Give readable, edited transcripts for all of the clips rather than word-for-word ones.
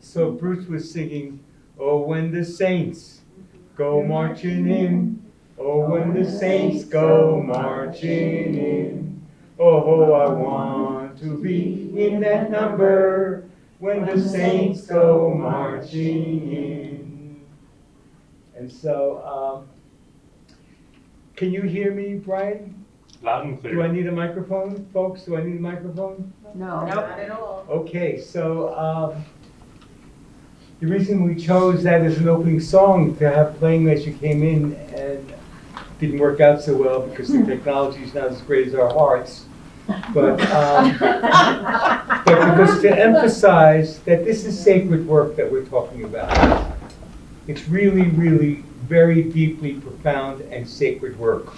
So Bruce was singing, "Oh, when the saints go marching in, oh, when the saints go marching in, oh, I want to be in that number when the saints go marching in." And so, can you hear me, Brian? Loud and clear. Do I need a microphone, folks? Do I need a microphone? No. Not at all. Okay, so the reason we chose that as an opening song to have playing as you came in and didn't work out so well because the technology is not as great as our hearts. But because to emphasize that this is sacred work that we're talking about. It's really, really very deeply profound and sacred work.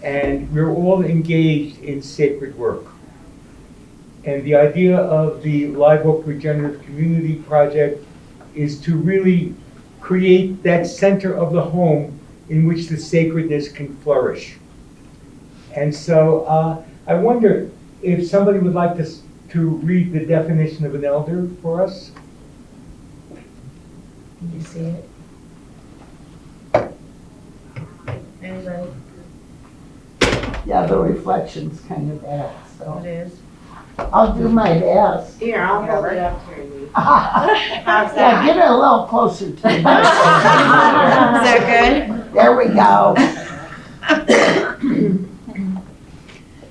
And we're all engaged in sacred work. And the idea of the Live Oak Regenerative Community Project is to really create that center of the home in which the sacredness can flourish. And so I wonder if somebody would like to read the definition of an elder for us. Can you see it? Anybody? Yeah, the reflection's kind of bad, It so is. I'll do my best. Here, I'll hold it up to you. Yeah, get it a little closer to me. Is that good? There we go.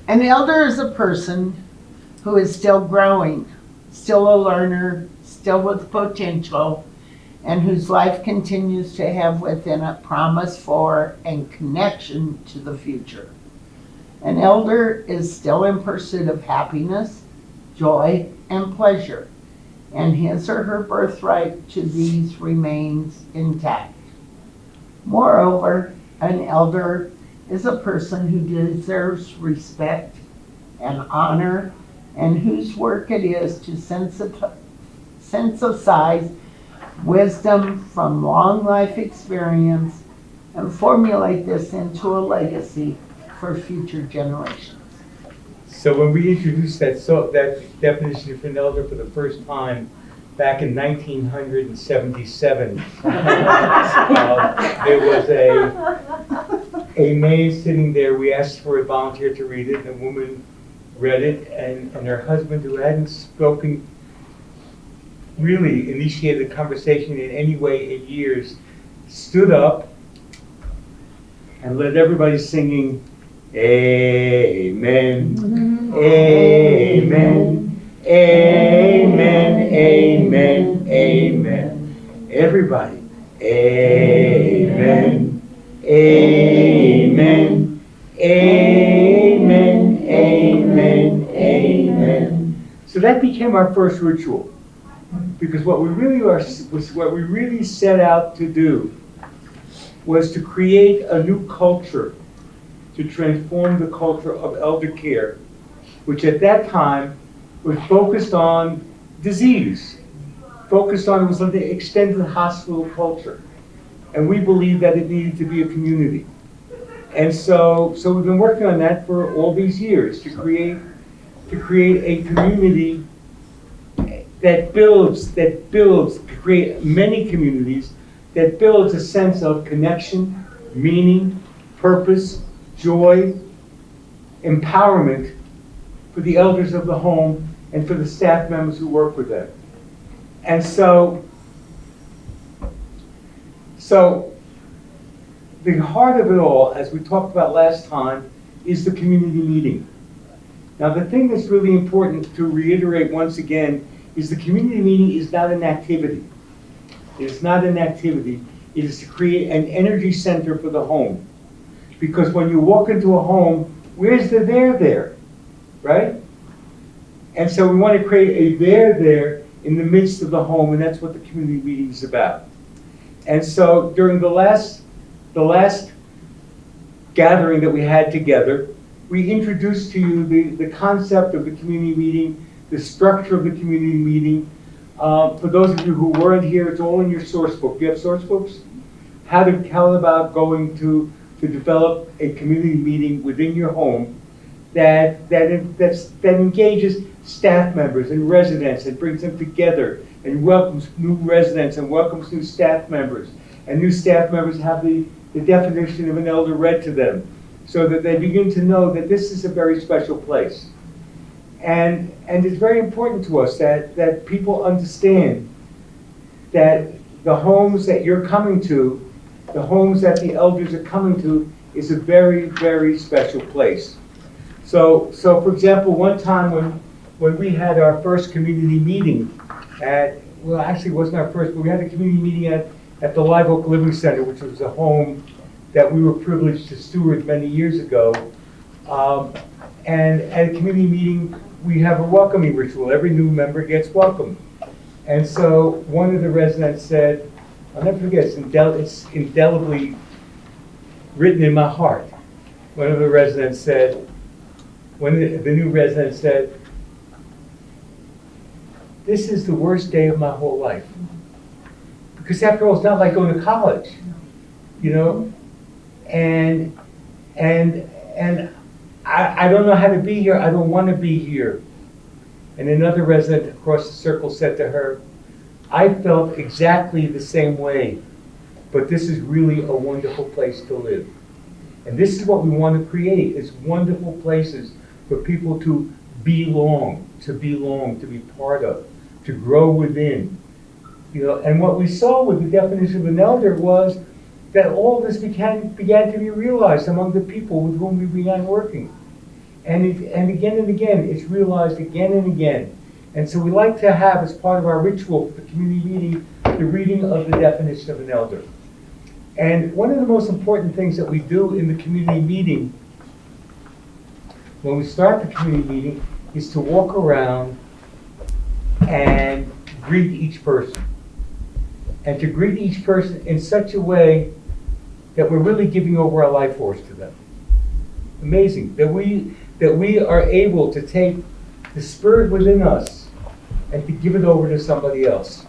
An elder is a person who is still growing, still a learner, still with potential, and whose life continues to have within it promise for and connection to the future. An elder is still in pursuit of happiness, joy, and pleasure, and his or her birthright to these remains intact. Moreover, an elder is a person who deserves respect and honor, and whose work it is to synthesize wisdom from long life experience and formulate this into a legacy for future generations. So when we introduced that definition of an elder for the first time back in 1977, there was a maid sitting there. We asked for a volunteer to read it, and a woman read it, and her husband, who hadn't spoken, really initiated a conversation in any way in years, stood up and led everybody singing, "Amen, amen, amen, amen, amen." Everybody, amen, amen, amen, amen, amen. So that became our first ritual, because what we really set out to do was to create a new culture, to transform the culture of elder care, which at that time was focused on disease, it was an extended hospital culture. And we believed that it needed to be a community. And so we've been working on that for all these years, to create a community that builds, create many communities that builds a sense of connection, meaning, purpose, joy, empowerment for the elders of the home and for the staff members who work with them. And so the heart of it all, as we talked about last time, is the community meeting. Now, the thing that's really important to reiterate once again is the community meeting is not an activity. It is not an activity. It is to create an energy center for the home. Because when you walk into a home, where's the there, right? And so we want to create a there in the midst of the home, and that's what the community meeting is about. And so during the last gathering that we had together, we introduced to you the concept of the community meeting, the structure of the community meeting. For those of you who weren't here, it's all in your source book. Do you have source books? How about going to develop a community meeting within your home that engages staff members and residents and brings them together and welcomes new residents and welcomes new staff members. And new staff members have the definition of an elder read to them so that they begin to know that this is a very special place. And it's very important to us that people understand that the homes that you're coming to, the homes that the elders are coming to, is a very, very special place. So for example, one time when we had our first community meeting well, actually it wasn't our first, but we had a community meeting at the Live Oak Living Center, which was a home that we were privileged to steward many years ago. And at a community meeting, we have a welcoming ritual. Every new member gets welcomed. And so one of the residents said, I'll never forget, it's indelibly written in my heart. One of the residents said, the new resident said, this is the worst day of my whole life. Because after all, it's not like going to college, you know? And I don't know how to be here. I don't want to be here. And another resident across the circle said to her, I felt exactly the same way, but this is really a wonderful place to live. And this is what we want to create, is wonderful places for people to belong, to be part of, to grow within. You know, and what we saw with the definition of an elder was that all this began to be realized among the people with whom we began working. And again, it's realized again and again. And so we like to have, as part of our ritual for the community meeting, the reading of the definition of an elder. And one of the most important things that we do in the community meeting, when we start the community meeting, is to walk around and greet each person. And to greet each person in such a way that we're really giving over our life force to them. Amazing that we are able to take the spirit within us and to give it over to somebody else.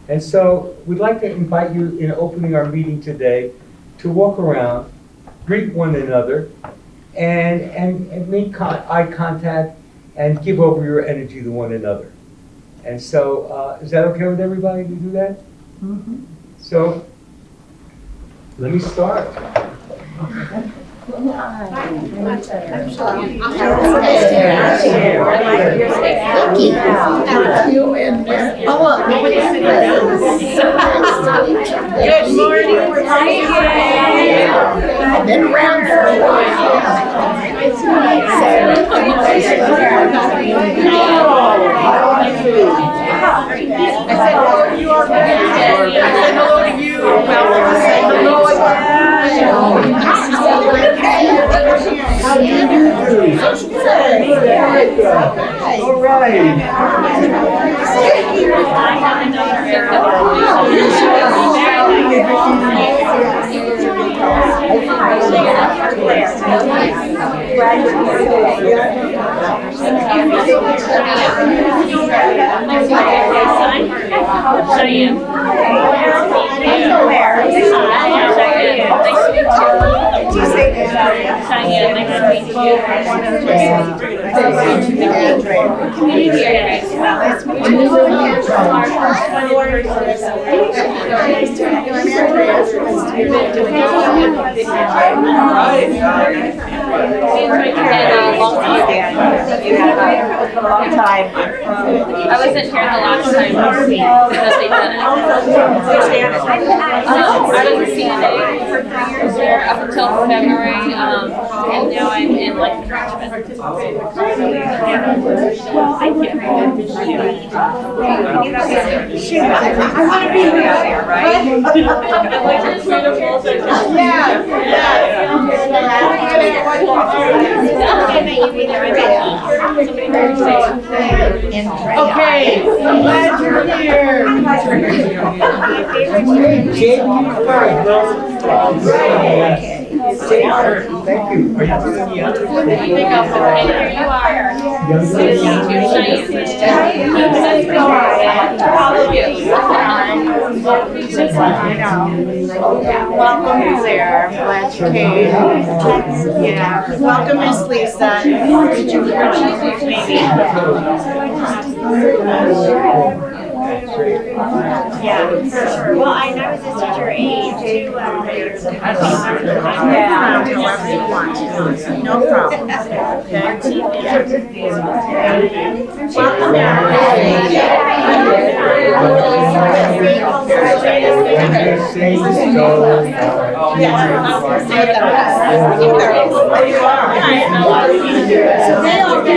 And so we'd like to invite you, in opening our meeting today, to walk around, greet one another, and make eye contact and give over your energy to one another. And so, is that okay with everybody to do that? Mm-hmm. So, let me start. Good morning. I've been around for a while. I said hello to you already. I said hello to you. Well, I said hello again. How do you do? All Long time. I wasn't here the last time that they done it. I was a CNA for 3 years there up until February, and now I'm in life enrichment. I want to be here, right? Okay, I'm glad you're here. Thank you. Are you doing the other? And here you are. All of you. Welcome, Claire. I'm glad you came. Yeah. Welcome, Miss Lisa. Yeah, well, I was a teacher aide too, years ago. However you want. No problem. So they all do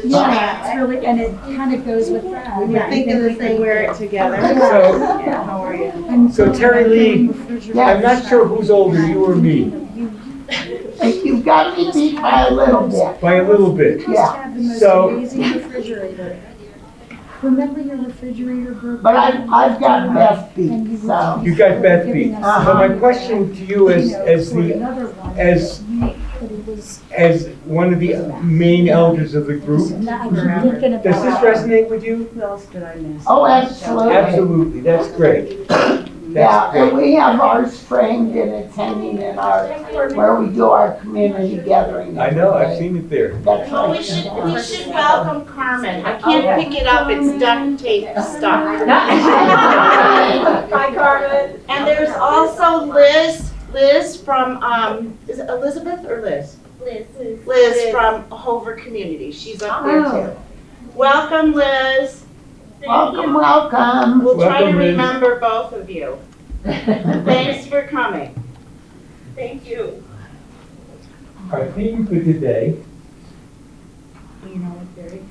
Yeah, it's really, and it kind of goes with that. We were thinking the same. Wear it together. So, How are you? And so Terry Lee, Yeah. I'm not sure who's older, you or me, You've got me beat by a little bit. by a little bit. Yeah. have the most So- amazing refrigerator. Remember your refrigerator broke? But I've got Beth beat, so. You got Beth beat. So my question to you is, as one of the main elders of the group, does this resonate with you? Who else did I miss? Oh, absolutely. Absolutely, that's great. Yeah, That's and great. we have ours framed and it's hanging in our, where we do our community gathering. I know, I've seen it there. That's Well, right. we should welcome Carmen. I can't pick it up, it's duct tape stuck. Hi, Carmen. And there's also Liz from, is it Elizabeth or Liz? Liz from Hover Community, she's up there too. Welcome, Liz. Welcome, welcome. We'll try to Welcome, Liz. remember both of you. Thanks for coming. Thank you. Our theme for today You know what, Barry?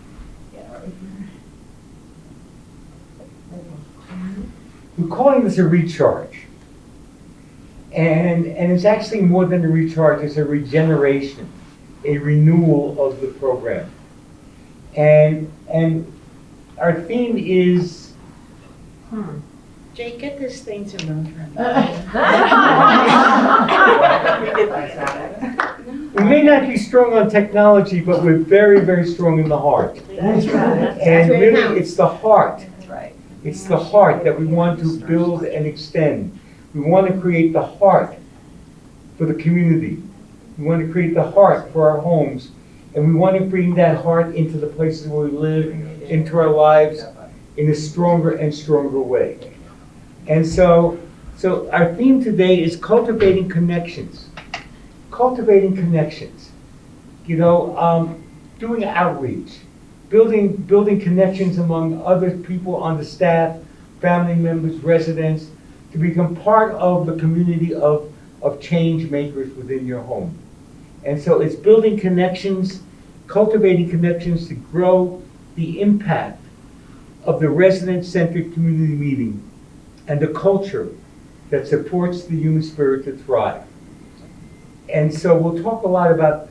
we're calling this a recharge. And it's actually more than a recharge, it's a regeneration, a renewal of the program. And our theme is, Jake, get this thing to run for me. we may not be strong on technology, but we're very, very strong in the heart. That's right. And really, it's the heart. That's right. It's the heart that we want to build and extend. We want to create the heart for the community. We want to create the heart for our homes. And we want to bring that heart into the places where we live, into our lives, in a stronger and stronger way. And so our theme today is cultivating connections. Cultivating connections. You know, doing outreach. Building connections among other people on the staff, family members, residents, to become part of the community of change makers within your home. And so it's building connections, cultivating connections to grow the impact of the resident-centered community meeting and the culture that supports the human spirit to thrive. And so we'll talk a lot about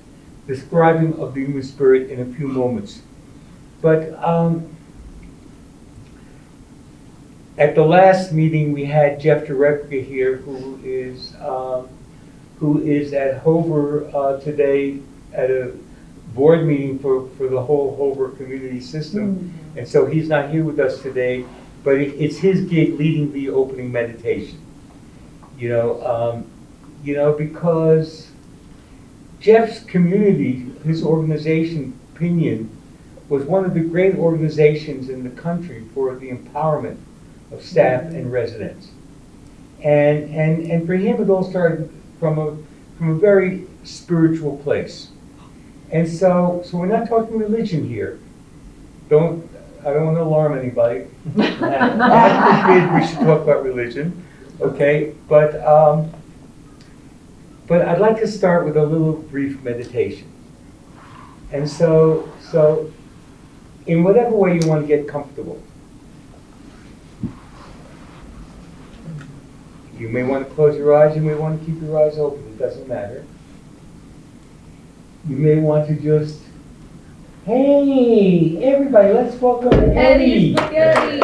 describing of the human spirit in a few moments. But at the last meeting, we had Jeff Derepka here, who is at Hover today at a board meeting for the whole Hover community system. And so he's not here with us today, but it's his gig leading the opening meditation. Because Jeff's community, his organization, Pinion, was one of the great organizations in the country for the empowerment of staff and residents. And for him, it all started from a very spiritual place. And so we're not talking religion here. I don't want to alarm anybody. God forbid we should talk about religion, okay? But I'd like to start with a little brief meditation. And so in whatever way you want to get comfortable. You may want to close your eyes, you may want to keep your eyes open, it doesn't matter. You may want to just Hey, everybody, let's welcome Eddie. Spaghetti.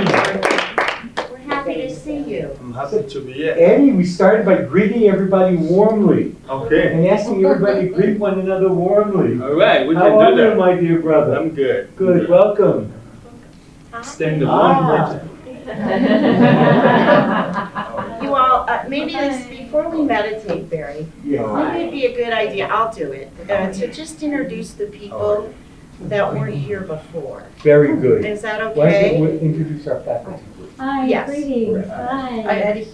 We're happy to see you. I'm happy to be here. Eddie, we started by greeting everybody warmly Okay. and asking everybody to greet one another warmly. All right, we How can are do you, that. my dear brother? I'm good. Good, welcome. Staying the Ah. one. You all, maybe this, before we meditate, Barry, Yeah. maybe it'd be a good idea, I'll do it, to just introduce the people that weren't here before. Very good. Is that Why don't okay? we introduce our faculty, please? Hi, Yes. greetings, Hi, hi. Eddie.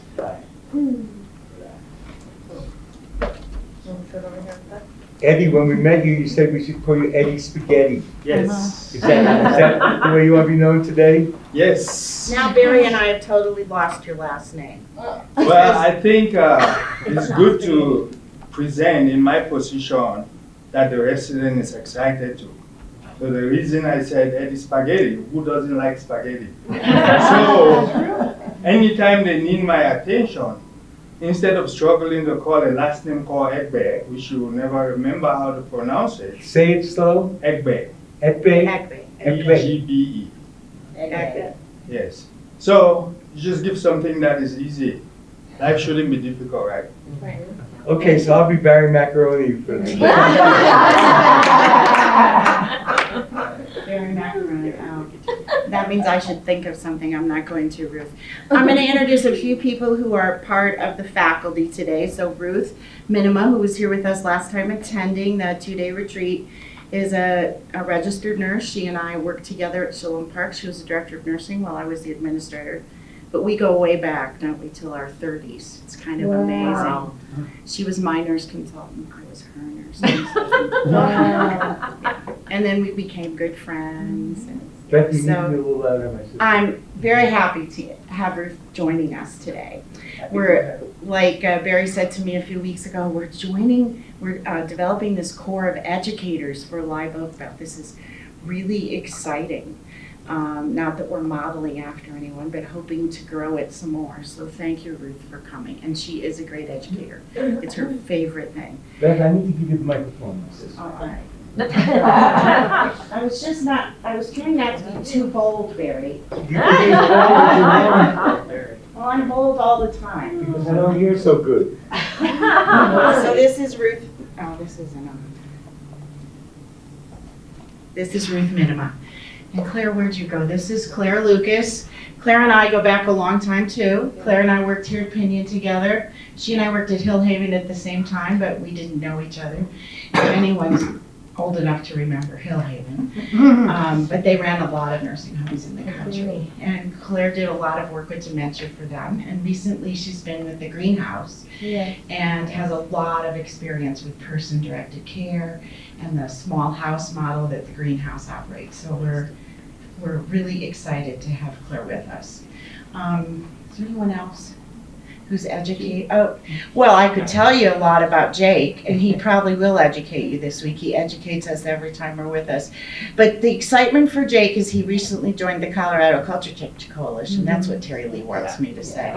Eddie, when we met you, you said we should call you Eddie Spaghetti. Yes. Is that the way you want to be known today? Yes. Now Barry and I have totally lost your last name. Well, I think it's good to present in my position that the resident is excited to. So the reason I said Eddie Spaghetti, who doesn't like spaghetti? So anytime they need my attention, instead of struggling to call a last name called Egbe, which you will never remember how to pronounce it, Say it slow. Egbe, Ekbe. Egbe. E-G-B-E. Egbe. Yes. So you just give something that is easy. Life shouldn't be difficult, right? Okay, so I'll be Barry Macaroni for the Barry Macaroni. Oh. That means I should think of something. I'm not going to, Ruth. I'm going to introduce a few people who are part of the faculty today. So Ruth Minima, who was here with us last time attending the 2-day retreat, is a registered nurse. She and I worked together at Shillong Park. She was the director of nursing while I was the administrator. But we go way back, don't we, till our 30s. It's kind of amazing. She was my nurse consultant. I was her nurse consultant. And then we became good friends. And Beth, you need to So- be a little louder, my sister. I'm very happy to have Ruth joining us today. We're, like Barry said to me a few weeks ago, we're developing this core of educators for Live Oak Beth. This is really exciting. Not that we're modeling after anyone, but hoping to grow it some more. So thank you, Ruth, for coming. And she is a great educator. It's her favorite thing. Beth, I need to give you the microphone, my sister. All right. I was trying not to be too bold, Barry. You can be as loud as you want, Well, I'm bold all the time. because I don't hear so good. So this is Ruth, this is Ruth Minima. And Claire, where'd you go? This is Claire Lucas. Claire and I go back a long time too. Claire and I worked here at Pinion together. She and I worked at Hillhaven at the same time, but we didn't know each other. If anyone's old enough to remember Hillhaven. But they ran a lot of nursing homes in the country. And Claire did a lot of work with dementia for them. And recently she's been with the Greenhouse and has a lot of experience with person-directed care and the small house model that the Greenhouse operates. So we're really excited to have Claire with us. Is there anyone else who's educated? Oh, well, I could tell you a lot about Jake, and he probably will educate you this week. He educates us every time we're with us. But the excitement for Jake is he recently joined the Colorado Culture Change Coalition. That's what Terry Lee wants me to say.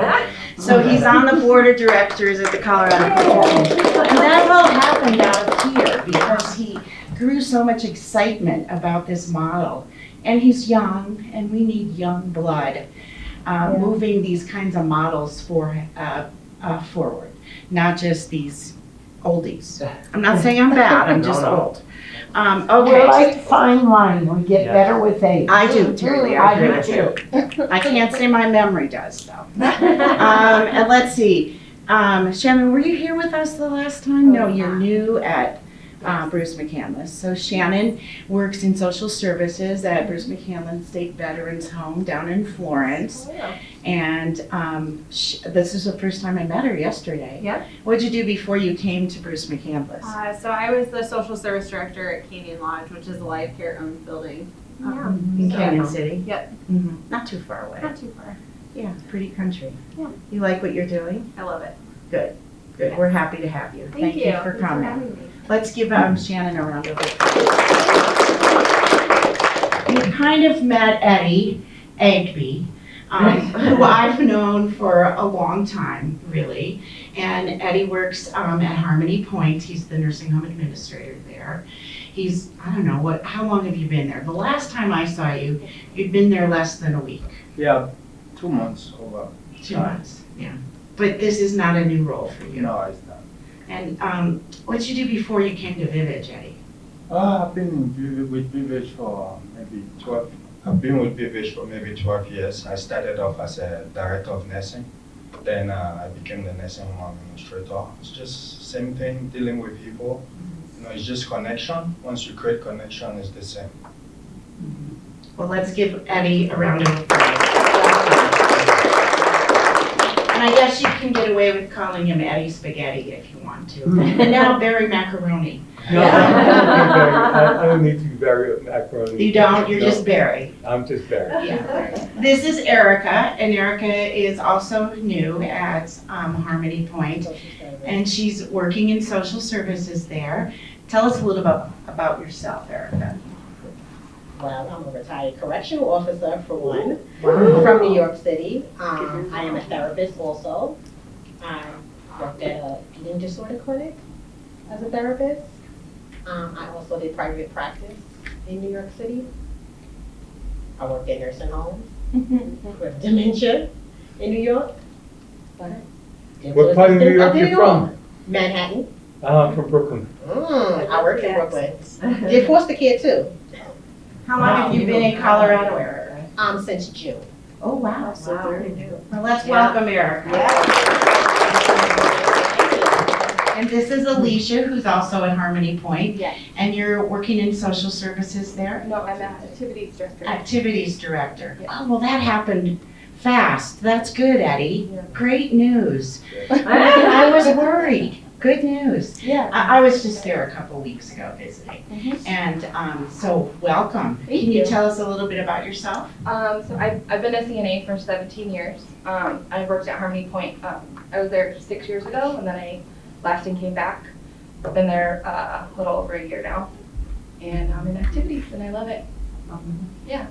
So he's on the board of directors at the Colorado Culture Change. And that all happened out of here because he grew so much excitement about this model. And he's young, and we need young blood. Moving these kinds of models forward, not just these oldies. I'm not saying I'm bad, I'm just old. We're Okay, like fine wine, we get better with age. I do, Terry, I I agree do with too. you. I can't say my memory does, though. And let's see, Shannon, were you here with us the last time? No, you're new at Bruce McCandless. So Shannon works in social services at Bruce McCandless State Veterans Home down in Florence. And this is the first time I met her yesterday. Yep. What'd you do before you came to Bruce McCandless? So I was the social service director at Canyon Lodge, which is a life care owned building. In Canyon City? Yep. Not too far away. Not too far. Yeah, pretty country. Yeah. You like what you're doing? I love it. Good. Good. We're happy to have you. Thank you for Thanks coming. having me. Let's give Shannon a round of applause. You kind of met Eddie Egby who I've known for a long time, really. And Eddie works at Harmony Point. He's the nursing home administrator there. He's, I don't know, how long have you been there? The last time I saw you, you'd been there less than a week. Yeah, 2 months over. 2 months, yeah. But this is not a new role for you. No, it's not. And what did you do before you came to Vivage, Eddie? I've been with Vivage for maybe 12. I've been with Vivage for maybe 12 years. I started off as a director of nursing. Then I became the nursing home administrator. It's just same thing, dealing with people. You know, it's just connection. Once you create connection, it's the same. Well, let's give Eddie a round of applause. And I guess you can get away with calling him Eddie Spaghetti if you want to. And now Barry Macaroni. No, I don't need to be Barry Macaroni. You don't, you're No, just Barry. I'm just Barry. Yeah. This is Erica, and Erica is also new at Harmony Point, and she's working in social services there. Tell us a little about yourself, Erica. Well, I'm a retired correctional officer for one, from New York City. I am a therapist also. I worked at a eating disorder clinic as a therapist. I also did private practice in New York City. I worked in nursing homes with dementia in New York. What part of New York are you from? Manhattan. I'm from Brooklyn. I worked in Brooklyn. Did foster care too. How long have you been in Colorado, Erica? Since June. Oh, wow. So very new. Well, let's welcome Erica. And this is Alicia, who's also at Harmony Point. Yes. And you're working in social services there? No, I'm an activities director. Activities director. Yeah. Oh, well, that happened fast. That's good, Eddie. Yeah. Great news. I was worried. Good news. Yeah. I was just there a couple weeks ago visiting. Mhm. And so welcome. Thank Can you you. tell us a little bit about yourself? So I've been a CNA for 17 years. I worked at Harmony Point. I was there 6 years ago, and then I left and came back. I've been there a little over a year now, and I'm in activities, and I love it. Yeah.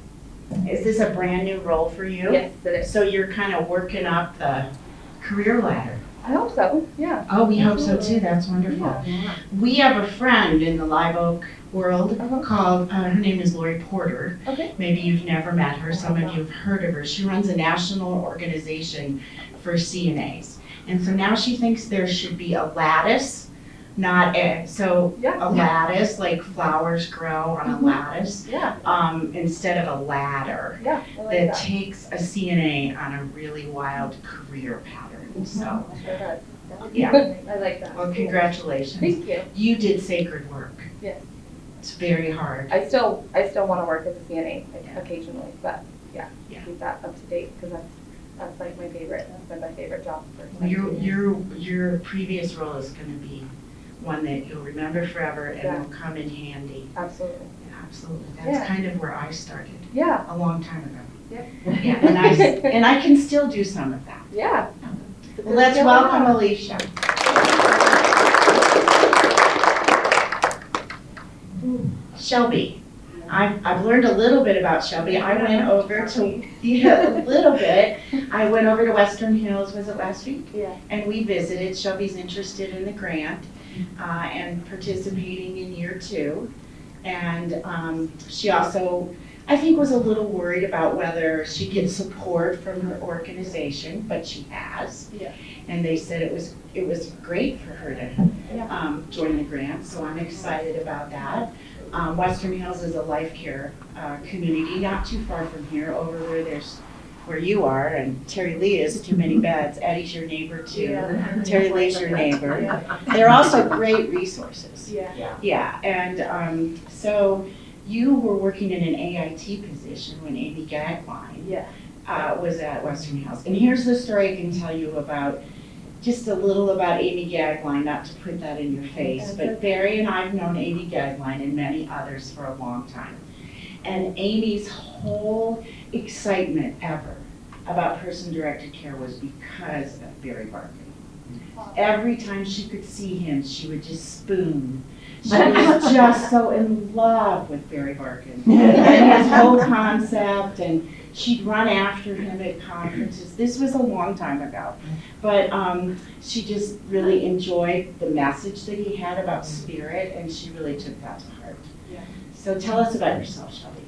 Is this a brand new role for you? Yes, it is. So you're kind of working up the career ladder. I hope so. Yeah. Oh, we hope so too. That's wonderful. We have a friend in the Live Oak world called, her name is Lori Porter. Okay. Maybe you've never met her. Some of you have heard of her. She runs a national organization for CNAs. And so now she thinks there should be a lattice, not a, so Yeah. a lattice, like flowers grow on a lattice, Yeah. instead of a ladder Yeah. I like that that. takes a CNA on a really wild career pattern. So, Sure does. yeah. I like that. Well, congratulations. Thank you. You did sacred work. Yes. It's very hard. I still want to work as a CNA Yeah. occasionally, but yeah, Yeah. keep that up to date because that's like my favorite. That's been my favorite job for 17 Your years. your previous role is going to be one that you'll remember forever and Yeah. will come in handy. Absolutely. Absolutely. That's Yeah. kind of where I started Yeah. a long time ago. Yeah. Yeah, and I can still do some of that. Yeah. Well, let's welcome Alicia. Shelby. I've learned a little bit about Shelby. I went over to, a little bit. I went over to Western Hills, was it last week? Yeah. And we visited. Shelby's interested in the grant and participating in year 2. And she also, I think, was a little worried about whether she gets support from her organization, but she has. Yeah. And they said it was great for her to join the grant, so I'm excited about that. Western Hills is a life care community, not too far from here, over where you are, and Terry Lee is Too Many Beds. Eddie's your neighbor too. Yeah. Terry Lee's your neighbor. They're also great resources. Yeah. Yeah, and so you were working in an AIT position when Amy Gagline Yeah. was at Western Hills. And here's the story I can tell you about, just a little about Amy Gagline, not to put that in your face, but Barry and I have known Amy Gagline and many others for a long time. And Amy's whole excitement ever about person-directed care was because of Barry Barkin. Every time she could see him, she would just spoon. She was just so in love with Barry Barkin and his whole concept, and She'd run after him at conferences. This was a long time ago. But she just really enjoyed the message that he had about spirit, and she really took that to heart. Yeah. So tell us about yourself, Shelby.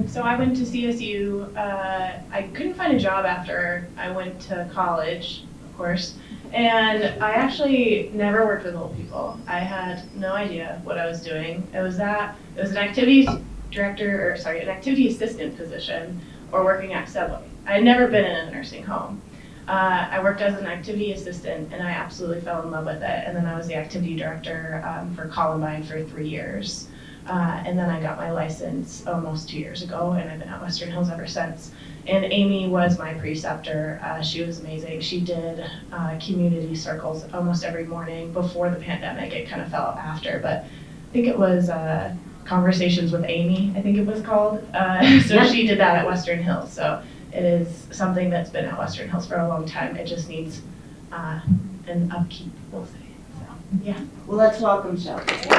So I went to CSU. I couldn't find a job after I went to college, of course. And I actually never worked with old people. I had no idea what I was doing. It was an activities director, or sorry, an activity assistant position, or working at Subway. I had never been in a nursing home. I worked as an activity assistant, and I absolutely fell in love with it. And then I was the activity director for Columbine for 3 years. And then I got my license almost 2 years ago, and I've been at Western Hills ever since. And Amy was my preceptor. She was amazing. She did community circles almost every morning before the pandemic. It kind of fell after, but I think it was Conversations with Amy, I think it was called. So she did that at Western Hills. So it is something that's been at Western Hills for a long time. It just needs an upkeep, we'll say. So, yeah. Well, let's welcome Shelby. Who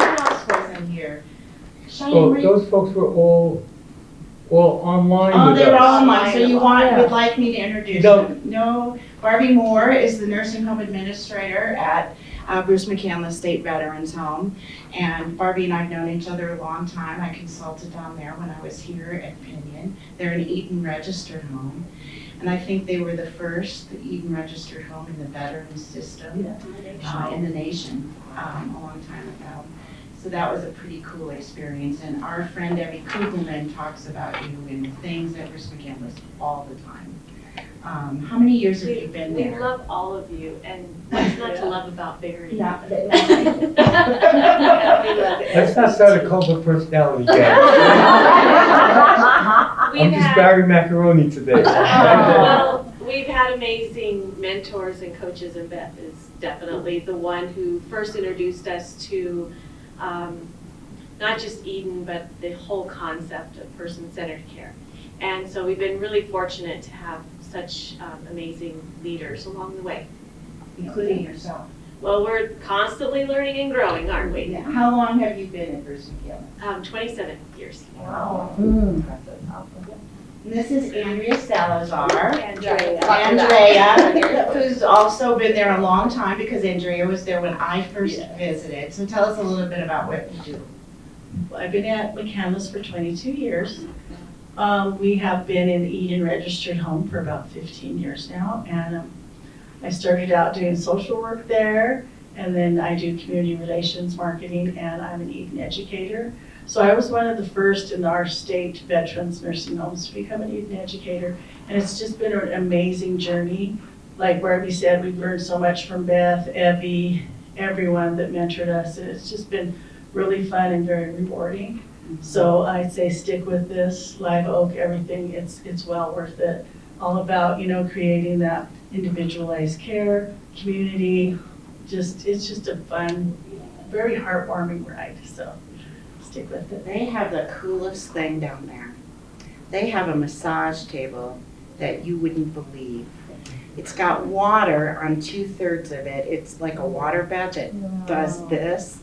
else was in here? Cheyenne, Well, were you- those folks were all online Oh, with they're us. all online, so you would like me to introduce No. them? No. Barbie Moore is the nursing home administrator at Bruce McCandless State Veterans Home. And Barbie and I have known each other a long time. I consulted down there when I was here at Pinion. They're an Eaton registered home. And I think they were the first, the Eaton registered home in the veterans system in the nation a long time ago. So that was a pretty cool experience. And our friend Debbie Kugelman talks about you in things at Bruce McCandless all the time. How many years have you been there? We love all of you, and what's not to love about Barry? Yeah. Let's not start a cult of personality gang. I'm just Barry Macaroni today. Well, we've had amazing mentors and coaches, and Beth is definitely the one who first introduced us to not just Eden, but the whole concept of person-centered care. And so we've been really fortunate to have such amazing leaders along the way. Including yourself. Well, we're constantly learning and growing, aren't we? How long have you been at Bruce McCandless? 27 years. Wow. And this is Andrea Salazar. Andrea, who's also been there a long time because Andrea was there when I first visited. So tell us a little bit about what you do. Well, I've been at McCandless for 22 years. We have been in the Eden Registered Home for about 15 years now, and I started out doing social work there, and then I do community relations marketing, and I'm an Eden educator. So I was one of the first in our state veterans nursing homes to become an Eden educator, and it's just been an amazing journey. Like Barbie said, we've learned so much from Beth, Evie, everyone that mentored us, and it's just been really fun and very rewarding. So I'd say stick with this, Live Oak, everything, it's well worth it. All about, creating that individualized care, community, it's just a fun, very heartwarming ride, so stick with it. They have the coolest thing down there. They have a massage table that you wouldn't believe. It's got water on 2/3 of it. It's like a water bed that does this.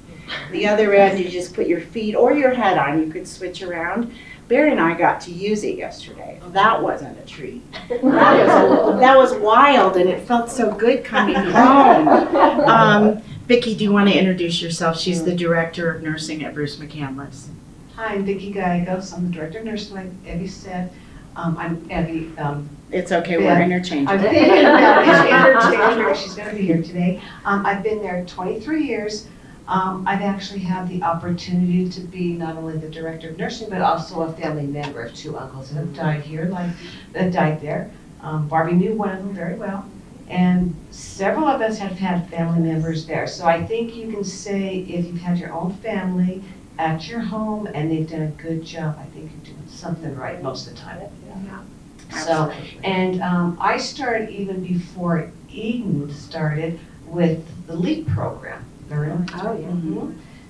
The other end, you just put your feet or your head on. You could switch around. Barry and I got to use it yesterday. That wasn't a treat. That was wild, and it felt so good coming home. Vicki, do you want to introduce yourself? She's the director of nursing at Bruce McCandless. Hi, I'm Vicki Gallegos. I'm the director of nursing, like Evie said. I'm Evie. It's okay, we're interchangeable. I'm interchangeable. She's going to be here today. I've been there 23 years. I've actually had the opportunity to be not only the director of nursing, but also a family member of 2 uncles that have died here, that died there. Barbie knew one of them very well, and several of us have had family members there. So I think you can say if you've had your own family at your home and they've done a good job, I think you're doing something right most of the time. So, and I started even before Eden started with the LEAP program.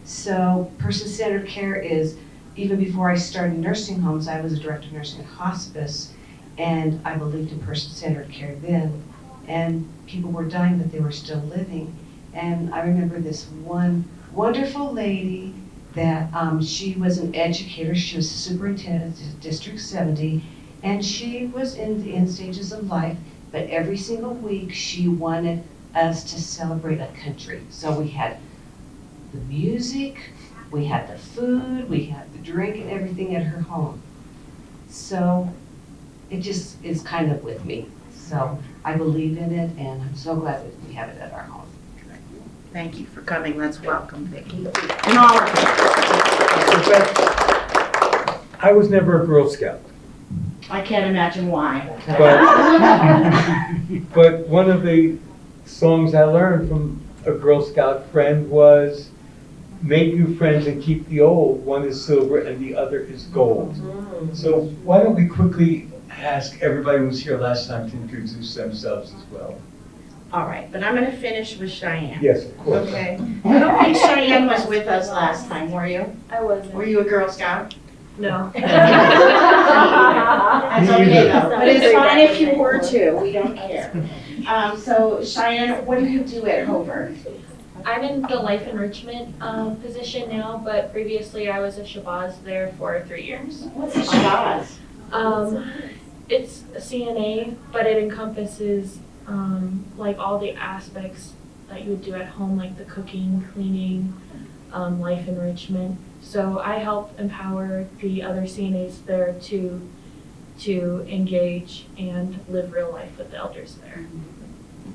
So person-centered care is, even before I started nursing homes, I was a director of nursing and hospice, and I believed in person-centered care then. And people were dying, but they were still living. And I remember this one wonderful lady that she was an educator. She was superintendent at District 70, and she was in the end stages of life, but every single week she wanted us to celebrate a country. So we had the music, we had the food, we had the drink and everything at her home. So it just is kind of with me. So I believe in it, and I'm so glad that we have it at our home. Thank you for coming. Let's welcome Vicki and all of you. I was never a Girl Scout, I can't imagine why. but one of the songs I learned from a Girl Scout friend was, make new friends and keep the old. One is silver and the other is gold. So why don't we quickly ask everybody who was here last time to introduce themselves as well. All right, but I'm going to finish with Cheyenne. Yes, of course. Okay. I don't think Cheyenne was with us last time, were you? I wasn't. Were you a Girl Scout? No. That's okay though, but it's fine if you were too, we don't care. So Cheyenne, what do you do at Hover? I'm in the life enrichment position now, but previously I was a Shabazz there for 3 years. What's a Shabazz? It's a CNA, but it encompasses like all the aspects that you would do at home, like the cooking, cleaning, life enrichment. So I help empower the other CNAs there to engage and live real life with the elders there.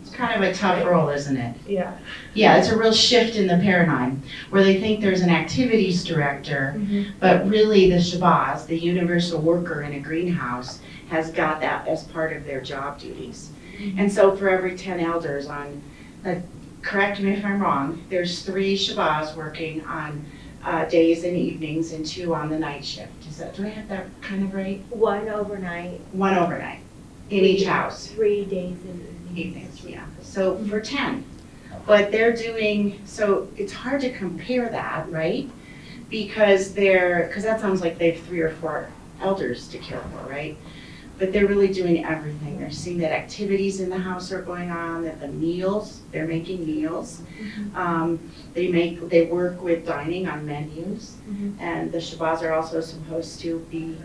It's kind of a tough role, isn't it? Yeah. Yeah, it's a real shift in the paradigm where they think there's an activities director, but really the Shabazz, the universal worker in a greenhouse, has got that as part of their job duties. And so for every 10 elders on, correct me if I'm wrong, there's 3 Shabazz working on days and evenings and 2 on the night shift. Do I have that kind of right? 1 overnight. 1 overnight in each house. 3 days in Evenings, yeah. So for 10. But they're doing, so it's hard to compare that, right? Because that sounds like they have 3 or 4 elders to care for, right? But they're really doing everything. They're seeing that activities in the house are going on, that the meals, they're making meals. They work with dining on menus. And the Shabazz are also supposed to be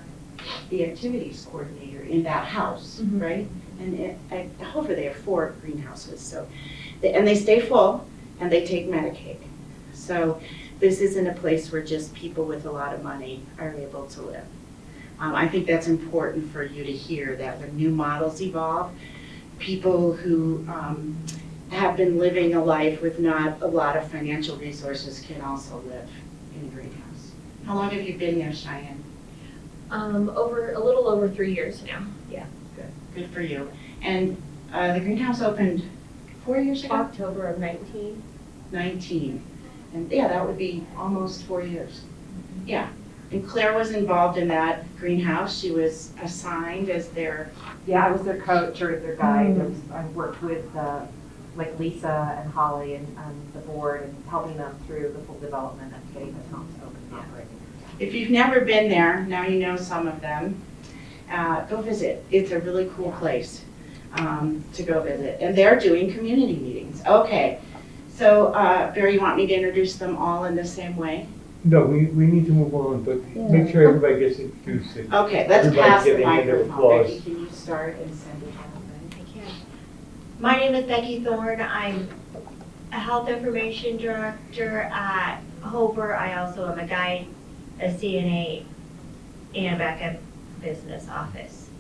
the activities coordinator in that house, right? And at Hover, they have 4 greenhouses. So, and they stay full, and they take Medicaid. So this isn't a place where just people with a lot of money are able to live. I think that's important for you to hear, that when new models evolve, people who have been living a life with not a lot of financial resources can also live in a greenhouse. How long have you been there, Cheyenne? A little over 3 years now. Yeah. Good for you. And the greenhouse opened 4 years ago? October of 19. 19. And yeah, that would be almost 4 years. Yeah. And Claire was involved in that greenhouse. She was assigned as their... Yeah, I was their coach or their guide. I worked with like Lisa and Holly and the board and helping them through the full development of getting the homes open and operating. If you've never been there, now you know some of them. Go visit. It's a really cool place to go visit. And they're doing community meetings. Okay. So, Barry, you want me to introduce them all in the same way? No, we need to move on, but make sure everybody gets introduced. Okay, let's Everybody pass the get a hand of microphone. applause. Becky, can you start and send it out? I can. My name is Becky Thorne. I'm a health information director at Hover. I also am a guide, a CNA, and a backup business office.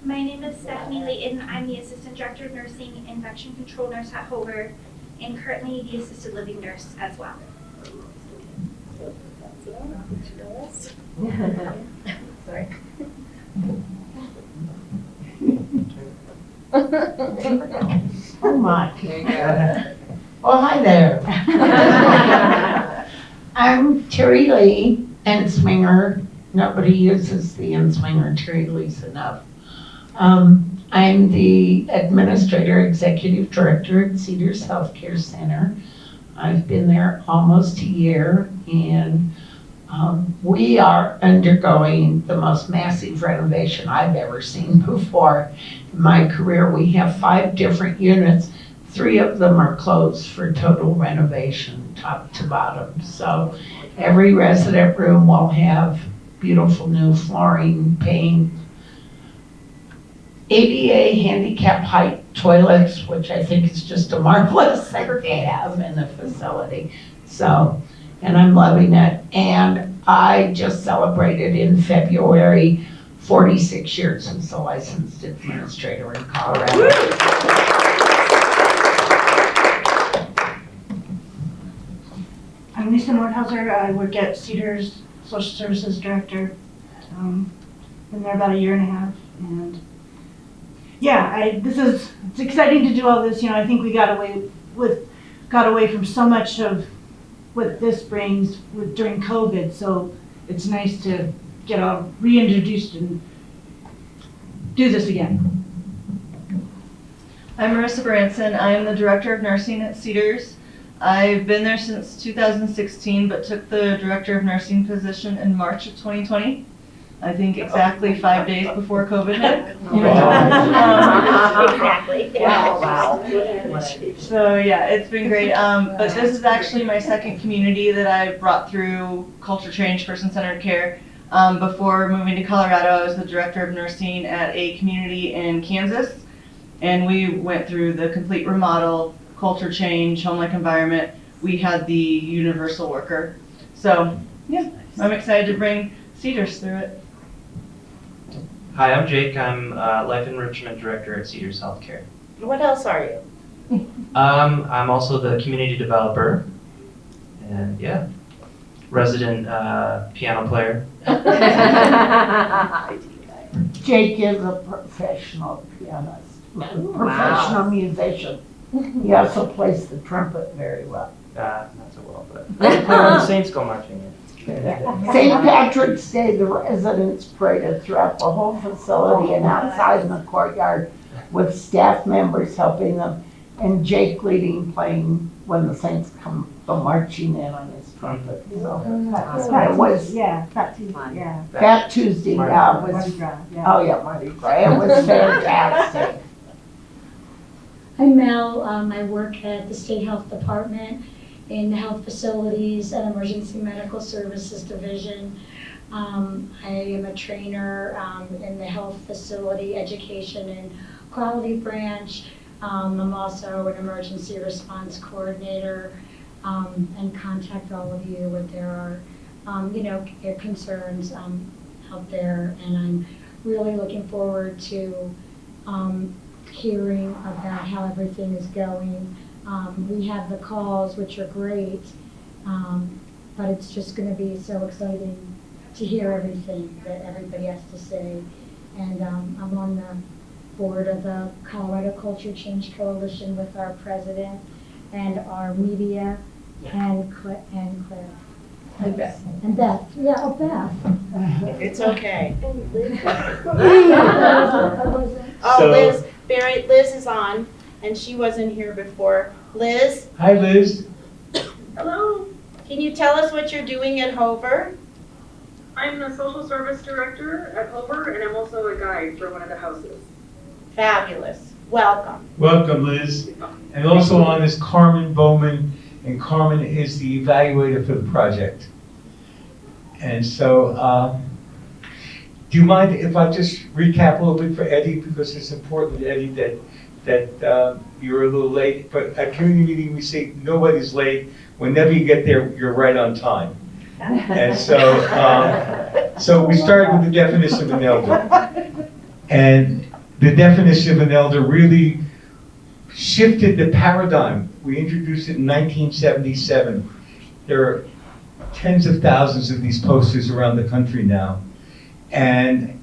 My name is Stephanie Layton. I'm the Assistant Director of Nursing, Infection Control Nurse at Hover, and currently the Assisted Living Nurse as well. Sorry. Oh my. Well, hi there. I'm Terry Lee, Ensminger. Nobody uses the Ensminger Terry Lee's enough. I'm the Administrator, Executive Director at Cedars Healthcare Center. I've been there almost a year, and we are undergoing the most massive renovation I've ever seen before in my career. We have 5 different units, 3 of them are closed for total renovation, top to bottom. So every resident room will have beautiful new flooring, paint, ADA handicap height toilets, which I think is just a marvelous thing to have in the facility. So, and I'm loving it. And I just celebrated in February 46 years as a licensed administrator in Colorado. I'm Lisa Nordhauser. I work at Cedars Social Services Director. Been there about a year and a half, and yeah, it's exciting to do all this. You know, I think we got away from so much of what this brings during COVID. So it's nice to get all reintroduced and do this again. I'm Marissa Branson. I am the Director of Nursing at Cedars. I've been there since 2016, but took the Director of Nursing position in March of 2020. I think exactly 5 days before COVID hit. Exactly. Wow. So yeah, it's been great. But this is actually my second community that I brought through culture change, person-centered care. Before moving to Colorado, I was the Director of Nursing at a community in Kansas. And we went through the complete remodel, culture change, home-like environment. We had the universal worker. So yeah, I'm excited to bring Cedars through it. Hi, I'm Jake. I'm Life Enrichment Director at Cedars Healthcare. What else are you? I'm also the community developer, and yeah, resident piano player. Jake is a professional pianist, professional musician. He also plays the trumpet very well. Not so well, but I play when the Saints go marching in. St. Patrick's Day, the residents paraded throughout the whole facility and outside in the courtyard with staff members helping them, and Jake leading, playing when the Saints come marching in on his trumpet. So it was Fat Tuesday. Fat Tuesday. Yeah, it was. Mardi Gras, yeah. Oh yeah, Mardi Gras. It was fantastic. I'm Mel. I work at the State Health Department in the Health Facilities and Emergency Medical Services Division. I am a trainer in the Health Facility Education and Quality Branch. I'm also an Emergency Response Coordinator and contact all of you when there are, your concerns out there. And I'm really looking forward to hearing about how everything is going. We have the calls, which are great, but it's just going to be so exciting to hear everything that everybody has to say. And I'm on the board of the Colorado Culture Change Coalition with our president and our media and Claire. And Beth. And Beth. Yeah, oh, Beth. It's okay. Oh, Liz, Barry, Liz is on, and she wasn't here before. Liz? Hi, Liz. Hello. Can you tell us what you're doing at Hover? I'm the social service director at Hover, and I'm also a guide for one of the houses. Fabulous. Welcome. Welcome, Liz. And also on is Carmen Bowman, and Carmen is the evaluator for the project. And so, do you mind if I just recap a little bit for Eddie, because it's important, Eddie, that you're a little late, but at community meeting we say nobody's late. Whenever you get there, you're right on time. And so, so we started with the definition of an elder, and the definition of an elder really shifted the paradigm. We introduced it in 1977. There are tens of thousands of these posters around the country now, and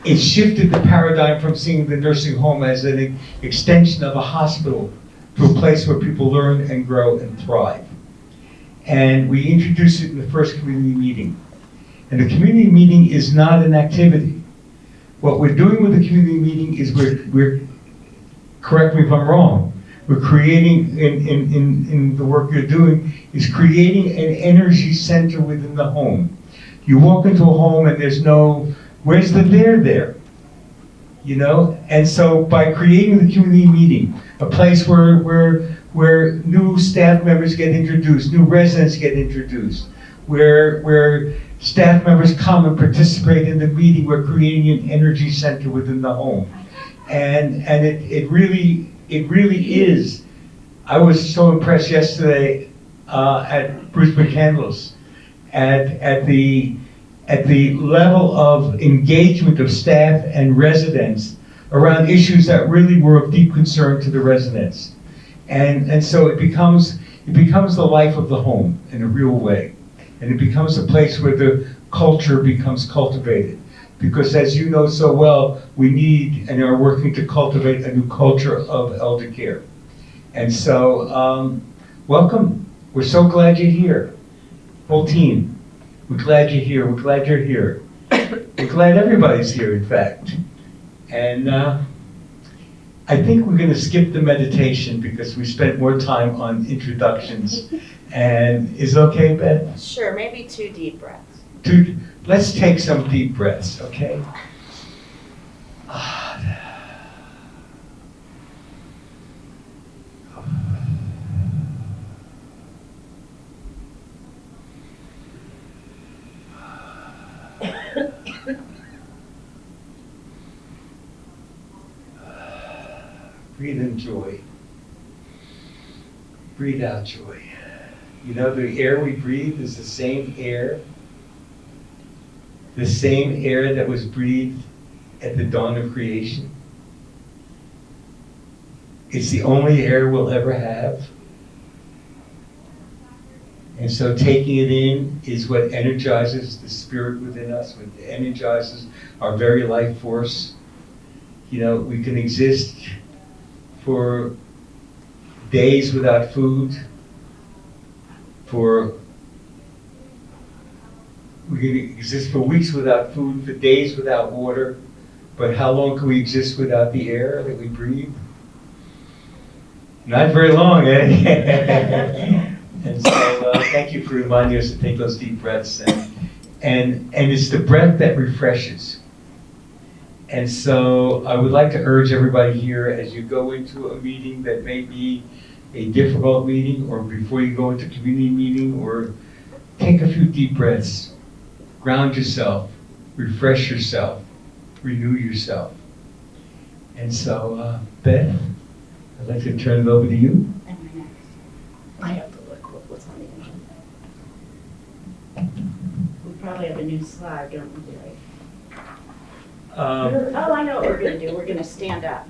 it shifted the paradigm from seeing the nursing home as an extension of a hospital to a place where people learn and grow and thrive. And we introduced it in the first community meeting. And the community meeting is not an activity. What we're doing with the community meeting is we're correct me if I'm wrong, we're creating, in the work you're doing, is creating an energy center within the home. You walk into a home and there's no, where's the there? you know? And so by creating the community meeting, a place where new staff members get introduced, new residents get introduced, where staff members come and participate in the meeting, we're creating an energy center within the home. And it really is. I was so impressed yesterday at Bruce McCandless at the level of engagement of staff and residents around issues that really were of deep concern to the residents. And so it becomes the life of the home in a real way. And it becomes a place where the culture becomes cultivated. Because as you know so well, we need and are working to cultivate a new culture of elder care. And so, welcome. We're so glad you're here. Whole team. We're glad you're here. We're glad you're here. We're glad everybody's here, in fact. And I think we're going to skip the meditation because we spent more time on introductions. And is it okay, Beth? Sure, maybe 2 deep breaths. Let's take some deep breaths, okay? Breathe in joy. Breathe out joy. You know, the air we breathe is the same air that was breathed at the dawn of creation. It's the only air we'll ever have. And so taking it in is what energizes the spirit within us, what energizes our very life force. You know, we can exist for days without food, we can exist for weeks without food, for days without water, but how long can we exist without the air that we breathe? Not very long, eh? And so thank you for reminding us to take those deep breaths. And it's the breath that refreshes. And so I would like to urge everybody here as you go into a meeting that may be a difficult meeting, or before you go into community meeting, or take a few deep breaths. Ground yourself, refresh yourself, renew yourself. And so, Beth, I'd like to turn it over to you. I have to look what's on the agenda. We probably have a new slide, don't we, Jerry? Oh, I know what we're going to do. We're going to stand up.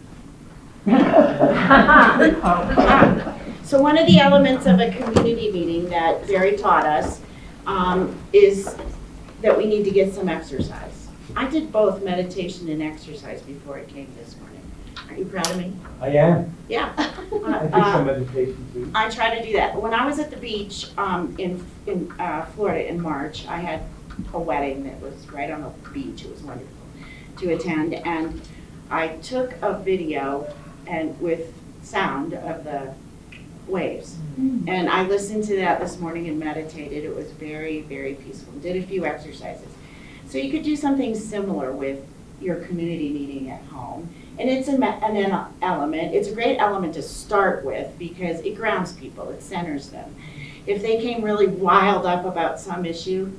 So one of the elements of a community meeting that Jerry taught us is that we need to get some exercise. I did both meditation and exercise before I came this morning. Are you proud of me? I am. Yeah. I did some meditation too. I try to do that. When I was at the beach in Florida in March, I had a wedding that was right on the beach. It was wonderful to attend, and I took a video and with sound of the waves. And I listened to that this morning and meditated. It was very, very peaceful. Did a few exercises. So you could do something similar with your community meeting at home. And it's an element. It's a great element to start with because it grounds people. It centers them. If they came really wild up about some issue,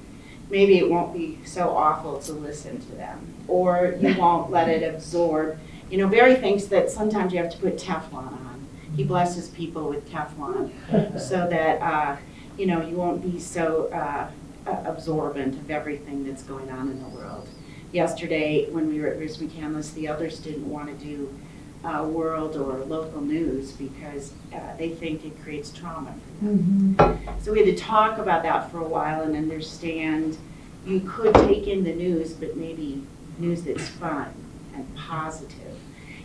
maybe it won't be so awful to listen to them. Or you won't let it absorb. You know, Barry thinks that sometimes you have to put Teflon on. He blesses people with Teflon so that, you know, you won't be so absorbent of everything that's going on in the world. Yesterday, when we were at Bruce McCandless, the elders didn't want to do world or local news because they think it creates trauma for them. So we had to talk about that for a while and understand you could take in the news, but maybe news that's fun and positive.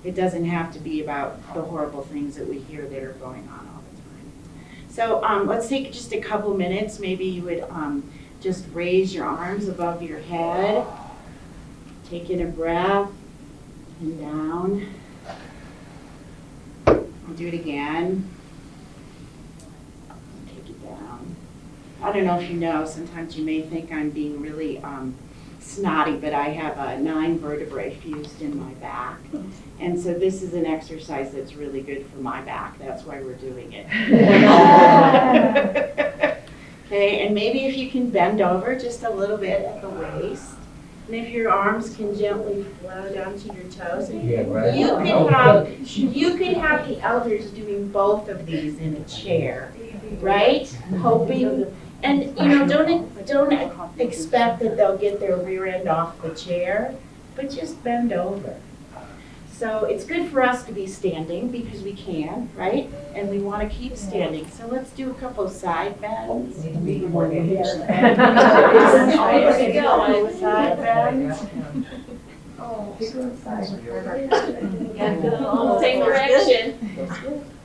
It doesn't have to be about the horrible things that we hear that are going on all the time. So let's take just a couple minutes. Maybe you would just raise your arms above your head. Take in a breath and down. And do it again. Take it down. I don't know if you know, sometimes you may think I'm being really snotty, but I have 9 vertebrae fused in my back. And so this is an exercise that's really good for my back. That's why we're doing it. Okay, and maybe if you can bend over just a little bit at the waist. And if your arms can gently flow down to your toes. Yeah, right. You could have the elders doing both of these in a chair, right? Hoping, and you know, don't expect that they'll get their rear end off the chair, but just bend over. So it's good for us to be standing because we can, right? And we want to keep standing. So let's do a couple side bends. There we go. Side bends. Same direction.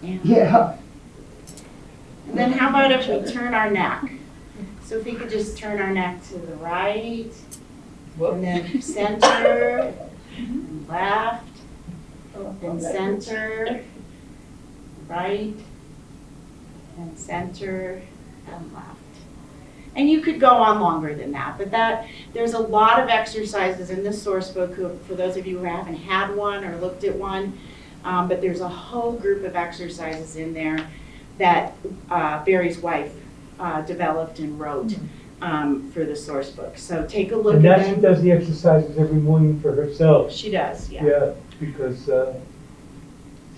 Yeah. And then how about if we turn our neck? So if we could just turn our neck to the right, and then center, and left, and center, right, and center, and left. And you could go on longer than that, but there's a lot of exercises in this source book for those of you who haven't had one or looked at one, but there's a whole group of exercises in there that Barry's wife developed and wrote for the source book. So take a look And at now she them. does the exercises every morning for herself. She does, yeah. Yeah, because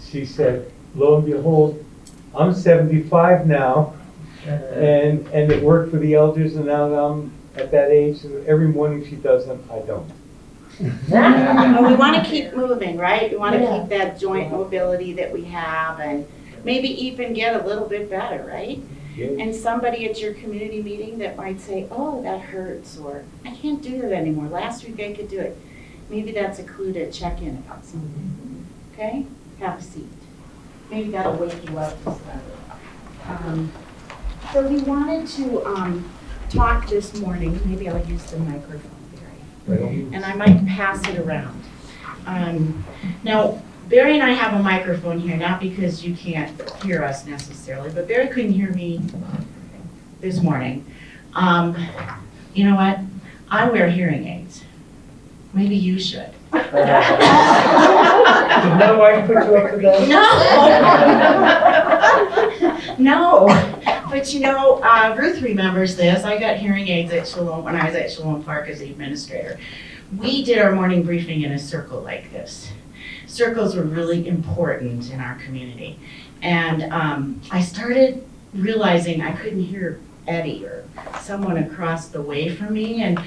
she said, lo and behold, I'm 75 now, and it worked for the elders, and now I'm at that age, and every morning she does them, I don't. Well, we want to keep moving, right? We want to keep that joint mobility that we have and maybe even get a little bit better, right? Yeah. And somebody at your community meeting that might say, oh, that hurts, or I can't do that anymore. Last week I could do it. Maybe that's a clue to check in about something. Okay? Have a seat. Maybe that'll wake you up. So we wanted to talk this morning. Maybe I'll use the microphone, Barry. And I might pass it around. Now, Barry and I have a microphone here, not because you can't hear us necessarily, but Barry couldn't hear me this morning. You know what? I wear hearing aids. Maybe you should. Did my wife put you up to that? No. But you know, Ruth remembers this. I got hearing aids at Shalom when I was at Shalom Park as the administrator. We did our morning briefing in a circle like this. Circles were really important in our community. And I started realizing I couldn't hear Eddie or someone across the way from me, and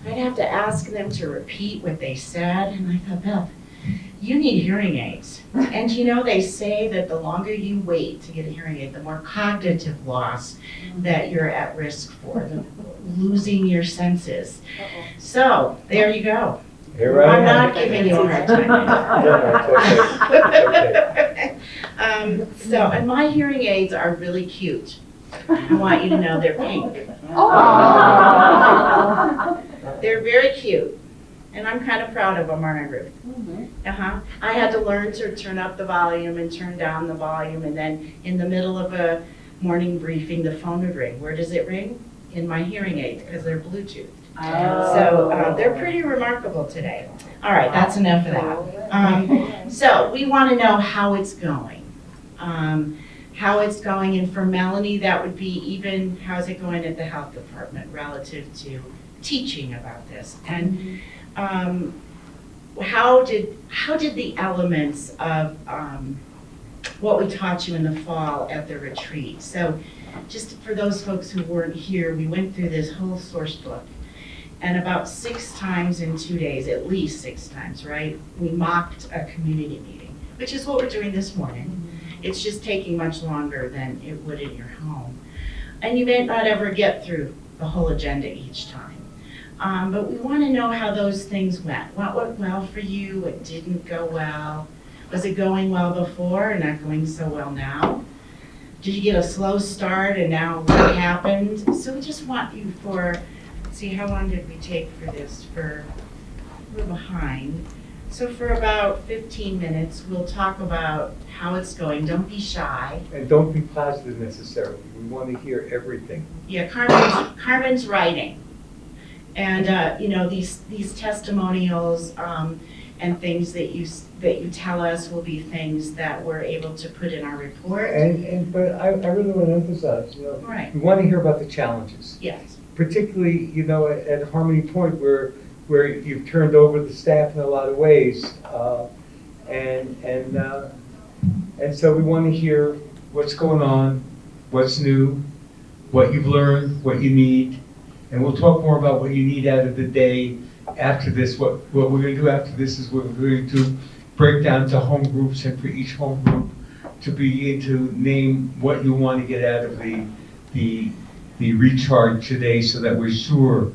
I'd have to ask them to repeat what they said. And I thought, Beth, you need hearing aids. And you know, they say that the longer you wait to get a hearing aid, the more cognitive loss that you're at risk for, losing your senses. So there you go. Here I I'm am. not giving you a hard time. So, and my hearing aids are really cute. I want you to know they're pink. They're very cute. And I'm kind of proud of them, aren't I, Ruth? I had to learn to turn up the volume and turn down the volume, and then in the middle of a morning briefing, the phone would ring. Where does it ring? In my hearing aids, because they're Bluetooth. So they're pretty remarkable today. All right, that's enough of that. So we want to know how it's going. How it's going, and for Melanie, that would be even how's it going at the health department relative to teaching about this, and how did the elements of what we taught you in the fall at the retreat. So just for those folks who weren't here, we went through this whole source book, and about 6 times in 2 days, at least 6 times, right, we mocked a community meeting, which is what we're doing this morning. It's just taking much longer than it would in your home. And you may not ever get through the whole agenda each time. But we want to know how those things went. What went well for you? What didn't go well? Was it going well before and not going so well now? Did you get a slow start and now what happened? So we just want you for, let's see, how long did we take for this? We're behind. So for about 15 minutes, we'll talk about how it's going. Don't be shy. And don't be positive necessarily. We want to hear everything. Yeah, Carmen's writing. And, you know, these testimonials and things that you tell us will be things that we're able to put in our report. But I really want to emphasize, Right. we want to hear about the challenges. Yes. Particularly, at Harmony Point where you've turned over the staff in a lot of ways. And so we want to hear what's going on, what's new, what you've learned, what you need. And we'll talk more about what you need out of the day after this. What we're going to do after this is we're going to break down to home groups, and for each home group to begin to name what you want to get out of the recharge today, so that we're sure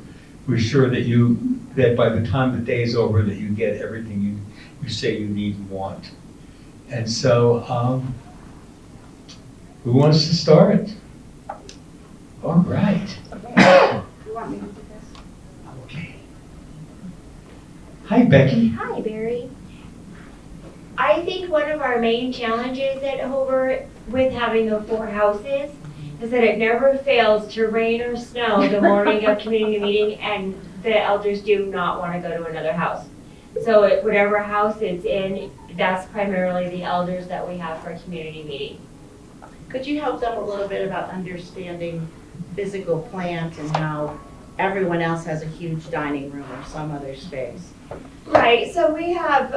that by the time the day is over that you get everything you say you need and want. And so who wants to start? All right. You want me to do this? Okay. Hi, Becky. Hi, Barry. I think one of our main challenges at Hobart with having the 4 houses is that it never fails to rain or snow the morning of community meeting, and the elders do not want to go to another house. So whatever house it's in, that's primarily the elders that we have for a community meeting. Could you help them a little bit about understanding physical plant and how everyone else has a huge dining room or some other space? Right, so we have,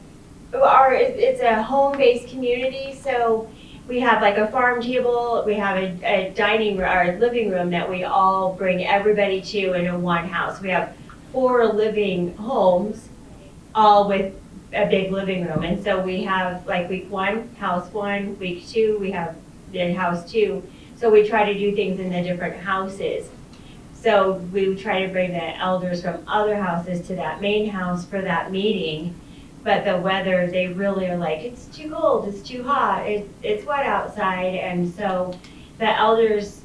it's a home-based community, so we have like a farm table, we have a dining room, our living room that we all bring everybody to in one house. We have 4 living homes, all with a big living room. And so we have like week 1, house 1, week 2, we have the house 2. So we try to do things in the different houses. So we try to bring the elders from other houses to that main house for that meeting. But the weather, they really are like, it's too cold, it's too hot, it's wet outside. And so the elders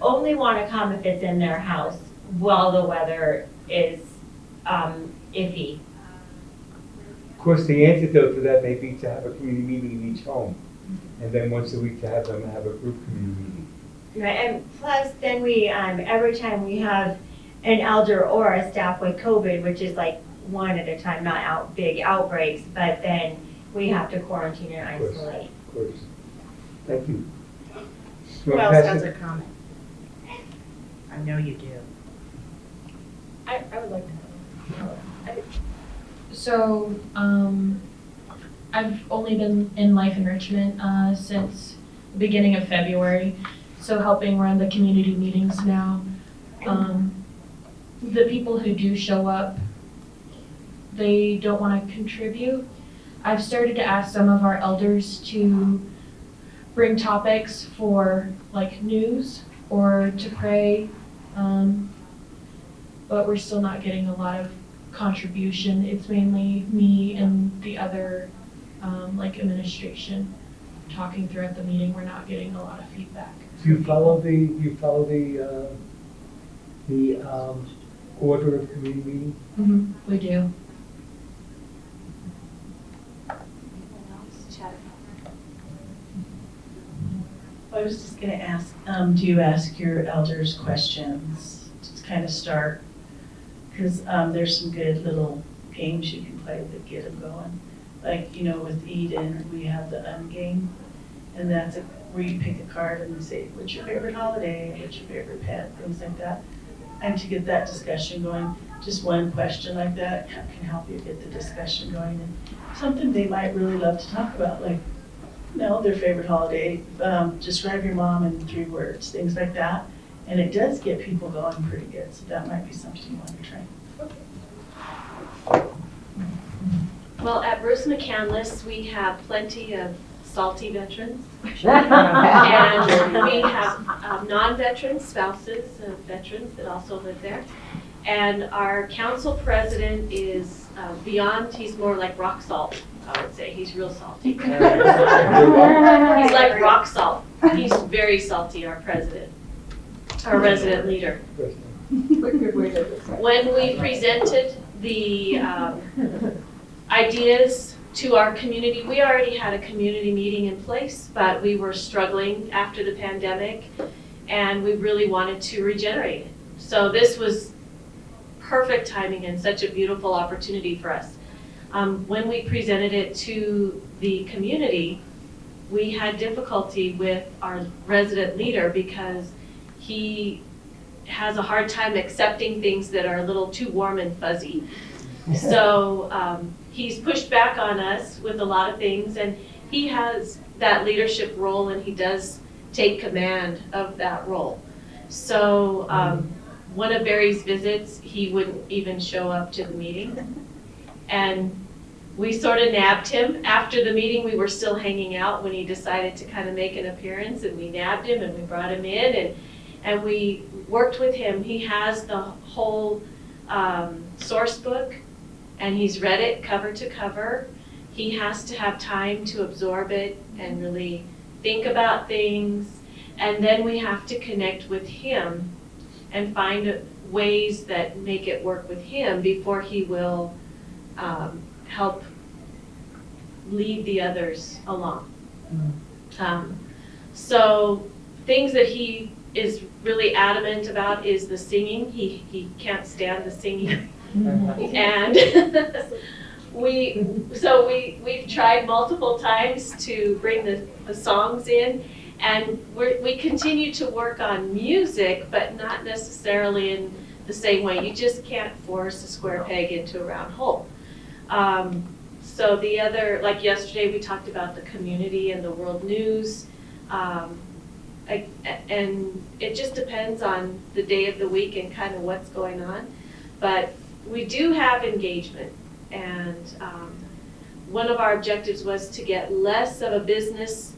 only want to come if it's in their house while the weather is iffy. Of course, the antidote to that may be to have a community meeting in each home, and then once a week to have them have a group community meeting. Right, and plus then we, every time we have an elder or a staff with COVID, which is like 1 at a time, not big outbreaks, but then we have to quarantine and isolate. Of course. Thank you. Who else has a comment? I know you do. I would like to. So, I've only been in life enrichment since the beginning of February, so helping run the community meetings now. The people who do show up, they don't want to contribute. I've started to ask some of our elders to bring topics for like news or to pray, but we're still not getting a lot of contribution. It's mainly me and the other like administration talking throughout the meeting. We're not getting a lot of feedback. Do you follow the order of community meeting? Mm-hmm. We do. I was just gonna ask, do you ask your elders questions to kind of start? Because there's some good little games you can play that get them going. Like, with Eden, we have the game, and that's where you pick a card and you say, what's your favorite holiday, what's your favorite pet, things like that. And to get that discussion going, just one question like that can help you get the discussion going. And something they might really love to talk about, like, their favorite holiday, describe your mom in 3 words, things like that. And it does get people going pretty good, so that might be something you want to try. Well, at Bruce McCandless, we have plenty of salty veterans. And we have non-veterans, spouses of veterans that also live there. And our council president is beyond, he's more like rock salt, I would say. He's real salty. He's like rock salt. He's very salty, our president, our resident leader. When we presented the ideas to our community, we already had a community meeting in place, but we were struggling after the pandemic, and we really wanted to regenerate it. So this was perfect timing and such a beautiful opportunity for us. When we presented it to the community, we had difficulty with our resident leader because he has a hard time accepting things that are a little too warm and fuzzy. So he's pushed back on us with a lot of things, and he has that leadership role, and he does take command of that role. So one of Barry's visits, he wouldn't even show up to the meeting. And we sort of nabbed him. After the meeting, we were still hanging out when he decided to kind of make an appearance, and we nabbed him and we brought him in and we worked with him. He has the whole source book, and he's read it cover to cover. He has to have time to absorb it and really think about things. And then we have to connect with him and find ways that make it work with him before he will help lead the others along. So things that he is really adamant about is the singing. He can't stand the singing. And we've tried multiple times to bring the songs in, and we continue to work on music, but not necessarily in the same way. You just can't force a square peg into a round hole. So the other, like yesterday, we talked about the community and the world news, and it just depends on the day of the week and kind of what's going on. But we do have engagement, and one of our objectives was to get less of a business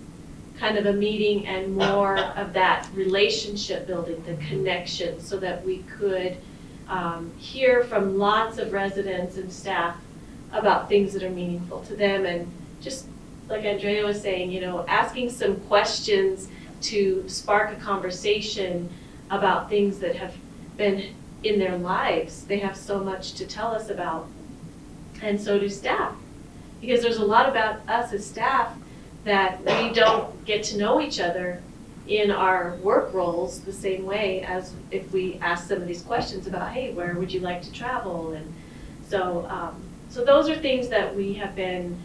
kind of a meeting and more of that relationship building, the connection, so that we could hear from lots of residents and staff about things that are meaningful to them. And just like Andrea was saying, you know, asking some questions to spark a conversation about things that have been in their lives. They have so much to tell us about, and so do staff, because there's a lot about us as staff that we don't get to know each other in our work roles the same way as if we ask some of these questions about, hey, where would you like to travel? And so so those are things that we have been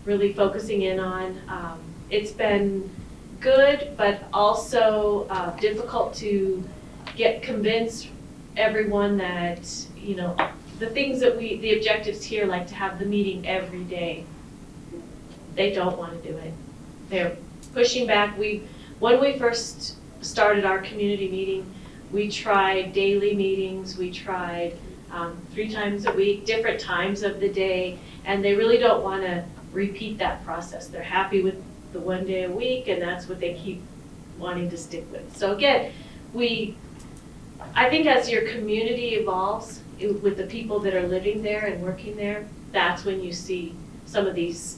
really focusing in on. It's been good, but also difficult to convince everyone that, you know, the things that the objectives here, like to have the meeting every day, they don't want to do it. They're pushing back. When we first started our community meeting, we tried daily meetings. We tried 3 times a week, different times of the day, and they really don't want to repeat that process. They're happy with the 1 day a week, and that's what they keep wanting to stick with. So again, I think as your community evolves with the people that are living there and working there, that's when you see some of these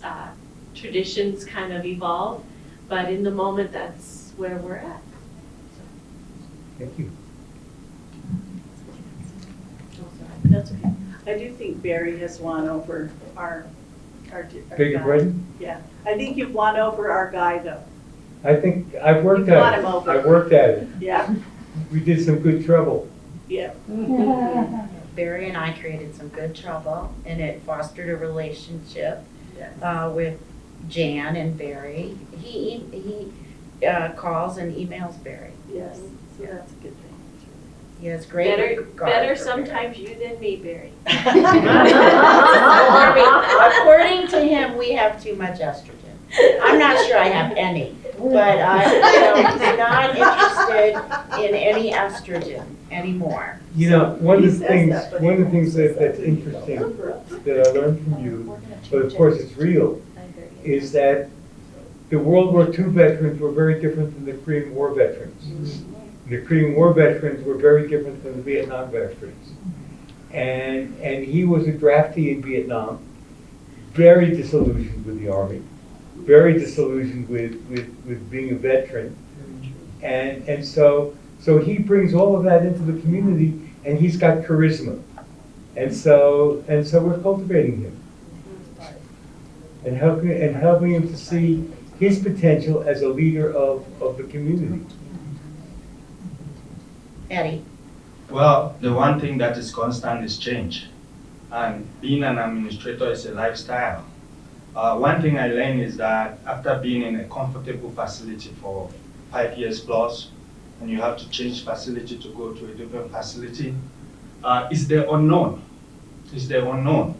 traditions kind of evolve. But in the moment, that's where we're at. Thank you. That's okay. I do think Barry has won over our Beg your guy. pardon? Yeah, I think you've won over our guy though. I think I've worked You've won at him it. over. I've worked at it. Yeah, We did some good trouble. yeah. Barry and I created some good trouble, and it fostered a relationship with Jan and Barry. He calls and emails Barry. Yes, so that's a good thing. He has great regard Better for sometimes you than me, Barry. According to him, we have too much estrogen. I'm not sure I have any, but he's not interested in any estrogen anymore. You know, one of the says things that, but that's interesting that I learned from you, but of course it's real, is that the World War II veterans were very different than the Korean War veterans. The Korean War veterans were very different than the Vietnam veterans. And he was a draftee in Vietnam, very disillusioned with the Army, very disillusioned with being a veteran. And so he brings all of that into the community, and he's got charisma. And so we're cultivating him and helping him to see his potential as a leader of the community. Eddie. Well, the one thing that is constant is change. And being an administrator is a lifestyle. One thing I learned is that after being in a comfortable facility for 5 years plus, and you have to change facility to go to a different facility, it's the unknown. It's the unknown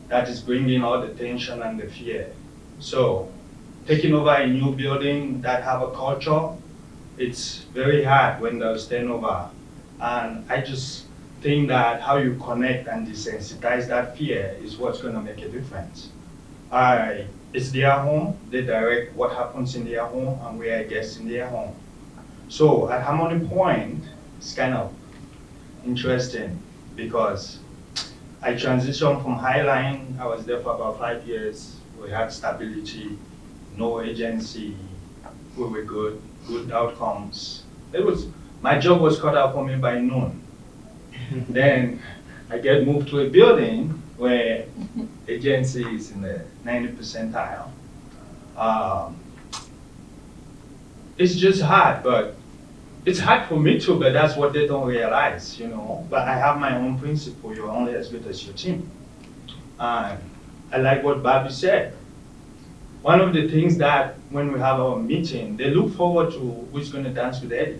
that is bringing all the tension and the fear. So taking over a new building that have a culture, it's very hard when there's turnover. And I just think that how you connect and desensitize that fear is what's going to make a difference. It's their home, they direct what happens in their home, and we are guests in their home. So at Harmony Point, it's kind of interesting because I transitioned from Highline. I was there for about 5 years. We had stability, no agency. We were good outcomes. My job was cut out for me by noon. Then I get moved to a building where agency is in the 90th percentile. It's just hard, but it's hard for me too, but that's what they don't realize, you know. But I have my own principle, you're only as good as your team. I like what Bobby said. One of the things that when we have our meeting, they look forward to who's going to dance with Eddie.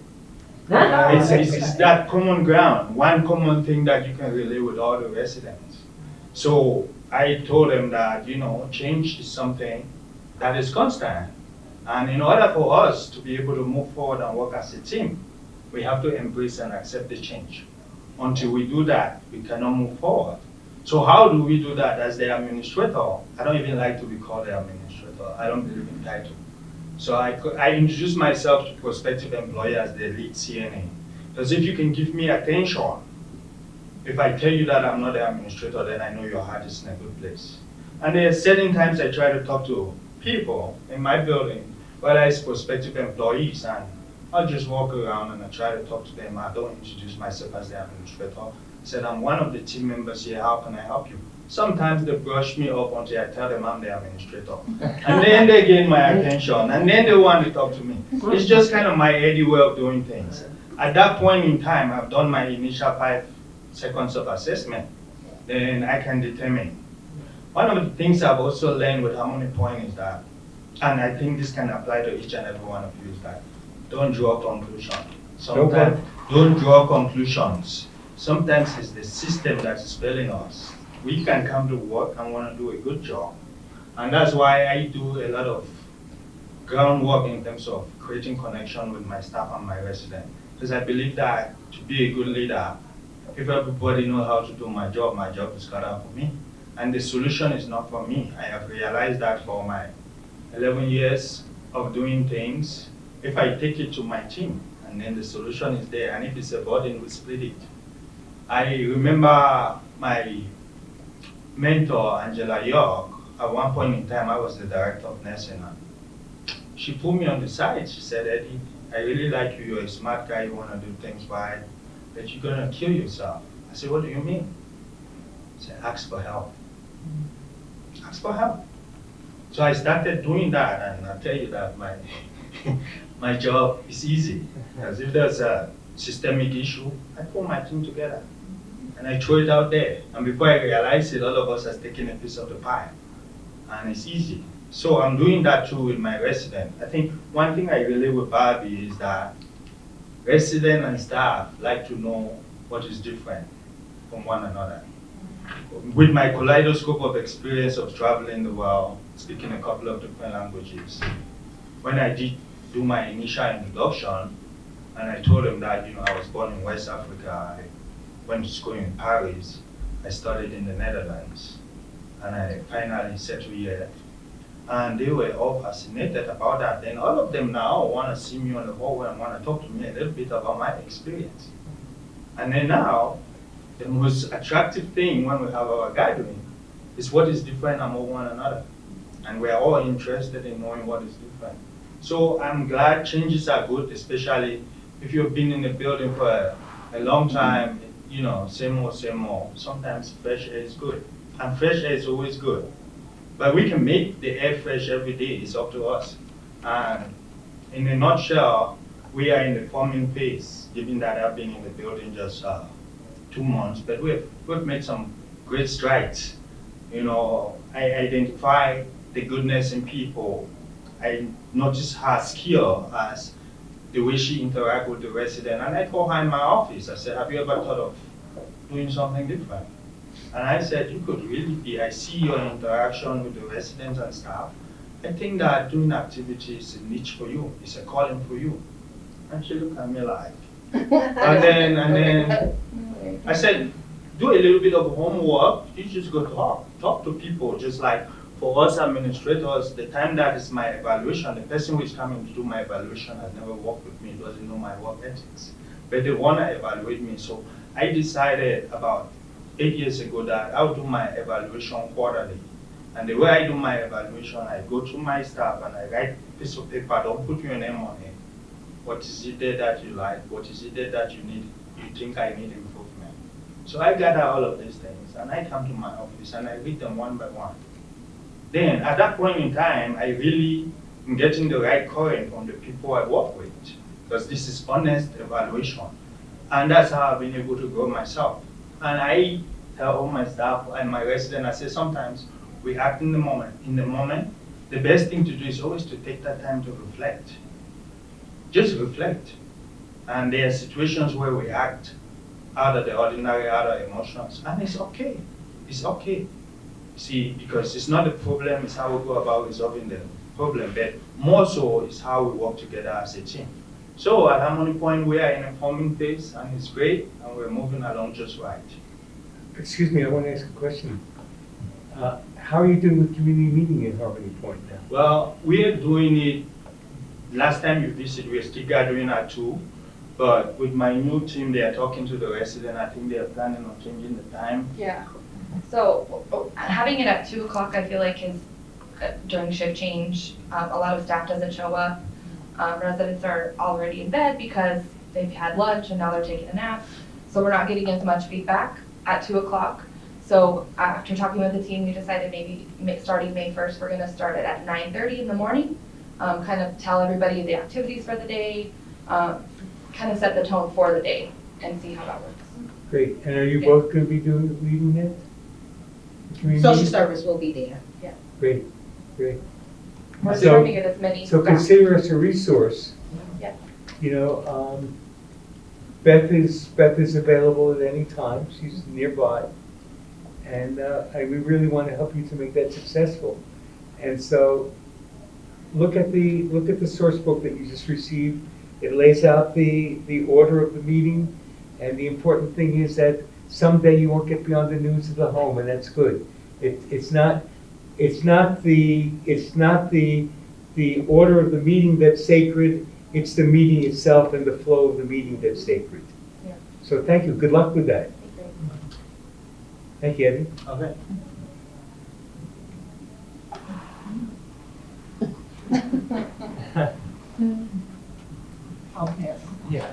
It's that common ground, one common thing that you can relate with all the residents. So I told them that, you know, change is something that is constant. And in order for us to be able to move forward and work as a team, we have to embrace and accept the change. Until we do that, we cannot move forward. So how do we do that as the administrator? I don't even like to be called the administrator. I don't believe in title. So I introduce myself to prospective employers as the lead CNA. Because if you can give me attention, if I tell you that I'm not the administrator, then I know your heart is in a good place. And there are certain times I try to talk to people in my building, whether it's prospective employees, and I'll just walk around and I try to talk to them. I don't introduce myself as the administrator. I said, I'm one of the team members here, how can I help you? Sometimes they brush me off until I tell them I'm the administrator. And then they gain my attention, and then they want to talk to me. It's just kind of my Eddie way of doing things. At that point in time, I've done my initial 5 seconds of assessment. Then I can determine. One of the things I've also learned with Harmony Point is that, and I think this can apply to each and every one of you, is that don't draw conclusions. Sometimes don't draw conclusions. Sometimes it's the system that is failing us. We can come to work and want to do a good job. And that's why I do a lot of groundwork in terms of creating connection with my staff and my residents. Because I believe that to be a good leader, if everybody knows how to do my job is cut out for me. And the solution is not for me. I have realized that for my 11 years of doing things, if I take it to my team, and then the solution is there, and if it's a burden, we split it. I remember my mentor, Angela York, at one point in time, I was the director of nursing. She pulled me on the side. She said, Eddie, I really like you. You're a smart guy. You want to do things right, but you're going to kill yourself. I said, what do you mean? She said, ask for help. Ask for help. So I started doing that, and I'll tell you that my job is easy. Because if there's a systemic issue, I pull my team together. And I throw it out there. And before I realize it, all of us has taken a piece of the pie. And it's easy. So I'm doing that too with my resident. I think one thing I relate with Barbie is that resident and staff like to know what is different from one another. With my kaleidoscope of experience of traveling the world, speaking a couple of different languages, when I did do my initial introduction, and I told them that, you know, I was born in West Africa, I went to school in Paris, I studied in the Netherlands, and I finally settled here. And they were all fascinated about that. And all of them now want to see me on the hallway and want to talk to me a little bit about my experience. And then now, the most attractive thing when we have our gathering is what is different among one another. And we're all interested in knowing what is different. So I'm glad changes are good, especially if you've been in the building for a long time, you know, same old, same old. Sometimes fresh air is good. And fresh air is always good. But we can make the air fresh every day. It's up to us. And in a nutshell, we are in the forming phase, given that I've been in the building just 2 months, but we've made some great strides. You know, I identify the goodness in people. I notice her skill as the way she interacts with the resident. And I called her in my office. I said, have you ever thought of doing something different? And I said, you could really be, I see your interaction with the residents and staff. I think that doing activities is a niche for you. It's a calling for you. And she looked at me like, and then I said, do a little bit of homework. You just go talk to people. Just like for us administrators, the time that is my evaluation, the person who is coming to do my evaluation has never worked with me, doesn't know my work ethics. But they want to evaluate me. So I decided about 8 years ago that I'll do my evaluation quarterly. And the way I do my evaluation, I go to my staff and I write a piece of paper, don't put your name on it. What is it there that you like? What is it there that you think I need improvement? So I gather all of these things and I come to my office and I read them one by one. Then at that point in time, I really am getting the right current from the people I work with, because this is honest evaluation. And that's how I've been able to grow myself. And I tell all my staff and my residents, I say sometimes we act in the moment. In the moment, the best thing to do is always to take that time to reflect. Just reflect. And there are situations where we act out of the ordinary, out of emotions, and it's okay. It's okay. See, because it's not the problem, it's how we go about resolving the problem, but more so is how we work together as a team. So at Harmony Point, we are in a forming phase, and it's great, and we're moving along just right. Excuse me, I want to ask a question. How are you doing with community meeting in Harmony Point now? Well, we are doing it, last time you visited, we were still gathering at 2, but with my new team, they are talking to the resident. I think they are planning on changing the time. Yeah. So having it at 2 o'clock, I feel like is during shift change. A lot of staff doesn't show up. Residents are already in bed because they've had lunch and now they're taking a nap. So we're not getting as much feedback at 2 o'clock. So after talking with the team, we decided maybe starting May 1st, we're going to start it at 9:30 in the morning. Kind of tell everybody the activities for the day, kind of set the tone for the day and see how that works. Great. And are you both going to be leading that? Social service will be there. Yeah. Great, great. We're trying to get as many. So consider us a resource. Yeah. You know, Beth is available at any time. She's nearby, and we really want to help you to make that successful. And so, look at the source book that you just received. It lays out the order of the meeting, and the important thing is that someday you won't get beyond the news of the home, and that's good. It's not the order of the meeting that's sacred. It's the meeting itself and the flow of the meeting that's sacred. Yeah. So thank you. Good luck with that. Thank you, Eddie. Okay. I'll pass. Yeah.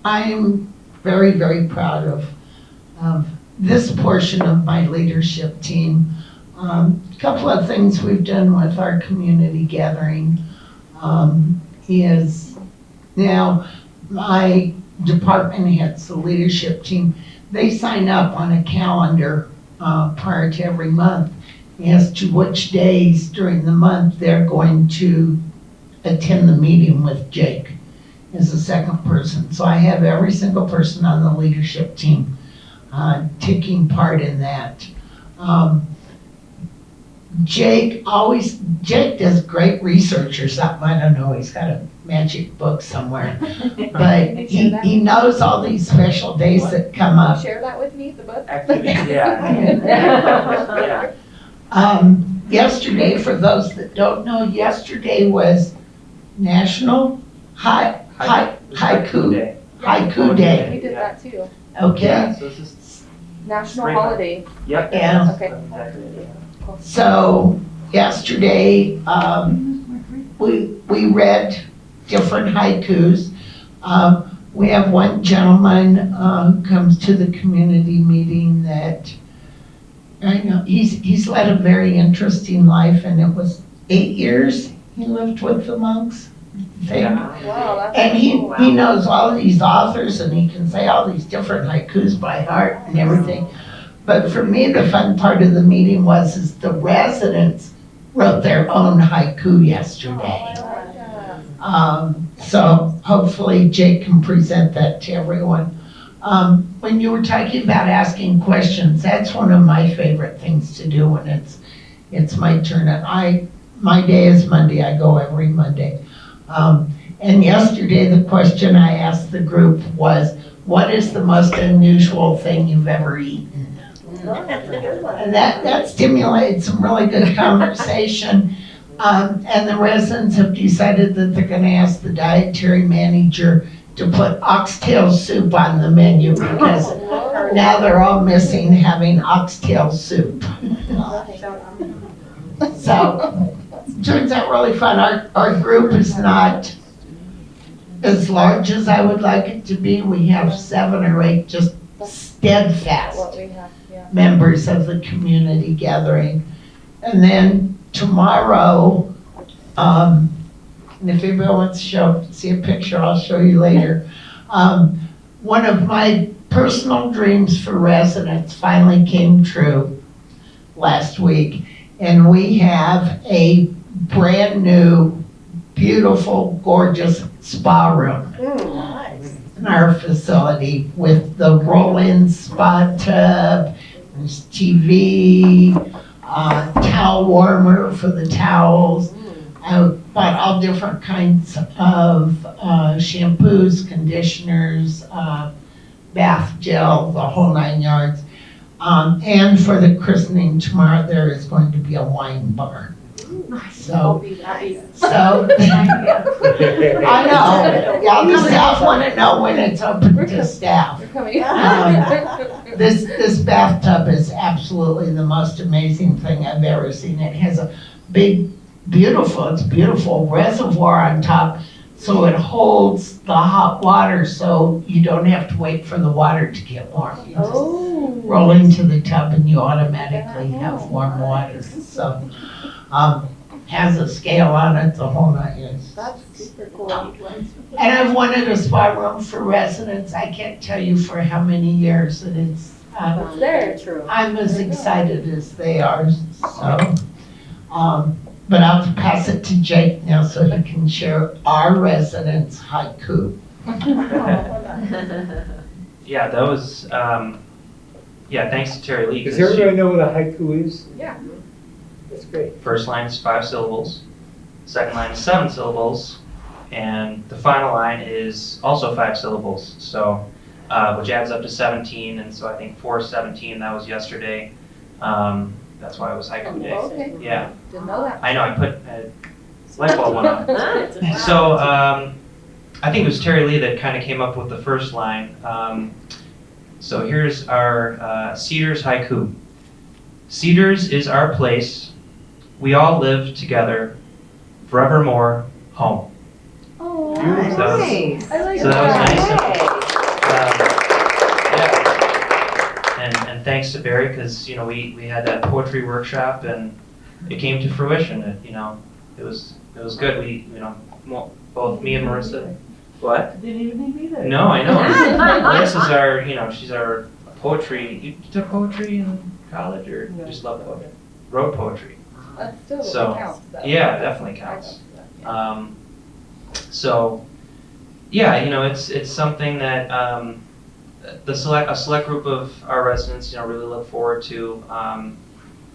I'm very, very proud of this portion of my leadership team. A couple of things we've done with our community gathering is now my department heads, the leadership team, they sign up on a calendar prior to every month as to which days during the month they're going to attend the meeting with Jake as the second person. So I have every single person on the leadership team taking part in that. Jake does great research or something. I don't know, he's got a magic book somewhere. But he knows all these special days that come up. Share that with me, the book? Yeah. Yesterday, for those that don't know, yesterday was National Haiku Day. We did that too. Okay. Yeah, so this is National spring. holiday. Yep. Yeah. Okay. Exactly. So yesterday, we read different haikus. We have one gentleman who comes to the community meeting that I know he's led a very interesting life, and it was 8 years he lived with the monks. thing. Wow, that's And he cool. knows all these authors and he can say all these different haikus by heart and everything. But for me, the fun part of the meeting is the residents wrote their own haiku yesterday. So hopefully Jake can present that to everyone. When you were talking about asking questions, that's one of my favorite things to do when it's my turn. And my day is Monday, I go every Monday. And yesterday the question I asked the group was, what is the most unusual thing you've ever eaten? And that stimulated some really good conversation. And the residents have decided that they're gonna ask the dietary manager to put oxtail soup on the menu because now they're all missing having oxtail soup. So, turns out really fun. Our group is not as large as I would like it to be. We have 7 or 8 just steadfast members of the community gathering. And then tomorrow, and if anybody wants to see a picture, I'll show you later. One of my personal dreams for residents finally came true last week. And we have a brand new, beautiful, gorgeous spa room in our facility with the roll-in spa tub, there's TV, towel warmer for the towels. I bought all different kinds of shampoos, conditioners, bath gel, the whole 9 yards. And for the christening tomorrow, there is going to be a wine bar. So I know, all the staff want to know when it's open to staff. This bathtub is absolutely the most amazing thing I've ever seen. It has a big, it's beautiful reservoir on top, so it holds the hot water so you don't have to wait for the water to get warm. You just roll into the tub and you automatically have warm water. So, has a scale on it, the whole 9 yards. That's super cool. And I've wanted a spa room for residents. I can't tell you for how many years, and it's there. True. I'm as excited as they are. So, but I'll pass it to Jake now so he can share our residents' haiku. Yeah, that was, thanks to Terry Lee. Does everybody know what a haiku is? Yeah. That's great. First line is 5 syllables, second line is 7 syllables, and the final line is also 5 syllables. So, which adds up to 17, and so I think 417, that was yesterday. That's why it was haiku day. Okay. Yeah. Didn't know that. I know, I put a light bulb went on. So, I think it was Terry Lee that kind of came up with the first line. So here's our Cedars haiku. Cedars is our place. We all live together, forevermore, home. Oh, So nice. that was, I like so that was that. nice. And thanks to Barry, because we had that poetry workshop and it came to fruition. It was good. We both me and Marissa. What? Didn't even need me there. No, I know. Marissa's our she's our poetry. You took poetry in college or just love poetry? Wrote poetry. That still So, counts, though. yeah, definitely counts. So, yeah, it's something that a select group of our residents, really look forward to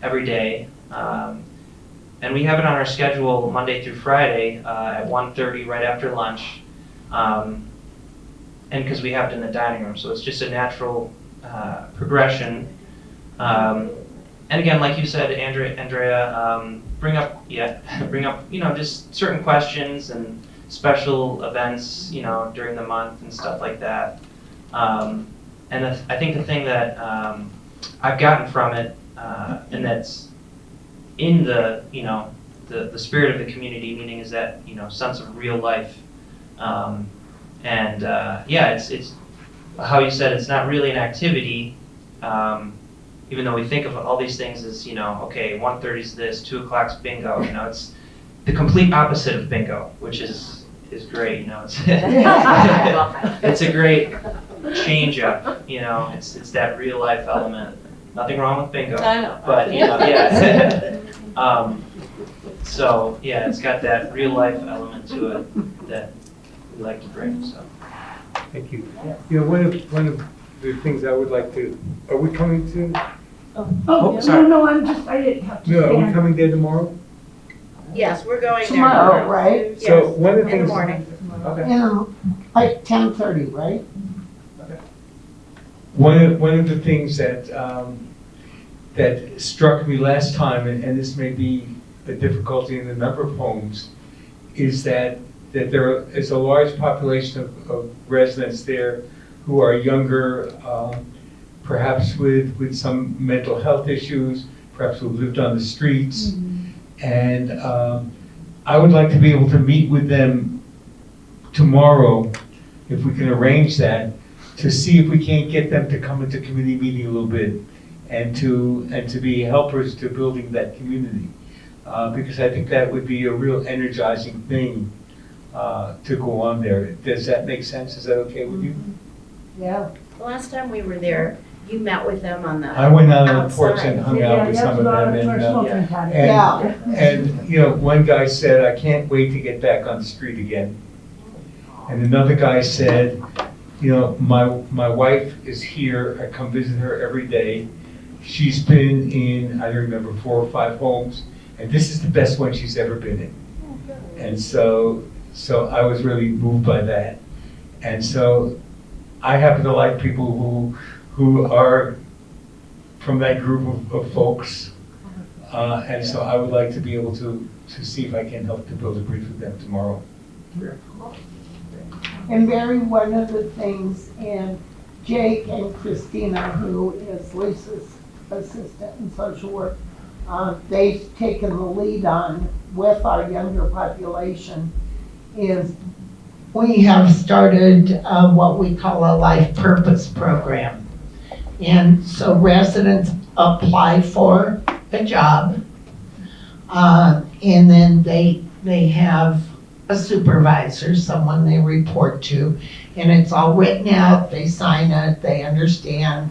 every day. And we have it on our schedule Monday through Friday at 1:30 right after lunch. And because we have it in the dining room, so it's just a natural progression. And again, like you said, Andrea, bring up, just certain questions and special events, during the month and stuff like that. And I think the thing that I've gotten from it, and that's in the spirit of the community, meaning is that sense of real life, it's how you said it's not really an activity. Even though we think of all these things as, 1:30 is this, 2 o'clock's bingo, it's the complete opposite of bingo, which is is great, you know, it's, it's a great change up, you know, it's that real life element. Nothing wrong with bingo, I know. but, you know, yeah. So, yeah, it's got that real life element to it that we like to bring, so. Thank you. You know, one of the things I would like to, are we coming to? Oh, sorry. no, I didn't have to No, are we stand. coming there tomorrow? Yes, we're going there. Tomorrow, right? Yes, So one of the in the things. morning. Okay. Like 10:30, right? One of the things that, that struck me last time, and this may be a difficulty in a number of homes, is that there is a large population of residents there who are younger, perhaps with some mental health issues, perhaps who've lived on the streets. And I would like to be able to meet with them tomorrow, if we can arrange that, to see if we can't get them to come into community meeting a little bit and to be helpers to building that community. Because I think that would be a real energizing thing to go on there. Does that make sense? Is that okay with you? Yeah. The last time we were there, you met with them on the I went out on the porch and outside. hung out with some of them, and you know, one guy said, "I can't wait to get back on the street again." And another guy said, "You know, my wife is here. I come visit her every day. She's been in, I don't remember, 4 or 5 homes, and this is the best one she's ever been in." And so I was really moved by that. And so I happen to like people who are from that group of folks. And so I would like to be able to see if I can help to build a bridge with them tomorrow. And Barry, one of the things, and Jake and Christina, who is Lisa's assistant in social work, they've taken the lead on with our younger population, is we have started what we call a life purpose program. And so residents apply for a job, and then they have a supervisor, someone they report to, and it's all written out, they sign it, they understand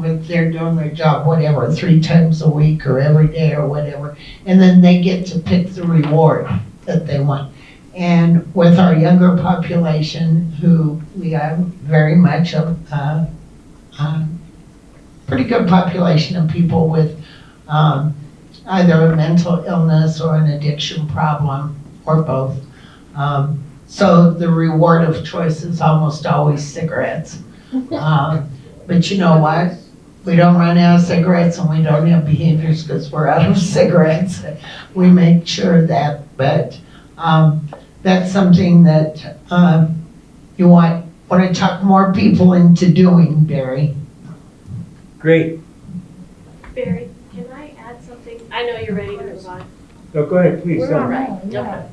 if they're doing their job, whatever, 3 times a week or every day or whatever, and then they get to pick the reward that they want. And with our younger population, who we have very much a pretty good population of people with either a mental illness or an addiction problem, or both. So the reward of choice is almost always cigarettes. But you know what? We don't run out of cigarettes and we don't have behaviors because we're out of cigarettes. We make sure that, but that's something that you want to talk more people into doing, Barry. Great. Barry, can I add something? I know you're ready to move on. No, go ahead, please. We're all right. Okay.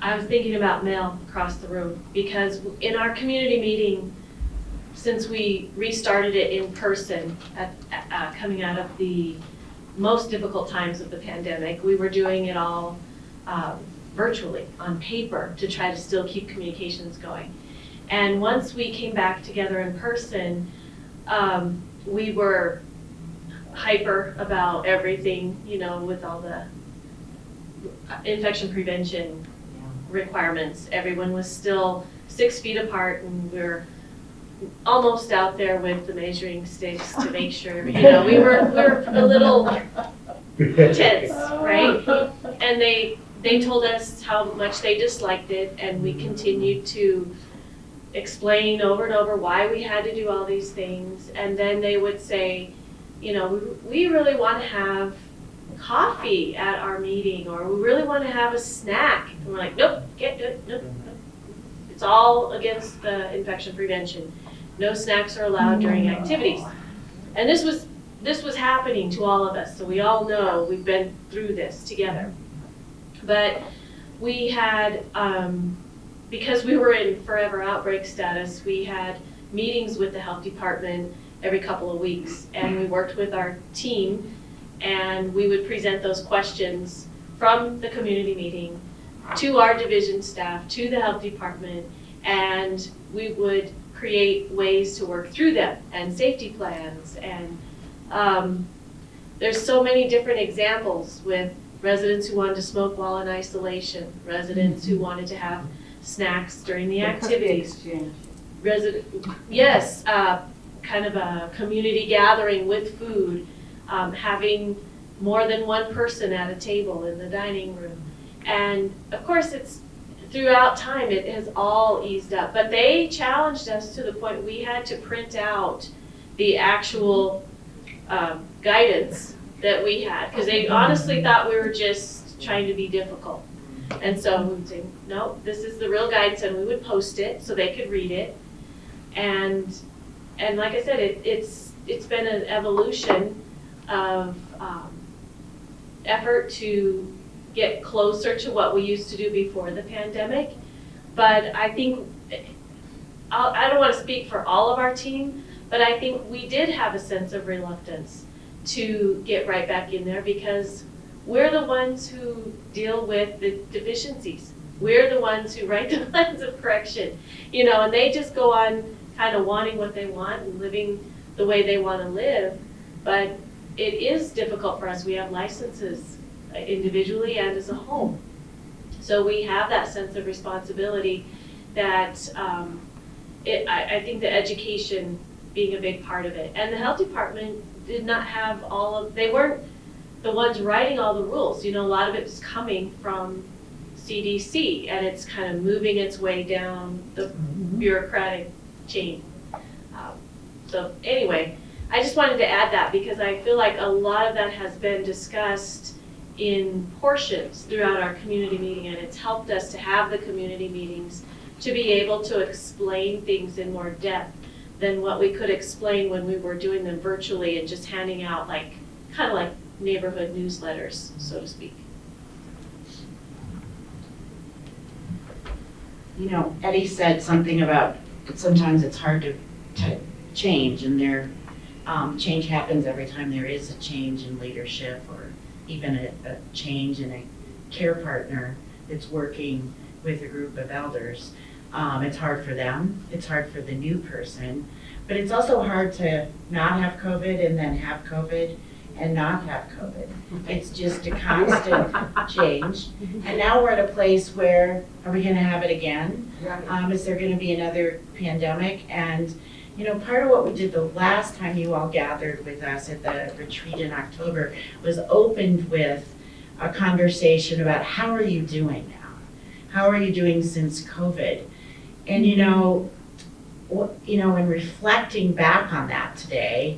I was thinking about Mel across the room, because in our community meeting, since we restarted it in person coming out of the most difficult times of the pandemic, we were doing it all virtually on paper to try to still keep communications going. And once we came back together in person, we were hyper about everything, you know, with all the infection prevention requirements. Everyone was still 6 feet apart, and we're almost out there with the measuring sticks to make sure, you know, we were a little tense, right? And they told us how much they disliked it, and we continued to explain over and over why we had to do all these things. And then they would say, you know, we really want to have coffee at our meeting, or we really want to have a snack. And we're like, nope, can't do it, nope. It's all against the infection prevention. No snacks are allowed during activities. And this was happening to all of us, so we all know we've been through this together. But we had, because we were in forever outbreak status, we had meetings with the health department every couple of weeks, and we worked with our team, and we would present those questions from the community meeting to our division staff, to the health department, and we would create ways to work through them and safety plans. And there's so many different examples with residents who wanted to smoke while in isolation, residents who wanted to have snacks during the activities. Yes, kind of a community gathering with food, having more than one person at a table in the dining room. And of course, it's throughout time, it has all eased up. But they challenged us to the point we had to print out the actual guidance that we had, because they honestly thought we were just trying to be difficult. And so we would say, no, this is the real guidance, and we would post it so they could read it. And like I said, it's been an evolution of effort to get closer to what we used to do before the pandemic. But I think, I don't want to speak for all of our team, but I think we did have a sense of reluctance to get right back in there, because we're the ones who deal with the deficiencies. We're the ones who write the plans of correction, and they just go on kind of wanting what they want and living the way they want to live. But it is difficult for us. We have licenses individually and as a home. So we have that sense of responsibility that I think the education being a big part of it. And the health department did not have they weren't the ones writing all the rules. A lot of it was coming from CDC, and it's kind of moving its way down the bureaucratic chain. So anyway, I just wanted to add that, because I feel like a lot of that has been discussed in portions throughout our community meeting, and it's helped us to have the community meetings to be able to explain things in more depth than what we could explain when we were doing them virtually and just handing out kind of like neighborhood newsletters, so to speak. Eddie said something about sometimes it's hard to change, and change happens every time there is a change in leadership, or even a change in a care partner that's working with a group of elders. It's hard for them, it's hard for the new person, but it's also hard to not have COVID and then have COVID and not have COVID. It's just a constant change. And now we're at a place where, are we gonna have it again? Is there gonna be another pandemic? And part of what we did the last time you all gathered with us at the retreat in October was opened with a conversation about how are you doing now? How are you doing since COVID? And in reflecting back on that today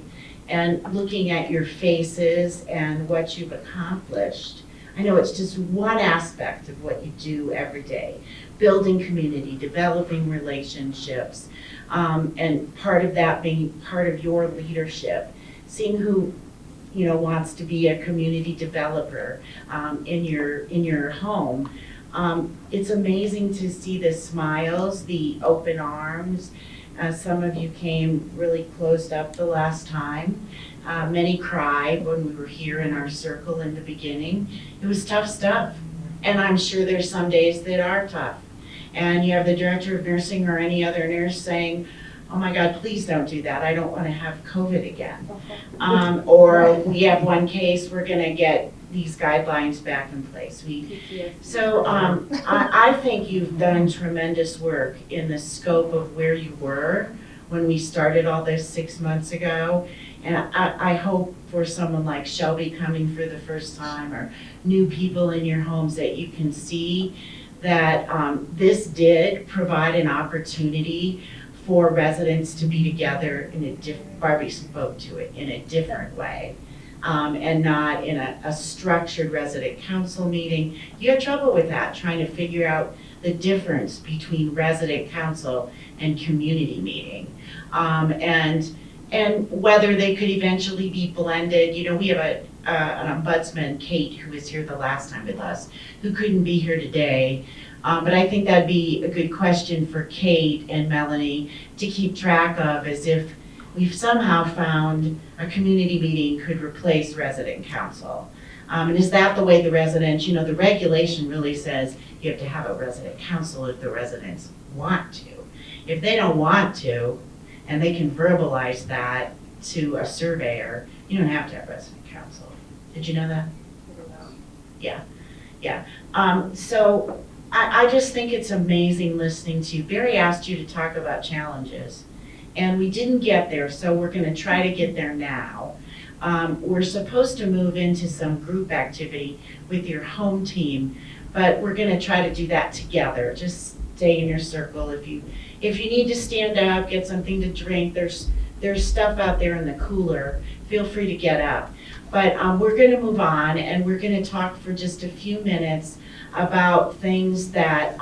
and looking at your faces and what you've accomplished, I know it's just one aspect of what you do every day. Building community, developing relationships, and part of that being part of your leadership, seeing who wants to be a community developer in your home. It's amazing to see the smiles, the open arms. Some of you came really closed up the last time. Many cried when we were here in our circle in the beginning. It was tough stuff, and I'm sure there's some days that are tough. And you have the director of nursing or any other nurse saying, oh my God, please don't do that. I don't want to have COVID again. Or we have one case, we're going to get these guidelines back in place. I think you've done tremendous work in the scope of where you were when we started all this 6 months ago. And I hope for someone like Shelby coming for the first time, or new people in your homes, that you can see that this did provide an opportunity for residents to be together in a different, Barbie spoke to it, in a different way, and not in a structured resident council meeting. You had trouble with that, trying to figure out the difference between resident council and community meeting, and whether they could eventually be blended. We have an ombudsman, Kate, who was here the last time with us, who couldn't be here today. But I think that'd be a good question for Kate and Melanie to keep track of, as if we've somehow found a community meeting could replace resident council. And is that the way the residents, the regulation really says you have to have a resident council if the residents want to. If they don't want to, and they can verbalize that to a surveyor, you don't have to have resident council. Did you know that? Yeah. So I just think it's amazing listening to you. Barry asked you to talk about challenges, and we didn't get there, so we're going to try to get there now. We're supposed to move into some group activity with your home team, but we're going to try to do that together. Just stay in your circle. If you need to stand up, get something to drink, there's stuff out there in the cooler. Feel free to get up. But we're going to move on, and we're going to talk for just a few minutes about things that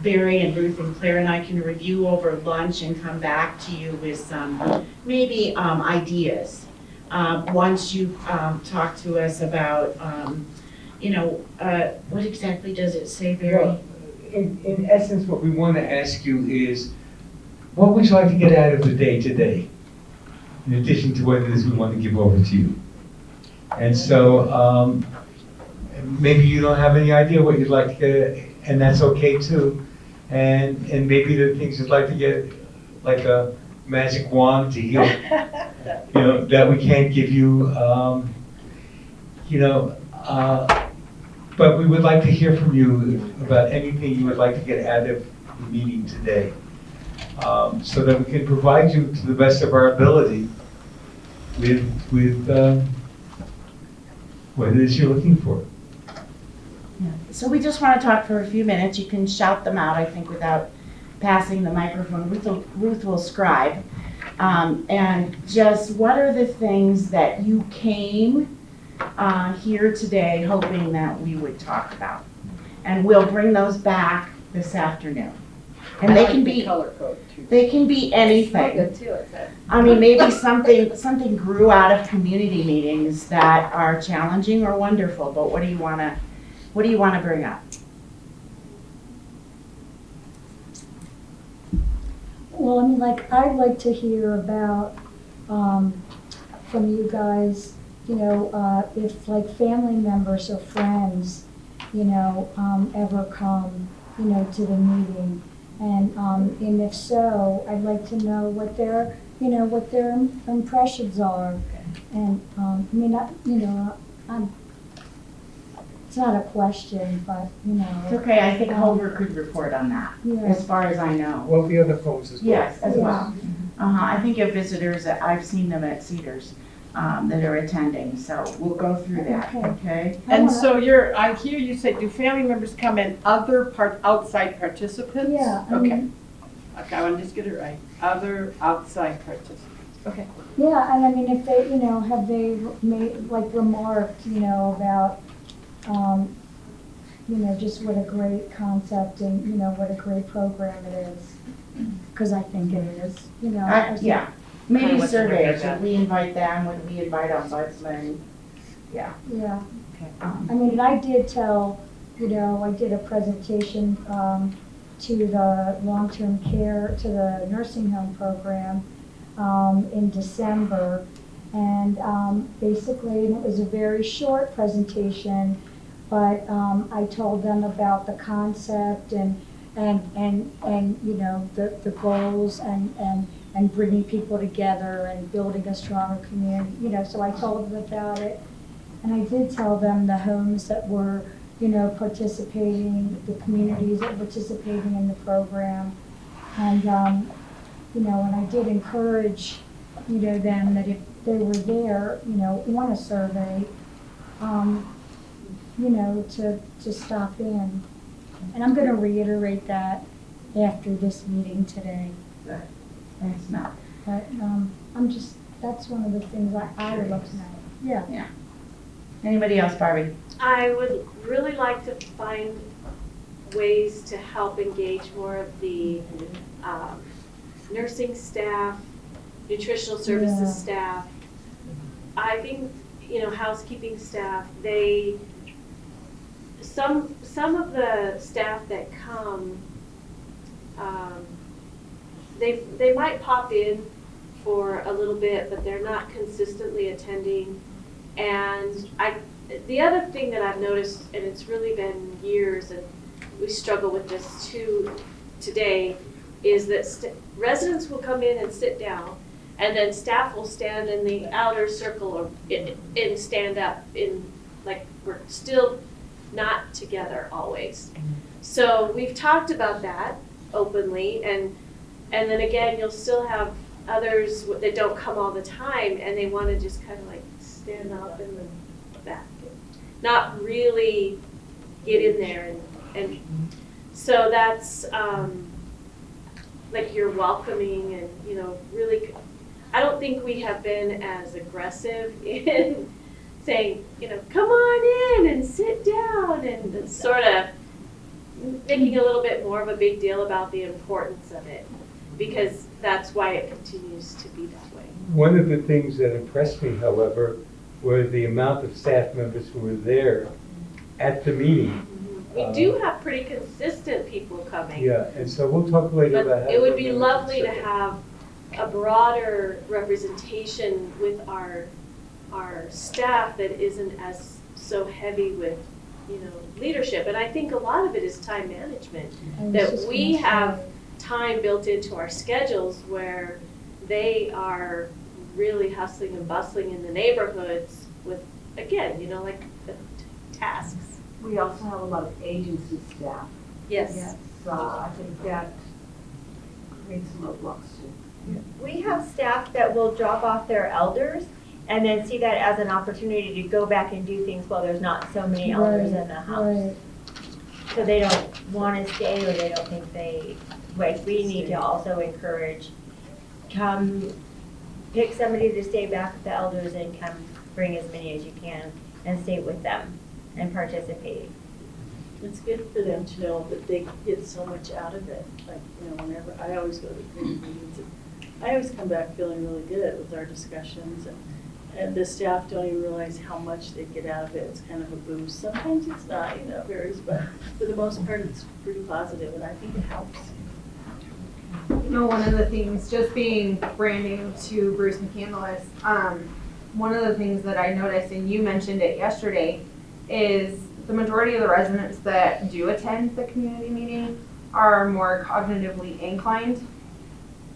Barry and Ruth and Claire and I can review over lunch and come back to you with some maybe ideas. Once you've talked to us about, what exactly does it say, Barry? Well, in essence, what we want to ask you is, what would you like to get out of the day today, in addition to what it is we want to give over to you? And so maybe you don't have any idea what you'd like to get, and that's okay too. And maybe the things you'd like to get, like a magic wand to heal, that we can't give you, but we would like to hear from you about anything you would like to get out of the meeting today, so that we can provide you to the best of our ability with what it is you're looking for. Yeah. So we just want to talk for a few minutes. You can shout them out, I think, without passing the microphone. Ruth will scribe. And just what are the things that you came here today hoping that we would talk about? And we'll bring those back this afternoon. And they can be color code too. They can be anything. Good too, it said. I mean, maybe something grew out of community meetings that are challenging or wonderful. But what do you want to bring up? Well, I mean, I'd like to hear about, from you guys, if family members or friends, ever come, to the meeting. And if so, I'd like to know what their impressions are. And, it's not a question, but, It's okay, I think Hover could report on that, as far as I know. Well, the other phones as well. Yes, as well. I think of visitors, I've seen them at Cedars that are attending, so we'll go through that, okay? And so I hear you say, do family members come in outside participants? Yeah. Okay, I want to just get it right. Other outside participants, okay. Yeah, and I mean, if they, have they made, remarked, about, just what a great concept and, what a great program it is. Because I think it is, Yeah, maybe surveys, would we invite them, would we invite ombudsman? Yeah. Yeah. Okay. I mean, and I did tell, I did a presentation to the long-term care, to the nursing home program in December. And basically, and it was a very short presentation, but I told them about the concept and the goals and bringing people together and building a stronger community, so I told them about it. And I did tell them the homes that were, participating, the communities that were participating in the program. And, and I did encourage, them that if they were there, on a survey, to stop in. And I'm going to reiterate that after this meeting today. Thanks, Mel. But that's one of the things I would love to know. Yeah. Yeah. Anybody else, Barbie? I would really like to find ways to help engage more of the nursing staff, nutritional services staff. I think, housekeeping staff, some of the staff that come, they might pop in for a little bit, but they're not consistently attending. And the other thing that I've noticed, and it's really been years, and we struggle with this too today, is that residents will come in and sit down, and then staff will stand in the outer circle or and stand up in, like, we're still not together always. So we've talked about that openly, and then again, you'll still have others that don't come all the time, and they want to just kind of like stand up in the back, not really get in there, and so that's like you're welcoming, and you know, really, I don't think we have been as aggressive in saying, you know, come on in and sit down, and sort of making a little bit more of a big deal about the importance of it, because that's why it continues to be that way. One of the things that impressed me, however, were the amount of staff members who were there at the meeting. We do have pretty consistent people coming. Yeah, and so we'll talk later about how. But it would be lovely to have a broader representation with our staff that isn't as so heavy with, you know, leadership. And I think a lot of it is time management, that we have time built into our schedules where they are really hustling and bustling in the neighborhoods with, again, you know, like the tasks. We also have a lot of agency staff. Yes. So I think that creates some roadblocks too. We have staff that will drop off their elders and then see that as an opportunity to go back and do things while there's not so many elders in the house. So they don't want to stay, or they don't think they, like, we need to also encourage, come pick somebody to stay back with the elders and come bring as many as you can and stay with them and participate. It's good for them to know that they get so much out of it. Like, you know, whenever, I always go to community meetings, and I always come back feeling really good with our discussions, and the staff don't even realize how much they get out of it. It's kind of a boost. Sometimes it's not, you know, it varies, but for the most part, it's pretty positive, and I think it helps. You know, one of the things, just being brand new to Bruce McCandless, one of the things that I noticed, and you mentioned it yesterday, is the majority of the residents that do attend the community meeting are more cognitively inclined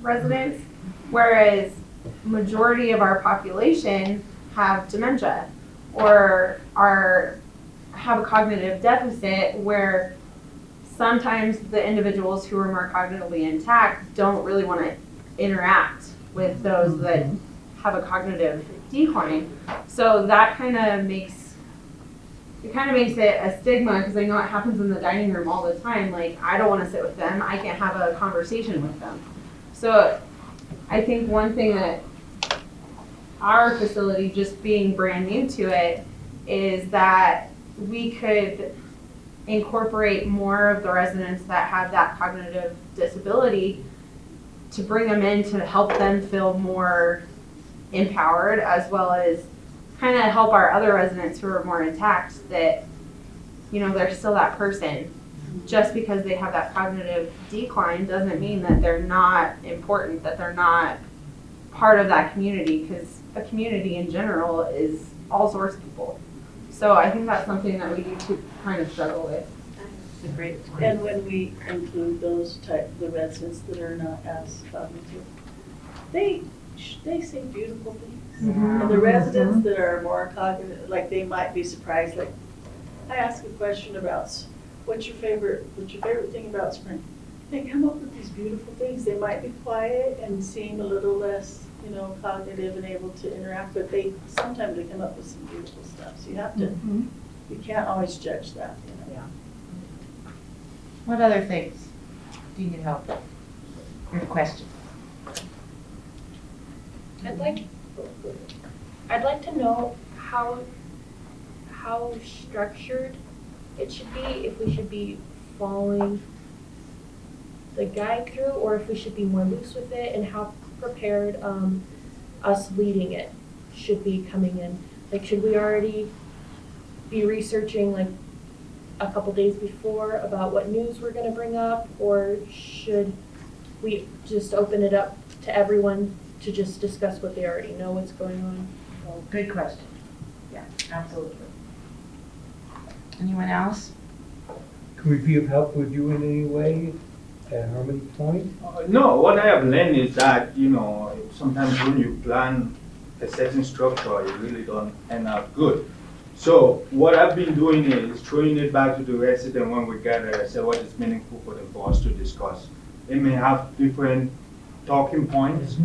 residents, whereas majority of our population have dementia or have a cognitive deficit, where sometimes the individuals who are more cognitively intact don't really want to interact with those that have a cognitive decline. So that kind of makes it a stigma, because I know it happens in the dining room all the time. Like, I don't want to sit with them. I can't have a conversation with them. So I think one thing that our facility, just being brand new to it, is that we could incorporate more of the residents that have that cognitive disability, to bring them in to help them feel more empowered, as well as kind of help our other residents who are more intact, that, you know, they're still that person. Just because they have that cognitive decline doesn't mean that they're not important, that they're not part of that community, because a community in general is all sorts of people. So I think that's something that we need to kind of struggle with. It's a great point. And when we include those the residents that are not as cognitive, they say beautiful things. Mm-hmm. And the residents that are more cognitive, like, they might be surprised. Like, I ask a question about what's your favorite thing about spring? They come up with these beautiful things. They might be quiet and seem a little less, you know, cognitive and able to interact, but sometimes they come up with some beautiful stuff. So you have to, you can't always judge that, you know. Yeah. What other things do you need help with? Your question. I'd like to know how structured it should be, if we should be following the guide through, or if we should be more loose with it, and how prepared us leading it should be coming in. Like, should we already be researching, like, a couple days before about what news we're going to bring up, or should we just open it up to everyone to just discuss what they already know what's going on? Good question. Yeah, absolutely. Anyone else? Can we be of help with you in any way at Harmony Point? No, what I have learned is that, sometimes when you plan a certain structure, you really don't end up good. So what I've been doing is throwing it back to the resident when we gather and say what is meaningful for them for us to discuss. They may have different talking points,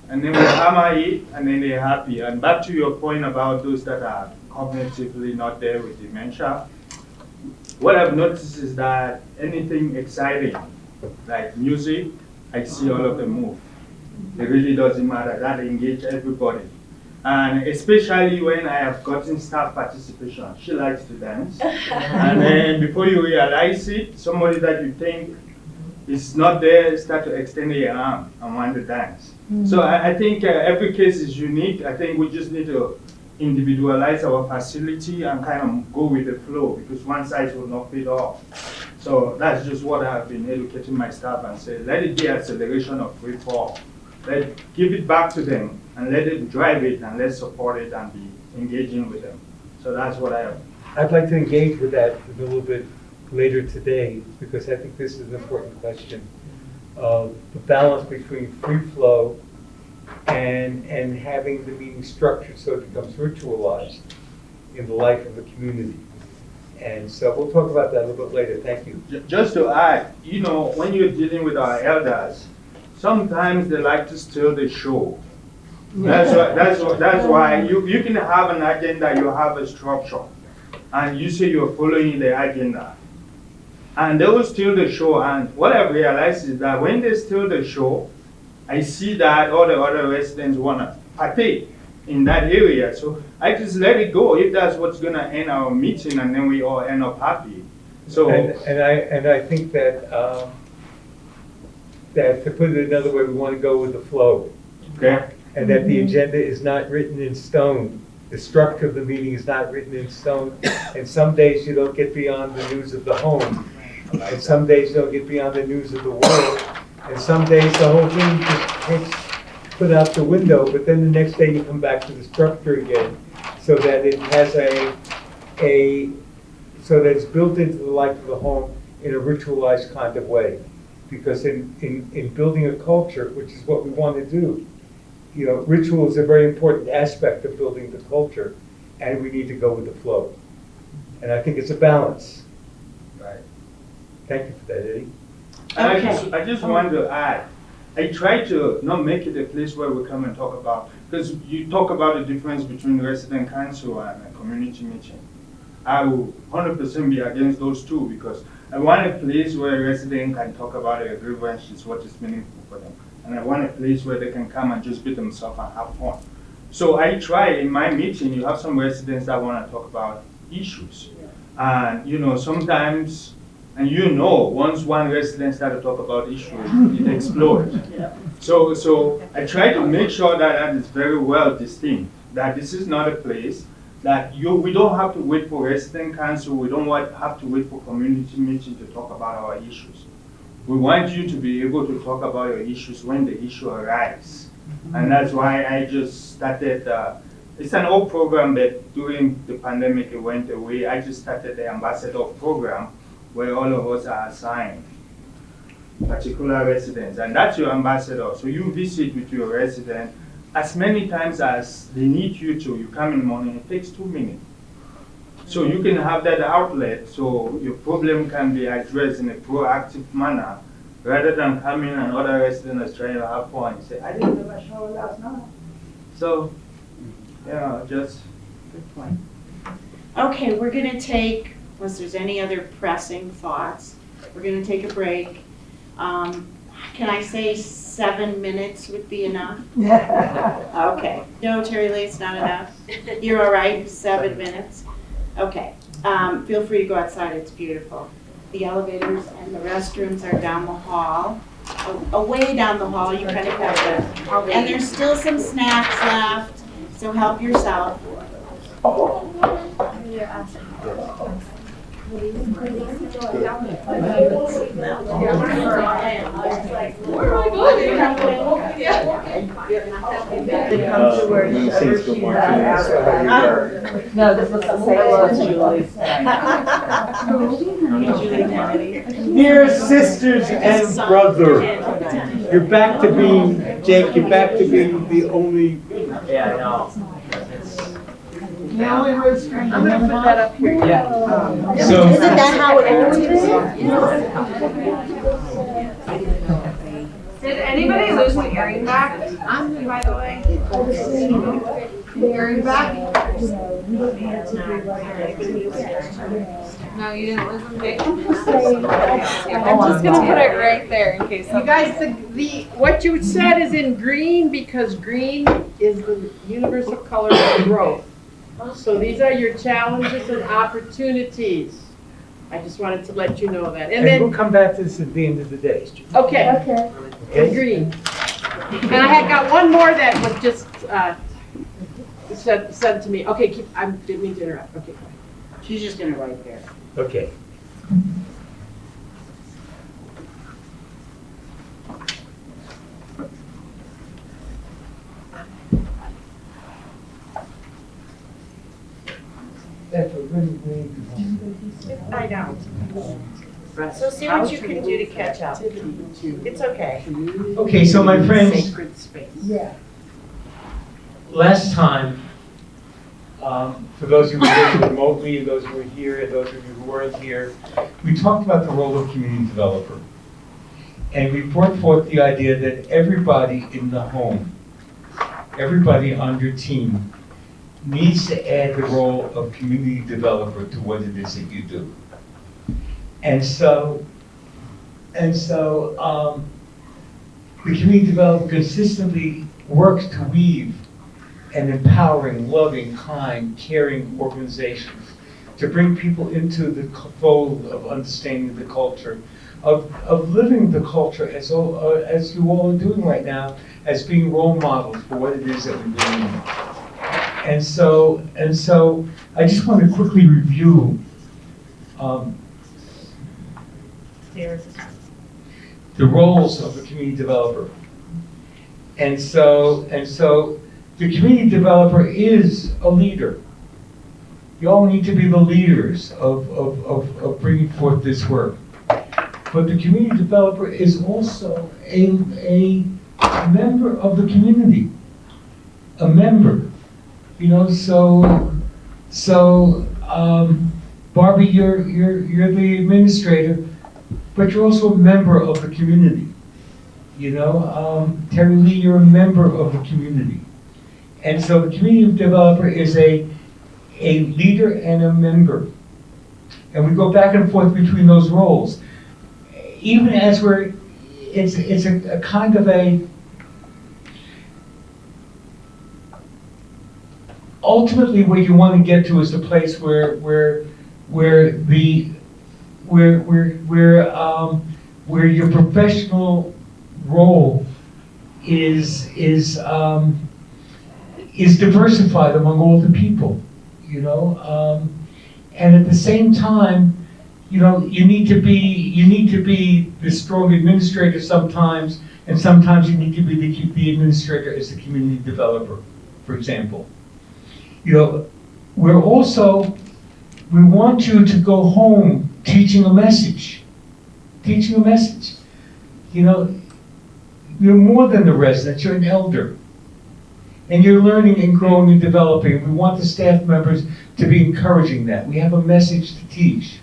and then we hammer it, and then they're happy. And back to your point about those that are cognitively not there with dementia, what I've noticed is that anything exciting, like music, I see all of them move. It really doesn't matter. That engage everybody. And especially when I have gotten staff participation. She likes to dance. And then before you realize it, somebody that you think is not there start to extend their arm and want to dance. So I think every case is unique. I think we just need to individualize our facility and kind of go with the flow, because one size will not fit all. So that's just what I've been educating my staff and say, let it be acceleration of free fall. Give it back to them and let it drive it, and let's support it and be engaging with them. So that's what I have. I'd like to engage with that a little bit later today, because I think this is an important question of the balance between free flow and having the meeting structured so it becomes ritualized in the life of the community. And so we'll talk about that a little bit later. Thank you. Just to add, when you're dealing with our elders, sometimes they like to steal the show. That's why you can have an agenda, you have a structure, and you say you're following the agenda. And they will steal the show, and what I've realized is that when they steal the show, I see that all the other residents want to partake in that area. So I just let it go if that's what's going to end our meeting, and then we all end up happy. So and I think that that to put it another way, we want to go with the flow. Okay. And that the agenda is not written in stone. The structure of the meeting is not written in stone. And some days you don't get beyond the news of the home. And some days you don't get beyond the news of the world. And some days the whole thing just gets put out the window, but then the next day you come back to the structure again, so that it has so that it's built into the life of the home in a ritualized kind of way. Because in building a culture, which is what we want to do, ritual is a very important aspect of building the culture, and we need to go with the flow. And I think it's a balance. Right. Thank you for that, Eddie. Okay. I just want to add, I try to not make it a place where we come and talk about, because you talk about the difference between resident council and a community meeting. I will 100% be against those two, because I want a place where a resident can talk about their grievances, what is meaningful for them. And I want a place where they can come and just be themselves and have fun. So I try in my meeting, you have some residents that want to talk about issues. And sometimes, and once one resident starts to talk about issues, it explodes. So I try to make sure that is very well distinct, that this is not a place that we don't have to wait for resident council, we don't have to wait for community meeting to talk about our issues. We want you to be able to talk about your issues when the issue arises. And that's why I just started, it's an old program, but during the pandemic it went away. I just started the ambassador program where all of us are assigned particular residents, and that's your ambassador. So you visit with your resident as many times as they need you to. You come in the morning, it takes 2 minutes. So you can have that outlet so your problem can be addressed in a proactive manner rather than coming and other residents trying to have fun and say, I didn't have a shower last night. So, just good point. Okay, we're going to take, unless there's any other pressing thoughts, we're going to take a break. Can I say 7 minutes would be enough? Okay. No, Terry Lee, it's not enough. You're all right? 7 minutes? Okay. Feel free to go outside. It's beautiful. The elevators and the restrooms are down the hall. Away down the hall, you kind of have them. And there's still some snacks left, so help yourself. No, this was to say hello to Julie. Dear sisters and brother, you're back to being, Jake, you're back to being the only. Yeah, I know. The only rooster. I'm gonna put that up here. Yeah. So, isn't that how it always is? Did anybody lose the earring back, by the way? The earring back? No, you didn't lose them, Jake? I'm just gonna put it right there in case. You guys, what you said is in green because green is the universal color of growth. So these are your challenges and opportunities. I just wanted to let you know that. And we'll come back to this at the end of the day. Okay. Green. And I had got one more that was just said to me. Okay, didn't mean to interrupt. Okay. She's just gonna write there. Okay. That's a really I don't. So see what you can do to catch up. It's okay. Okay, so my friends, Sacred space. Yeah. last time, for those who were here remotely, those who were here, and those of you who weren't here, we talked about the role of community developer. And we brought forth the idea that everybody in the home, everybody on your team, needs to add the role of community developer to what it is that you do. And so, the community developer consistently works to weave an empowering, loving, kind, caring organizations to bring people into the fold of understanding the culture, of living the culture as you all are doing right now, as being role models for what it is that we believe. And so I just want to quickly review the roles of a community developer. And so the community developer is a leader. You all need to be the leaders of bringing forth this work. But the community developer is also a member of the community, a member. You know, Barbie, you're the administrator, but you're also a member of the community. You know, Terry Lee, you're a member of the community. And so the community developer is a leader and a member. And we go back and forth between those roles. Even as it's a kind of ultimately what you want to get to is the place where your professional role is diversified among all the people, you know, and at the same time, you know, you need to be the strong administrator sometimes, and sometimes you need to be the administrator as the community developer, for example. You know, we want you to go home teaching a message. You know, you're more than the resident, you're an elder. And you're learning and growing and developing. We want the staff members to be encouraging that. We have a message to teach.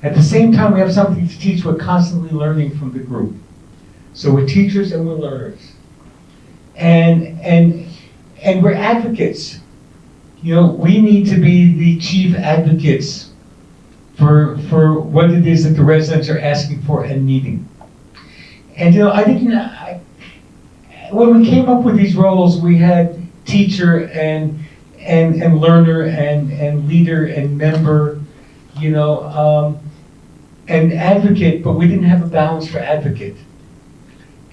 At the same time, we have something to teach. We're constantly learning from the group. So we're teachers and we're learners. And we're advocates. You know, we need to be the chief advocates for what it is that the residents are asking for and needing. And you know, when we came up with these roles, we had teacher and learner and leader and member, you know, and advocate, but we didn't have a balance for advocate.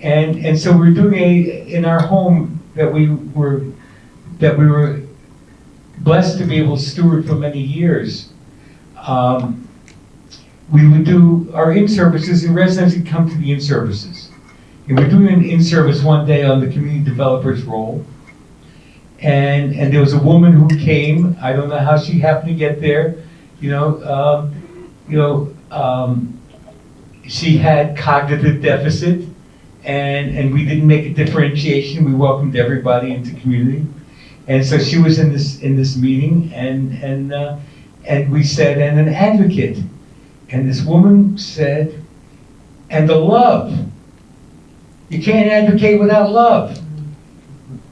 And so we're doing in our home that we were blessed to be able to steward for many years. we would do our in-services, and residents would come to the in-services. And we're doing an in-service one day on the community developer's role. And there was a woman who came, I don't know how she happened to get there, she had cognitive deficit, and we didn't make a differentiation, we welcomed everybody into community. And so she was in this meeting, and we said, and an advocate. And this woman said, and the love. You can't advocate without love.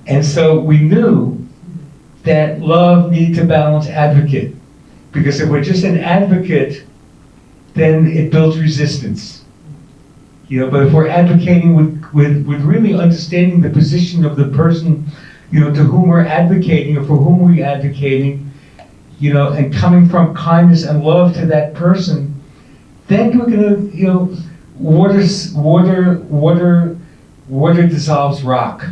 And so we knew that love needed to balance advocate. Because if we're just an advocate, then it builds resistance. But if we're advocating with really understanding the position of the person, to whom we're advocating or for whom we're advocating, and coming from kindness and love to that person, then we're gonna, water dissolves rock.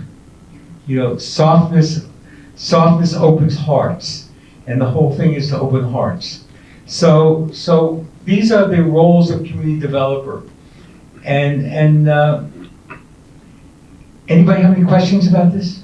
Softness opens hearts, and the whole thing is to open hearts. So these are the roles of community developer. And anybody have any questions about this?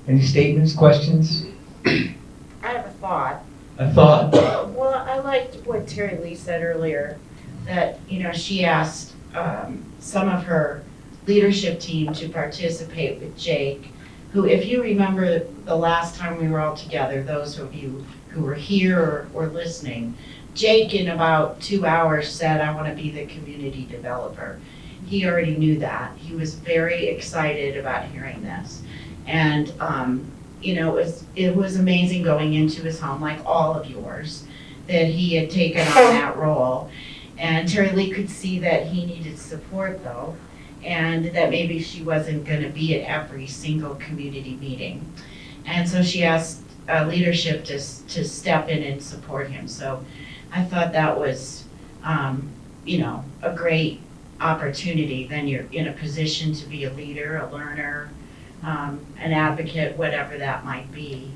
Any statements, questions? I have a thought. A thought? Well, I liked what Terry Lee said earlier, that, she asked some of her leadership team to participate with Jake, who, if you remember the last time we were all together, those of you who were here or listening, Jake in about 2 hours said, I want to be the community developer. He already knew that. He was very excited about hearing this. And, it was amazing going into his home, like all of yours, that he had taken on that role. And Terry Lee could see that he needed support, though, and that maybe she wasn't going to be at every single community meeting. And so she asked leadership to step in and support him. So I thought that was, a great opportunity. Then you're in a position to be a leader, a learner, an advocate, whatever that might be.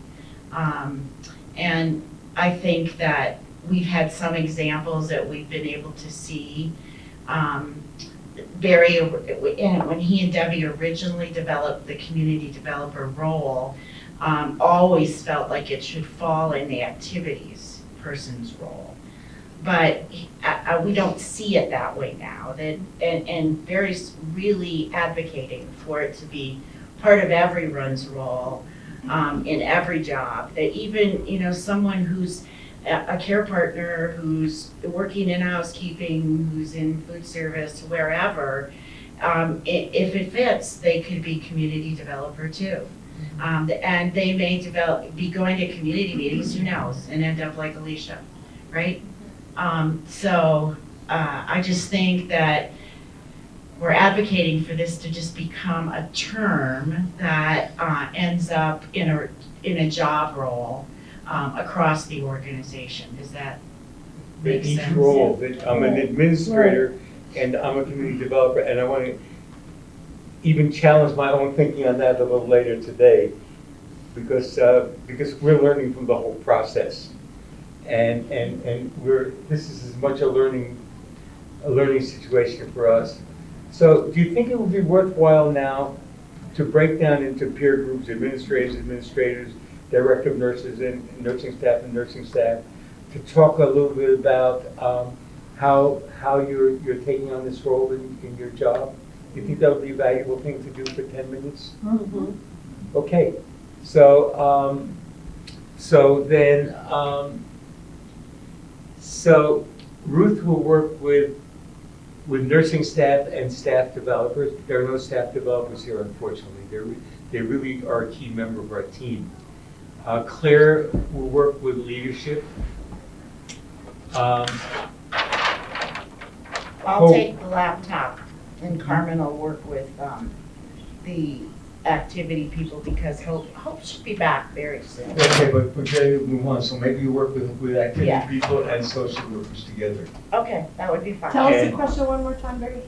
And I think that we've had some examples that we've been able to see. When he and Debbie originally developed the community developer role, always felt like it should fall in the activities person's role. But we don't see it that way now. And Barry's really advocating for it to be part of everyone's role in every job. That even, someone who's a care partner, who's working in housekeeping, who's in food service, wherever, if it fits, they could be community developer too. And they may be going to community meetings, who knows, and end up like Alicia, right? I just think that we're advocating for this to just become a term that ends up in a job role across the organization. Does that make sense? Each role, that I'm an administrator and I'm a community developer, and I want to even challenge my own thinking on that a little later today, because we're learning from the whole process, and this is as much a learning situation for us. So do you think it would be worthwhile now to break down into peer groups, administrators, director of nurses and nursing staff, to talk a little bit about how you're taking on this role in your job? Do you think that would be a valuable thing to do for 10 minutes? Mm-hmm. Okay, so Ruth will work with nursing staff and staff developers. There are no staff developers here, unfortunately. They really are a key member of our team. Claire will work with leadership. I'll take the laptop, and Carmen will work with the activity people, because Hope should be back very soon. Okay, but we're ready to move on. So maybe you work with activity Yeah. people and social workers together. Okay, that would be fine. Tell us the question one more time, Barry.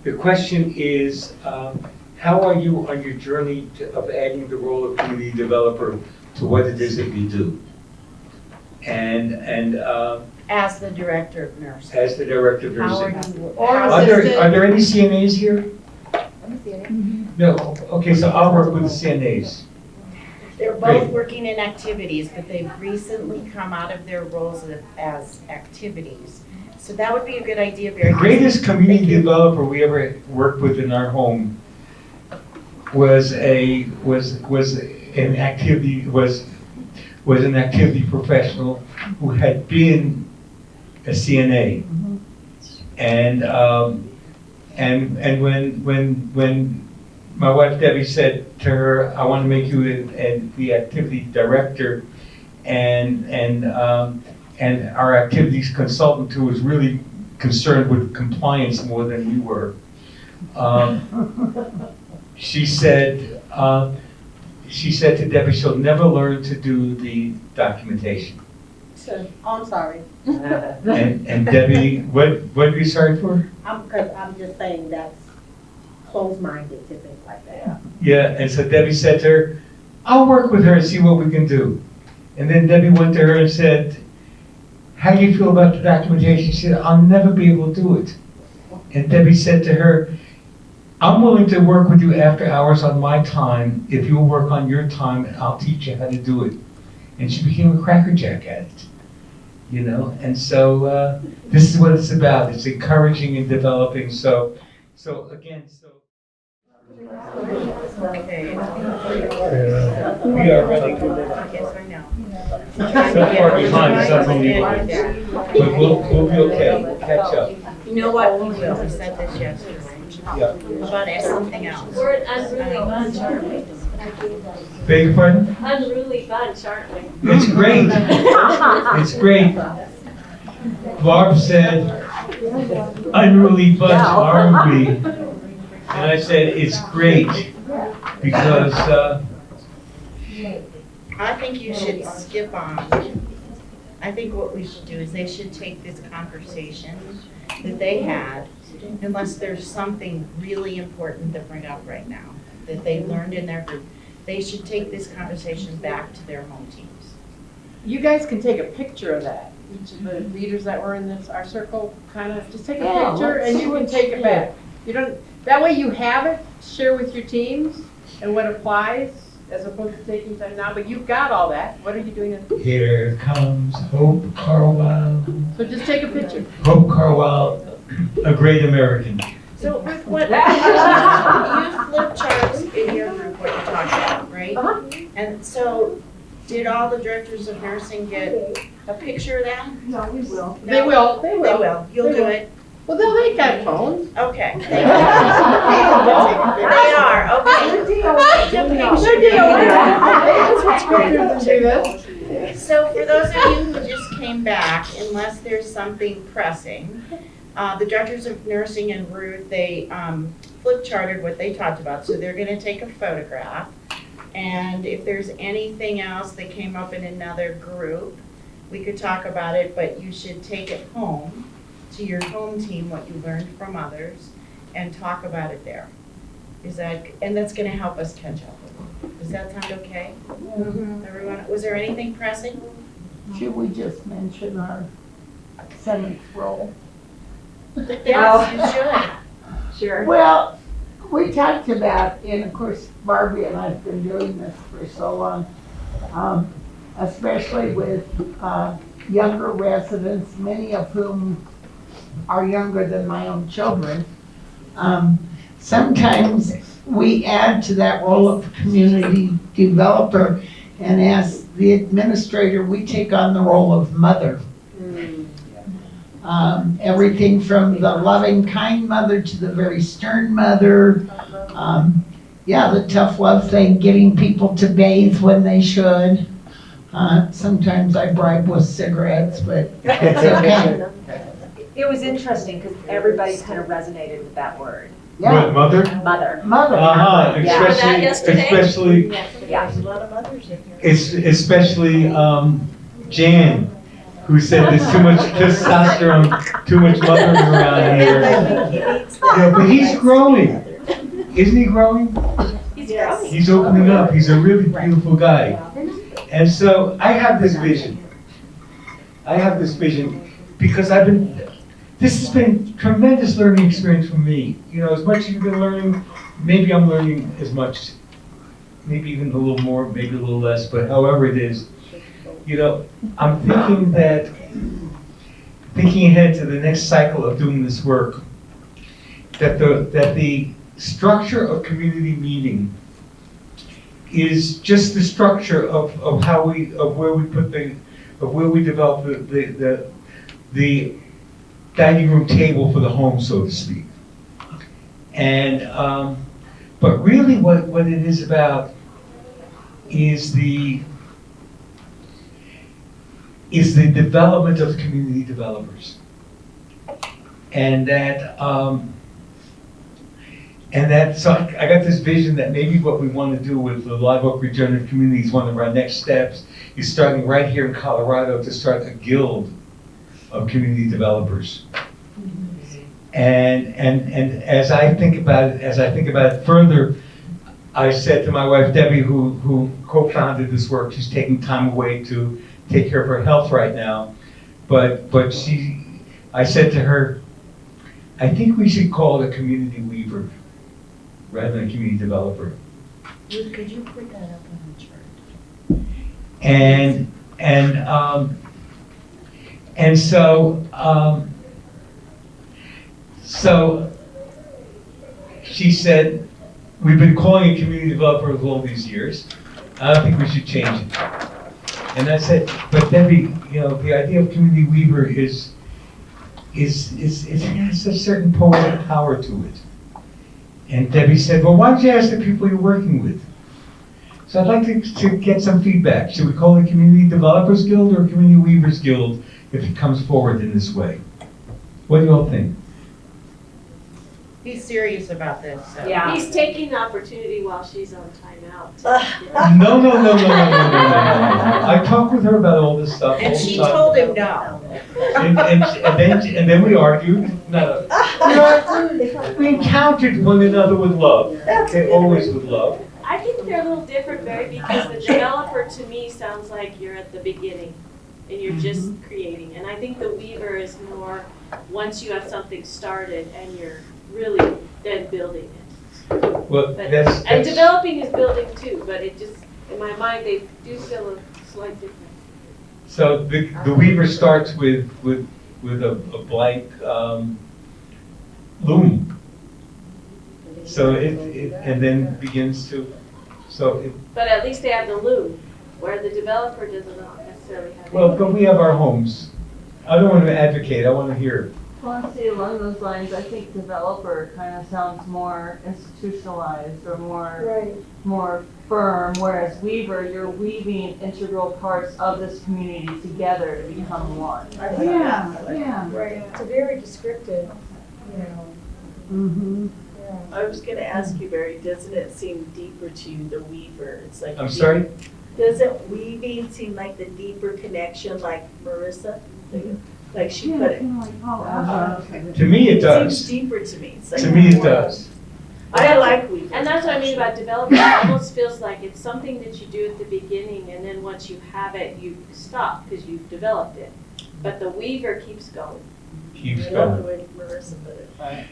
The question is, how are you on your journey of adding the role of community developer to what it is that you do? And As the director of nursing. as the director of How are nursing. you? Or Are there any CNAs here? No, okay, so I'll work with the CNAs. They're Great. both working in activities, but they've recently come out of their roles as activities. So that would be a good idea, The Barry. greatest community developer we ever worked with in our home was an activity professional who had been a CNA. And when my wife Debbie said to her, "I want to make you the activity director," and our activities consultant, who was really concerned with compliance more than we were, she said to Debbie, she'll never learn to do the documentation. Oh, I'm sorry. And Debbie, what are you sorry for? Because I'm just saying that's closed-minded to things like that. Yeah, and so Debbie said to her, "I'll work with her and see what we can do." And then Debbie went to her and said, "How do you feel about the documentation?" She said, "I'll never be able to do it." And Debbie said to her, "I'm willing to work with you after hours on my time. If you'll work on your time, I'll teach you how to do it." And she became a crackerjack at it, you know? And so this is what it's about. It's encouraging and developing. So again, Okay. we are ready. Yes, I know. So far behind, it's unbelievable. But we'll be okay. We'll catch up. You know what, we will, we said this yesterday. Yeah. How about ask something else? We're an unruly bunch, aren't we? Beg your pardon? Unruly bunch, aren't we? It's great. It's great. Barb said, "Unruly bunch, aren't we?" And I said, "It's great," because I think you should skip on. I think what we should do is they should take this conversation that they had, unless there's something really important to bring up right now that they learned in their group, they should take this conversation back to their home teams. You guys can take a picture of that. Each of the leaders that were in our circle, kind of just take a Yeah, picture let's and see you can what take you it do. back. You don't, that way you have it, share with your teams and what applies as opposed to taking time now, but you've got all that. What are you doing? here comes Hope Carwile. So just take a picture. Hope Carwile, a great American. So Ruth, what, you flip charts in your group, what you talked about, right? And so, did all the directors of nursing get a picture of that? No, we will. No? They will. They will. You'll do it. Well, they got phones. Okay. They are, okay. So for those of you who just came back, unless there's something pressing, the directors of nursing and Ruth, they flip charted what they talked about. So they're gonna take a photograph. And if there's anything else that came up in another group, we could talk about it, but you should take it home to your home team, what you learned from others, and talk about it there. Is that, and that's gonna help us catch up. Does that sound okay? Everyone, was there anything pressing? Should we just mention our seventh role? Yes, you should. Sure. Well, we talked about, and of course Barbie and I have been doing this for so long, especially with younger residents, many of whom are younger than my own children. Sometimes we add to that role of community developer, and as the administrator, we take on the role of mother. Everything from the loving, kind mother to the very stern mother. The tough love thing, getting people to bathe when they should. Sometimes I bribe with cigarettes, but it's okay. It was interesting because everybody kind of resonated with that word. Yeah. What, mother? Mother. Mother. Yeah. Especially, Yeah. There's a lot of mothers in here. especially Jan, who said there's too much testosterone, too much mothering around here. Yeah, but he's growing. Isn't he growing? He's growing. He's opening up. He's a really beautiful guy. And so I have this vision. because this has been tremendous learning experience for me. You know, as much as you've been learning, maybe I'm learning as much, maybe even a little more, maybe a little less, but however it is, you know, I'm thinking ahead to the next cycle of doing this work, that the structure of community meeting is just the structure of where we develop the dining room table for the home, so to speak. And but really what it is about is the development of community developers. And so I got this vision that maybe what we want to do with the Live Oak Regenerative Communities, one of our next steps, is starting right here in Colorado to start a guild of community developers. And as I think about it further, I said to my wife Debbie, who co-founded this work, she's taking time away to take care of her health right now, but I said to her, I think we should call it a community weaver rather than a community developer. Could you put that up on the chart? So she said, we've been calling it community developer all these years. I don't think we should change it. And I said, but Debbie, you know, the idea of community weaver it has a certain poetic power to it. And Debbie said, well, why don't you ask the people you're working with? So I'd like to get some feedback. Should we call it Community Developers Guild or Community Weavers Guild if it comes forward in this way? What do you all think? He's serious about this. So. Yeah. He's taking the opportunity while she's on timeout. No. I talked with her about all this stuff. And she told him no. And then we argued. No. We encountered one another with love. Okay, always with love. I think they're a little different, Barry, because the developer to me sounds like you're at the beginning and you're just creating. And I think the weaver is more once you have something started and you're really then building it. Well, that's and developing is building too, but it just, in my mind, they do feel a slight difference. So the weaver starts with a blank loom. So and then begins to, But at least they have the loom, where the developer doesn't necessarily have. Well, but we have our homes. I don't want to advocate, I want to hear. Well, I see along those lines, I think developer kind of sounds more institutionalized or more firm, whereas weaver, you're weaving integral parts of this community together to become one. Yeah. Right, it's a very descriptive, you know. Mm-hmm. I was gonna ask you, Barry, doesn't it seem deeper to you, the weaver? It's like. I'm sorry? Doesn't weaving seem like the deeper connection, like Marissa? Like she put it. To me it does. Seems deeper to me. It's like To me it does. I like weaving. And that's what I mean about development. It almost feels like it's something that you do at the beginning, and then once you have it, you stop because you've developed it. But the weaver keeps going. Keeps I love the going. way Marissa put it.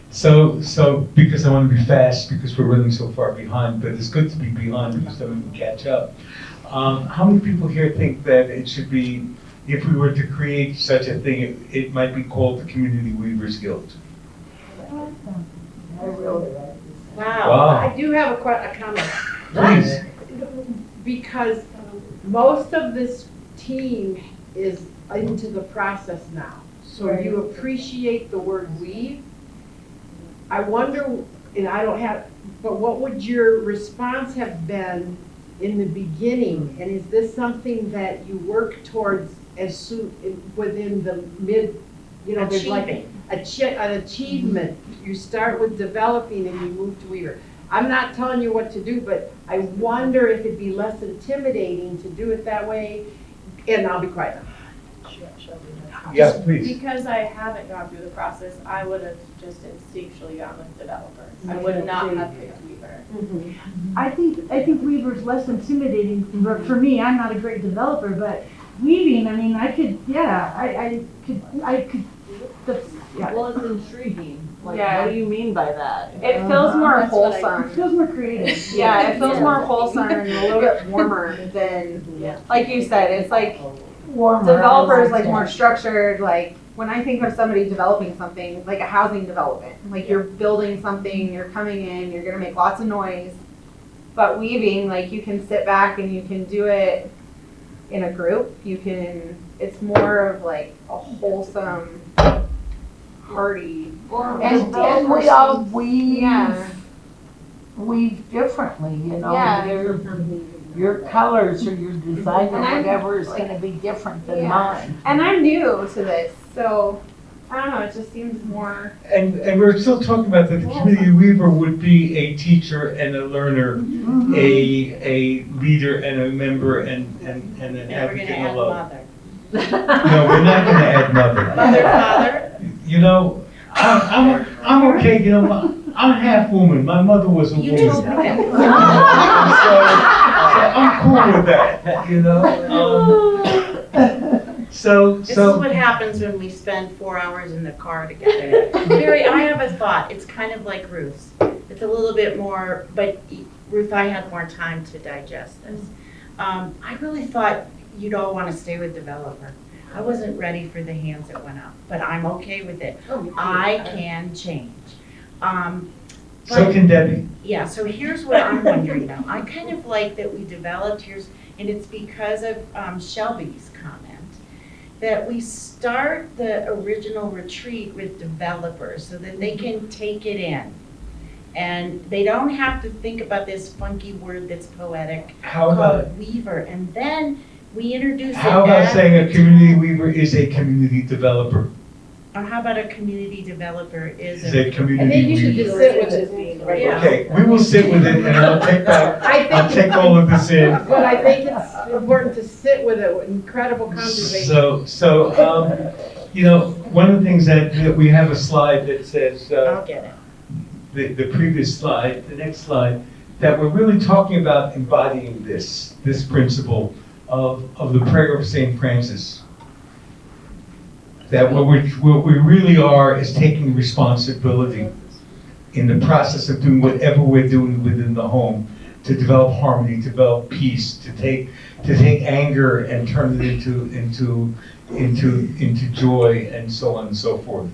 So because I want to be fast, because we're running so far behind, but it's good to be behind because then we can catch up. How many people here think that it should be, if we were to create such a thing, it might be called the Community Weavers Guild? Wow. I do have a comment. Please. Because most of this team is into the process now. So you appreciate the word weave. I wonder, and I don't have, but what would your response have been in the beginning? And is this something that you work towards as soon, within the mid, you know, there's like an achievement. You start with developing and you move to weaver. I'm not telling you what to do, but I wonder if it'd be less intimidating to do it that way. And I'll be quiet. Yes, please. Because I haven't gone through the process, I would have just instinctually gone with developer. I would not have picked weaver. I think weaver's less intimidating. For me, I'm not a great developer, but weaving, I mean, I could, yeah, I could, that's, yeah. Well, it's intriguing. Like, Yeah. what do you mean by that? It feels more It wholesome. feels more creative. Yeah, it feels more wholesome and a little bit warmer than, like you said, it's like Warmer. developers like more structured, like when I think of somebody developing something, like a housing development, like you're building something, you're coming in, you're gonna make lots of noise. But weaving, like you can sit back and you can do it in a group. You can, it's more of like a wholesome, hearty. And we all weave, Yeah. weave differently, you know. Yeah. Your colors or your design or And I'm, whatever is like, gonna be different than Yeah. mine. And I'm new to this, so I don't know, it just seems more. And we're still talking about that the community weaver would be a teacher and a learner, a leader and a member and an advocate and a love. No, we're not gonna add mother. Mother, father? You know, I'm okay, you know, I'm half woman, my mother was a woman. told me that. So I'm cool with that, you know? This is what happens when we spend 4 hours in the car together. Mary, I have a thought. It's kind of like Ruth's. It's a little bit more, but Ruth, I had more time to digest this. I really thought you'd all want to stay with developer. I wasn't ready for the hands that went up, but I'm okay with it. I can change. So can Debbie. Yeah, so here's what I'm wondering now. I kind of like that we developed here's, and it's because of Shelby's comment, that we start the original retreat with developers so that they can take it in. And they don't have to think about this funky word that's poetic called weaver. And then we introduce it How about as saying a community weaver is a community developer? Or how about a community developer is Is a community I think you should just weaver. sit with it. Right now. Okay, we will sit with it and I'll take all of this in. But I think it's important to sit with it with incredible conservation. So, you know, one of the things that we have a slide that says, I'll get it. The previous slide, the next slide, that we're really talking about embodying this principle of the prayer of St. Francis. That what we really are is taking responsibility in the process of doing whatever we're doing within the home to develop harmony, to develop peace, to take anger and turn it into joy and so on and so forth.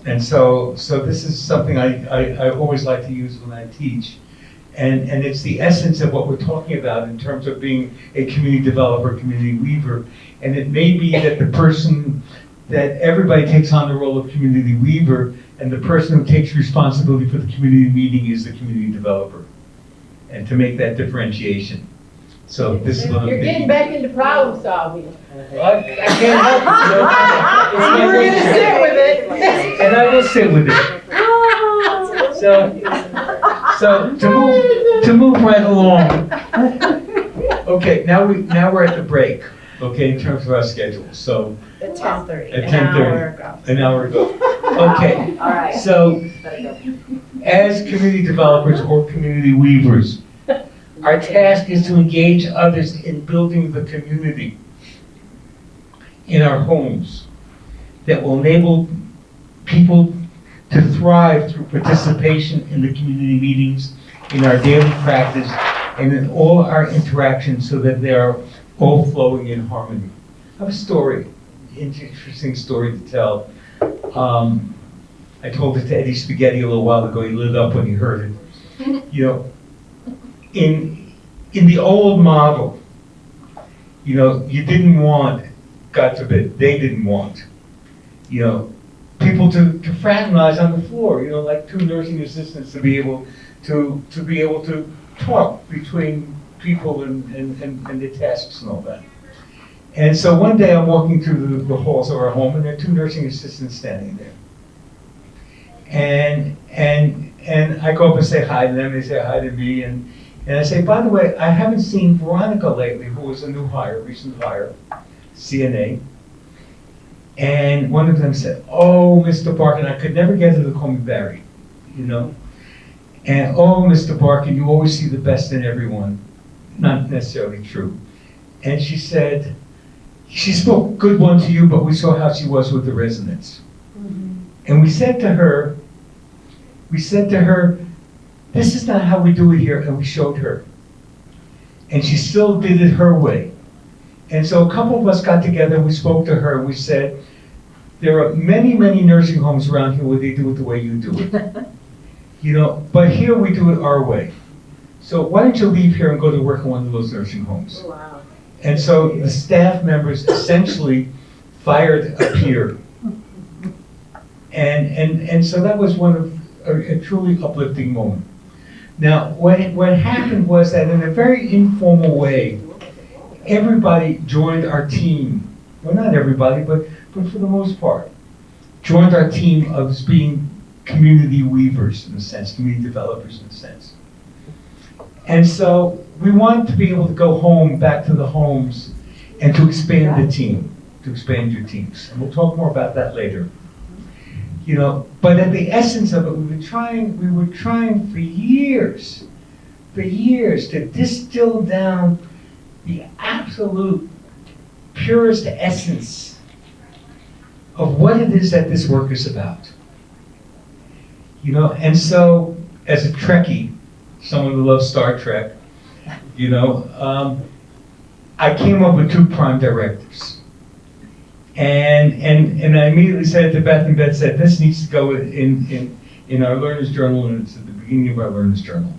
And so this is something I always like to use when I teach. And it's the essence of what we're talking about in terms of being a community developer, community weaver. And it may be that the person, that everybody takes on the role of community weaver, and the person who takes responsibility for the community meeting is the community developer. And to make that differentiation. So this is what I'm You're getting thinking. back into problem solving. I can't help it, you know. You were gonna sit with it. And I will sit with it. So to move right along. Okay, now we're at the break. Okay, in terms of our schedule. So At 10:30. at An 10:30. hour ago. An hour ago. Okay. All right. So as community developers or community weavers, our task is to engage others in building the community in our homes that will enable people to thrive through participation in the community meetings, in our daily practice, and in all our interactions so that they are all flowing in harmony. I have a story, interesting story to tell. I told it to Eddie Spaghetti a little while ago. He lit up when he heard it. You know, in the old model, you know, you didn't want, God forbid, they didn't want, you know, people to fraternize on the floor, you know, like two nursing assistants to be able to talk between people and their tasks and all that. And so one day I'm walking through the halls of our home, and there are two nursing assistants standing there. And I go up and say hi to them, they say hi to me, and I say, by the way, I haven't seen Veronica lately, who was a new hire, recent hire, CNA. And one of them said, oh, Mr. Barkin, I could never get her to call me Barry, you know? And, oh, Mr. Barkin, you always see the best in everyone. Not necessarily true. And she said, she spoke a good one to you, but we saw how she was with the residents. And we said to her, this is not how we do it here, and we showed her. And she still did it her way. And so a couple of us got together, and we spoke to her, and we said, there are many, many nursing homes around here where they do it the way you do it. You know, but here we do it our way. So why don't you leave here and go to work in one of those nursing homes? Wow. And so the staff members essentially fired a peer. And so that was one of a truly uplifting moment. Now, what happened was that in a very informal way, everybody joined our team. Well, not everybody, but for the most part, joined our team of being community weavers in a sense, community developers in a sense. And so we wanted to be able to go home, back to the homes, and to expand the team, to expand your teams. And we'll talk more about that later. You know, but at the essence of it, we were trying for years to distill down the absolute purest essence of what it is that this work is about. You know, and so as a Trekkie, someone who loves Star Trek, you know, I came up with 2 prime directives. And I immediately said to Beth, and Beth said, this needs to go in our Learner's Journal, and it's at the beginning of our Learner's Journal.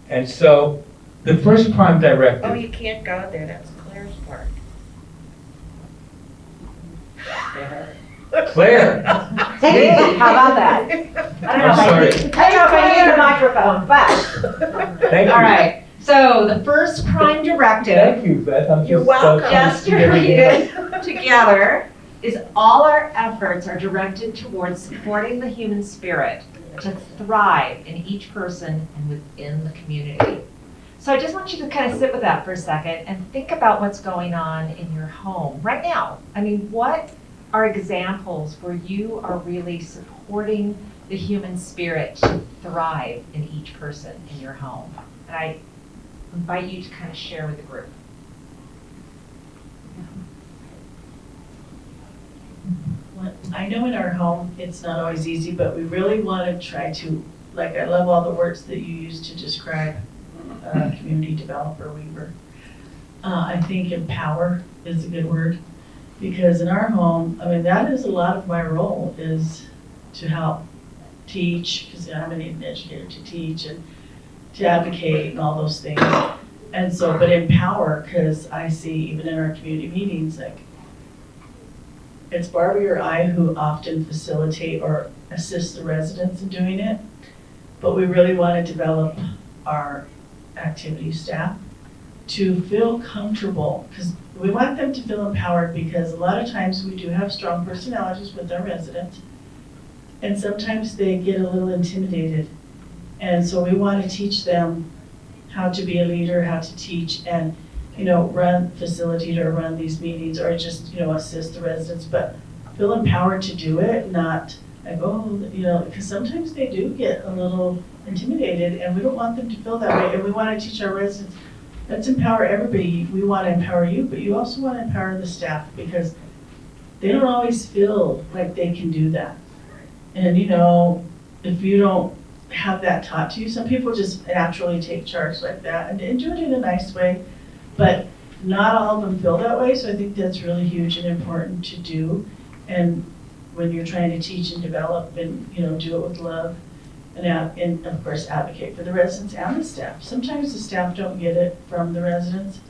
And so the first prime directive. Oh, you can't go there, that's Claire's part. Claire. Hey, how about that? I don't know if I need a microphone, but. Thank you. All right. So the first prime directive. Thank you, Beth. I'm You're just, welcome. Just to read it it together is all our efforts are directed towards supporting the human spirit to thrive in each person and within the community. So I just want you to kind of sit with that for a second and think about what's going on in your home right now. I mean, what are examples where you are really supporting the human spirit to thrive in each person in your home? And I invite you to kind of share with the group. Well, I know in our home, it's not always easy, but we really want to try to, like, I love all the words that you use to describe community developer, weaver. I think empower is a good word, because in our home, I mean, that is a lot of my role, is to help teach, because I'm an educator, to teach and to advocate and all those things. And so, but empower, because I see even in our community meetings, like, it's Barbie or I who often facilitate or assist the residents in doing it, but we really want to develop our activity staff to feel comfortable, because we want them to feel empowered, because a lot of times we do have strong personalities with our residents, and sometimes they get a little intimidated. And so we want to teach them how to be a leader, how to teach, and facilitate or run these meetings, or just, assist the residents, but feel empowered to do it, not like, because sometimes they do get a little intimidated, and we don't want them to feel that way, and we want to teach our residents, let's empower everybody. We want to empower you, but you also want to empower the staff, because they don't always feel like they can do that. And, if you don't have that taught to you, some people just naturally take charge like that and do it in a nice way. But not all of them feel that way, so I think that's really huge and important to do. And when you're trying to teach and develop and, do it with love and of course advocate for the residents and the staff. Sometimes the staff don't get it from the residents.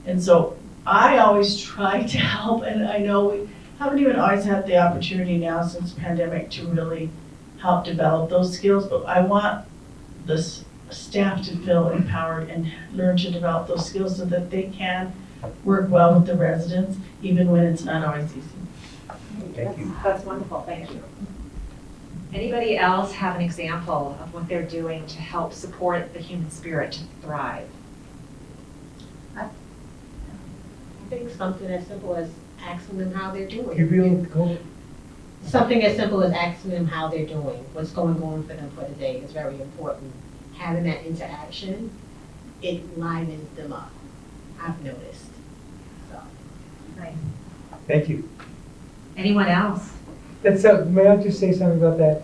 And so I always try to help, and I know we haven't even always had the opportunity now since the pandemic to really help develop those skills, but I want the staff to feel empowered and learn to develop those skills so that they can work well with the residents, even when it's not always easy. Thank you. That's wonderful, thank you. Anybody else have an example of what they're doing to help support the human spirit to thrive? I think something as simple as asking them how they're doing. Something as simple as asking them how they're doing, what's going on for them for the day is very important. Having that interaction, it livens them up, I've noticed. So. Nice. Thank you. Anyone else? That's so, may I just say something about that?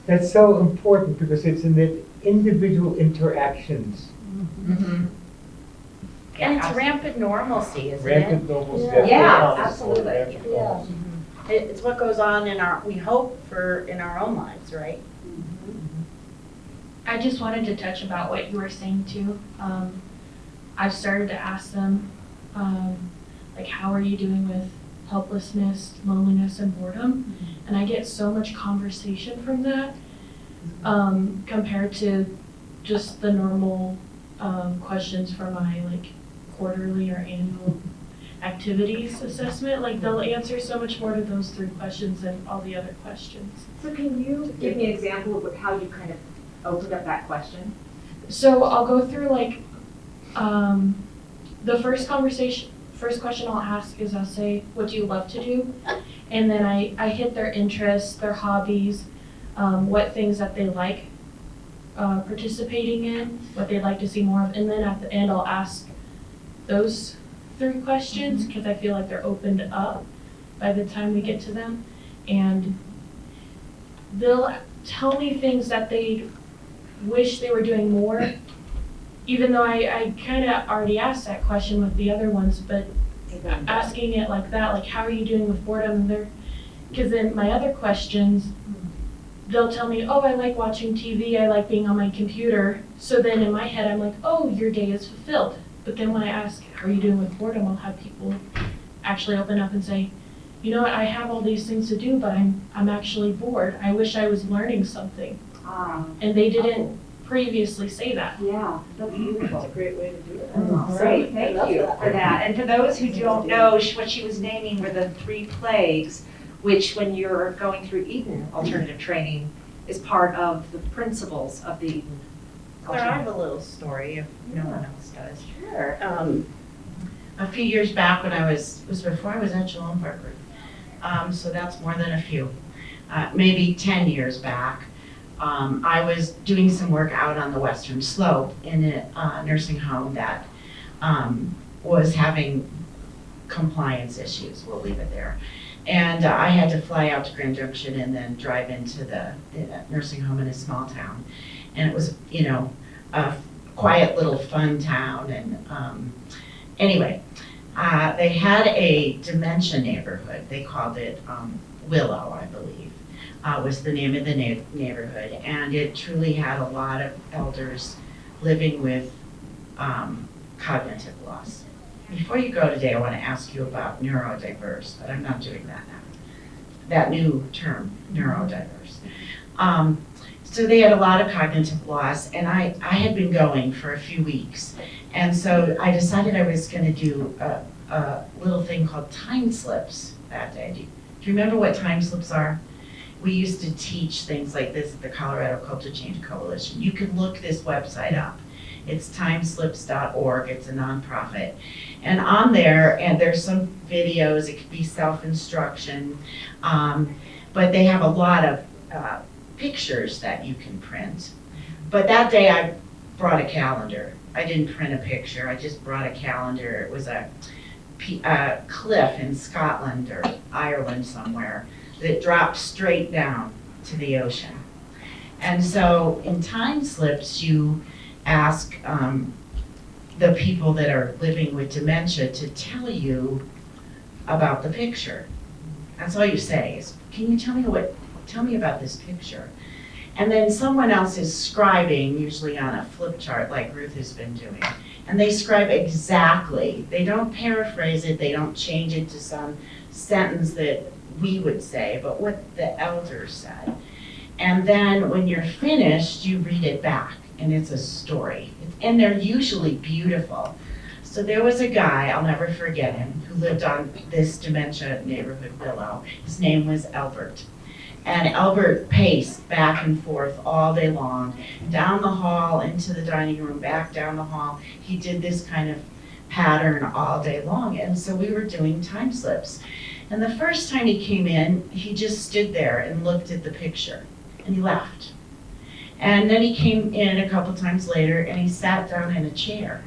That's so important because it's in the individual interactions. Mm-hmm. And it's rampant normalcy, isn't it? Rampant normalcy. Yeah, absolutely. Yeah. It's what goes on in our, we hope for in our own lives, right? I just wanted to touch about what you were saying too. I've started to ask them, like, how are you doing with helplessness, loneliness, and boredom? And I get so much conversation from that compared to just the normal questions for my like quarterly or annual activities assessment. Like they'll answer so much more to those 3 questions than all the other questions. So can you give me an example of how you kind of opened up that question? So I'll go through like the first question I'll ask is I'll say, what do you love to do? And then I hit their interests, their hobbies, what things that they like participating in, what they'd like to see more of. And then at the end I'll ask those 3 questions because I feel like they're opened up by the time we get to them. And they'll tell me things that they wish they were doing more, even though I kind of already asked that question with the other ones, but asking it like that, like how are you doing with boredom? Because then my other questions, they'll tell me, oh, I like watching TV, I like being on my computer. So then in my head, I'm like, oh, your day is fulfilled. But then when I ask, how are you doing with boredom? I'll have people actually open up and say, you know what, I have all these things to do, but I'm actually bored. I wish I was learning something. And they didn't previously say that. Yeah, that's beautiful. That's a great way to do it. Great, thank you for that. And for those who don't know, what she was naming were the 3 plagues, which when you're going through Eden alternative training is part of the principles of the Eden. Claire, I have a little story if no one else does. Sure. A few years back when it was before I was at Shalom Park Group, so that's more than a few, maybe 10 years back. I was doing some work out on the Western Slope in a nursing home that was having compliance issues, we'll leave it there. And I had to fly out to Grand Junction and then drive into the nursing home in a small town. And it was, you know, a quiet little fun town. And anyway, they had a dementia neighborhood. They called it Willow, I believe, was the name of the neighborhood. And it truly had a lot of elders living with cognitive loss. Before you go today, I want to ask you about neurodiverse, but I'm not doing that now. That new term, neurodiverse. So they had a lot of cognitive loss, and I had been going for a few weeks. And so I decided I was going to do a little thing called time slips that day. Do you remember what time slips are? We used to teach things like this at the Colorado Culture Change Coalition. You can look this website up. It's timeslips.org. It's a nonprofit. And on there, and there's some videos, it could be self-instruction, but they have a lot of pictures that you can print. But that day I brought a calendar. I didn't print a picture, I just brought a calendar. It was a cliff in Scotland or Ireland somewhere that dropped straight down to the ocean. And so in time slips, you ask the people that are living with dementia to tell you about the picture. That's all you say is, can you tell me about this picture? And then someone else is scribing, usually on a flip chart like Ruth has been doing. And they scribe exactly. They don't paraphrase it, they don't change it to some sentence that we would say, but what the elders said. And then when you're finished, you read it back, and it's a story. And they're usually beautiful. So there was a guy, I'll never forget him, who lived on this dementia neighborhood, Willow. His name was Albert. And Albert paced back and forth all day long, down the hall, into the dining room, back down the hall. He did this kind of pattern all day long. And so we were doing time slips. And the first time he came in, he just stood there and looked at the picture, and he left. And then he came in a couple times later, and he sat down in a chair,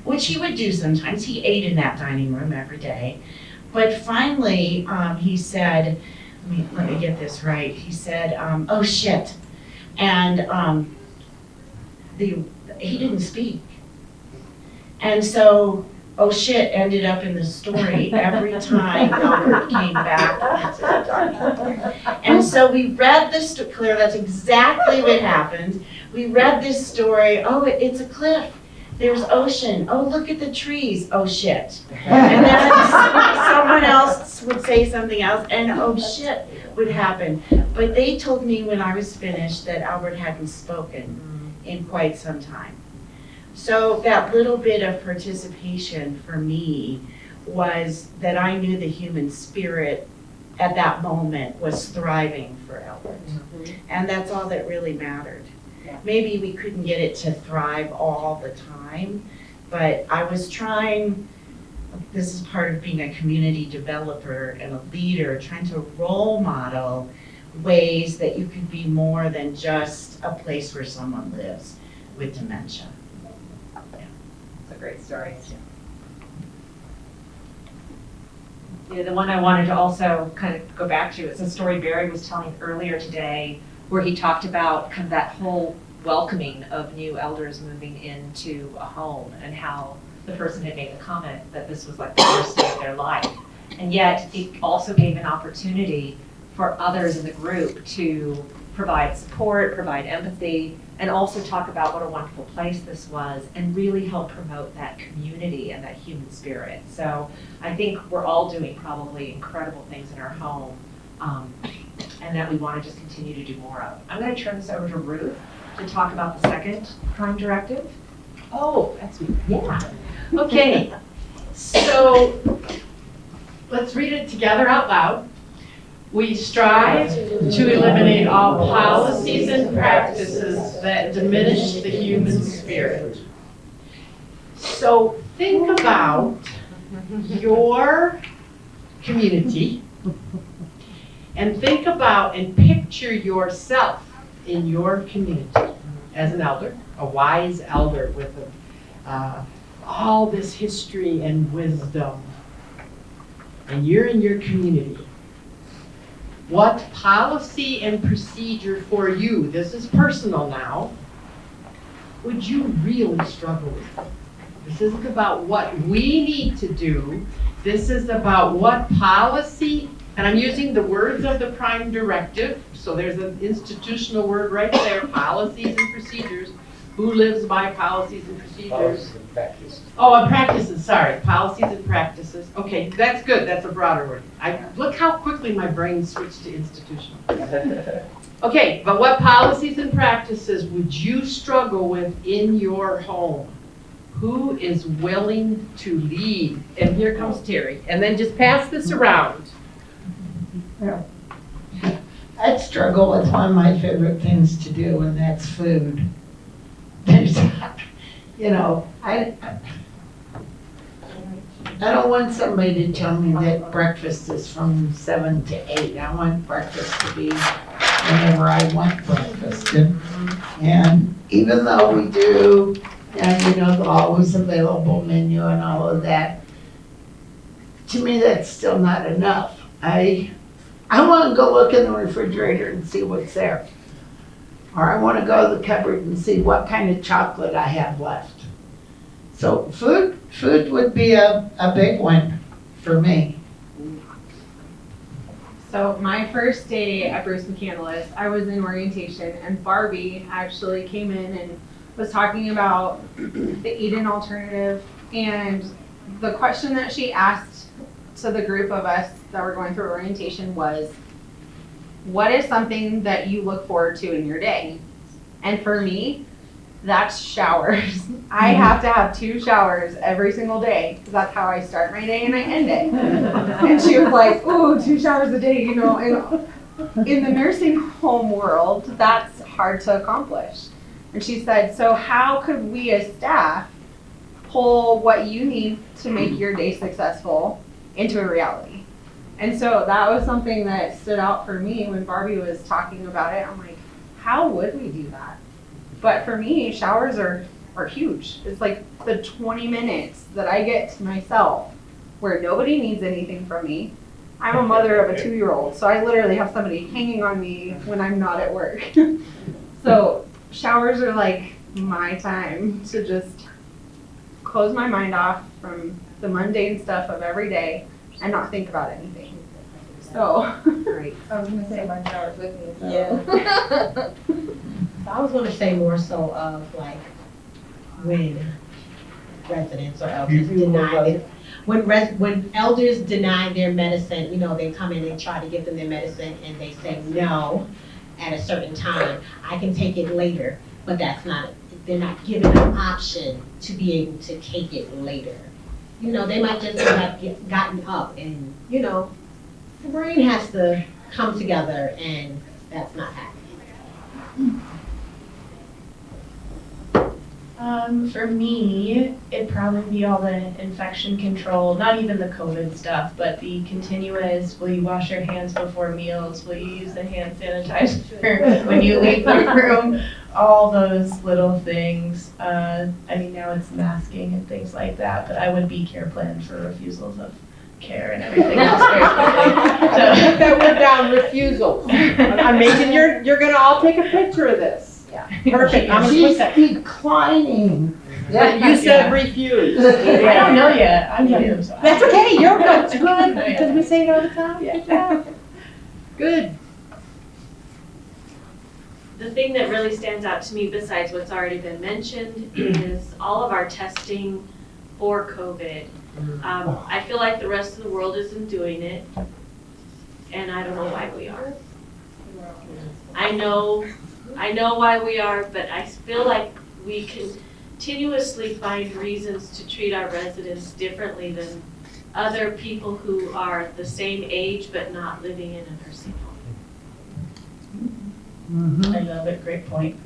which he would do sometimes. He ate in that dining room every day. But finally, he said, let me get this right. He said, oh shit. And he didn't speak. And so, oh shit ended up in the story every time Albert came back into the document. And so we read this, Claire, that's exactly what happened. We read this story, oh, it's a cliff. There's ocean. Oh, look at the trees. Oh, shit. And then someone else would say something else, and oh, shit would happen. But they told me when I was finished that Albert hadn't spoken in quite some time. So that little bit of participation for me was that I knew the human spirit at that moment was thriving for Albert. And that's all that really mattered. Maybe we couldn't get it to thrive all the time, but I was trying, this is part of being a community developer and a leader, trying to role model ways that you could be more than just a place where someone lives with dementia. It's a great story. Yeah, the one I wanted to also kind of go back to is a story Barry was telling earlier today, where he talked about kind of that whole welcoming of new elders moving into a home, and how the person had made the comment that this was like the first day of their life. And yet it also gave an opportunity for others in the group to provide support, provide empathy, and also talk about what a wonderful place this was, and really help promote that community and that human spirit. So I think we're all doing probably incredible things in our home, and that we want to just continue to do more of. I'm going to turn this over to Ruth to talk about the second Prime Directive. Oh, that's me. Yeah. Okay, so let's read it together out loud. We strive to eliminate all policies and practices that diminish the human spirit. So think about your community and think about and picture yourself in your community as an elder, a wise elder with all this history and wisdom. And you're in your community. What policy and procedure for you, this is personal now, would you really struggle with? This isn't about what we need to do. This is about what policy, and I'm using the words of the Prime Directive, so there's an institutional word right there, policies and procedures. Who lives by policies and procedures? Policies and practices. Oh, and practices, sorry, policies and practices. Okay, that's good, that's a broader word. Look how quickly my brain switched to institutional. Okay, but what policies and practices would you struggle with in your home? Who is willing to lead? And here comes Terry. And then just pass this around. Yeah. I'd struggle with one of my favorite things to do, and that's food. There's, you know, I don't want somebody to tell me that breakfast is from 7 to 8. I want breakfast to be whenever I want breakfast. And even though we do, and you know, the always available menu and all of that, to me that's still not enough. I want to go look in the refrigerator and see what's there. Or I want to go to the cupboard and see what kind of chocolate I have left. So food would be a big one for me. So my first day at Bruce McCandless, I was in orientation, and Barbie actually came in and was talking about the Eden alternative, and the question that she asked to the group of us that were going through orientation was, what is something that you look forward to in your day? And for me, that's showers. I have to have 2 showers every single day, because that's how I start my day and I end it. And she was like, ooh, 2 showers a day, you know. And in the nursing home world, that's hard to accomplish. And she said, so how could we as staff pull what you need to make your day successful into a reality? And so that was something that stood out for me when Barbie was talking about it. I'm like, how would we do that? But for me, showers are huge. It's like the 20 minutes that I get to myself where nobody needs anything from me. I'm a mother of a 2-year-old, so I literally have somebody hanging on me when I'm not at work. So showers are like my time to just close my mind off from the mundane stuff of every day and not think about anything. So. Great. I was gonna say my shower's with me, so. Yeah. I was gonna say more so of like when residents or elders deny when elders deny their medicine, you know, they come in and try to give them their medicine and they say no at a certain time. I can take it later, but they're not given an option to be able to take it later. You know, they might just have gotten up and, you know, the brain has to come together and that's not happening. For me, it'd probably be all the infection control, not even the COVID stuff, but the continuous, will you wash your hands before meals? Will you use the hand sanitizer when you leave the room? All those little things. I mean, now it's masking and things like that, but I would be care planned for refusals of care and everything else very quickly. So that word down, refusals. I'm making you're gonna all take a picture of this. Yeah. Perfect. I'm gonna put She's that. declining. You said refuse. I don't know yet. I'm new. So That's okay. You're good. It's good Yeah. because we say it all the time. Yeah. Good job. Good. The thing that really stands out to me, besides what's already been mentioned, is all of our testing for COVID. I feel like the rest of the world isn't doing it, and I don't know why we are. I know why we are, but I feel like we continuously find reasons to treat our residents differently than other people who are the same age but not living in a nursing home. I love it, great point.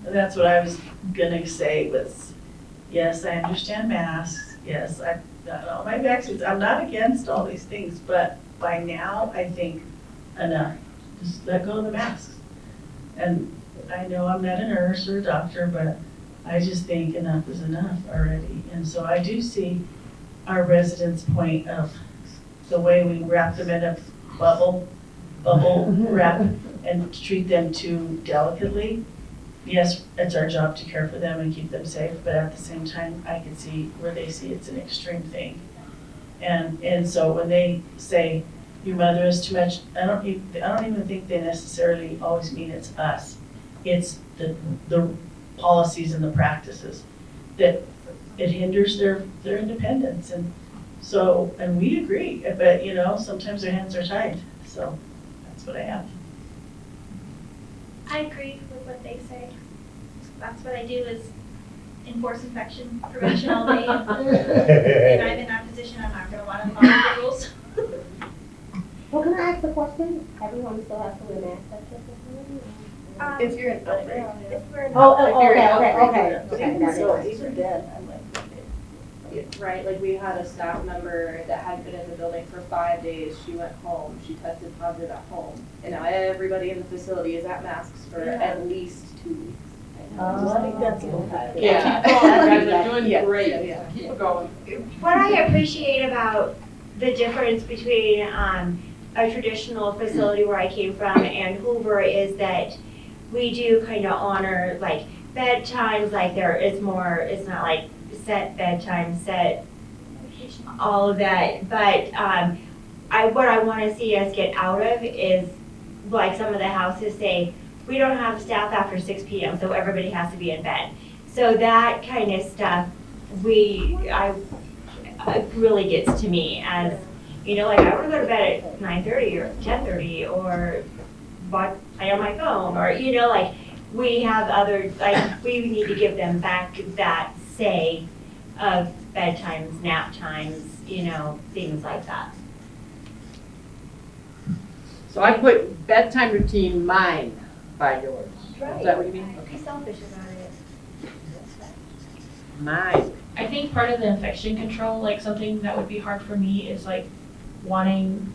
That's what I was gonna say was, yes, I understand masks, yes, I've got all my vaccines, I'm not against all these things, but by now, I think enough, just let go of the masks. And I know I'm not a nurse or a doctor, but I just think enough is enough already. And so I do see our residents' point of the way we wrap them in a bubble wrap and treat them too delicately. Yes, it's our job to care for them and keep them safe, but at the same time, I can see where they see it's an extreme thing. And so when they say, your mother is too much, I don't even think they necessarily always mean it's us. It's the policies and the practices that it hinders their independence. And so, and we agree, but you know, sometimes their hands are tied. So that's what I have. I agree with what they say. That's what I do is enforce infection prevention all day. And I'm in that position, I'm not gonna wanna follow the rules. Well, can I ask a question? Everyone still has to wear masks at this time? If you're an outbreak. If we're in Okay. Even then, I'm like, right, like we had a staff member that had been in the building for 5 days. She went home, she tested positive at home. And now everybody in the facility is at masks for at least 2 weeks. I think that's okay. Yeah. Keep going, guys are doing great. Yeah. Keep going. What I appreciate about the difference between a traditional facility where I came from and Hoover is that we do kind of honor like bedtimes, like it's not like set bedtime, set all of that. But what I want to see us get out of is like some of the houses say, we don't have staff after 6 p.m., so everybody has to be in bed. So that kind of stuff, it really gets to me as, you know, like I want to go to bed at 9:30 or 10:30 or but I on my phone or, you know, like we have other, like we need to give them back that say of bedtimes, nap times, you know, things like that. So I put bedtime routine mine by yours. Right. Is that what you mean? Be selfish about it. Mine. I think part of the infection control, like something that would be hard for me is like wanting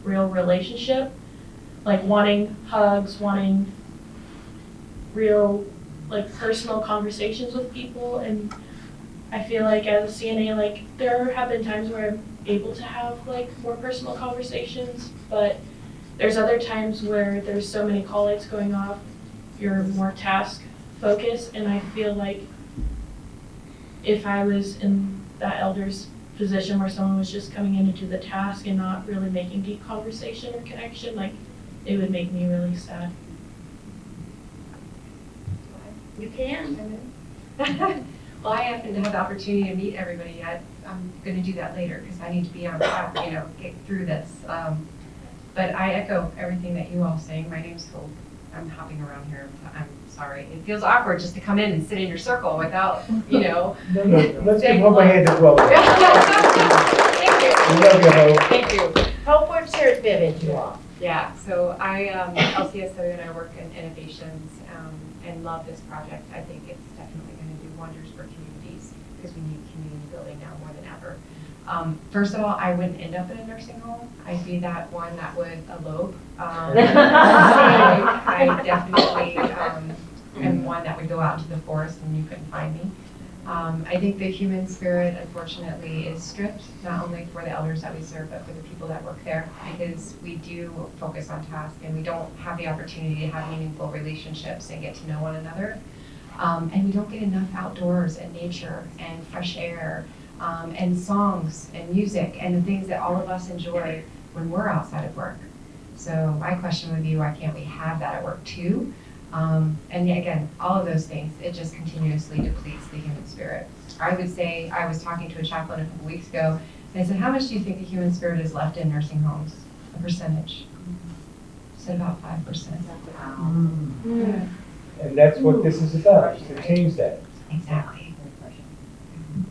real relationship, like wanting hugs, wanting real like personal conversations with people. And I feel like as a CNA, like there have been times where able to have like more personal conversations, but there's other times where there's so many call lights going off, you're more task focused, and I feel like if I was in that elder's position where someone was just coming in to do the task and not really making deep conversation or connection, like it would make me really sad. You can. Well, I happen to have the opportunity to meet everybody yet. I'm going to do that later because I need to be on, get through this. But I echo everything that you all saying. My name's Hope. I'm hopping around here. I'm sorry. It feels awkward just to come in and sit in your circle without, No, let's give Hope a hand as well. Thank you. We love you, Hope. Thank you. Hope works here at Vivid, you all. Yeah, so I, LCSW, and I work in innovations and love this project. I think it's definitely going to do wonders for communities because we need community building now more than ever. First of all, I wouldn't end up in a nursing home. I'd be that one that would elope. I definitely am one that would go out into the forest and you couldn't find me. I think the human spirit, unfortunately, is stripped, not only for the elders that we serve, but for the people that work there, because we do focus on task and we don't have the opportunity to have meaningful relationships and get to know one another. And we don't get enough outdoors and nature and fresh air and songs and music and the things that all of us enjoy when we're outside of work. So my question would be, why can't we have that at work too? And yet again, all of those things, it just continuously depletes the human spirit. I would say, I was talking to a chaplain a couple weeks ago, and I said, how much do you think the human spirit is left in nursing homes? A percentage. She said about 5%. Yeah. And that's what this is about, is to change that. Exactly.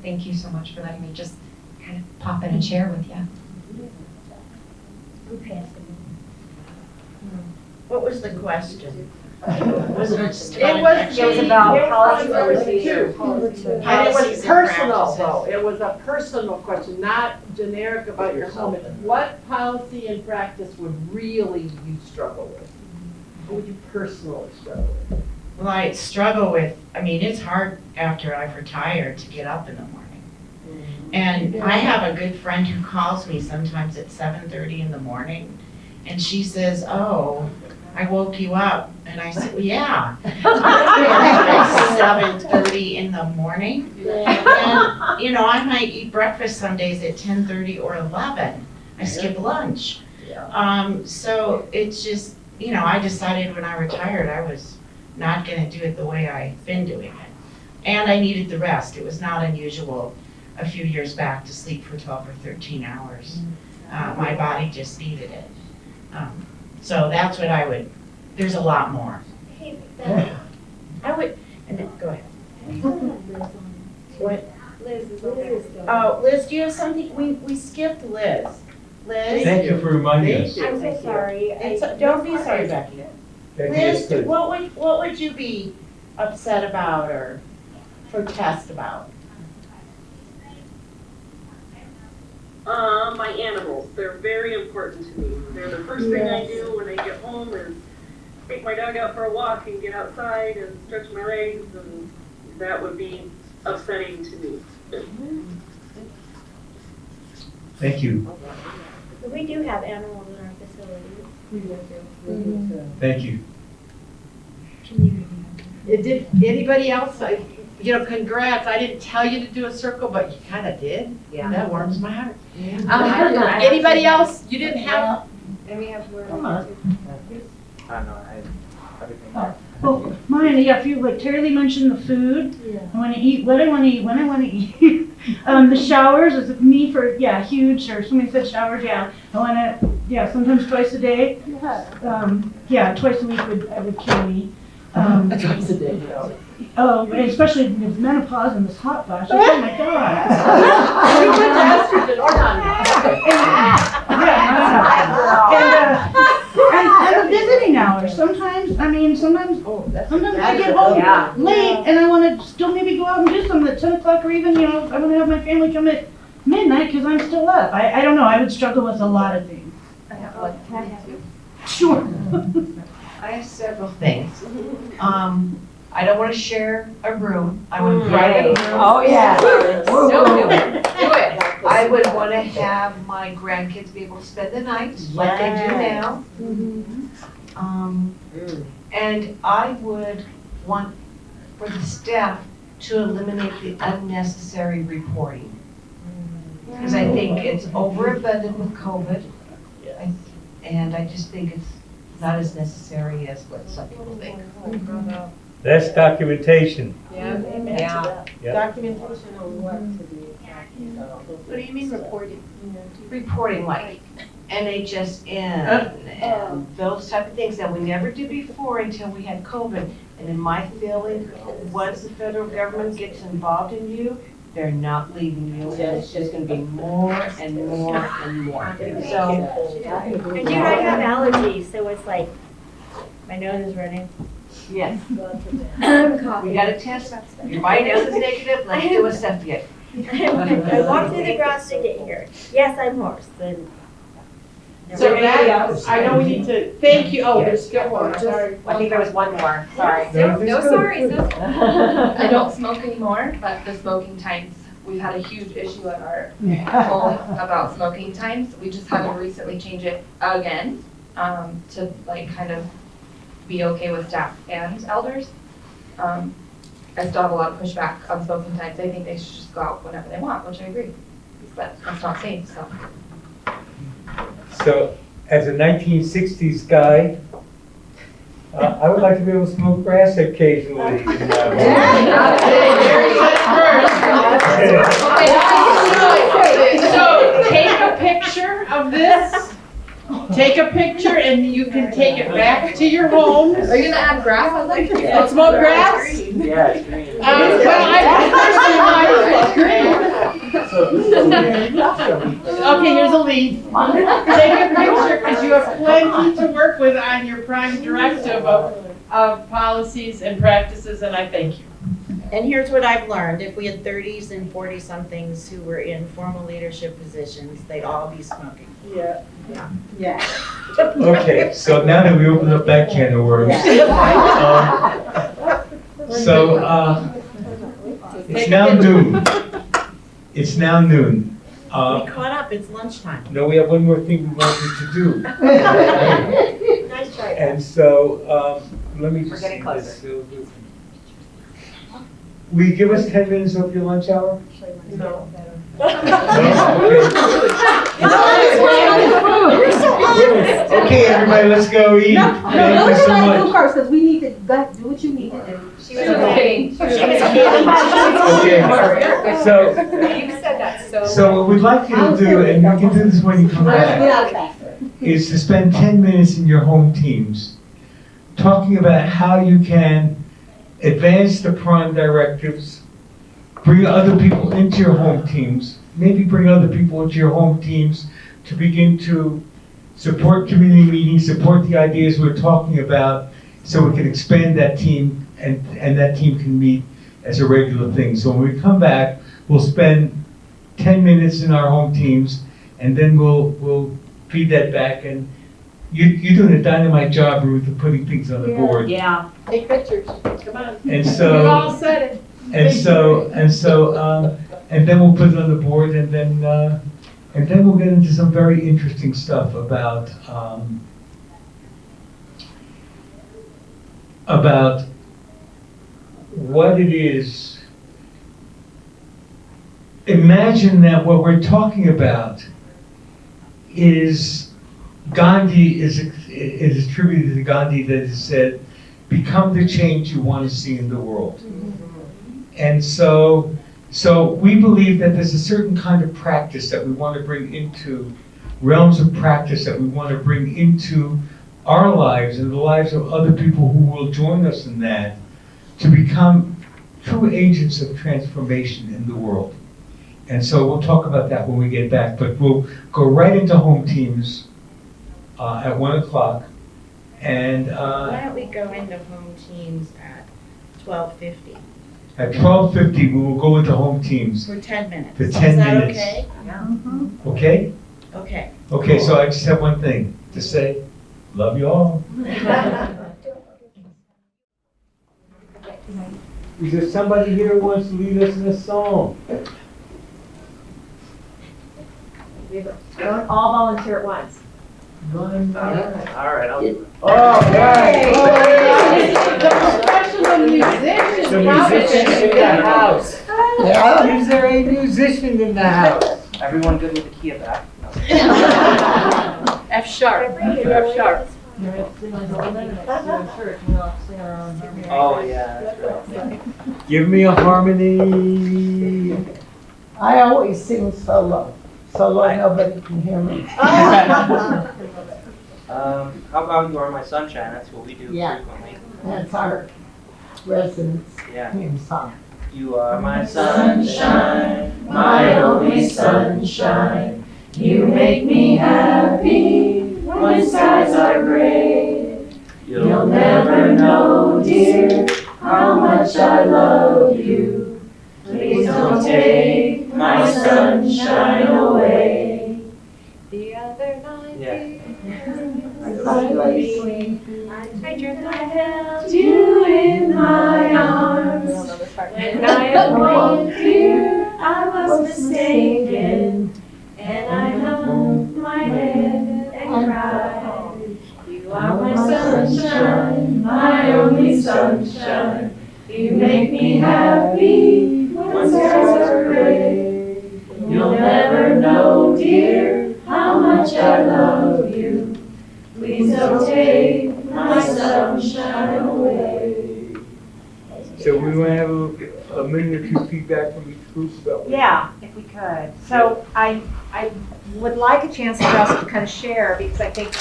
Thank you so much for letting me just kind of pop in and share with you. What was the question? Was about policy overseas. And it was personal though, it was a personal question, not generic about your home. What policy and practice would really you struggle with? What would you personally struggle with? Well, I struggle with, it's hard after I've retired to get up in the morning. And I have a good friend who calls me sometimes at 7:30 in the morning, and she says, oh, I woke you up. And I said, well, yeah. At 7:30 in the morning. And, I might eat breakfast some days at 10:30 or 11. I skip lunch. So it's just, I decided when I retired I was not going to do it the way I've been doing it. And I needed the rest. It was not unusual a few years back to sleep for 12 or 13 hours. My body just needed it. So that's what I would, there's a lot more. Hey, I would, and then, go ahead. What? Liz is over. Oh, Liz, do you have something? We skipped Liz. Liz? Thank you for reminding us. I'm so sorry. Don't be sorry, Becky. Liz, what would you be upset about or protest about? My animals, they're very important to me. They're the first thing I do when I get home is take my dog out for a walk and get outside and stretch my legs, and that would be upsetting to me. Thank you. We do have animals in our facilities. We do. Thank you. Did anybody else, congrats, I didn't tell you to do a circle, but you kind of did. Yeah. That warms my heart. Yeah. Anybody else, you didn't have? And we have word. Come on. Well, mine, if you, like Terry Lee mentioned the food, I want to eat what I want to eat, when I want to eat. The showers is me for, huge, or somebody said showers, I want to, sometimes twice a day. Twice a week would kill me. Twice a day, Oh, and especially with menopause and this hot flash, oh my God. You went to estrogen or And the visiting hours, sometimes I get home late and I want to still maybe go out and do something at 10 o'clock or even, I want to have my family come at midnight because I'm still up. I don't know, I would struggle with a lot of things. Sure. I have several things. I don't want to share a room. I want a private room. Oh, yeah. No, do it. Do it. I would want to have my grandkids be able to spend the night like they do now. And I would want for the staff to eliminate the unnecessary reporting. Because I think it's overabundant with COVID. And I just think it's not as necessary as what some people think. That's documentation. Yeah, amen to that. Yeah. Documentation on what? What do you mean reporting? Reporting like NHSN and those type of things that we never did before until we had COVID. And in my feeling, once the federal government gets involved in you, they're not leaving you. And it's just going to be more and more and more. So, And dude, I have allergies, so it's like, my nose is running. yes, I'm coughing. we got to test. Your vitals is negative. Let's do a cepheid. I walked through the grass to get here. Yes, I'm hoarse, and. So that, I know we need to, thank you, oh, there's still one, sorry. I think there was one more, sorry. No sorry, I don't smoke anymore, but the smoking times, we've had a huge issue at our home about smoking times. We just had to recently change it again, to like kind of be okay with staff and elders. I still have a lot of pushback on smoking times. I think they should just go out whenever they want, which I agree, but that's not safe, so. So, as a 1960s guy, I would like to be able to smoke grass occasionally. So, take a picture of this. Take a picture and you can take it back to your home. Are you gonna add grass? I like And smoke grass? Yeah, it's green. Okay, here's a lead. Take a picture because you have plenty to work with on your prime directive of policies and practices, and I thank you. And here's what I've learned. If we had 30s and 40-somethings who were in formal leadership positions, they'd all be smoking. Yeah. Yeah. Okay, so now that we opened up that can of worms. It's now noon. It's now noon. We caught up, it's lunchtime. No, we have one more thing we wanted to do. Nice try. And so, let me just. We're getting closer. Will you give us 10 minutes of your lunch hour? No. Okay, everybody, let's go eat. Thank you so much. cars, because we need to do what you need to do. She was kidding. Okay, so, You said that so what we'd like you to do, and you can do this when you come back, is to spend 10 minutes in your home teams talking about how you can advance the prime directives, bring other people into your home teams, maybe bring other people into your home teams to begin to support community meetings, support the ideas we're talking about, so we can expand that team and that team can meet as a regular thing. So when we come back, we'll spend 10 minutes in our home teams, and then we'll feed that back. And you're doing a dynamite job, Ruth, of putting things on the board. Yeah. Take pictures, come on. And so. We've all said it. And then we'll put it on the board, and then we'll get into some very interesting stuff about what it is. Imagine that what we're talking about is Gandhi is attributed to Gandhi that has said, become the change you want to see in the world. And so we believe that there's a certain kind of practice that we want to bring into, realms of practice that we want to bring into our lives and the lives of other people who will join us in that, to become true agents of transformation in the world. And so we'll talk about that when we get back, but we'll go right into home teams at 1 o'clock. And Why don't we go into home teams at 12:50? at 12:50, we will go into home teams. For 10 minutes. For 10 minutes. Is that okay? Yeah. Okay? Okay. Okay, so I just have one thing to say. Love you all. Is there somebody here who wants to lead us in a song? Don't all volunteer at once. All right, I'll do it. Oh, Hey! Some musicians in the house. Yeah. Is there a musician in the house? Everyone good with the key of that? F sharp, F sharp. Oh, yeah, that's right. Give me a harmony. I always sing solo. Solo, nobody can hear me. How about You Are My Sunshine? That's what we do Yeah. frequently. That's our residence Yeah. theme song. You are my sunshine, my only sunshine. You make me happy when skies are gray. You'll never know, dear, how much I love you. Please don't take my sunshine away. The other night, Yeah. I dreamt I held you in my arms. When I awoke, dear, I was mistaken. And I hung my head and cried. You are my sunshine, my only sunshine. You make me happy when skies are gray. You'll never know, dear, how much I love you. Please don't take my sunshine away. So we want to have a minute or two feedback from each group about what. Yeah, if we could. So I would like a chance for us to kind of share, because I think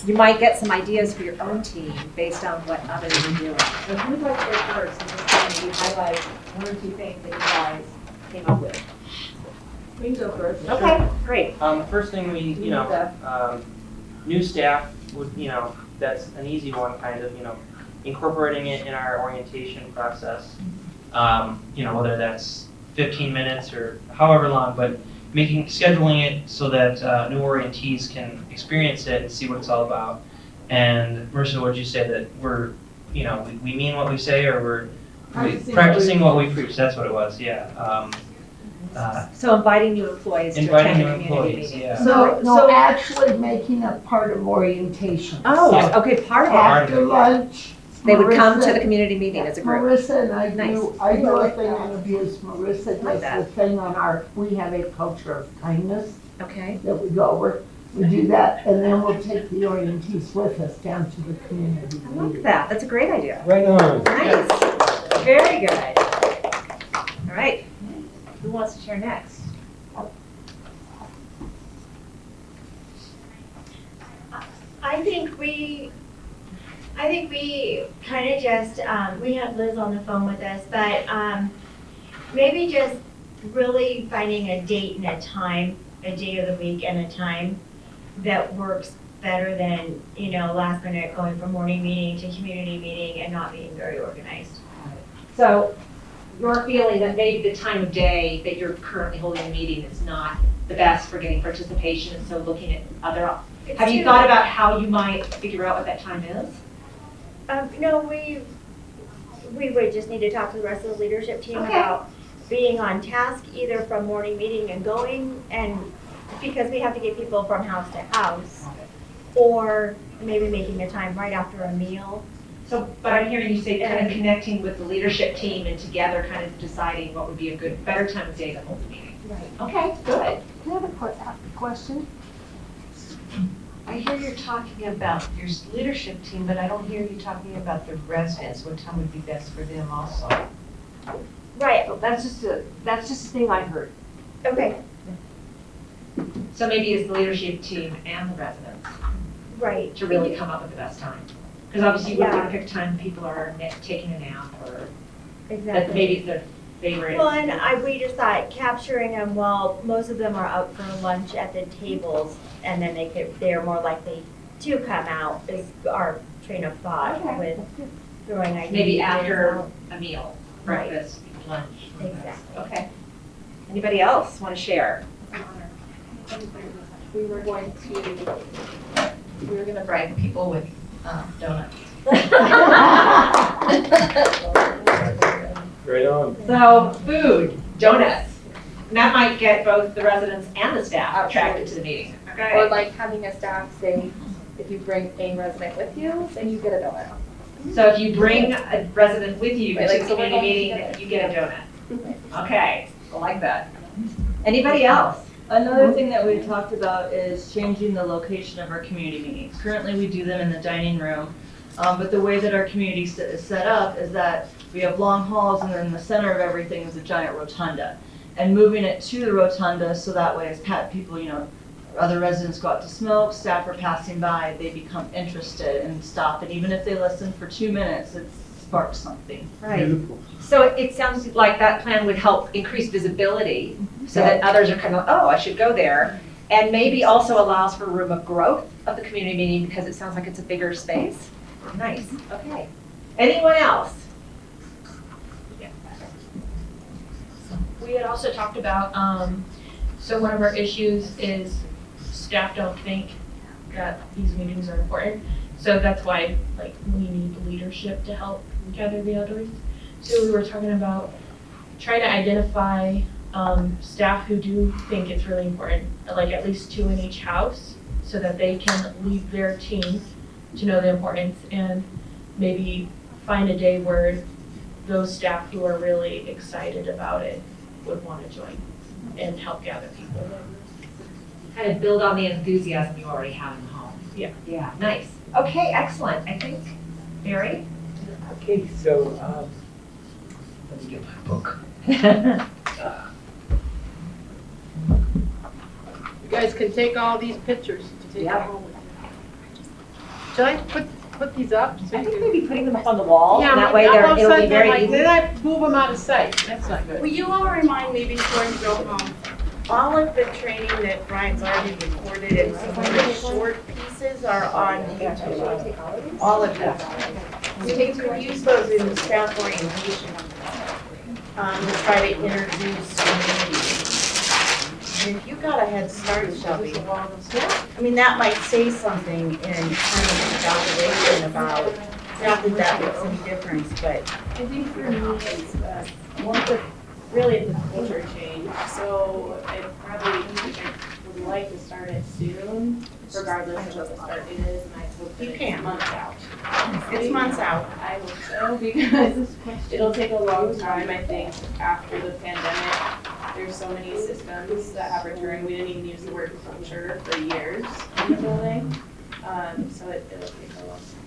you might get some ideas for your own team based on what others are doing. So who'd like to go first and just kind of highlight one or two things that you guys came up with? We can go first. Okay, great. First thing new staff would, that's an easy one, kind of, incorporating it in our orientation process. Whether that's 15 minutes or however long, but scheduling it so that new orientees can experience it and see what it's all about. And Marissa, would you say that we're, we mean what we say, or we're practicing what we preach? That's what it was, yeah. So inviting new employees to Inviting attend new the community employees, meeting. yeah. No, actually making it part of orientation. Oh, Yeah. okay, part of it. After lunch. They would come to Marissa- the community meeting as a group. Marissa and I Nice. I do a thing on abuse. Marissa Like does that. the thing on we have a culture of kindness Okay. that we go over. We do that, and then we'll take the orientees with us down to the community I like meeting. that. That's a great idea. Right on. Nice. Very good. All right. Who wants to share next? I think we kind of just, we have Liz on the phone with us, but maybe just really finding a date and a time, a day of the week and a time that works better than, last minute going from morning meeting to community meeting and not being very organized. So you're feeling that maybe the time of day that you're currently holding a meeting is not the best for getting participation, and so looking at other, have you thought about how you might figure out what that time is? No, we would just need to talk to the rest of the leadership team Okay. about being on task, either from morning meeting and going, and because we have to get people from house to house, or maybe making a time right after a meal. So, but I'm hearing you say kind of connecting with the leadership team and together kind of deciding what would be a better time of day to hold the meeting. Right. Okay, good. Can I have a question? I hear you're talking about your leadership team, but I don't hear you talking about the residents. What time would be best for them also? Right. That's just a thing I heard. Okay. So maybe it's the leadership team and the residents Right. to really come up with the best time. Because obviously you wouldn't Yeah. want to pick time people are taking a nap or that Exactly. maybe it's their favorite. Well, and we just thought capturing them while most of them are out for lunch at the tables, and then they're more likely to come out is our train of thought Okay. with throwing ideas. Maybe after out. a meal, Right. breakfast, lunch. Exactly. Okay. Anybody else want to share? We were going to bribe people with donuts. Right on. So food, donuts. that might get both the residents and the staff attracted to the meeting. Okay. Or like having a staff say, if you bring a resident with you, then you get a donut. So if you bring a resident with you Right, to like, the so we're community going meeting, together. you get a donut. Okay, I like that. Anybody else? Another thing that we've talked about is changing the location of our community meetings. Currently, we do them in the dining room, but the way that our community is set up is that we have long halls, and then in the center of everything is a giant rotunda. And moving it to the rotunda, so that way as people, other residents go out to smoke, staff are passing by, they become interested and stop. And even if they listen for 2 minutes, it sparks something. Right. So it sounds like that plan would help increase visibility so that others are kind of, oh, I should go there. And maybe also allows for room of growth of the community meeting because it sounds like it's a bigger space. Nice, okay. Anyone else? We had also talked about, so one of our issues is staff don't think that these meetings are important. So that's why, like, we need leadership to help gather the elders. So we were talking about trying to identify staff who do think it's really important, like at least 2 in each house, so that they can lead their team to know the importance, and maybe find a day where those staff who are really excited about it would want to join and help gather people. Kind of build on the enthusiasm you already have in the home. Yeah. Yeah, nice. Okay, excellent. I think, Barry? Okay, so, let me get my book. You guys can take all these pictures to take Yeah. home with you. Should I put these up? So I you think can- maybe putting them up on the wall, Yeah, and that maybe way I'll it'll be set them very like- easy. Then I move them out of sight. That's not good. Will you all remind me before you go home, all of the training that Brian's already recorded and some of the short pieces are on YouTube. All of them. You can use those in the staff orientation. To try to introduce community. And if you got a head start, Shelby, I mean, that might say something in kind of evaluation about, not that that makes any difference, but. I think for me, it's really it's a culture change. So I would like to start it soon, regardless of what the start date is, and I hope that You it's can. months out. It's months out. I hope so, because it'll take a long time, I think, after the pandemic. There's so many systems that have returned. We didn't even use the word culture for years in the building. So it'll take a long time.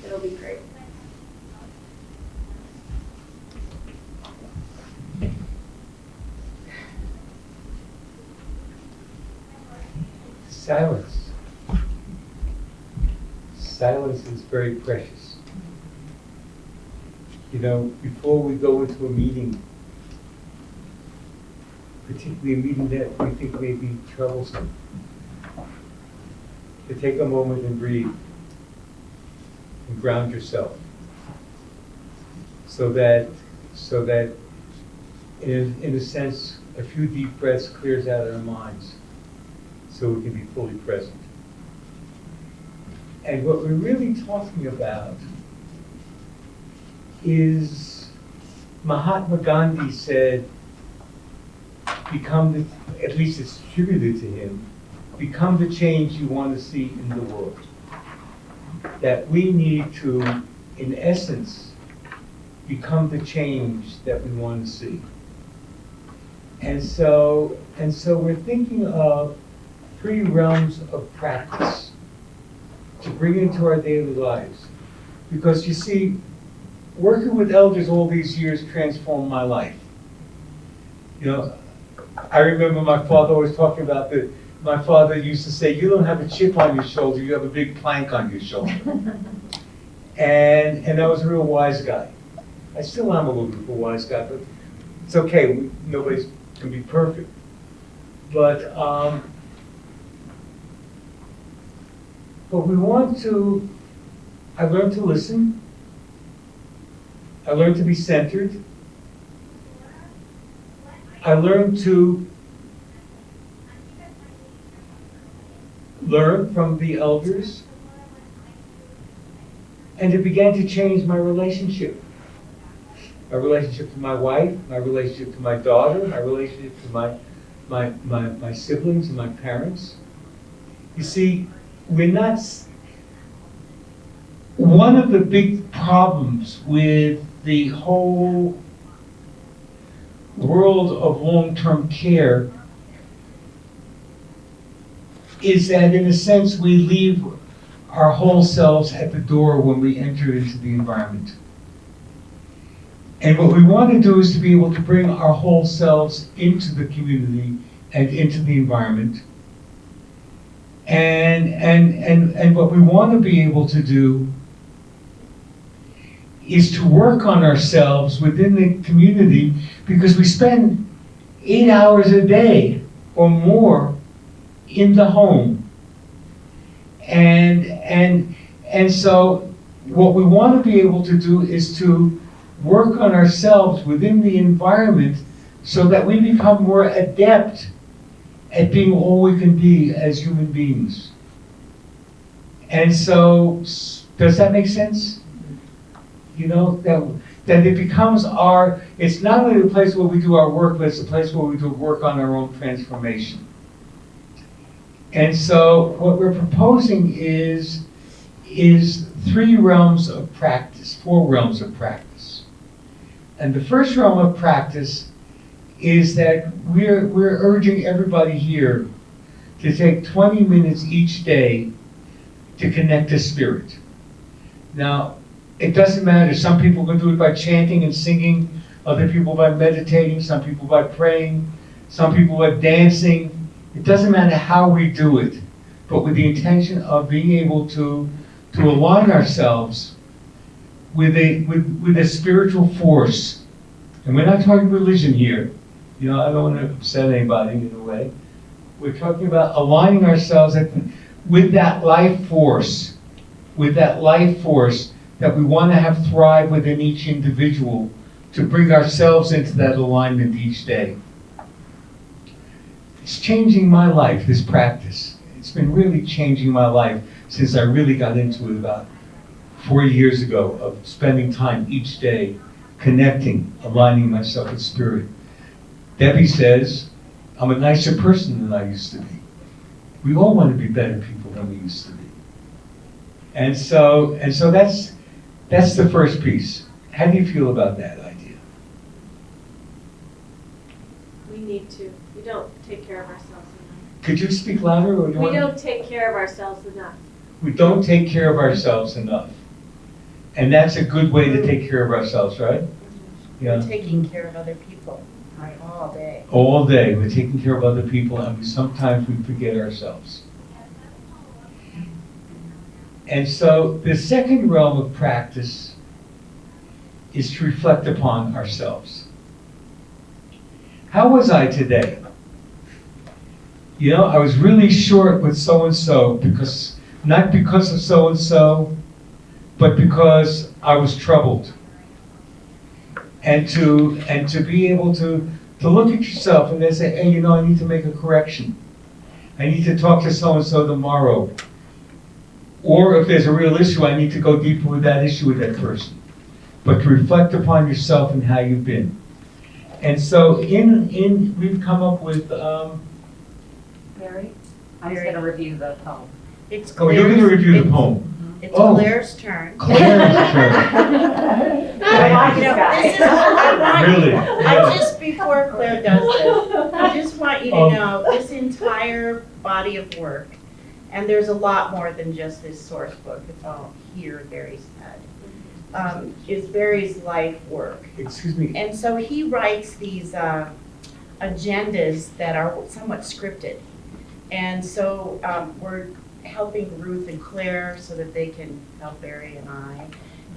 It'll be great. Silence. Silence is very precious. Before we go into a meeting, particularly a meeting that we think may be troublesome, to take a moment and breathe and ground yourself so that in a sense, a few deep breaths clears out our minds so we can be fully present. And what we're really talking about is Mahatma Gandhi said, at least it's attributed to him, become the change you want to see in the world. That we need to, in essence, become the change that we want to see. And so we're thinking of 3 realms of practice to bring into our daily lives. Because you see, working with elders all these years transformed my life. I remember my father always talking about my father used to say, you don't have a chip on your shoulder, you have a big plank on your shoulder. And I was a real wise guy. I still am a little bit of a wise guy, but it's okay, nobody can be perfect. But I learned to listen. I learned to be centered. I learned to learn from the elders, and it began to change my relationship. my relationship to my wife, my relationship to my daughter, my relationship to my siblings and my parents. You see, we're not, one of the big problems with the whole world of long-term care is that, in a sense, we leave our whole selves at the door when we enter into the environment. And what we want to do is to be able to bring our whole selves into the community and into the environment. And what we want to be able to do is to work on ourselves within the community, because we spend 8 hours a day or more in the home. And so what we want to be able to do is to work on ourselves within the environment so that we become more adept at being all we can be as human beings. And so, does that make sense? You know, that it becomes it's not only the place where we do our work, but it's the place where we do work on our own transformation. And so what we're proposing is 4 realms of practice. And the first realm of practice is that we're urging everybody here to take 20 minutes each day to connect to spirit. Now, it doesn't matter. Some people can do it by chanting and singing, other people by meditating, some people by praying, some people by dancing. It doesn't matter how we do it, but with the intention of being able to align ourselves with a spiritual force. And we're not talking religion here. You know, I don't want to upset anybody in a way. We're talking about aligning ourselves with that life force, that we want to have thrive within each individual, to bring ourselves into that alignment each day. It's changing my life, this practice. It's been really changing my life since I really got into it about 4 years ago, of spending time each day connecting, aligning myself with spirit. Debbie says, I'm a nicer person than I used to be. We all want to be better people than we used to be. And so that's the first piece. How do you feel about that idea? We need to. We don't take care of ourselves enough. Could you speak louder? Or We don't take care of ourselves enough. We don't take care of ourselves enough. And that's a good way to take care of ourselves, right? Yeah. We're taking care of other people, right, all day. All day, we're taking care of other people, and sometimes we forget ourselves. And so the second realm of practice is to reflect upon ourselves. How was I today? You know, I was really short with so-and-so, not because of so-and-so, but because I was troubled. And to be able to look at yourself and then say, hey, you know, I need to make a correction. I need to talk to so-and-so tomorrow. Or if there's a real issue, I need to go deeper with that issue with that person. But to reflect upon yourself and how you've been. And so we've come up with... Mary? I was going to review the poem. It's Oh, you're going to review the poem. It's Oh. Claire's turn. Claire's turn. Really? I just, before Claire does this, I just want you to know this entire body of work, and there's a lot more than just this source book, it's all here, Barry's head, is Barry's life work. Excuse me. And so he writes these agendas that are somewhat scripted. And so we're helping Ruth and Claire so that they can help Barry and I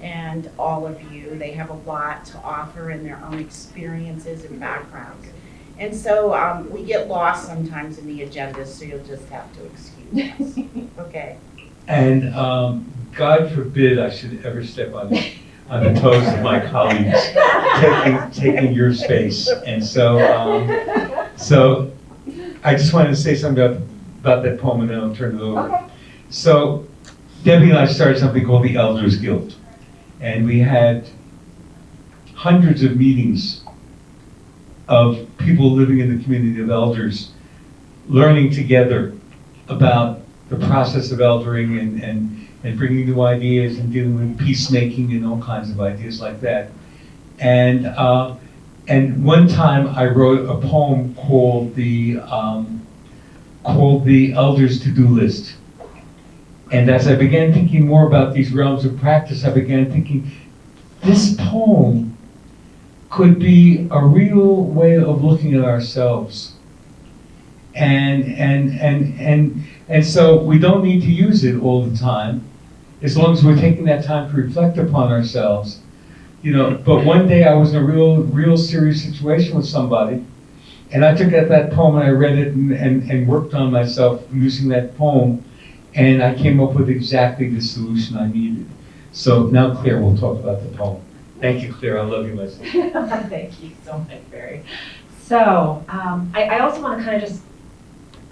and all of you. They have a lot to offer in their own experiences and backgrounds. And so we get lost sometimes in the agendas, so you'll just have to excuse us. Okay. And God forbid I should ever step on the toes of my colleagues taking your space. And so I just wanted to say something about that poem, and then I'll turn it over. Okay. So Debbie and I started something called the Elders Guild. And we had hundreds of meetings of people living in the community of elders, learning together about the process of eldering and bringing new ideas and dealing with peacemaking and all kinds of ideas like that. And one time I wrote a poem called the Elders To-Do List. And as I began thinking more about these realms of practice, I began thinking, this poem could be a real way of looking at ourselves. And so we don't need to use it all the time, as long as we're taking that time to reflect upon ourselves. You know, but one day I was in a real serious situation with somebody, and I took out that poem and I read it and worked on myself using that poem, and I came up with exactly the solution I needed. So now Claire will talk about the poem. Thank you, Claire. I love you myself. Thank you so much, Barry. So I also want to kind of just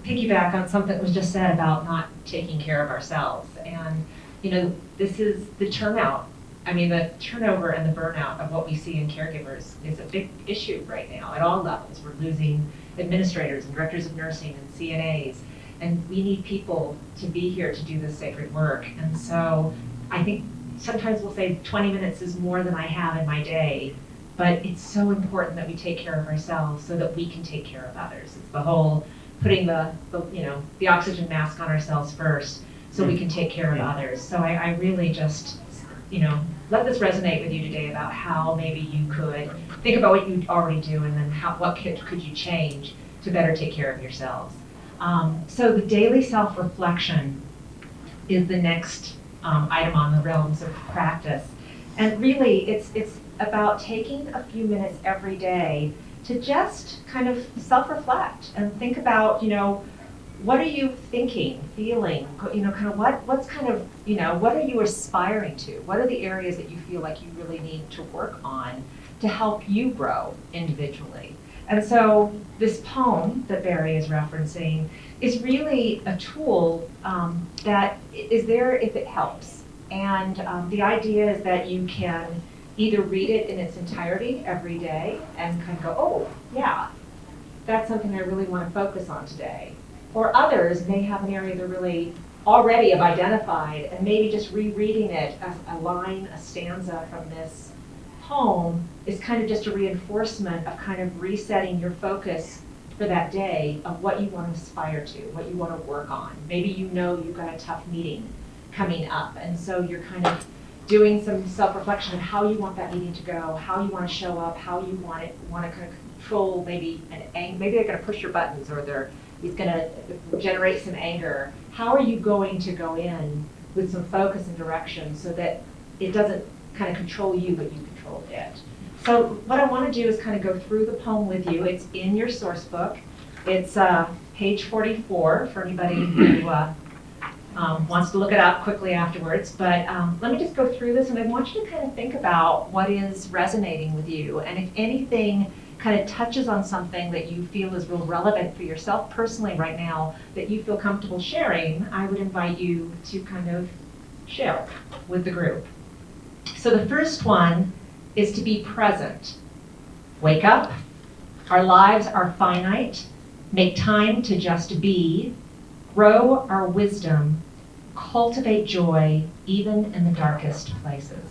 piggyback on something that was just said about not taking care of ourselves. And, you know, this is the turnout. I mean, the turnover and the burnout of what we see in caregivers is a big issue right now at all levels. We're losing administrators and directors of nursing and CNAs, and we need people to be here to do this sacred work. And so I think sometimes we'll say 20 minutes is more than I have in my day, but it's so important that we take care of ourselves so that we can take care of others. It's the whole putting the oxygen mask on ourselves first so we can take care of others. So I really just, let this resonate with you today about how maybe you could think about what you already do and then what could you change to better take care of yourselves. So the daily self-reflection is the next item on the realms of practice. And really, it's about taking a few minutes every day to just kind of self-reflect and think about, what are you thinking, feeling, kind of what's kind of, what are you aspiring to? What are the areas that you feel like you really need to work on to help you grow individually? And so this poem that Barry is referencing is really a tool that is there if it helps. And the idea is that you can either read it in its entirety every day and kind of go, oh, yeah, that's something I really want to focus on today. Or others may have an area they're really already have identified, and maybe just rereading it as a line, a stanza from this poem is kind of just a reinforcement of kind of resetting your focus for that day of what you want to aspire to, what you want to work on. Maybe you've got a tough meeting coming up, and so you're kind of doing some self-reflection of how you want that meeting to go, how you want to show up, how you want to kind of control maybe maybe they're going to push your buttons or it's going to generate some anger. How are you going to go in with some focus and direction so that it doesn't kind of control you, but you control it? So what I want to do is kind of go through the poem with you. It's in your source book. It's page 44 for anybody who wants to look it up quickly afterwards. But let me just go through this, and I want you to kind of think about what is resonating with you. And if anything kind of touches on something that you feel is real relevant for yourself personally right now that you feel comfortable sharing, I would invite you to kind of share with the group. So the first one is to be present. Wake up. Our lives are finite. Make time to just be. Grow our wisdom. Cultivate joy even in the darkest places.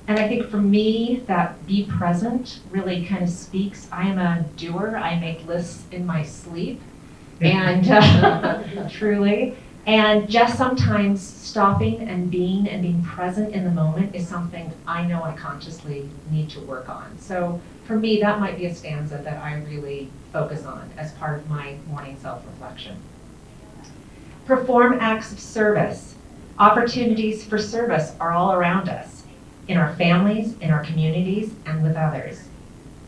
And I think for me, that be present really kind of speaks. I am a doer. I make lists in my sleep, and truly. And just sometimes stopping and being present in the moment is something I know I consciously need to work on. So for me, that might be a stanza that I really focus on as part of my morning self-reflection. Perform acts of service. Opportunities for service are all around us, in our families, in our communities, and with others.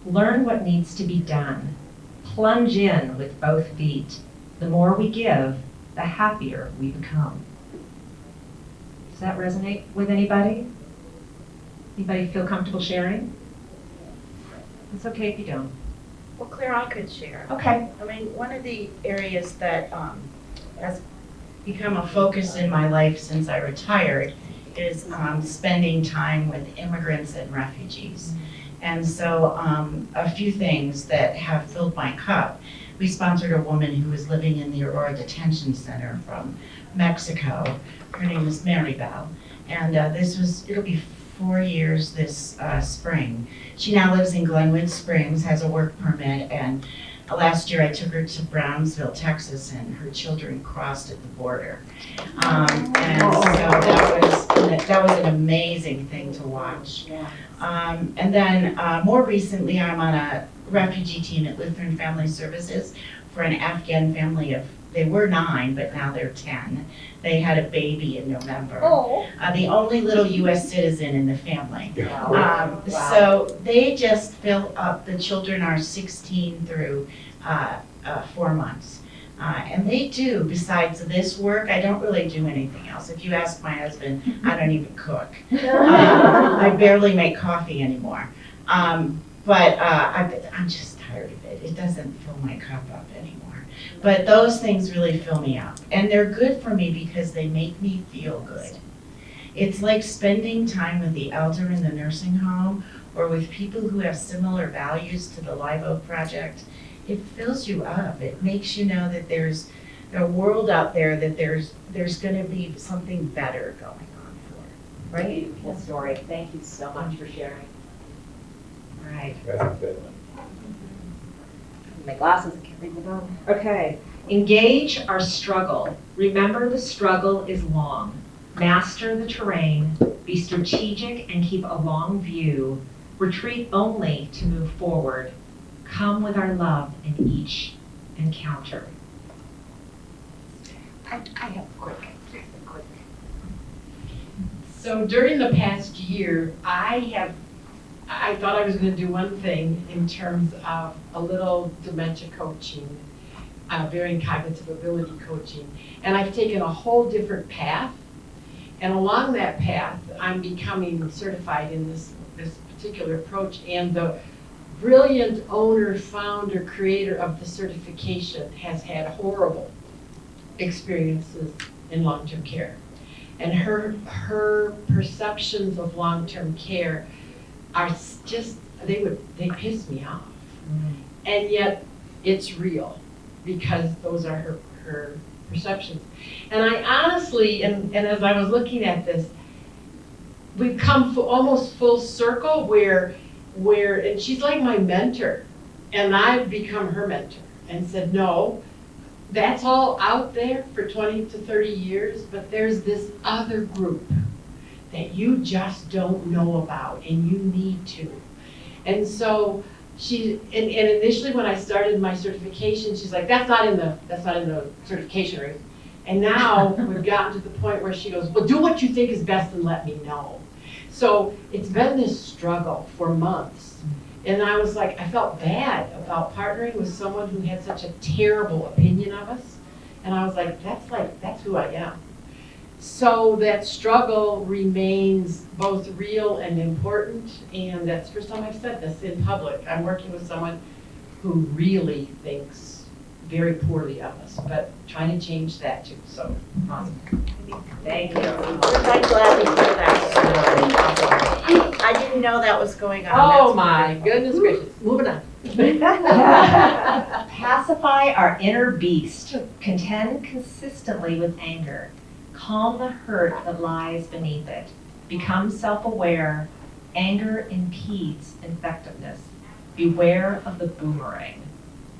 Learn what needs to be done. Plunge in with both feet. The more we give, the happier we become. Does that resonate with anybody? Anybody feel comfortable sharing? It's okay if you don't. Well, Claire, I could share. Okay. I mean, one of the areas that has become a focus in my life since I retired is spending time with immigrants and refugees. And so a few things that have filled my cup. We sponsored a woman who was living in the Aurora Detention Center from Mexico. Her name is Maribel. And it'll be 4 years this spring. She now lives in Glenwood Springs, has a work permit, and last year I took her to Brownsville, Texas, and her children crossed at the border. And so that was an amazing thing to watch. And then more recently, I'm on a refugee team at Lutheran Family Services for an Afghan family of, they were 9, but now they're 10. They had a baby in November. The only little U.S. citizen in the family. So they just fill up, the children are 16 through 4 months. And they do, besides this work, I don't really do anything else. If you ask my husband, I don't even cook. I barely make coffee anymore. But I'm just tired of it. It doesn't fill my cup up anymore. But those things really fill me up. And they're good for me because they make me feel good. It's like spending time with the elder in the nursing home or with people who have similar values to the Live Oak Project. It fills you up. It makes you know that there's a world out there, that there's going to be something better going on for. Right? Beautiful story. Thank you so much for sharing. Right. My glasses, I can't read the phone. Okay. Engage our struggle. Remember, the struggle is long. Master the terrain. Be strategic and keep a long view. Retreat only to move forward. Come with our love in each encounter. I have a quick. So during the past year, I thought I was going to do one thing in terms of a little dementia coaching, varying cognitive ability coaching, and I've taken a whole different path. And along that path, I'm becoming certified in this particular approach. And the brilliant owner, founder, creator of the certification has had horrible experiences in long-term care. And her perceptions of long-term care are just, they piss me off. And yet it's real because those are her perceptions. And I honestly, and as I was looking at this, we've come almost full circle where, and she's like my mentor, and I've become her mentor and said, no, that's all out there for 20 to 30 years, but there's this other group that you just don't know about and you need to. And so and initially when I started my certification, she's like, that's not in the certification rate. And now we've gotten to the point where she goes, well, do what you think is best and let me know. So it's been this struggle for months. And I was like, I felt bad about partnering with someone who had such a terrible opinion of us. And I was like, that's who I am. So that struggle remains both real and important, and that's the first time I've said this in public. I'm working with someone who really thinks very poorly of us, but trying to change that too, so awesome. Thank you. I'm glad to hear that. I didn't know that was going on. Oh my goodness gracious, moving on. Pacify our inner beast. Contend consistently with anger. Calm the hurt that lies beneath it. Become self-aware. Anger impedes effectiveness. Beware of the boomerang.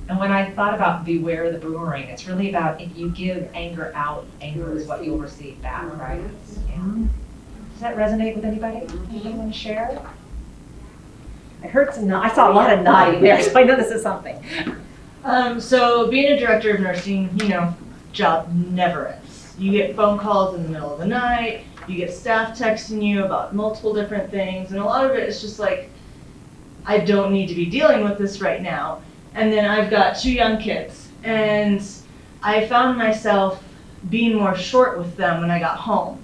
And when I thought about beware of the boomerang, it's really about if you give anger out, anger is what you'll receive back, right? Yeah. Does that resonate with anybody? Anybody want to share? I heard some, I saw a lot of nodding there, so I know this is something. So being a director of nursing, job never ends. You get phone calls in the middle of the night, you get staff texting you about multiple different things, and a lot of it is just like, I don't need to be dealing with this right now. And then I've got 2 young kids, and I found myself being more short with them when I got home.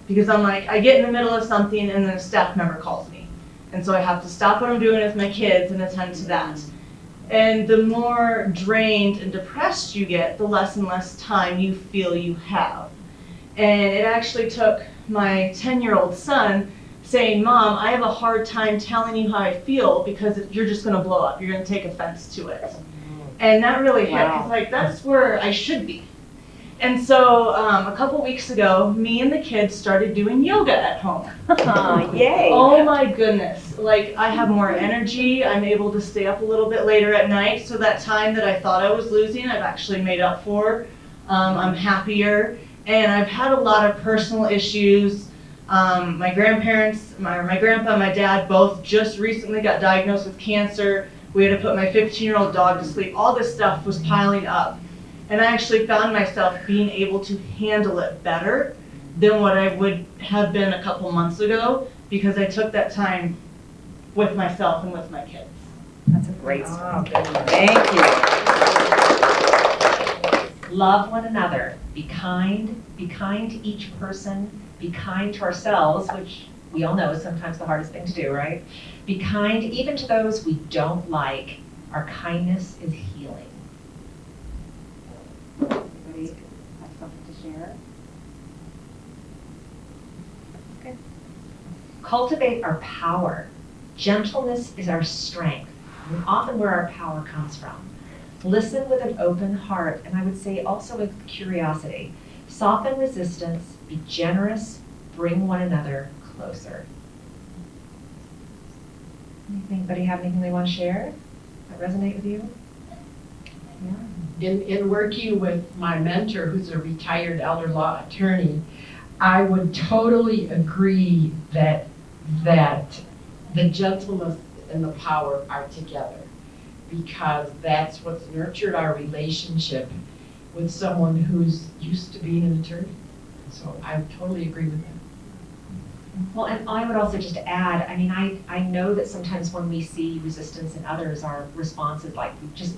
Because I'm like, I get in the middle of something and then a staff member calls me. And so I have to stop what I'm doing with my kids and attend to that. And the more drained and depressed you get, the less and less time you feel you have. And it actually took my 10-year-old son saying, Mom, I have a hard time telling you how I feel because you're just gonna blow up. You're gonna take offense to it. And that really hit, because like, that's where I should be. And so a couple weeks ago, me and the kids started doing yoga at home. Yay. Oh my goodness. Like, I have more energy. I'm able to stay up a little bit later at night. So that time that I thought I was losing, I've actually made up for. I'm happier. And I've had a lot of personal issues. My grandparents, my grandpa and my dad both just recently got diagnosed with cancer. We had to put my 15-year-old dog to sleep. All this stuff was piling up. And I actually found myself being able to handle it better than what I would have been a couple months ago because I took that time with myself and with my kids. That's a great story. Thank you. Love one another. Be kind to each person. Be kind to ourselves, which we all know is sometimes the hardest thing to do, right? Be kind even to those we don't like. Our kindness is healing. Anybody have something to share? Okay. Cultivate our power. Gentleness is our strength, and often where our power comes from. Listen with an open heart, and I would say also with curiosity. Soften resistance, be generous, bring one another closer. Anybody have anything they want to share that resonate with you? Yeah. In working with my mentor, who's a retired elder law attorney, I would totally agree that the gentleness and the power are together, because that's what's nurtured our relationship with someone who's used to being an attorney. So I totally agree with that. Well, and I would also just add, I mean, I know that sometimes when we see resistance in others, our response is like, we just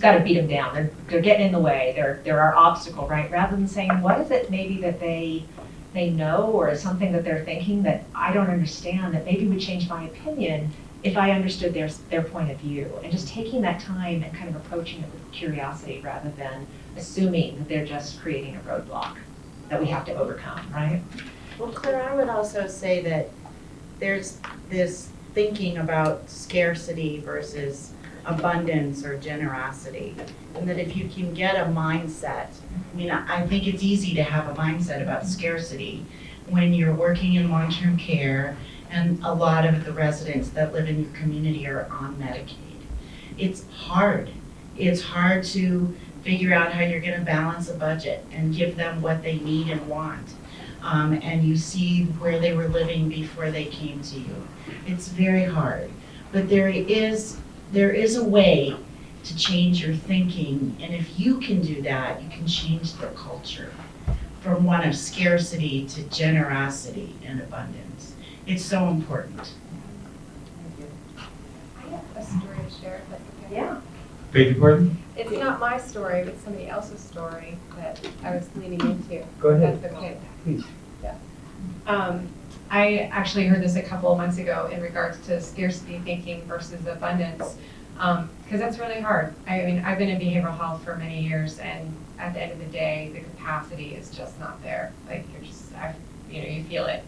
got to beat them down. They're getting in the way. They're our obstacle, right? Rather than saying, what is it maybe that they know, or is something that they're thinking that I don't understand, that maybe would change my opinion if I understood their point of view. And just taking that time and kind of approaching it with curiosity rather than assuming that they're just creating a roadblock that we have to overcome, right? Well, Claire, I would also say that there's this thinking about scarcity versus abundance or generosity. And that if you can get a mindset, I mean, I think it's easy to have a mindset about scarcity when you're working in long-term care and a lot of the residents that live in your community are on Medicaid. It's hard. It's hard to figure out how you're going to balance a budget and give them what they need and want. And you see where they were living before they came to you. It's very hard. But there is a way to change your thinking, and if you can do that, you can change the culture from one of scarcity to generosity and abundance. It's so important. I have a story to share, if that's okay. Yeah. Beg your pardon? It's not my story, but somebody else's story that I was leaning into. Go ahead. If that's okay. Please. Yeah. I actually heard this a couple of months ago in regards to scarcity thinking versus abundance, because that's really hard. I mean, I've been in behavioral health for many years, and at the end of the day, the capacity is just not there. Like you're just, you feel it,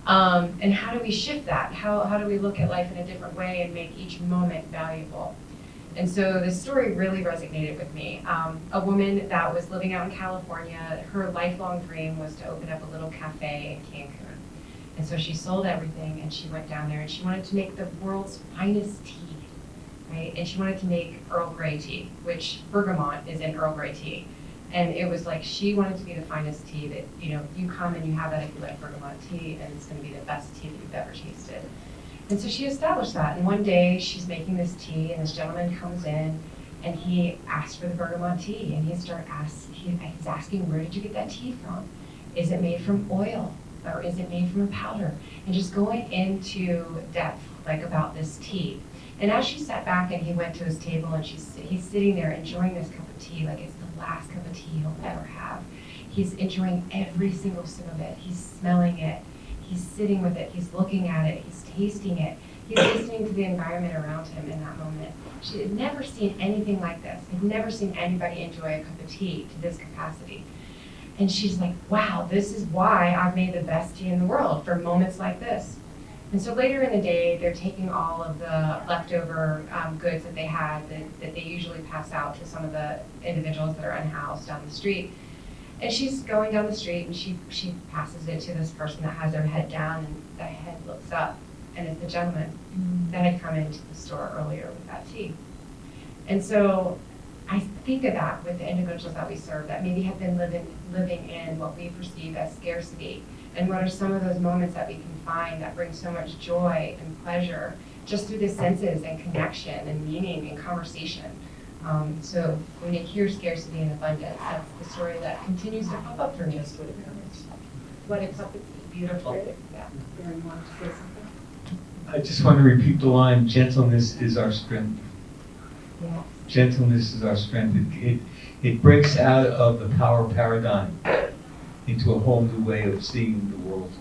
And how do we shift that? How do we look at life in a different way and make each moment valuable? And so this story really resonated with me. A woman that was living out in California, her lifelong dream was to open up a little cafe in Cancun. And so she sold everything and she went down there and she wanted to make the world's finest tea, right? And she wanted to make Earl Grey tea, which bergamot is in Earl Grey tea. And it was like she wanted to be the finest tea that, you come and you have that if you like bergamot tea, and it's going to be the best tea that you've ever tasted. And so she established that. And one day she's making this tea, and this gentleman comes in, and he asks for the bergamot tea, and he's asking, where did you get that tea from? Is it made from oil, or is it made from a powder? And just going into depth, like about this tea. And as she sat back and he went to his table, and he's sitting there enjoying this cup of tea, like it's the last cup of tea he'll ever have. He's enjoying every single sip of it. He's smelling it. He's sitting with it. He's looking at it. He's tasting it. He's listening to the environment around him in that moment. She had never seen anything like this. I've never seen anybody enjoy a cup of tea to this capacity. And she's like, wow, this is why I've made the best tea in the world for moments like this. And so later in the day, they're taking all of the leftover goods that they had that they usually pass out to some of the individuals that are unhoused down the street. And she's going down the street and she passes it to this person that has their head down, and the head looks up, and it's the gentleman that had come into the store earlier with that tea. And so I think of that with the individuals that we serve that maybe have been living in what we perceive as scarcity. And what are some of those moments that we can find that bring so much joy and pleasure just through the senses and connection and meaning and conversation. So when you hear scarcity and abundance, that's the story that continues to pop up for me. What a cup of tea. Beautiful. Yeah. Aaron, want to say something? I just want to repeat the line, gentleness is our strength. Yeah. Gentleness is our strength. It breaks out of the power paradigm into a whole new way of seeing the world.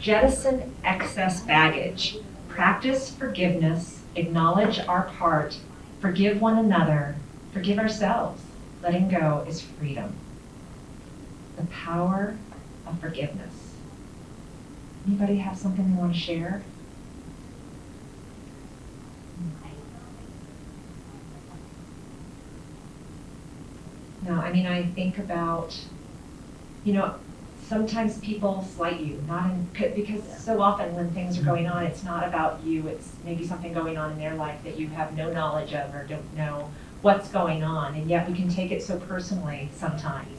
Jettison excess baggage. Practice forgiveness. Acknowledge our part. Forgive one another. Forgive ourselves. Letting go is freedom. The power of forgiveness. Anybody have something they want to share? No, I mean, I think about, sometimes people slight you, because so often when things are going on, it's not about you, it's maybe something going on in their life that you have no knowledge of or don't know what's going on, and yet we can take it so personally sometimes.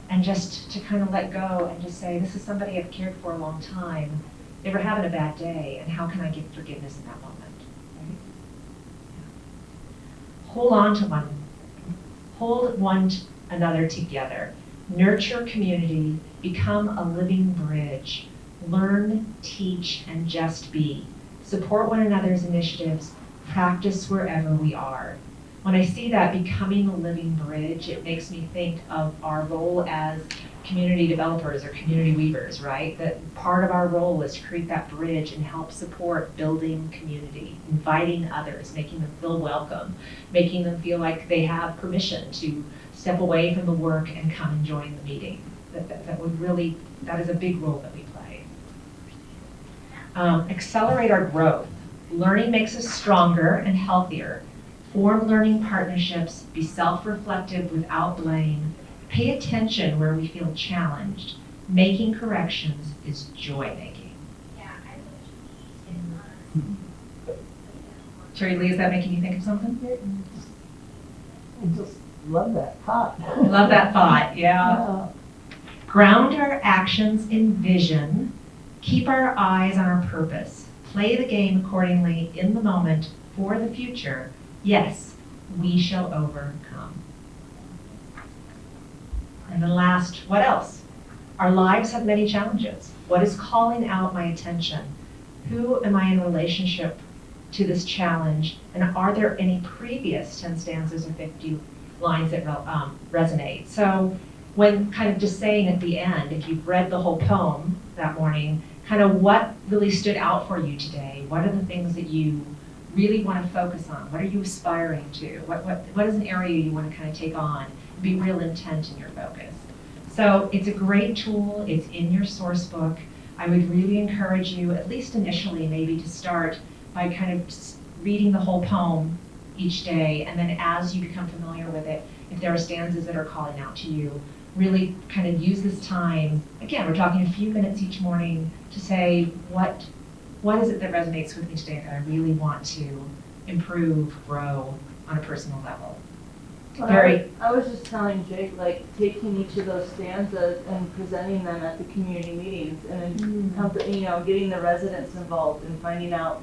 And just to kind of let go and just say, this is somebody I've cared for a long time, they were having a bad day, and how can I give forgiveness in that moment? Right? Yeah. Hold one another together. Nurture community, become a living bridge. Learn, teach, and just be. Support one another's initiatives. Practice wherever we are. When I see that becoming a living bridge, it makes me think of our role as community developers or community weavers, right? That part of our role is to create that bridge and help support building community, inviting others, making them feel welcome, making them feel like they have permission to step away from the work and come and join the meeting. That is a big role that we play. Accelerate our growth. Learning makes us stronger and healthier. Form learning partnerships, be self-reflective without blame, pay attention where we feel challenged. Making corrections is joy-making. Sherry Lee, is that making you think of something? I just love that thought. Love that thought, yeah. Ground our actions in vision, keep our eyes on our purpose, play the game accordingly in the moment for the future. Yes, we shall overcome. And then last, what else? Our lives have many challenges. What is calling out my attention? Who am I in relationship to this challenge? And are there any previous 10 stanzas or 50 lines that resonate? So when kind of just saying at the end, if you've read the whole poem that morning, kind of what really stood out for you today? What are the things that you really want to focus on? What are you aspiring to? What is an area you want to kind of take on? Be real intent in your focus. So it's a great tool. It's in your source book. I would really encourage you, at least initially, maybe to start by kind of reading the whole poem each day, and then as you become familiar with it, if there are stanzas that are calling out to you, really kind of use this time. Again, we're talking a few minutes each morning to say, what is it that resonates with me today that I really want to improve, grow on a personal level? Well, I was just telling Jake, like, taking each of those stanzas and presenting them at the community meetings and then, getting the residents involved and finding out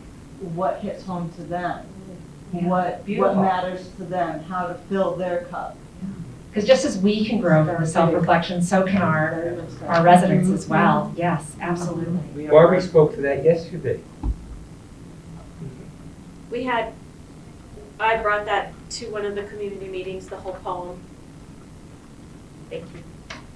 what hits home to them, what matters to them, how to fill their cup. Because just as we can grow from the self-reflection, so can our residents as well. Yes, absolutely. Barbie spoke to that yesterday. I brought that to one of the community meetings, the whole poem. Thank you.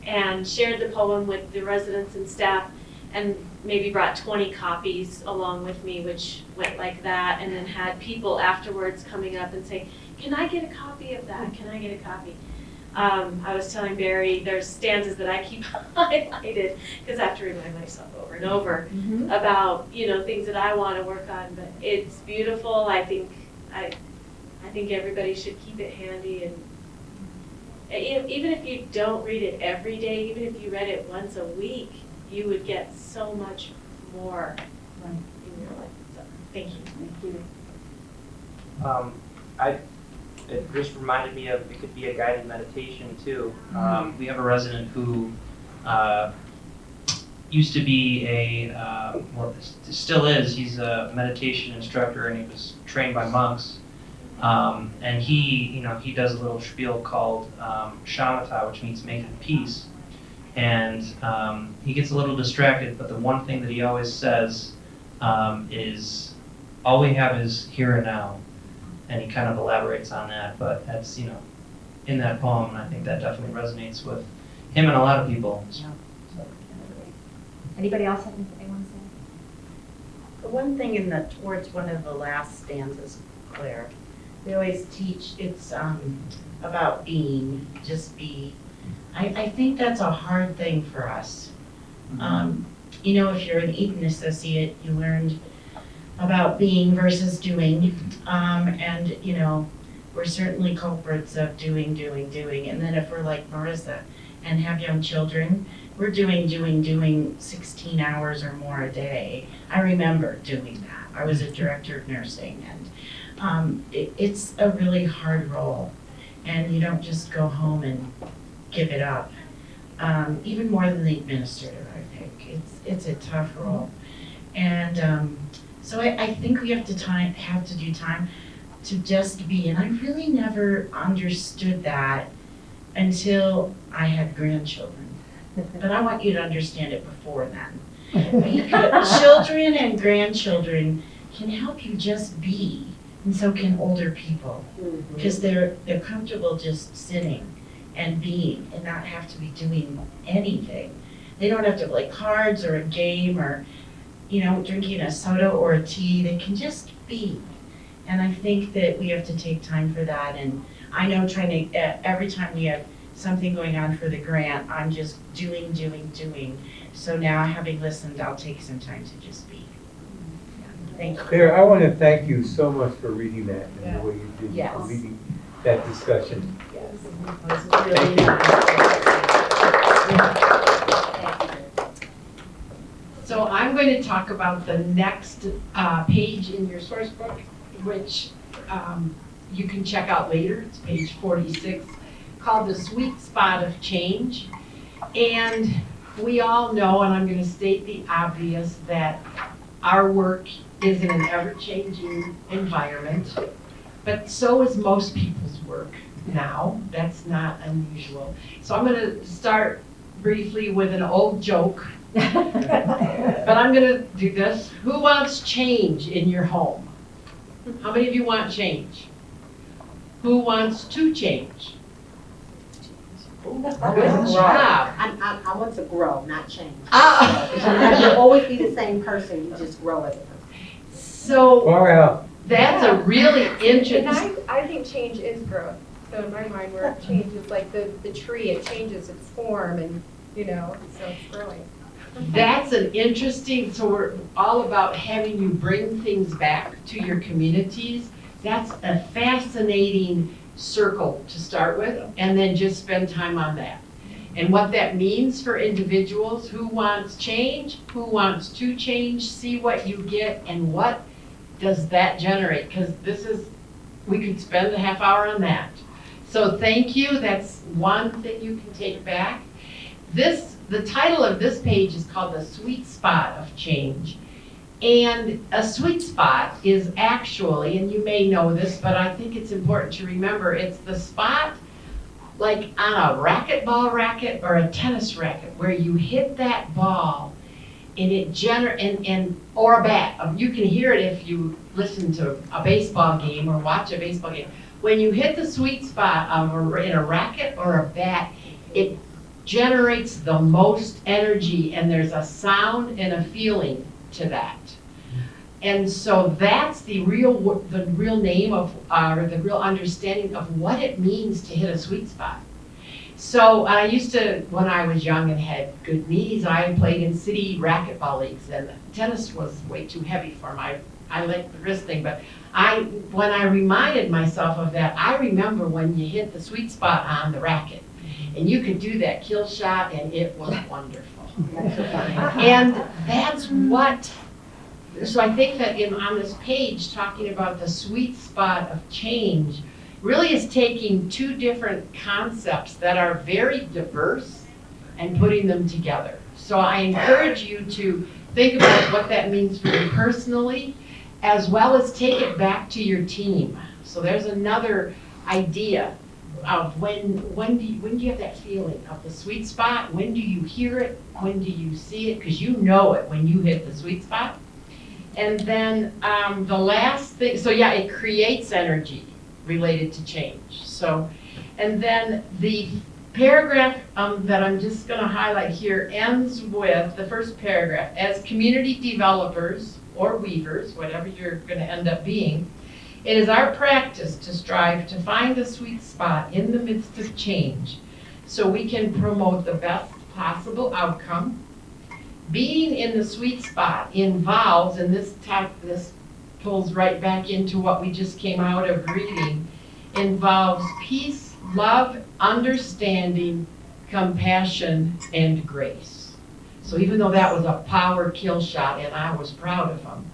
And shared the poem with the residents and staff, and maybe brought 20 copies along with me, which went like that, and then had people afterwards coming up and saying, can I get a copy of that? Can I get a copy? I was telling Barry, there's stanzas that I keep highlighted because I have to remind myself over and over about, you know, things that I want to work on. But it's beautiful. I think everybody should keep it handy, and even if you don't read it every day, even if you read it once a week, you would get so much more in your life. So, thank you. It just reminded me of, it could be a guided meditation too. We have a resident who used to be well, still is, he's a meditation instructor, and he was trained by monks. And he does a little spiel called shamatha, which means making peace. And he gets a little distracted, but the one thing that he always says is, all we have is here and now. And he kind of elaborates on that, but that's, in that poem, and I think that definitely resonates with him and a lot of people. Yeah. Anybody else have anything they want to say? The one thing towards one of the last stanzas, Claire, we always teach it's about being, just be. I think that's a hard thing for us. If you're an Eton associate, you learned about being versus doing, and we're certainly culprits of doing, and then if we're like Marissa and have young children, we're doing 16 hours or more a day. I remember doing that. I was a director of nursing, and it's a really hard role, and you don't just go home and give it up. Even more than the administrator, I think. It's a tough role, and so I think we have to do time to just be, and I really never understood that until I had grandchildren. But I want you to understand it before then. Children and grandchildren can help you just be, and so can older people, because they're comfortable just sitting and being and not have to be doing anything. They don't have to play cards or a game or drinking a soda or a tea. They can just be. And I think that we have to take time for that. And I know every time we have something going on for the grant, I'm just doing. So now, having listened, I'll take some time to just be. Thank you. Claire, I want to thank you so much for reading that and the way you did, Yes. for leading that discussion. Yes. Thank you. So I'm going to talk about the next page in your source book, which you can check out later. It's page 46, called The Sweet Spot of Change. And we all know, and I'm going to state the obvious, that our work is in an ever-changing environment, but so is most people's work now. That's not unusual. So I'm going to start briefly with an old joke. But I'm going to do this. Who wants change in your home? How many of you want change? Who wants to change? Good job. I want to grow, not change. You'll always be the same person, you just grow as a person. So Far out. that's a really interesting. And I think change is growth. So in my mind, where change is like the tree, it changes its form and, so it's growing. That's an interesting, so we're all about having you bring things back to your communities. That's a fascinating circle to start with, and then just spend time on that. And what that means for individuals, who wants change, who wants to change, see what you get, and what does that generate? Because we could spend a half hour on that. So thank you, that's one thing you can take back. The title of this page is called The Sweet Spot of Change. And a sweet spot is actually, and you may know this, but I think it's important to remember, it's the spot like on a racquetball racket or a tennis racket where you hit that ball and it or a bat. You can hear it if you listen to a baseball game or watch a baseball game. When you hit the sweet spot in a racket or a bat, it generates the most energy, and there's a sound and a feeling to that. And so that's the real name of, or the real understanding of what it means to hit a sweet spot. So I used to, when I was young and had good knees, I played in city racquetball leagues, and tennis was way too heavy for me. I liked the wrist thing, but when I reminded myself of that, I remember when you hit the sweet spot on the racket, and you could do that kill shot, and it was wonderful. And that's what, so I think that on this page, talking about the sweet spot of change, really is taking two different concepts that are very diverse and putting them together. So I encourage you to think about what that means for you personally, as well as take it back to your team. So there's another idea of when do you have that feeling of the sweet spot? When do you hear it? When do you see it? Because you know it when you hit the sweet spot. And then the last thing, so yeah, it creates energy related to change. So, and then the paragraph that I'm just going to highlight here ends with the first paragraph. As community developers or weavers, whatever you're going to end up being, it is our practice to strive to find the sweet spot in the midst of change so we can promote the best possible outcome. Being in the sweet spot involves, and this pulls right back into what we just came out of reading, involves peace, love, understanding, compassion, and grace. So even though that was a power kill shot and I was proud of him,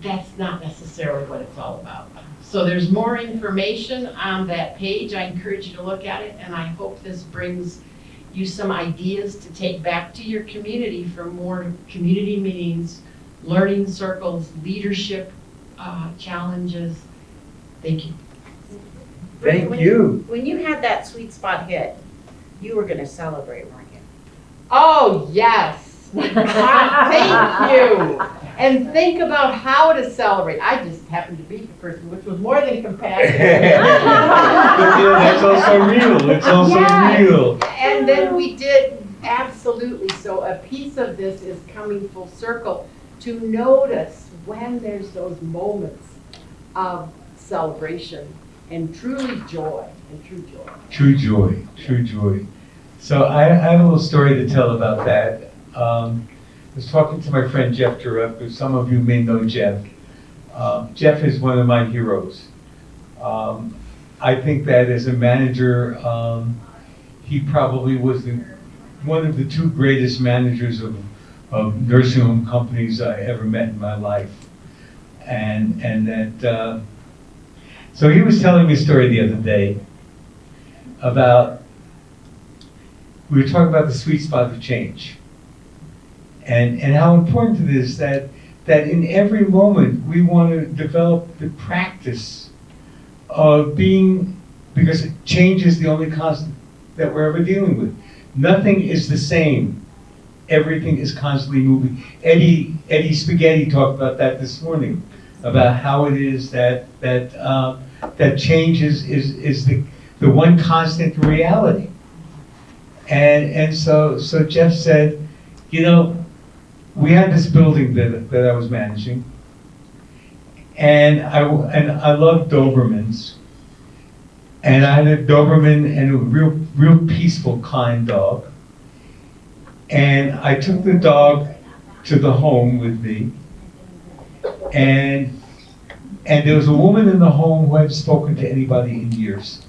that's not necessarily what it's all about. So there's more information on that page. I encourage you to look at it, and I hope this brings you some ideas to take back to your community for more community meetings, learning circles, leadership challenges. Thank you. Thank you. When you had that sweet spot hit, you were gonna celebrate, weren't you? Oh, yes. Thank you. And think about how to celebrate. I just happened to be the person, which was more than compassionate. That's also real. It's also real. And then we did, absolutely. So a piece of this is coming full circle to notice when there's those moments of celebration and truly joy and true joy. True joy, true joy. So I have a little story to tell about that. I was talking to my friend Jeff Durup, who some of you may know Jeff. Jeff is one of my heroes. I think that as a manager, he probably was one of the two greatest managers of nursing home companies I ever met in my life. And that, so he was telling me a story the other day about, we were talking about the sweet spot of change. And how important it is that in every moment we want to develop the practice of being, because change is the only constant that we're ever dealing with. Nothing is the same. Everything is constantly moving. Eddie Spaghetti talked about that this morning, about how it is that change is the one constant reality. And so Jeff said, you know, we had this building that I was managing, and I loved Dobermans, and I had a Doberman and a real peaceful, kind dog, and I took the dog to the home with me, and there was a woman in the home who hadn't spoken to anybody in years,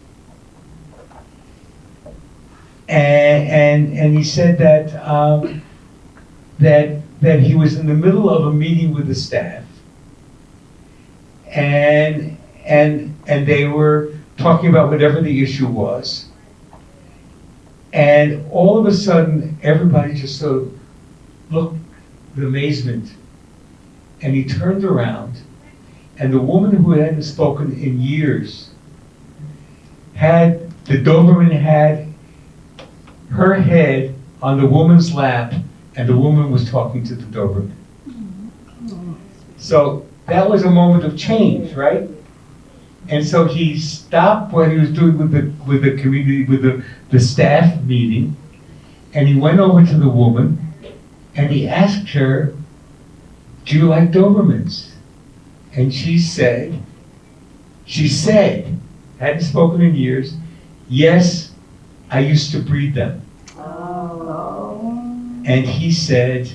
and he said that he was in the middle of a meeting with the staff, and they were talking about whatever the issue was, and all of a sudden everybody just sort of looked with amazement, and he turned around, and the woman who hadn't spoken in years the Doberman had her head on the woman's lap, and the woman was talking to the Doberman. So that was a moment of change, right? And so he stopped what he was doing with the community, with the staff meeting, and he went over to the woman, and he asked her, "Do you like Dobermans?" And she said, hadn't spoken in years, "Yes, I used to breed them. And he said,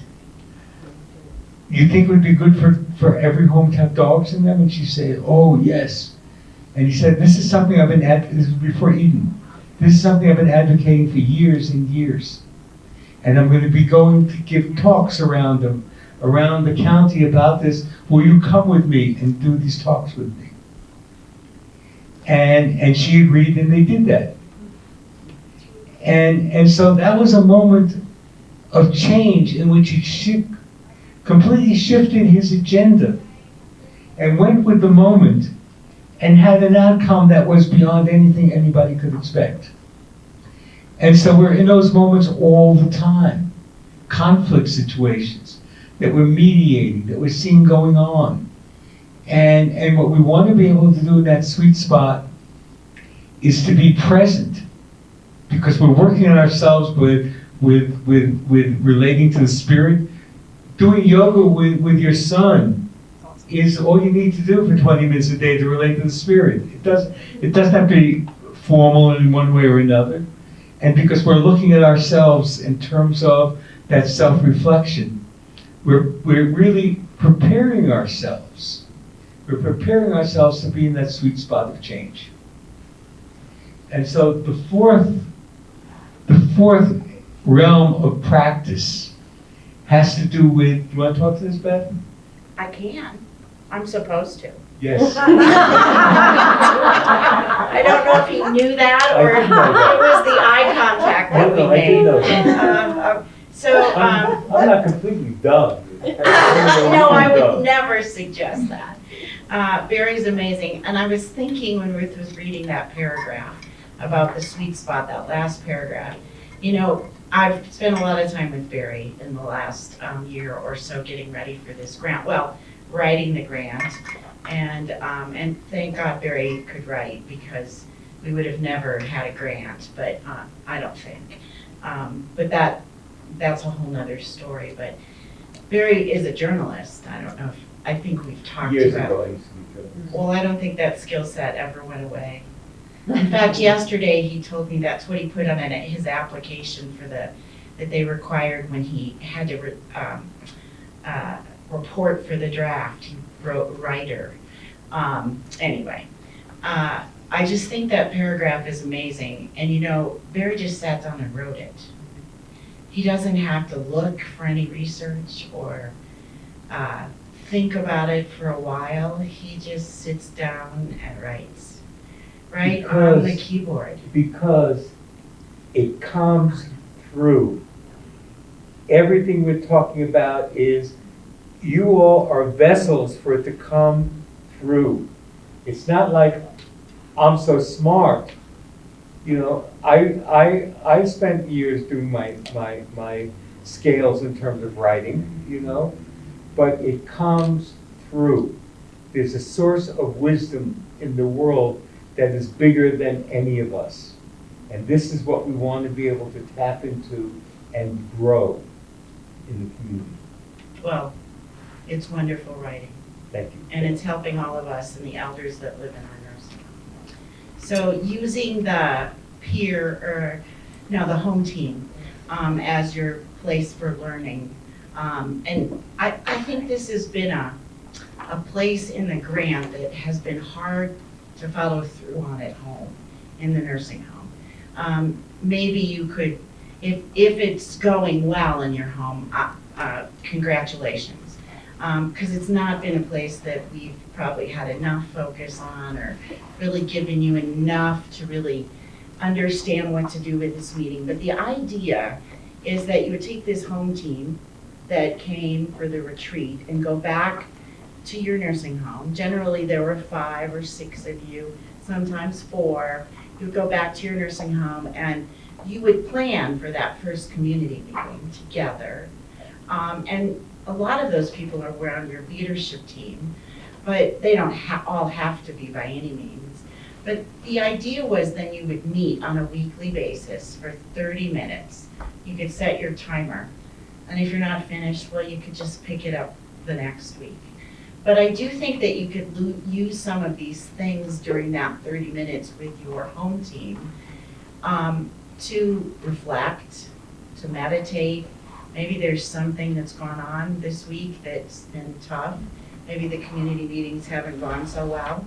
you think it would be good for every home to have dogs in them? And she said, oh, yes. And he said, this is something I've been this was before Eden. This is something I've been advocating for years and years. And I'm going to be going to give talks around the county about this. Will you come with me and do these talks with me? And she agreed, and they did that. And so that was a moment of change in which he completely shifted his agenda and went with the moment and had an outcome that was beyond anything anybody could expect. And so we're in those moments all the time. Conflict situations that we're mediating, that we're seeing going on. And what we want to be able to do in that sweet spot is to be present, because we're working on ourselves with relating to the spirit. Doing yoga with your son is all you need to do for 20 minutes a day to relate to the spirit. It doesn't have to be formal in one way or another. And because we're looking at ourselves in terms of that self-reflection, we're really preparing ourselves. We're preparing ourselves to be in that sweet spot of change. And so the fourth realm of practice has to do with, you want to talk to this, Beth? I can. I'm supposed to. Yes. I don't know if he knew that or it was the eye contact that we made. I'm not completely dumb. No, I would never suggest that. Barry's amazing. And I was thinking when Ruth was reading that paragraph about the sweet spot, that last paragraph, you know, I've spent a lot of time with Barry in the last year or so getting ready for this grant. Well, writing the grant. And thank God Barry could write, because we would have never had a grant, but I don't think. But that's a whole nother story. But Barry is a journalist. I don't know if, I think we've talked Years about. ago, I used to be journalist. Well, I don't think that skill set ever went away. In fact, yesterday he told me that's what he put on his application for that they required when he had to report for the draft. He wrote writer. Anyway, I just think that paragraph is amazing. And you know, Barry just sat down and wrote it. He doesn't have to look for any research or think about it for a while. He just sits down and writes. Right on the keyboard. Because it comes through. Everything we're talking about is, you all are vessels for it to come through. It's not like I'm so smart. You know, I spent years doing my scales in terms of writing, you know, but it comes through. There's a source of wisdom in the world that is bigger than any of us. And this is what we want to be able to tap into and grow in the community. Well, it's wonderful writing. Thank you. And it's helping all of us and the elders that live in our nursing home. So using the the home team as your place for learning. And I think this has been a place in the grant that has been hard to follow through on at home, in the nursing home. Maybe you could, if it's going well in your home, congratulations. Because it's not been a place that we've probably had enough focus on or really given you enough to really understand what to do with this meeting. But the idea is that you would take this home team that came for the retreat and go back to your nursing home. Generally, there were 5 or 6 of you, sometimes 4. You would go back to your nursing home and you would plan for that first community meeting together. And a lot of those people are around your leadership team, but they don't all have to be by any means. But the idea was then you would meet on a weekly basis for 30 minutes. You could set your timer. And if you're not finished, well, you could just pick it up the next week. But I do think that you could use some of these things during that 30 minutes with your home team to reflect, to meditate. Maybe there's something that's gone on this week that's been tough. Maybe the community meetings haven't gone so well.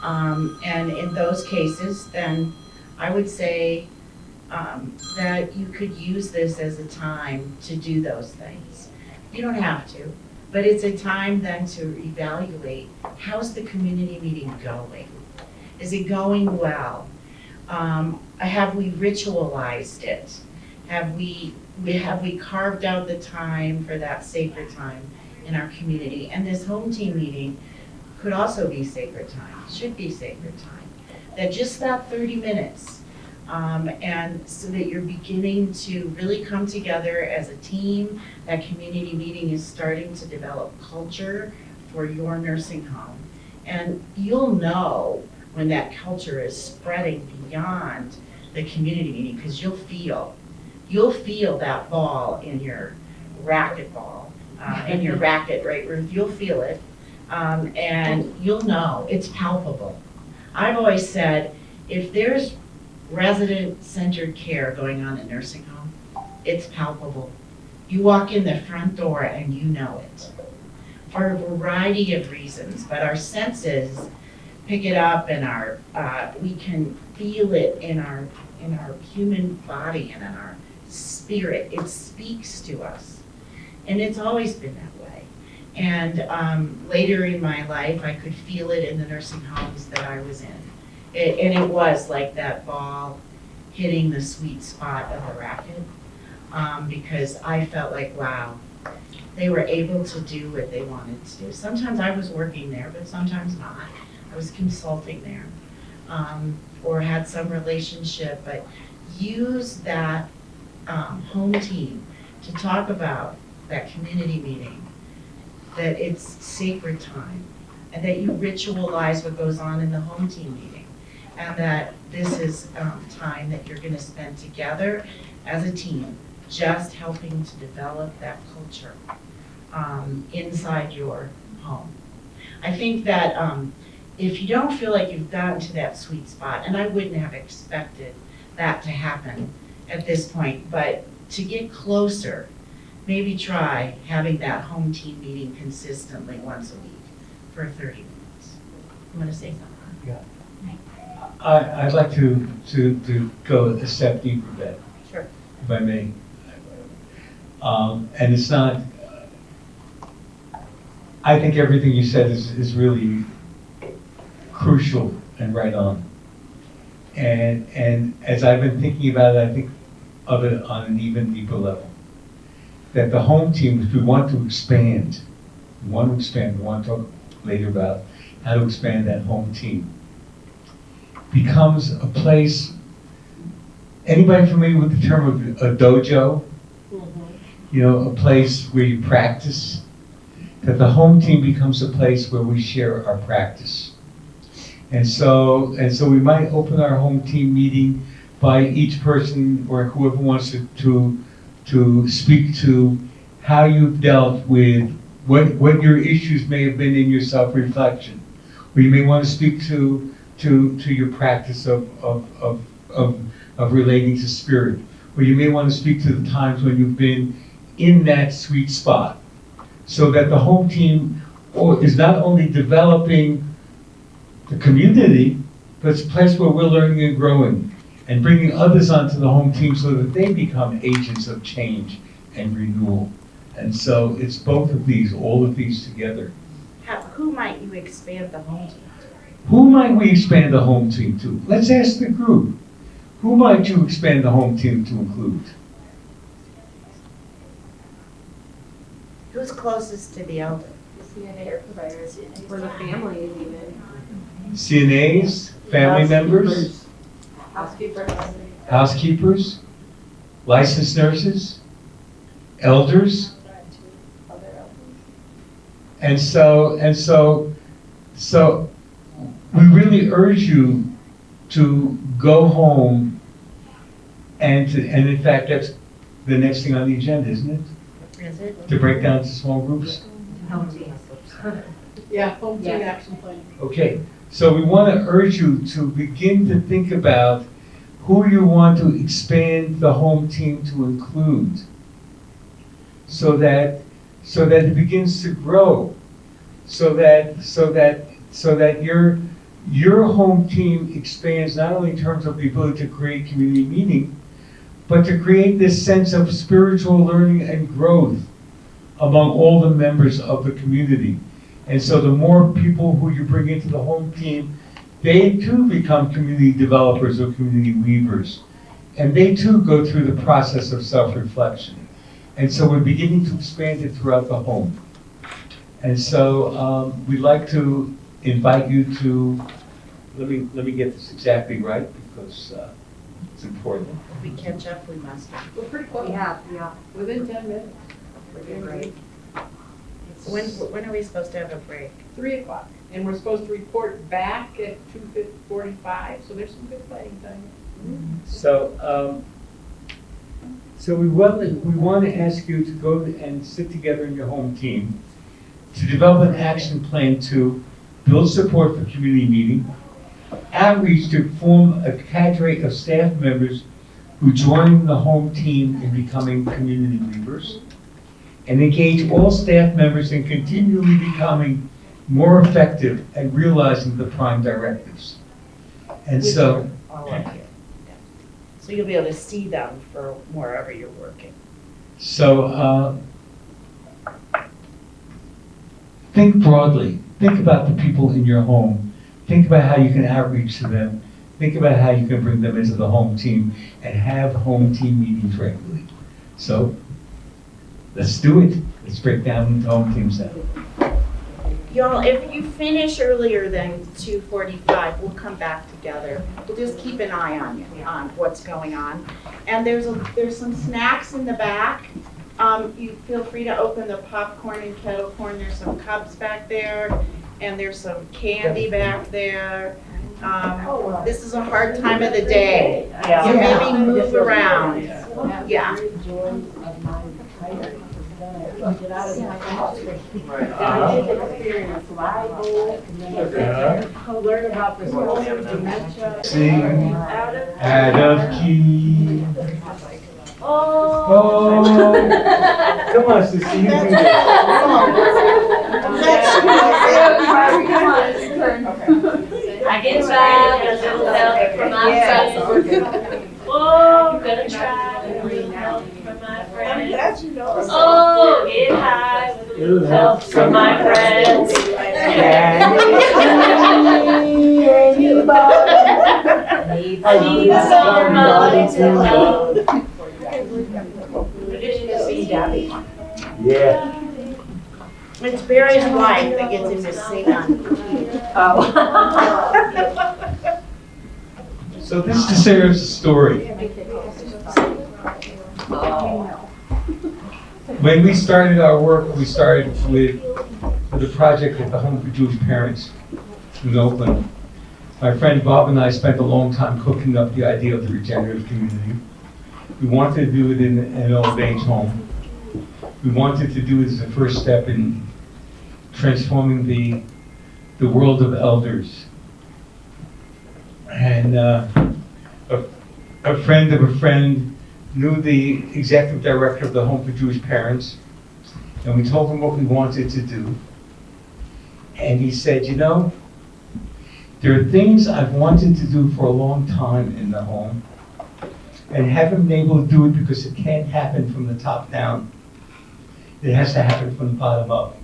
And in those cases, then I would say that you could use this as a time to do those things. You don't have to, but it's a time then to evaluate, how's the community meeting going? Is it going well? Have we ritualized it? Have we carved out the time for that sacred time in our community? And this home team meeting could also be sacred time, should be sacred time. That just that 30 minutes, and so that you're beginning to really come together as a team. That community meeting is starting to develop culture for your nursing home. And you'll know when that culture is spreading beyond the community meeting, because you'll feel that ball in your racquetball, in your racket, right, Ruth? You'll feel it, and you'll know, it's palpable. I've always said, if there's resident-centered care going on in nursing home, it's palpable. You walk in the front door and you know it, for a variety of reasons, but our senses pick it up, and we can feel it in our human body and in our spirit. It speaks to us, and it's always been that way. And later in my life, I could feel it in the nursing homes that I was in. And it was like that ball hitting the sweet spot of the racket, because I felt like, wow, they were able to do what they wanted to do. Sometimes I was working there, but sometimes not. I was consulting there, or had some relationship, but use that home team to talk about that community meeting, that it's sacred time, and that you ritualize what goes on in the home team meeting, and that this is time that you're going to spend together as a team, just helping to develop that culture inside your home. I think that if you don't feel like you've gotten to that sweet spot, and I wouldn't have expected that to happen at this point, but to get closer, maybe try having that home team meeting consistently once a week for 30 minutes. You want to say something? Yeah. I'd like to go a step deeper, Ben. Sure. If I may. And it's not, I think everything you said is really crucial and right on. And as I've been thinking about it, I think of it on an even deeper level. That the home team, if we want to expand, we want to talk later about how to expand that home team, becomes a place, anybody familiar with the term of a dojo? You know, a place where you practice. That the home team becomes a place where we share our practice. And so we might open our home team meeting by each person or whoever wants to speak to how you've dealt with what your issues may have been in your self-reflection. Or you may want to speak to your practice of relating to spirit. Or you may want to speak to the times when you've been in that sweet spot. So that the home team is not only developing the community, but it's a place where we're learning and growing and bringing others onto the home team so that they become agents of change and renewal. And so it's both of these, all of these together. Who might you expand the home team to? Who might we expand the home team to? Let's ask the group. Who might you expand the home team to include? Who's closest to the elder? CNA or providers, or the families even. CNAs, family members, housekeepers, licensed nurses, elders. And so we really urge you to go home and in fact that's the next thing on the agenda, isn't it? Is it? To break down to small groups? Home team. Yeah, home team Yes. action plan. Okay, so we want to urge you to begin to think about who you want to expand the home team to include, so that it begins to grow, so that your home team expands not only in terms of the ability to create community meaning, but to create this sense of spiritual learning and growth among all the members of the community. And so the more people who you bring into the home team, they too become community developers or community weavers. And they too go through the process of self-reflection. And so we're beginning to expand it throughout the home. And so we'd like to invite you to, let me get this exactly right, because it's important. If we catch up, we must. We're pretty close. Yeah. Within 10 minutes. Right. When are we supposed to have a break? 3 o'clock. And we're supposed to report back at 2:45, so there's some good playing time. So we want to ask you to go and sit together in your home team to develop an action plan to build support for community meeting, outreach to form a cadre of staff members who join the home team in becoming community weavers, and engage all staff members in continually becoming more effective at realizing the prime directives. And so, So you'll be able to see them for wherever you're working. So think broadly. Think about the people in your home. Think about how you can outreach to them. Think about how you can bring them into the home team and have home team meetings regularly. So let's do it. Let's break down the home teams now. Y'all, if you finish earlier than 2:45, we'll come back together. We'll just keep an eye on you, on what's going on. And there's some snacks in the back. You feel free to open the popcorn and kettle corn. There's some cups back there, and there's some candy back there. This is a hard time of the day. So maybe move around. Yeah. Get out of my house. Experience learn about this whole dementia. Sing out of key. Oh. Come on, Sissy, you do this. I get back a little help from my friends. Oh, gonna try a little help from my friends. Oh, get high with a little help from my friends. I need somebody to love. Yeah. It's Barry's wife that gets him to sing on. So this deserves a story. When we started our work, we started with a project at the Home for Jewish Parents in Oakland. My friend Bob and I spent a long time cooking up the idea of the regenerative community. We wanted to do it in an old age home. We wanted to do it as a first step in transforming the world of elders. And a friend of a friend knew the executive director of the Home for Jewish Parents, and we told him what we wanted to do. And he said, you know, there are things I've wanted to do for a long time in the home, and haven't been able to do it because it can't happen from the top down. It has to happen from the bottom up.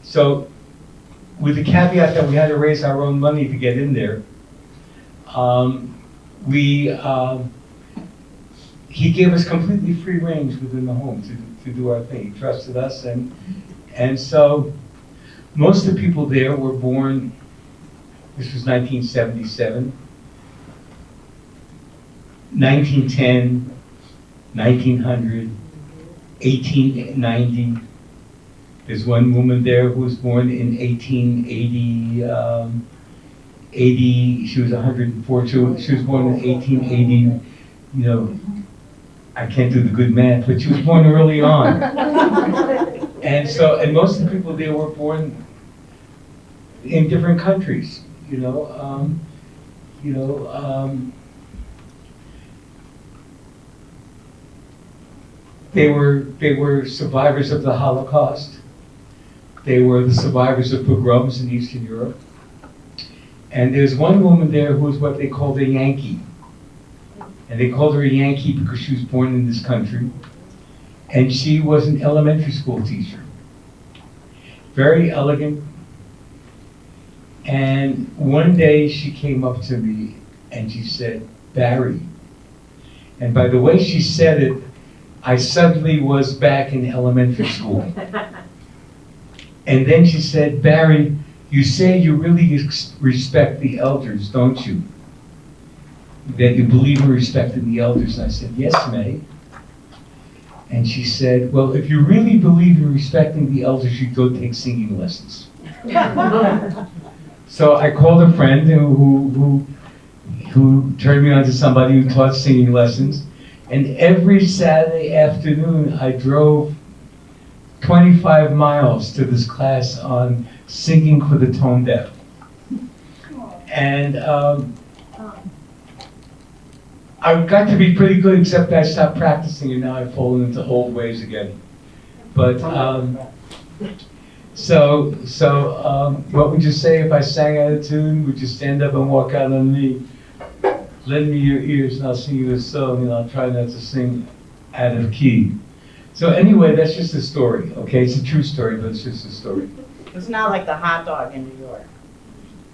So, with the caveat that we had to raise our own money to get in there, he gave us completely free range within the home to do our thing. He trusted us, and so most of the people there were born, this was 1977, 1910, 1900, 1890. There's one woman there who was born in 1880, she was 104, she was born in 1880, you know, I can't do the good math, but she was born early on. And most of the people there were born in different countries, you know. you know, they were survivors of the Holocaust. They were the survivors of pogroms in Eastern Europe. And there's one woman there who was what they called a Yankee. And they called her a Yankee because she was born in this country. And she was an elementary school teacher. Very elegant. And one day she came up to me and she said, "Barry." And by the way she said it, I suddenly was back in elementary school. And then she said, "Barry, you say you really respect the elders, don't you? That you believe in respecting the elders." And I said, "Yes, May." And she said, "Well, if you really believe in respecting the elders, you'd go take singing lessons." So I called a friend who turned me on to somebody who taught singing lessons. And every Saturday afternoon, I drove 25 miles to this class on singing for the tone deaf. And I got to be pretty good, except I stopped practicing and now I've fallen into old ways again. But what would you say if I sang out of tune? Would you stand up and walk out on me? Lend me your ears and I'll sing you a song, and I'll try not to sing out of key. So anyway, that's just a story, okay? It's a true story, but it's just a story. It's not like the hot dog in New York.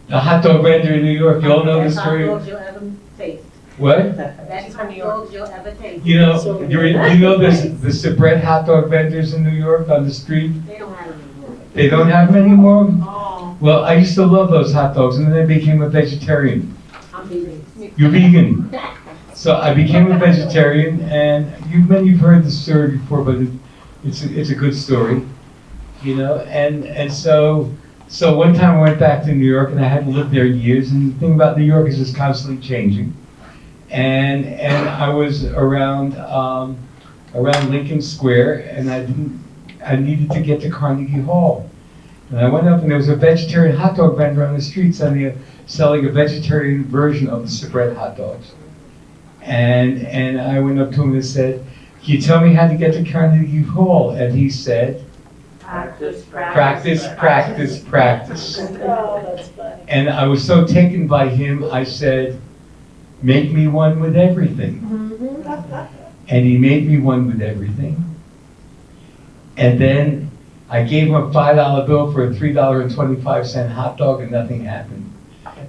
The hot dog vendor in New York, you all know the story? Hot dogs you'll ever taste. What? That's hot dogs you'll ever taste. You know, you know the Sabret hot dog vendors in New York on the street? They don't have them anymore. They don't have them anymore? Oh. Well, I used to love those hot dogs, and then I became a vegetarian. I'm vegan. You're vegan. So I became a vegetarian, and you've heard the story before, but it's a good story, you know. And so one time I went back to New York, and I hadn't lived there years. And the thing about New York is it's constantly changing. And I was around Lincoln Square, and I needed to get to Carnegie Hall. And I went up, and there was a vegetarian hot dog vendor on the street selling a vegetarian version of the Sabret hot dogs. And I went up to him and said, "Can you tell me how to get to Carnegie Hall?" And he said, "Practice, practice, practice, practice." Oh, that's funny. And I was so taken by him, I said, "Make me one with everything." And he made me one with everything. And then I gave him a $5 bill for a $3.25 hot dog, and nothing happened.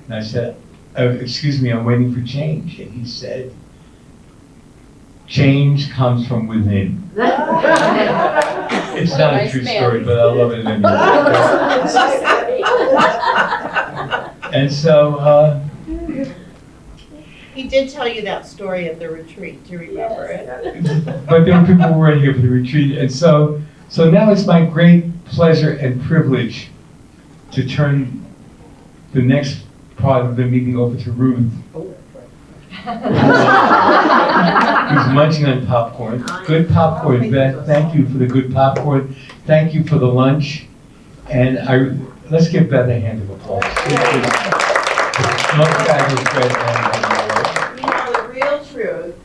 And I said, "Excuse me, I'm waiting for change." And he said, "Change comes from within." It's not a true story, but I love it anyway. And so, He did tell you that story at the retreat. Do you remember it? but there were people who were here for the retreat. And so now it's my great pleasure and privilege to turn the next part of the meeting over to Ruth. Who's munching on popcorn. Good popcorn, Beth. Thank you for the good popcorn. Thank you for the lunch. And let's give Beth a hand of applause. You know, the real truth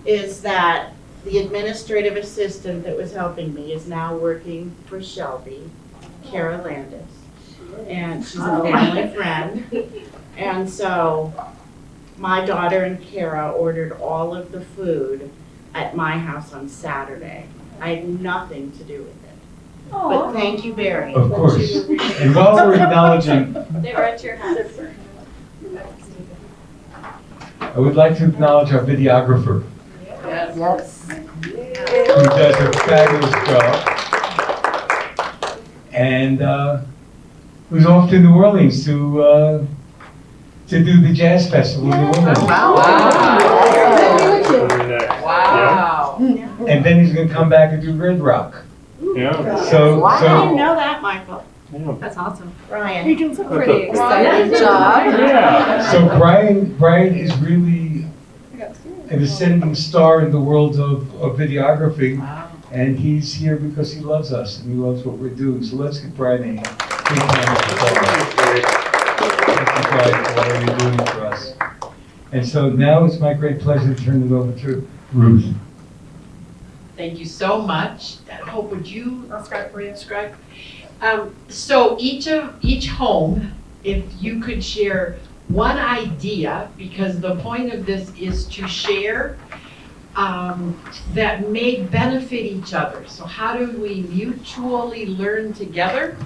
is that the administrative assistant that was helping me is now working for Shelby, Kara Landis. And she's a family friend. And so my daughter and Kara ordered all of the food at my house on Saturday. I had nothing to do with it. But thank you, Barry. Of course. And while we're acknowledging, They were at your house. I would like to acknowledge our videographer, Yes. who does a fabulous job, and who's off to New Orleans to do the jazz festival in New Orleans. Wow. And then he's going to come back and do Red Rock. Yeah. So, I didn't know that, Michael. That's awesome. Brian. It's a pretty exciting job. Yeah. So Brian is really an ascending star in the world of videography, and he's here because he loves us and he loves what we're doing. So let's give Brian a big hand. Thank you, Brian, for all you're doing for us. And so now it's my great pleasure to turn it over to Ruth. Thank you so much. Hope, would you describe for you? Describe. So each home, if you could share one idea, because the point of this is to share that may benefit each other. So how do we mutually learn together?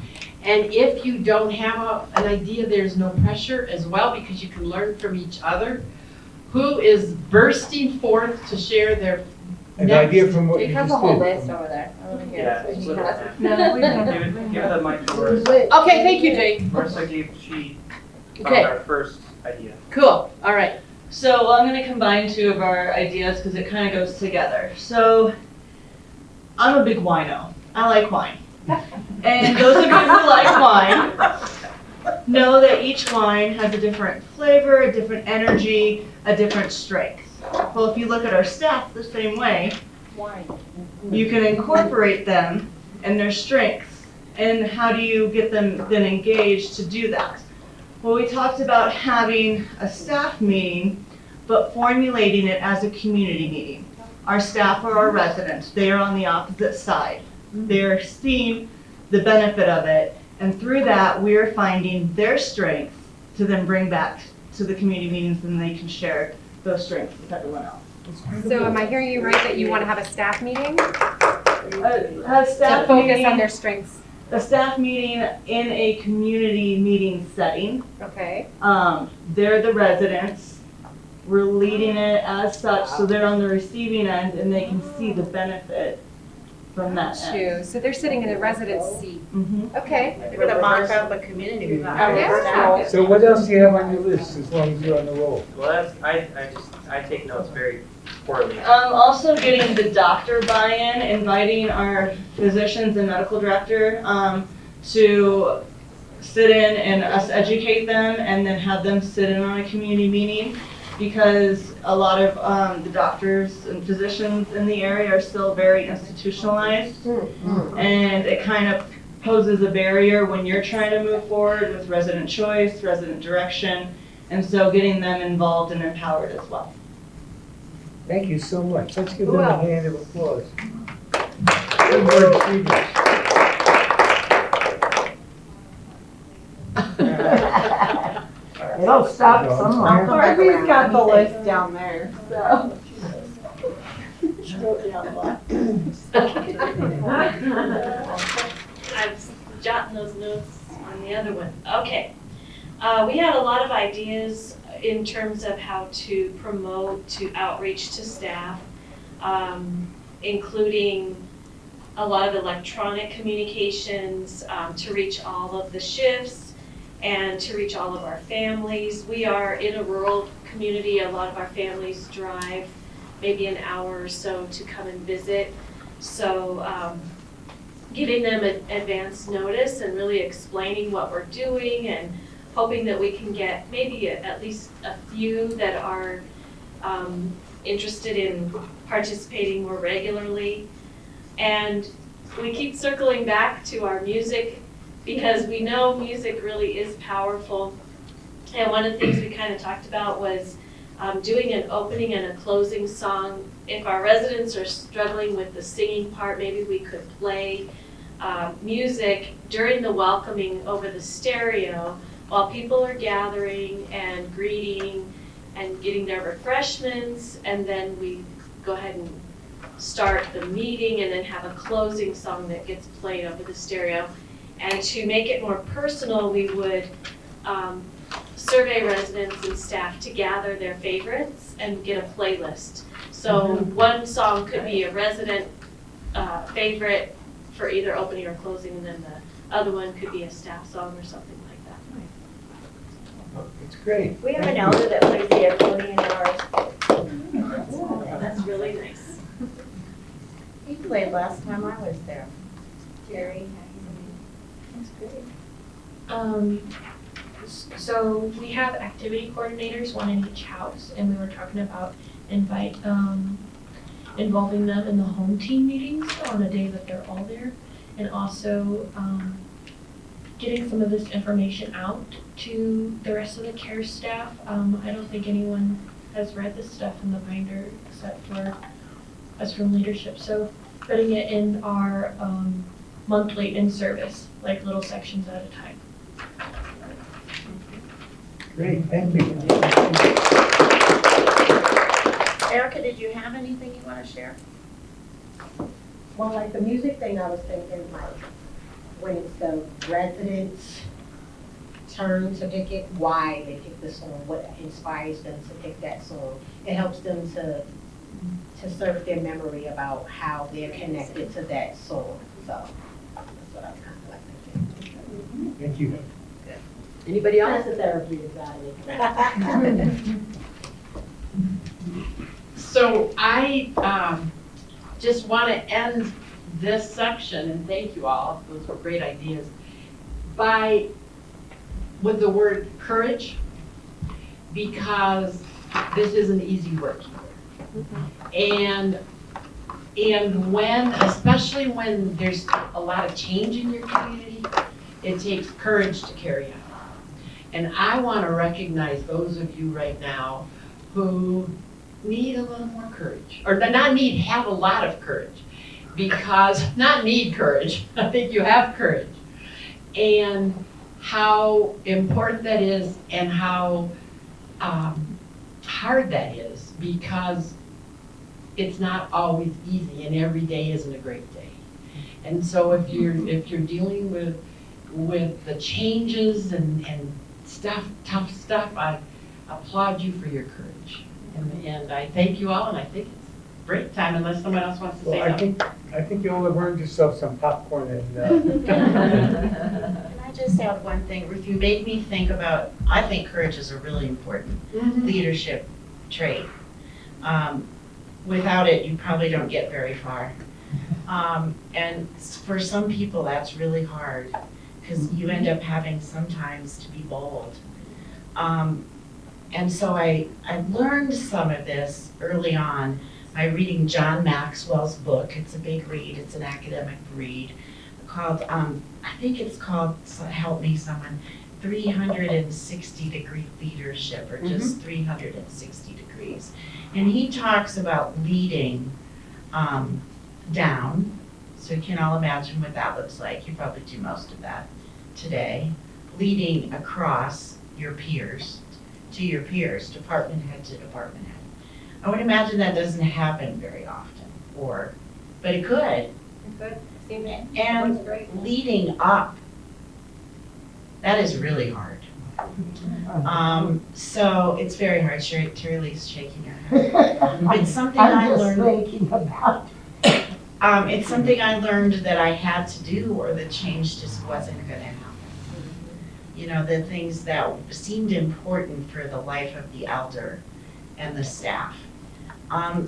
And if you don't have an idea, there's no pressure as well, because you can learn from each other. Who is bursting forth to share their An idea from what We you have just a whole did. list over there. Over here. Yeah, So you just can look ask- at No, we don't. Give the mic to Marissa. Okay, thank you, Jake. Marissa she found Okay. our first idea. Cool, all right. So I'm going to combine two of our ideas because it kind of goes together. So I'm a big wino. I like wine. And those of you who like wine know that each wine has a different flavor, a different energy, a different strength. Well, if you look at our staff the same way, you can incorporate them and their strengths. And how do you get them then engaged to do that? Well, we talked about having a staff meeting, but formulating it as a community meeting. Our staff are our residents. They are on the opposite side. They're seeing the benefit of it, and through that, we're finding their strengths to then bring back to the community meetings, and they can share those strengths with everyone else. So am I hearing you right that you want to have a staff meeting? A staff To focus meeting, on their strengths. a staff meeting in a community meeting setting. Okay. They're the residents. We're leading it as such, so they're on the receiving end and they can see the benefit from that end. So they're sitting in the residence seat. Mhm. Okay. They're gonna mock up a community meeting. Yeah. So what else do you have on your list, as long as you're on the roll? Well, that's, I take notes very poorly. Also getting the doctor buy-in, inviting our physicians and medical director to sit in and us educate them, and then have them sit in on a community meeting, because a lot of the doctors and physicians in the area are still very institutionalized, and it kind of poses a barrier when you're trying to move forward with resident choice, resident direction, and so getting them involved and empowered as well. Thank you so much. Let's give them a hand of applause. Good work, Stevens. It'll stop somewhere. Harvey's got the list down there, so. I was jotting those notes on the other one. Okay. We had a lot of ideas in terms of how to promote, to outreach to staff, including a lot of electronic communications to reach all of the shifts and to reach all of our families. We are in a rural community. A lot of our families drive maybe an hour or so to come and visit. So giving them advance notice and really explaining what we're doing, and hoping that we can get maybe at least a few that are interested in participating more regularly. And we keep circling back to our music, because we know music really is powerful. And one of the things we kind of talked about was doing an opening and a closing song. If our residents are struggling with the singing part, maybe we could play music during the welcoming over the stereo while people are gathering and greeting and getting their refreshments, and then we go ahead and start the meeting and then have a closing song that gets played over the stereo. And to make it more personal, we would survey residents and staff to gather their favorites and get a playlist. So one song could be a resident favorite for either opening or closing, and then the other one could be a staff song or something like that. It's great. We have an elder that plays the accordion in ours. That's really nice. He played last time I was there. Jerry. That's great. So we have activity coordinators, one in each house, and we were talking about involving them in the home team meetings on a day that they're all there, and also getting some of this information out to the rest of the care staff. I don't think anyone has read the stuff in the binder except for us from leadership. So putting it in our monthly in-service, like little sections at a time. Great, thank you. Erica, did you have anything you want to share? Well, like the music thing, I was thinking like when it's the residents' turn to pick it, why they pick the song, what inspires them to pick that song. It helps them to serve their memory about how they're connected to that song. So that's what I was kind of like thinking. Thank you. Anybody else? That's a therapy anxiety. So I just want to end this section, and thank you all, those were great ideas, with the word courage, because this isn't easy work. And when, especially when there's a lot of change in your community, it takes courage to carry on. And I want to recognize those of you right now who need a little more courage, or not need, have a lot of courage, because, not need courage, I think you have courage. And how important that is, and how hard that is, because it's not always easy, and every day isn't a great day. And so if you're dealing with the changes and tough stuff, I applaud you for your courage. And I thank you all, and I think it's break time unless someone else wants to say something. I think you all have earned yourself some popcorn and. Can I just add one thing? Ruth, you made me think about, I think courage is a really important leadership trait. Without it, you probably don't get very far. And for some people, that's really hard, because you end up having sometimes to be bold. And so I learned some of this early on by reading John Maxwell's book. It's a big read, it's an academic read, called, I think it's called, help me someone, 360-degree leadership, or just 360 degrees. And he talks about leading down, so you can all imagine what that looks like. You probably do most of that today. Leading across your peers, to your peers, department head to department head. I would imagine that doesn't happen very often, but it could. It could. And leading up, that is really hard. So it's very hard. Terry Lee's shaking her head. It's something I learned. Thinking about. It's something I learned that I had to do, or the change just wasn't going to happen. You know, the things that seemed important for the life of the elder and the staff.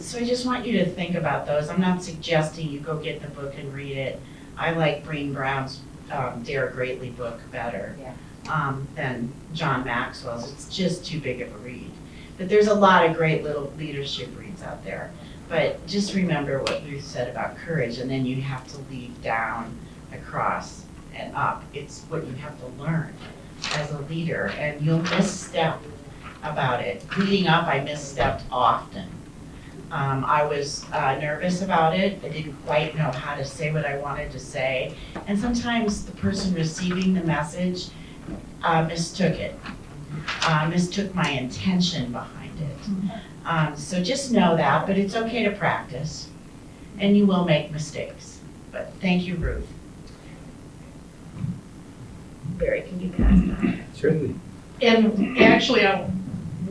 So I just want you to think about those. I'm not suggesting you go get the book and read it. I like Brené Brown's Dare Greatly book better than John Maxwell's. It's just too big of a read. But there's a lot of great little leadership reads out there. But just remember what Ruth said about courage, and then you have to lead down, across, and up. It's what you have to learn as a leader, and you'll misstep about it. Leading up, I misstepped often. I was nervous about it. I didn't quite know how to say what I wanted to say. And sometimes the person receiving the message mistook it, mistook my intention behind it. So just know that, but it's okay to practice, and you will make mistakes. But thank you, Ruth. Barry, can you pass that? Certainly. And actually,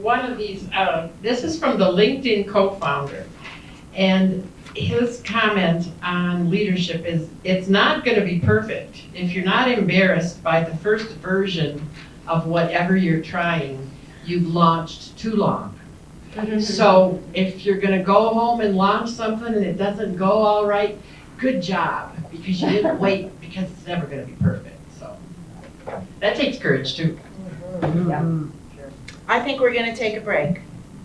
one of these, this is from the LinkedIn co-founder, and his comment on leadership is, it's not going to be perfect. If you're not embarrassed by the first version of whatever you're trying, you've launched too long. So if you're going to go home and launch something and it doesn't go all right, good job, because you didn't wait, because it's never going to be perfect. So that takes courage too. I think we're going to take a break.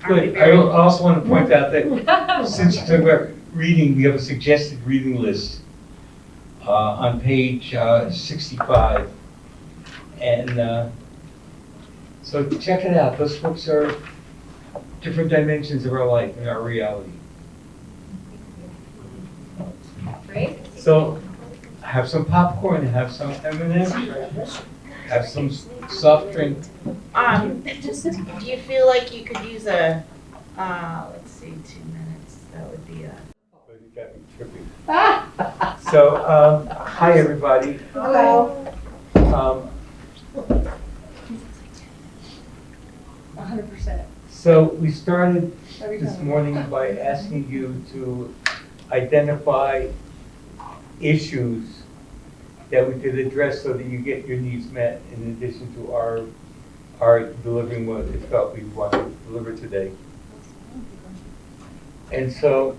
Good. I also want to point out that since you talk about reading, we have a suggested reading list on page 65. And so check it out. Those books are different dimensions of our life and our reality. Great. So have some popcorn, have some M&M's, have some soft drink. Do you feel like you could use a, let's see, 2 minutes, that would be a. You got me tripping. So, hi everybody. Hello. 100%. So we started this morning by asking you to identify issues that we could address so that you get your needs met in addition to our delivering what it felt we wanted to deliver today. And so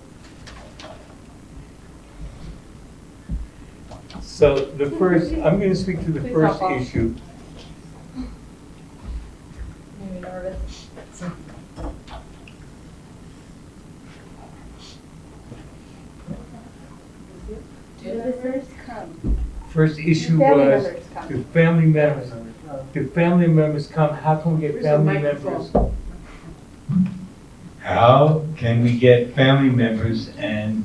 the first, I'm going to speak to the Please first hop off. issue. Maybe nervous. Do visitors come? First issue Family was, members come. do family members come? How can we get Where's the family microphone? members? How can we get family members and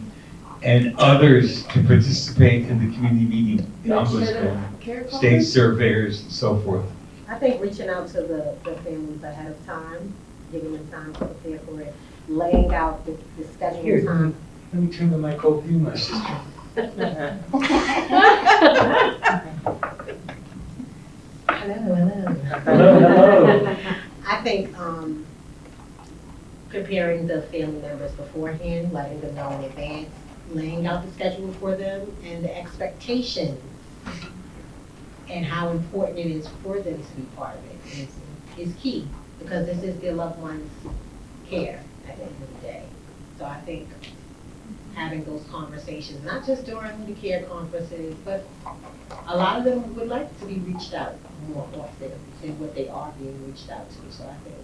others to participate in the community meeting, the ombudsman, state surveyors, and so forth? I think reaching out to the families ahead of time, giving them time to prepare for it, laying out the schedule Here, time. let me turn the mic over to you, my sister. Hello. I think preparing the family members beforehand, letting them know in advance, laying out the schedule for them, and the expectations, and how important it is for them to be part of it is key, because this is their loved one's care at the end of the day. So I think having those conversations, not just during the care conferences, but a lot of them would like to be reached out more often than what they are being reached out to. So I think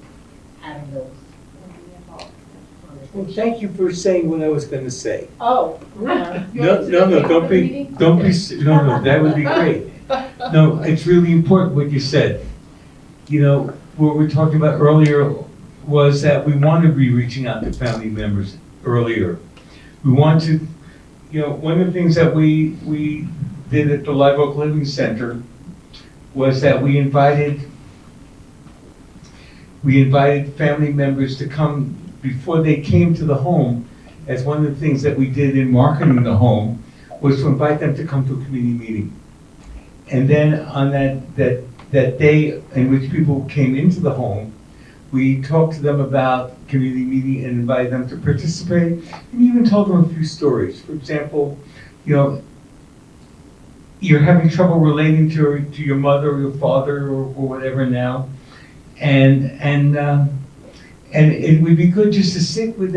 having those Well, thank you for saying what I was going to say. Oh. No, don't be, no, that would be great. No, it's really important what you said. You know, what we were talking about earlier was that we want to be reaching out to family members earlier. We want to, you know, one of the things that we did at the Live Oak Living Center was that we invited family members to come before they came to the home. As one of the things that we did in marketing the home was to invite them to come to a community meeting. And then on that day in which people came into the home, we talked to them about community meeting and invited them to participate, and even told them a few stories. For example, you know, you're having trouble relating to your mother or your father or whatever now, and it would be good just to sit with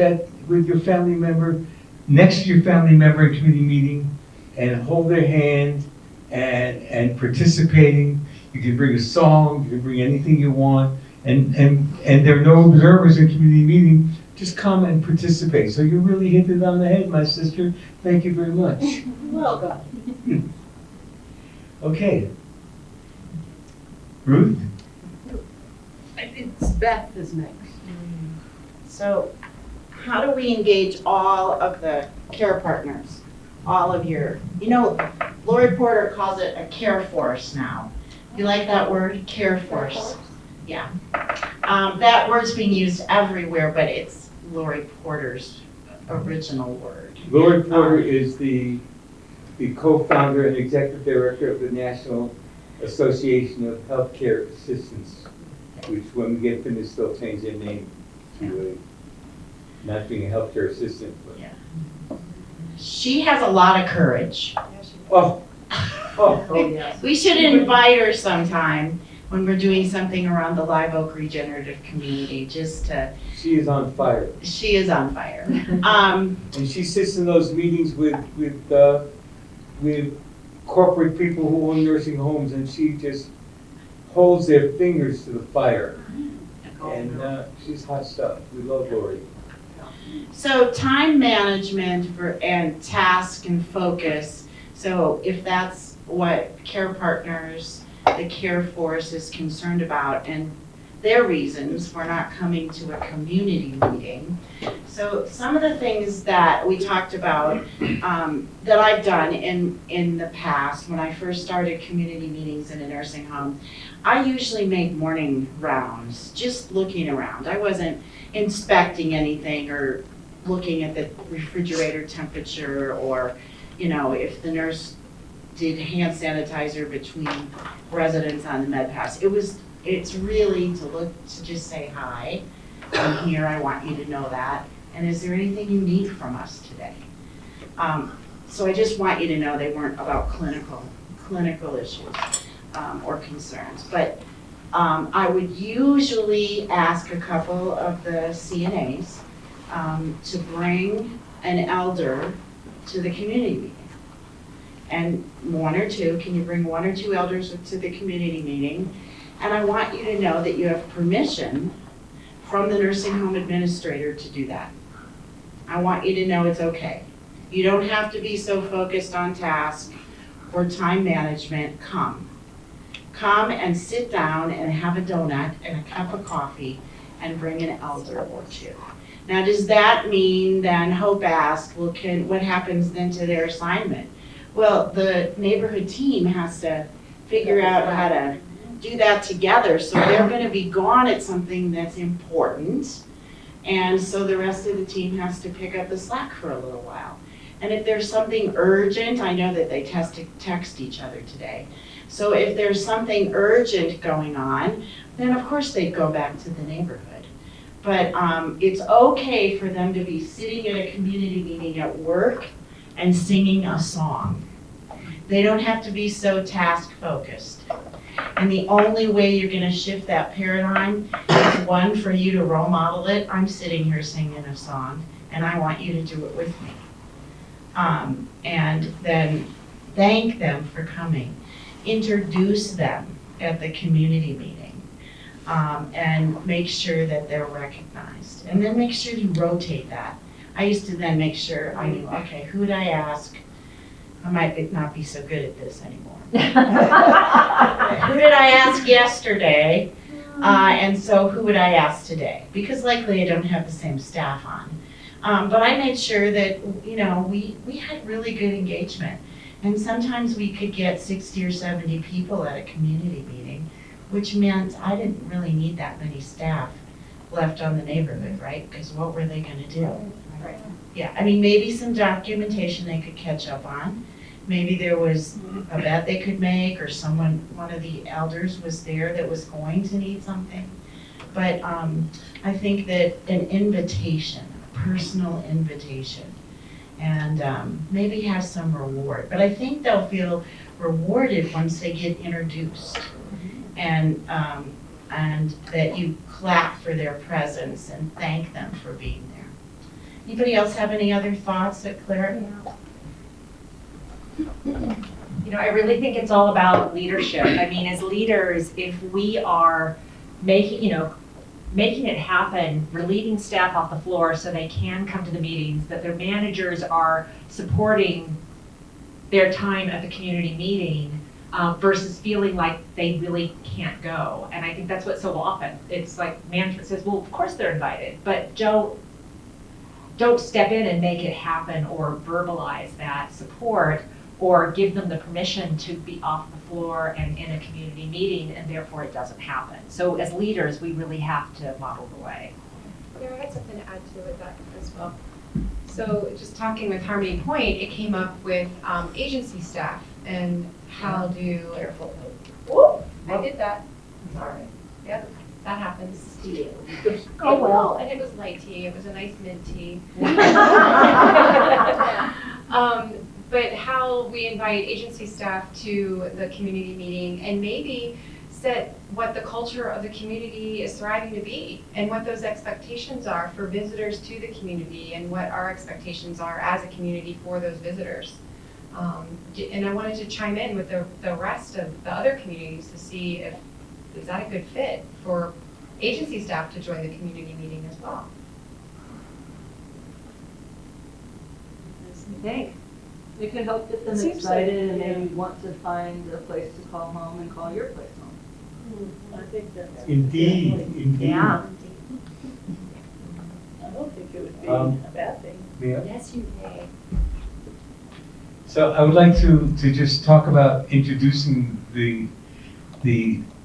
your family member, next to your family member in community meeting, and hold their hand and participating. You can bring a song, you can bring anything you want, and there are no observers in community meeting. Just come and participate. So you really hit it on the head, my sister. Thank you very much. Welcome. Okay. Ruth? It's Beth is next. So how do we engage all of the care partners? All of your, you know, Lori Porter calls it a care force now. You like that word, care force? Yeah. That word's being used everywhere, but it's Lori Porter's original word. Lori Porter is the co-founder and executive director of the National Association of Healthcare Assistants, which when we get finished, they'll change their name to not being a healthcare assistant. But. Yeah. She has a lot of courage. Oh. Yes. We should invite her sometime when we're doing something around the Live Oak Regenerative community, just to. She is on fire. She is on fire. And she sits in those meetings with corporate people who own nursing homes, and she just holds their fingers to the fire. And she's hot stuff. We love Lori. So time management and task and focus. So if that's what Care Partners, the Care Force is concerned about, and their reasons for not coming to a community meeting. So some of the things that we talked about that I've done in the past, when I first started community meetings in a nursing home, I usually make morning rounds, just looking around. I wasn't inspecting anything or looking at the refrigerator temperature, or, you know, if the nurse did hand sanitizer between residents on the med pass. It's really to just say, hi, I'm here, I want you to know that. And is there anything you need from us today? So I just want you to know they weren't about clinical issues or concerns. But I would usually ask a couple of the CNAs to bring an elder to the community meeting. And one or two, can you bring one or two elders to the community meeting? And I want you to know that you have permission from the nursing home administrator to do that. I want you to know it's okay. You don't have to be so focused on task or time management. Come and sit down and have a donut and a cup of coffee and bring an elder or two. Now, does that mean then, Hope asked, well, what happens then to their assignment? Well, the neighborhood team has to figure out how to do that together. So they're going to be gone at something that's important. And so the rest of the team has to pick up the slack for a little while. And if there's something urgent, I know that they text each other today. So if there's something urgent going on, then of course they'd go back to the neighborhood. But it's okay for them to be sitting at a community meeting at work and singing a song. They don't have to be so task focused. And the only way you're going to shift that paradigm is, one, for you to role model it. I'm sitting here singing a song, and I want you to do it with me. And then thank them for coming. Introduce them at the community meeting, and make sure that they're recognized. And then make sure you rotate that. I used to then make sure I knew, okay, who would I ask? I might not be so good at this anymore. Who did I ask yesterday? And so who would I ask today? Because likely I don't have the same staff on. But I made sure that, you know, we had really good engagement. And sometimes we could get 60 or 70 people at a community meeting, which meant I didn't really need that many staff left on the neighborhood, right? Because what were they going to do? Right. Yeah, I mean, maybe some documentation they could catch up on. Maybe there was a bet they could make, or one of the elders was there that was going to need something. But I think that an invitation, a personal invitation, and maybe have some reward. But I think they'll feel rewarded once they get introduced, and that you clap for their presence and thank them for being there. Anybody else have any other thoughts that Claire? You know, I really think it's all about leadership. I mean, as leaders, if we are making it happen, relieving staff off the floor so they can come to the meetings, that their managers are supporting their time at the community meeting, versus feeling like they really can't go. And I think that's what so often, it's like management says, well, of course they're invited, but don't step in and make it happen or verbalize that support, or give them the permission to be off the floor and in a community meeting, and therefore it doesn't happen. So as leaders, we really have to model the way. Yeah, I had something to add to with that as well. So just talking with Harmony Point, it came up with agency staff and how do... Careful. Whoop, I did that. Sorry. Yep, that happens. Oh, well. And it was light tea, it was a nice mint tea. But how we invite agency staff to the community meeting and maybe set what the culture of the community is thriving to be and what those expectations are for visitors to the community and what our expectations are as a community for those visitors. And I wanted to chime in with the rest of the other communities to see if is that a good fit for agency staff to join the community meeting as well. What do you think? It could help get them excited and maybe want to find a place to call home and call your place home. I think that's. Indeed, indeed. Yeah. I don't think it would be Um, a bad thing. Yeah. Yes, you may. So I would like to just talk about introducing the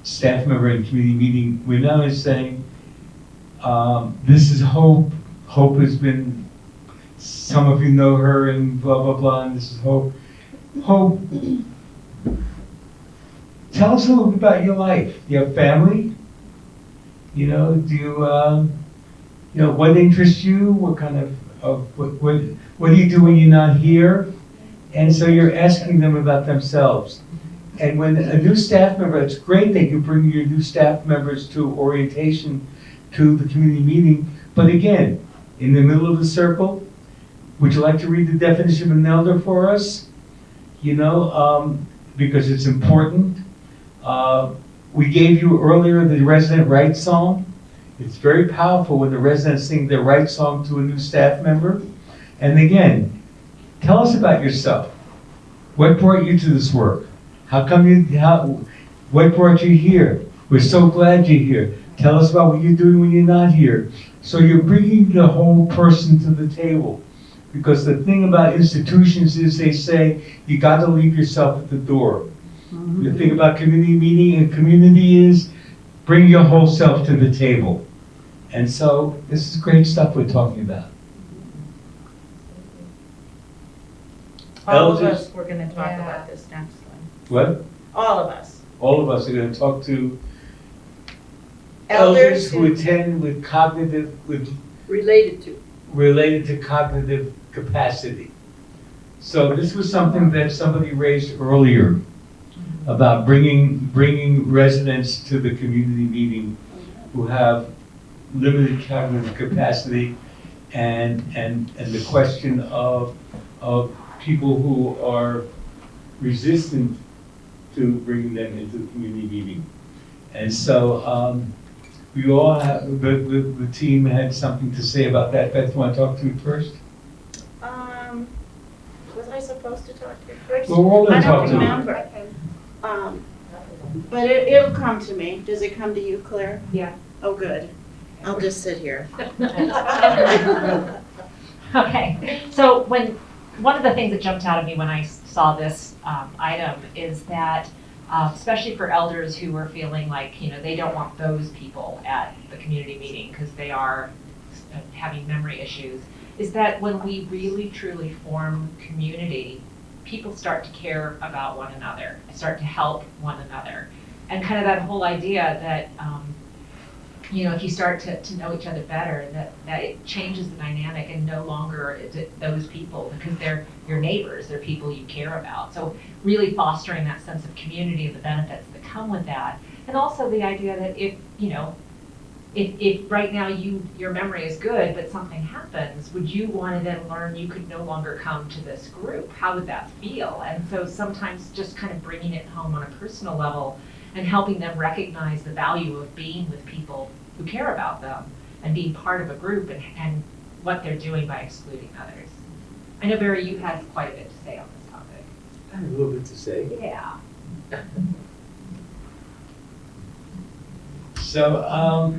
staff member in community meeting. We're now saying, this is Hope. Hope has been, some of you know her and blah, blah, blah, and this is Hope. Hope, tell us a little bit about your life. You have family? You know, do you, what interests you? What kind of what do you do when you're not here? And so you're asking them about themselves. And when a new staff member, it's great that you bring your new staff members to orientation to the community meeting. But again, in the middle of the circle, would you like to read the definition of an elder for us? Because it's important. We gave you earlier the resident rights song. It's very powerful when the residents sing their rights song to a new staff member. And again, tell us about yourself. What brought you to this work? What brought you here? We're so glad you're here. Tell us about what you're doing when you're not here. So you're bringing the whole person to the table. Because the thing about institutions is they say, you got to leave yourself at the door. Mm-hmm. The thing about community meeting and community is, bring your whole self to the table. And so this is great stuff we're talking about. All of Elders- us, we're gonna talk about this next one. What? All of us. All of us are going to talk to Elders elders who attend with related to cognitive capacity. So this was something that somebody raised earlier about bringing residents to the community meeting who have limited cognitive capacity, and the question of people who are resistant to bringing them into the community meeting. And so we all have, the team had something to say about that. Beth, you want to talk to me first? Was I supposed to talk to you first? Well, we're all gonna I talk to don't you. remember. But it'll come to me. Does it come to you, Claire? Yeah. Oh, good. I'll just sit here. Okay, so one of the things that jumped out at me when I saw this item is that, especially for elders who are feeling like, they don't want those people at the community meeting because they are having memory issues, is that when we really truly form community, people start to care about one another, start to help one another. And kind of that whole idea that, if you start to know each other better, that it changes the dynamic, and no longer is it those people, because they're your neighbors, they're people you care about. So really fostering that sense of community and the benefits that come with that. And also the idea that if right now your memory is good, but something happens, would you want to then learn you could no longer come to this group? How would that feel? And so sometimes just kind of bringing it home on a personal level and helping them recognize the value of being with people who care about them and being part of a group, and what they're doing by excluding others. I know, Barry, you had quite a bit to say on this topic. I have a little bit to say. Yeah. So,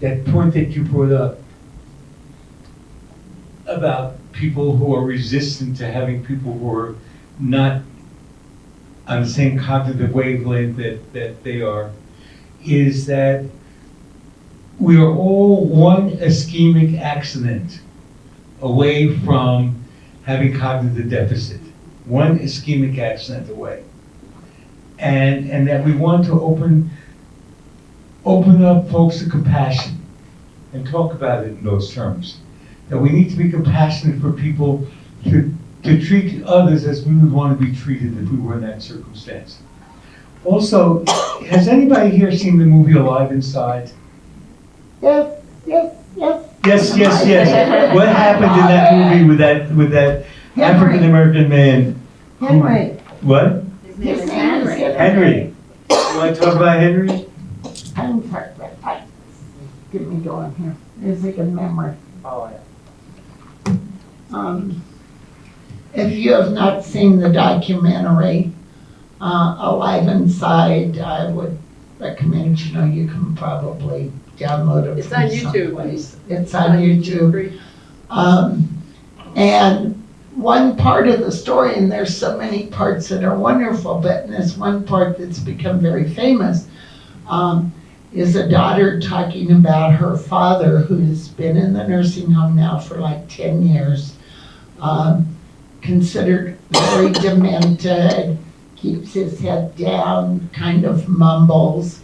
that point that you brought up about people who are resistant to having people who are not on the same cognitive wavelength that they are, is that we are all one ischemic accident away from having cognitive deficit. One ischemic accident away. And that we want to open up folks to compassion and talk about it in those terms. That we need to be compassionate for people to treat others as we would want to be treated if we were in that circumstance. Also, has anybody here seen the movie Alive Inside? Yes. Yes. What happened in that movie with that African American man? Henry. What? His name is Henry. Henry. You want to talk about Henry? I'm sorry, get me going here. Music and memory. Oh, yeah. If you have not seen the documentary, Alive Inside, I would recommend, you can probably download it It's from on YouTube. someplace. It's on YouTube. And one part of the story, and there's so many parts that are wonderful, but in this one part that's become very famous, is a daughter talking about her father, who's been in the nursing home now for like 10 years, considered very demented, keeps his head down, kind of mumbles.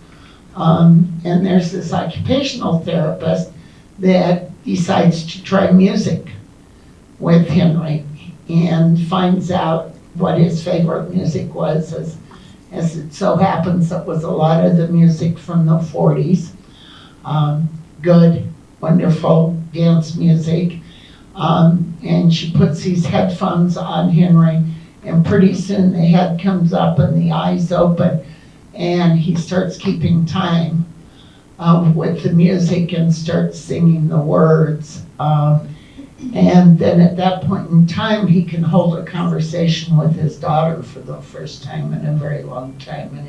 And there's this occupational therapist that decides to try music with Henry and finds out what his favorite music was. As it so happens, it was a lot of the music from the 40s. Good, wonderful dance music. And she puts these headphones on Henry, and pretty soon the head comes up and the eyes open, and he starts keeping time with the music and starts singing the words. And then at that point in time, he can hold a conversation with his daughter for the first time in a very long time. And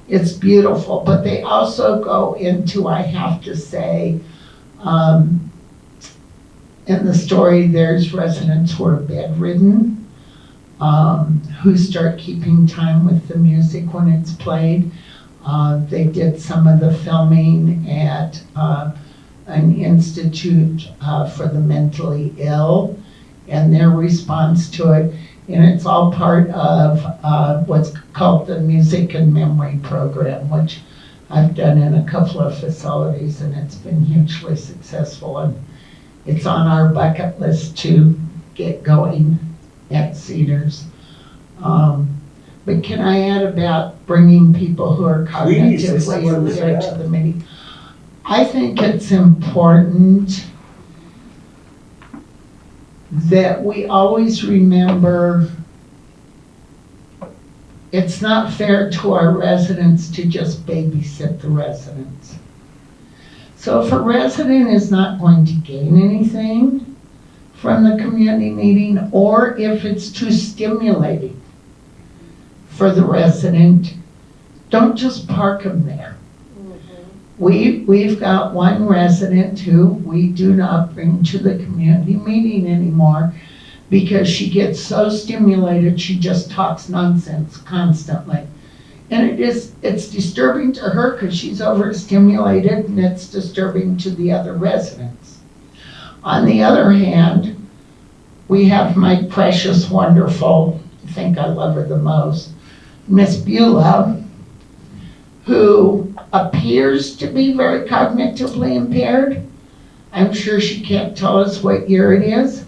it's beautiful. But they also go into, I have to say, in the story, there's residents who are bedridden, who start keeping time with the music when it's played. They did some of the filming at an institute for the mentally ill and their response to it. And it's all part of what's called the Music and Memory Program, which I've done in a couple of facilities, and it's been hugely successful. And it's on our bucket list to get going at Cedars. But can I add about bringing people who are cognitively impaired to the meeting? I think it's important that we always remember it's not fair to our residents to just babysit the residents. So if a resident is not going to gain anything from the community meeting, or if it's too stimulating for the resident, don't just park them there. We've got one resident who we do not bring to the community meeting anymore because she gets so stimulated, she just talks nonsense constantly. And it's disturbing to her because she's overstimulated, and it's disturbing to the other residents. On the other hand, we have my precious, wonderful, I think I love her the most, Miss Beulah, who appears to be very cognitively impaired. I'm sure she can't tell us what year it is.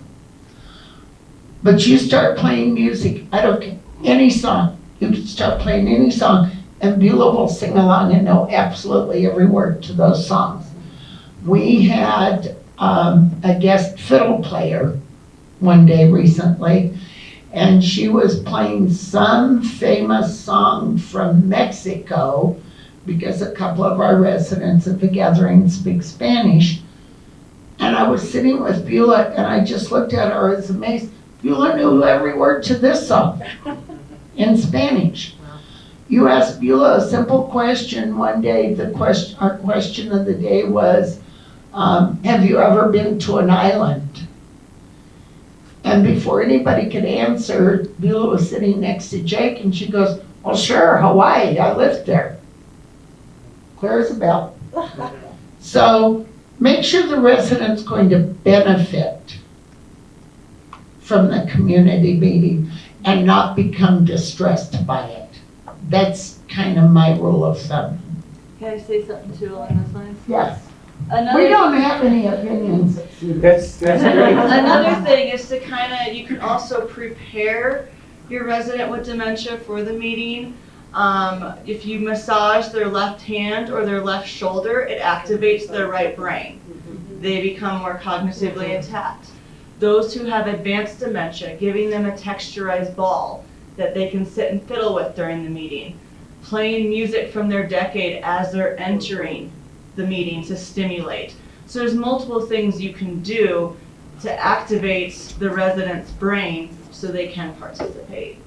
But you start playing music, I don't care, any song. You can start playing any song, and Beulah will sing along and know absolutely every word to those songs. We had a guest fiddle player one day recently, and she was playing some famous song from Mexico, because a couple of our residents at the gathering speak Spanish. And I was sitting with Beulah, and I just looked at her, I was amazed. Beulah knew every word to this song in Spanish. You asked Beulah a simple question one day. Our question of the day was, have you ever been to an island? And before anybody could answer, Beulah was sitting next to Jake, and she goes, well, sure, Hawaii, I lived there. Clear as a bell. So make sure the resident's going to benefit from the community meeting and not become distressed by it. That's kind of my rule of thumb. Can I say something too along those lines? Yes. We don't have any opinions. That's great. Another thing is to you can also prepare your resident with dementia for the meeting. If you massage their left hand or their left shoulder, it activates their right brain. They become more cognitively intact. Those who have advanced dementia, giving them a texturized ball that they can sit and fiddle with during the meeting. Playing music from their decade as they're entering the meeting to stimulate. So there's multiple things you can do to activate the residents' brain so they can participate.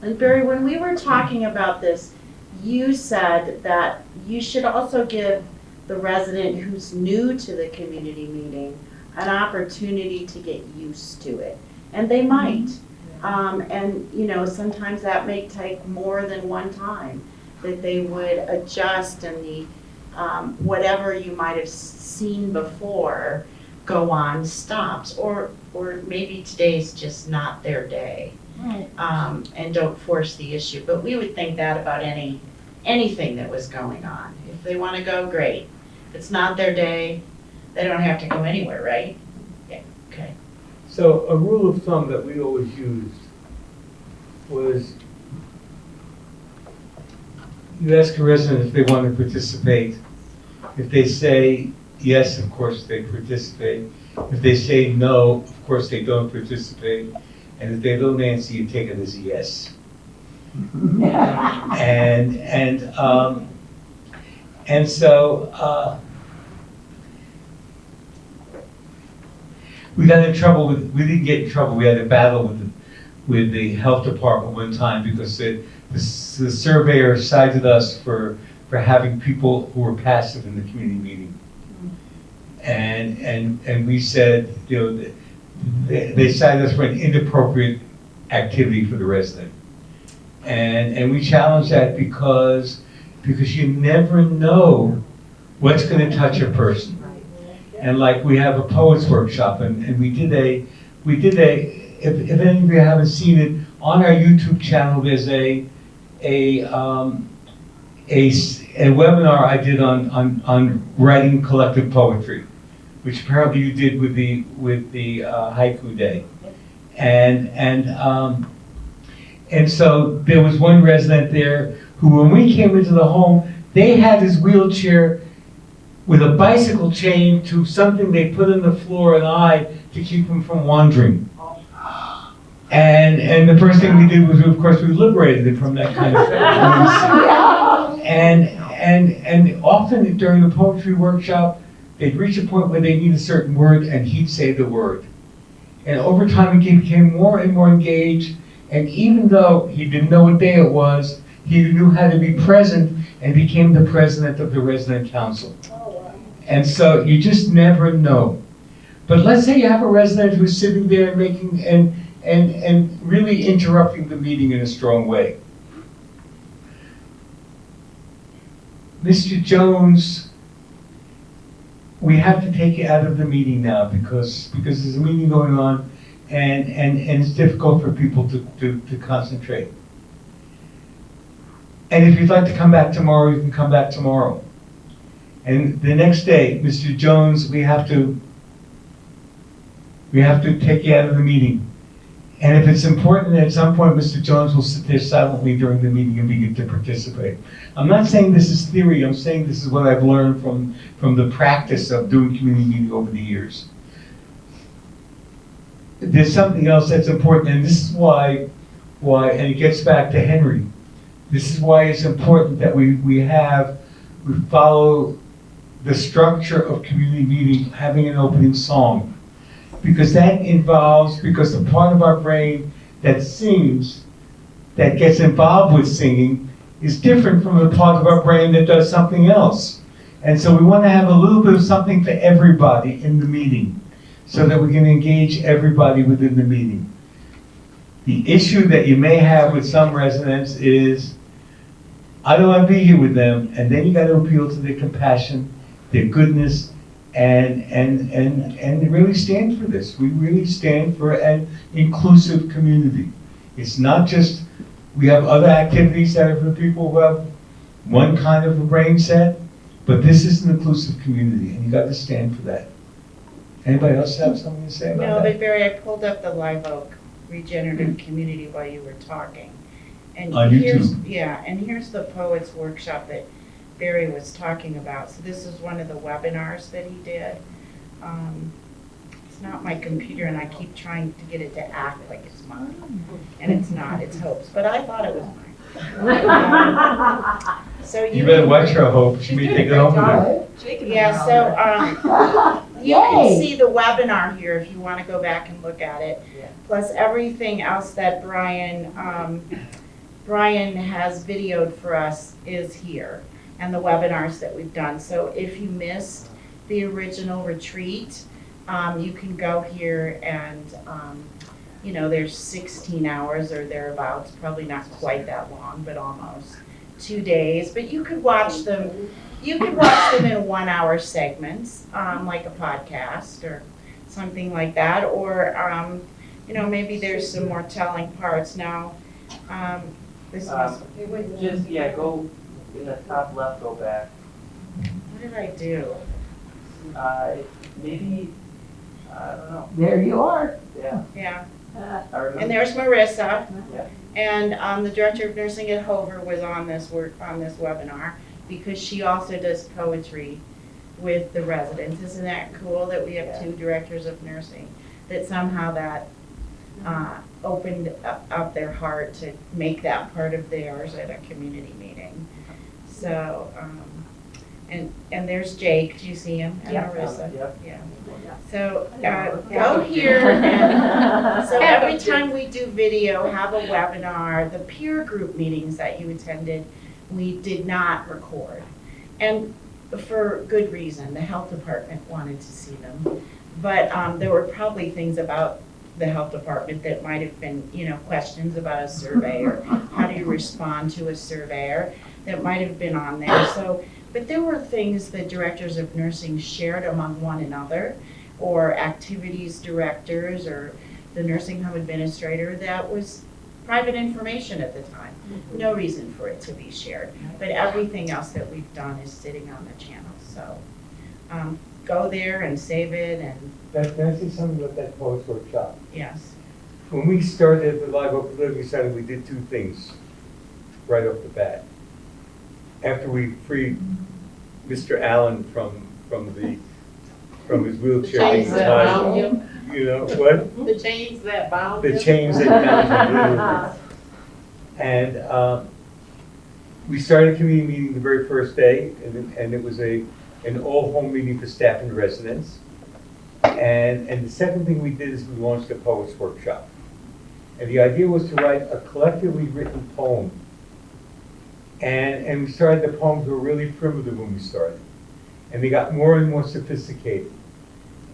And Barry, when we were talking about this, you said that you should also give the resident who's new to the community meeting an opportunity to get used to it. And they might. And, you know, sometimes that may take more than one time, that they would adjust and the whatever you might have seen before go on stops. Or maybe today's just not their day. Right. And don't force the issue. But we would think that about anything that was going on. If they want to go, great. If it's not their day, they don't have to go anywhere, right? Yeah, okay. So a rule of thumb that we always used was you ask a resident if they want to participate. If they say yes, of course they participate. If they say no, of course they don't participate. And if they don't answer, you take it as a yes. And so we got in trouble with. We didn't get in trouble. We had a battle with the health department one time because the surveyor cited us for having people who were passive in the community meeting. And we said, you know, they cited us for an inappropriate activity for the resident. And we challenged that because you never know what's going to touch a person. And like we have a poets workshop, and we did a if any of you haven't seen it, on our YouTube channel there's a webinar I did on writing collective poetry, which apparently you did with the haiku day. And so there was one resident there who, when we came into the home, they had his wheelchair with a bicycle chain to something they put on the floor and to keep him from wandering. And the first thing we did was, of course, we liberated him from that kind of thing. And often during the poetry workshop, they'd reach a point where they need a certain word, and he'd say the word. And over time, he became more and more engaged. And even though he didn't know what day it was, he knew how to be present and became the president of the resident council. And so you just never know. But let's say you have a resident who's sitting there and making and really interrupting the meeting in a strong way. Mr. Jones, we have to take you out of the meeting now because there's a meeting going on and it's difficult for people to concentrate. And if you'd like to come back tomorrow, you can come back tomorrow. And the next day, Mr. Jones, we have to take you out of the meeting. And if it's important, at some point, Mr. Jones will sit there silently during the meeting and begin to participate. I'm not saying this is theory. I'm saying this is what I've learned from the practice of doing community meeting over the years. There's something else that's important, and this is why, and it gets back to Henry. This is why it's important that we follow the structure of community meeting, having an opening song. Because the part of our brain that sings, that gets involved with singing, is different from the part of our brain that does something else. And so we want to have a little bit of something for everybody in the meeting, so that we can engage everybody within the meeting. The issue that you may have with some residents is, I don't want to be here with them, and then you got to appeal to their compassion, their goodness, and really stand for this. We really stand for an inclusive community. It's not just, we have other activities that are for people who have one kind of a brain set, but this is an inclusive community, and you got to stand for that. Anybody else have something to say about No, that? but Barry, I pulled up the Live Oak Regenerative Community while you were talking. And On here's, YouTube. yeah, and here's the Poets Workshop that Barry was talking about. So this is one of the webinars that he did. It's not my computer, and I keep trying to get it to act like it's mine, and it's not. It's Hope's, but I thought it was mine. So You better watch her, Hope. She may take it home with her. Yeah. So You can Yay. see the webinar here if you want to go back and look at it. Yeah. Plus everything else that Brian has videoed for us is here, and the webinars that we've done. So if you missed the original retreat, you can go here and, there's 16 hours or thereabouts, probably not quite that long, but almost 2 days. But you could watch them. You could watch them in 1 hour segments, like a podcast or something like that. Or, maybe there's some more telling parts. Now, this must, Just, go in the top left, go back. what did I do? Maybe, I don't know. There you are. Yeah. Yeah. I remember. And there's Marissa. Yeah. And the director of nursing at Hover was on this webinar because she also does poetry with the residents. Isn't that cool that we have 2 directors of nursing, that somehow that opened up their heart to make that part of theirs at a community meeting. So, and there's Jake, do you see him? And Marissa. Yep. Yeah. So go here, and so every time we do video, have a webinar, the peer group meetings that you attended, we did not record. And for good reason, the health department wanted to see them. But there were probably things about the health department that might have been, questions about a survey or how do you respond to a surveyor that might have been on there. So, but there were things that directors of nursing shared among one another, or activities directors or the nursing home administrator that was private information at the time. No reason for it to be shared. But everything else that we've done is sitting on the channel. So go there and save it. And Can I say something about that post workshop? yes. When we started the Live Oak Living Center, we did 2 things right off the bat. After we freed Mr. Allen from his wheelchair, Chains that bound him. What? The chains that bound him. The chains that bound him. And we started a community meeting the very first day, and it was an all-home meeting for staff and residents. And the second thing we did is we launched a poets workshop. And the idea was to write a collectively written poem. And we started, the poems were really primitive when we started. And they got more and more sophisticated.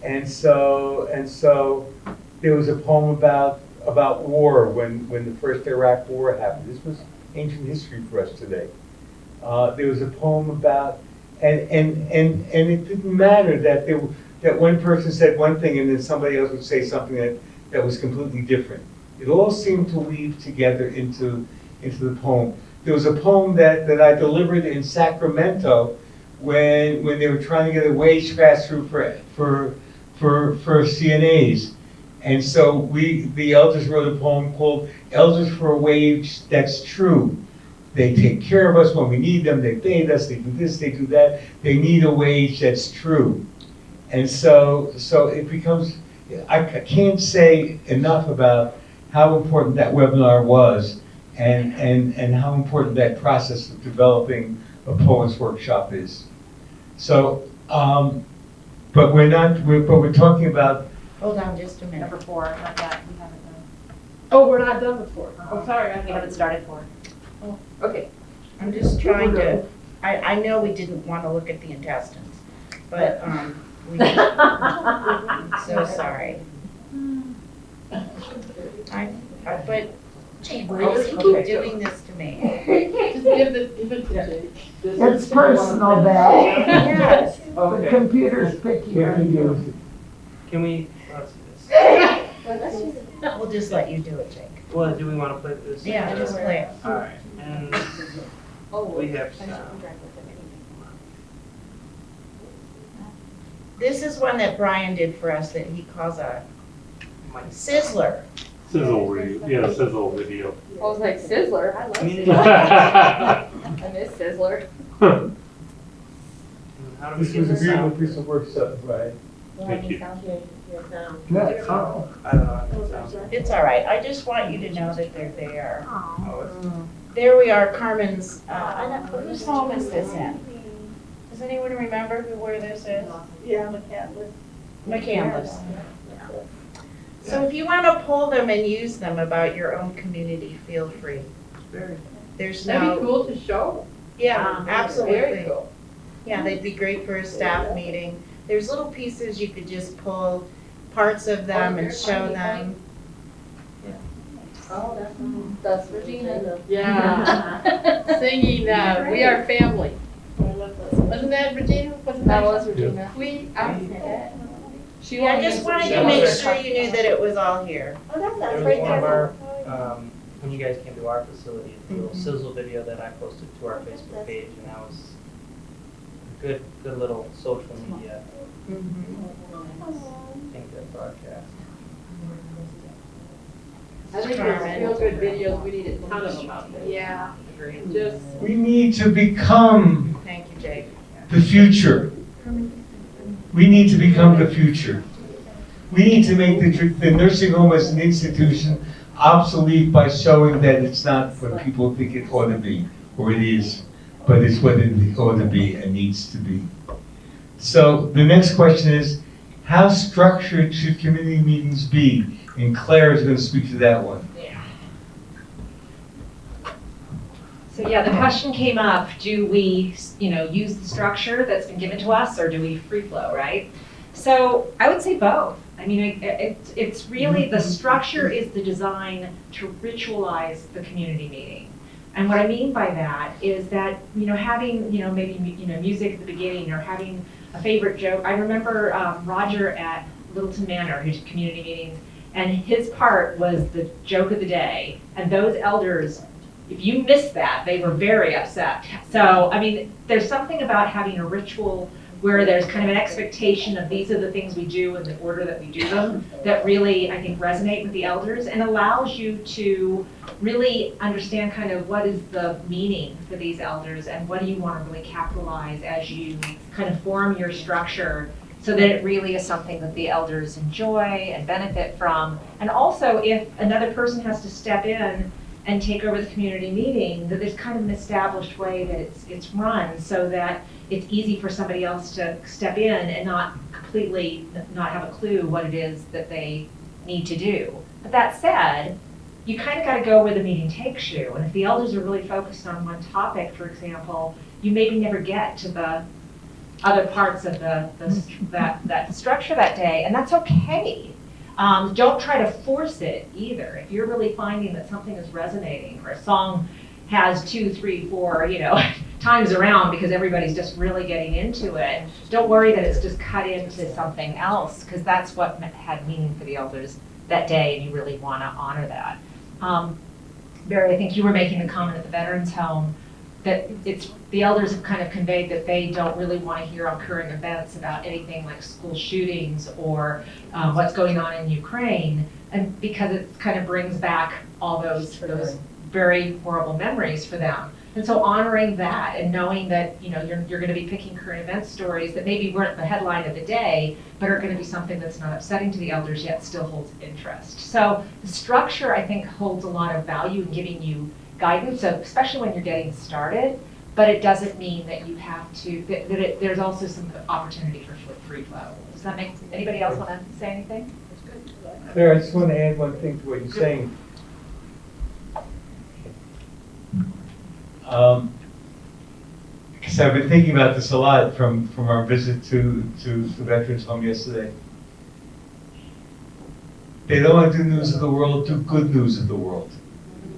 And so there was a poem about war when the first Iraq war happened. This was ancient history for us today. There was a poem about, and it didn't matter that one person said one thing and then somebody else would say something that was completely different. It all seemed to weave together into the poem. There was a poem that I delivered in Sacramento when they were trying to get a wage pass-through for CNAs. And so the elders wrote a poem called Elders for a Wage That's True. They take care of us when we need them, they pay us, they do this, they do that. They need a wage that's true. And so it becomes, I can't say enough about how important that webinar was and how important that process of developing a poets workshop is. So, but we're talking about. Hold on just a minute. Number 4, not yet, we haven't done. Oh, we're not done with 4. Oh, sorry. We haven't started 4. Oh, okay. I'm just trying to, I know we didn't want to look at the intestines, but we did. I'm so sorry. But Jake, why does he keep doing this to me? Just give it to Jake. It's personal, Beck. Yes. The computer's picking on you. Can we, let's see this. We'll just let you do it, Jake. Well, do we want to play this? Yeah, just play it. All right, and we have sound. This is one that Brian did for us that he calls a sizzler. Sizzle video, sizzle video. I was like, Sizzler? I love Sizzler. I miss Sizzler. This was a beautiful piece of work, right? Thank you. Good. Oh. I don't know if that sounds. It's all right. I just want you to know that they're there. There we are, Carmen's, whose home is this in? Does anyone remember where this is? Yeah, the Catholic. McCandless. So if you want to pull them and use them about your own community, feel free. There's That'd be no, cool to show. yeah, Very absolutely. cool. Yeah, they'd be great for a staff meeting. There's little pieces you could just pull parts of them and show them. Oh, that's Regina. Yeah. Singing, We Are Family. Wasn't that Regina? Wasn't That was Regina. We are. She I just wanted to make sure you knew that it was all here. Oh, that's There was right one of there. our, when you guys came to our facility, a little sizzle video that I posted to our Facebook page, and that was a good little social media thing to broadcast. I think those feel-good videos, we need a ton of them out there. Yeah. Just. We need to become Thank you, Jake. the future. We need to become the future. We need to make the nursing home as an institution obsolete by showing that it's not what people think it ought to be, or it is, but it's what it ought to be and needs to be. So the next question is, how structured should community meetings be? And Claire is going to speak to that one. So yeah, the question came up, do we, use the structure that's been given to us, or do we free flow, right? So I would say both. I mean, it's really, the structure is the design to ritualize the community meeting. And what I mean by that is that, having, maybe, music at the beginning, or having a favorite joke. I remember Roger at Littleton Manor, who's community meetings, and his part was the joke of the day. And those elders, if you missed that, they were very upset. So, I mean, there's something about having a ritual where there's kind of an expectation of these are the things we do in the order that we do them that really, I think, resonate with the elders and allows you to really understand kind of what is the meaning for these elders and what do you want to really capitalize as you kind of form your structure so that it really is something that the elders enjoy and benefit from. And also, if another person has to step in and take over the community meeting, that there's kind of an established way that it's run so that it's easy for somebody else to step in and not have a clue what it is that they need to do. But that said, you kind of got to go where the meeting takes you. And if the elders are really focused on one topic, for example, you maybe never get to the other parts of that structure that day, and that's okay. Don't try to force it either. If you're really finding that something is resonating, or a song has 2, 3, 4, times around because everybody's just really getting into it, don't worry that it's just cut into something else, because that's what had meaning for the elders that day, and you really want to honor that. Barry, I think you were making the comment at the Veterans Home that the elders have kind of conveyed that they don't really want to hear on current events about anything like school shootings or what's going on in Ukraine, and because it kind of brings back all those very horrible memories for them. And so honoring that and knowing that you're going to be picking current event stories that maybe weren't the headline of the day, but are going to be something that's not upsetting to the elders yet still holds interest. So the structure, I think, holds a lot of value in giving you guidance, especially when you're getting started, but it doesn't mean that you have to, there's also some opportunity for free flow. Does that make, anybody else want to say anything? Claire, I just want to add one thing to what you're saying. Because I've been thinking about this a lot from our visit to the Veterans Home yesterday. They don't want to do news of the world, do good news of the world,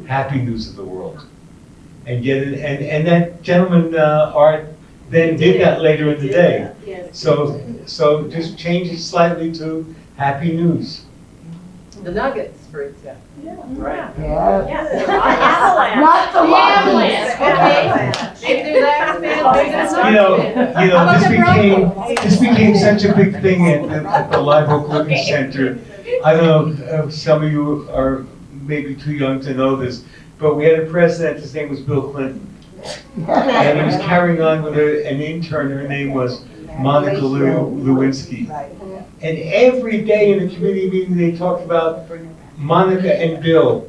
happy news of the world. And yet, and that gentleman, Art, then did that later in the day. So just change it slightly to happy news. The Nuggets, for example. Right. Yes. Not the Avalanche. Okay. Maybe do that. This became such a big thing at the Live Oak Living Center. I don't know if some of you are maybe too young to know this, but we had a president, his name was Bill Clinton. And he was carrying on with an intern, her name was Monica Lewinsky. And every day in the community meeting, they talked about Monica and Bill.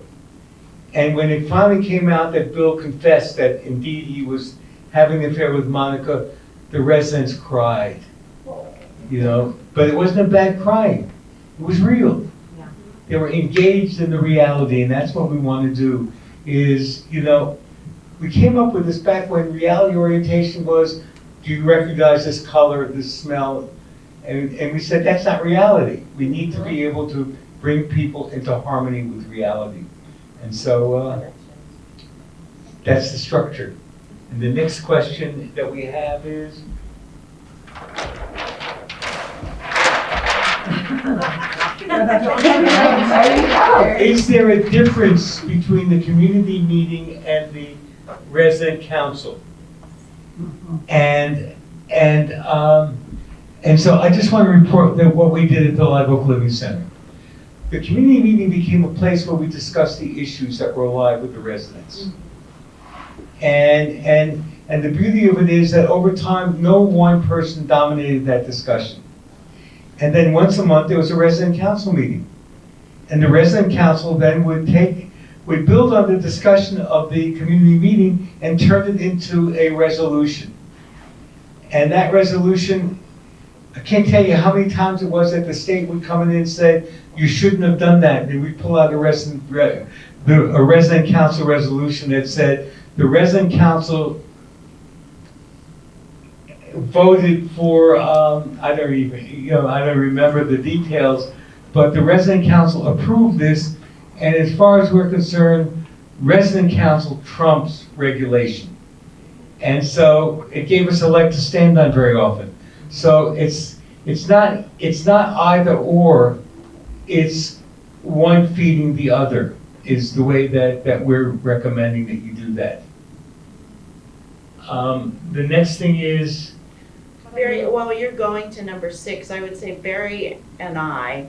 And when it finally came out that Bill confessed that indeed he was having an affair with Monica, the residents cried. you know, but it wasn't a bad crying. It was real. Yeah. They were engaged in the reality, and that's what we want to do is, you know, we came up with this back when reality orientation was, do you recognize this color, this smell? And we said, that's not reality. We need to be able to bring people into harmony with reality. And so that's the structure. And the next question that we have is, is there a difference between the community meeting and the resident council? And so I just want to report that what we did at the Live Oak Living Center. The community meeting became a place where we discussed the issues that were alive with the residents. And the beauty of it is that over time, no one person dominated that discussion. And then once a month, there was a resident council meeting. And the resident council then would build on the discussion of the community meeting and turn it into a resolution. And that resolution, I can't tell you how many times it was that the state would come in and say, you shouldn't have done that. And we'd pull out a resident council resolution that said, the resident council voted for, I don't remember the details, but the resident council approved this, and as far as we're concerned, resident council trumps regulation. And so it gave us a leg to stand on very often. So it's not either or, it's one feeding the other is the way that we're recommending that you do that. The next thing is, Barry, while you're going to number 6, I would say Barry and I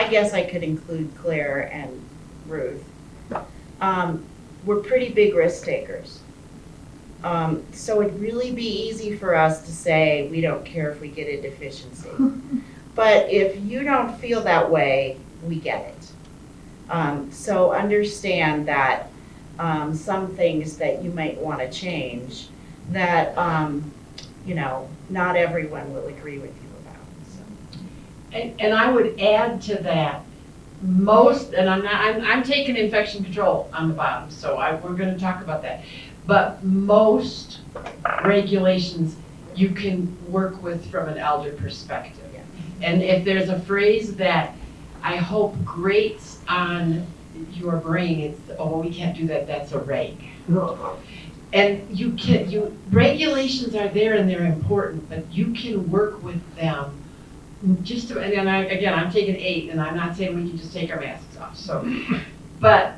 guess I could include Claire and Ruth. We're pretty big risk takers. So it'd really be easy for us to say, we don't care if we get a deficiency. But if you don't feel that way, we get it. So understand that some things that you might want to change that, you know, not everyone will agree with you about. So. And I would add to that, I'm taking infection control on the bottom, so we're going to talk about that. But most regulations you can work with from an elder perspective. And if there's a phrase that I hope grates on your brain, it's, oh, we can't do that, that's a reg. And regulations are there and they're important, but you can work with them just to, and I'm taking 8, and I'm not saying we can just take our masks off, so. But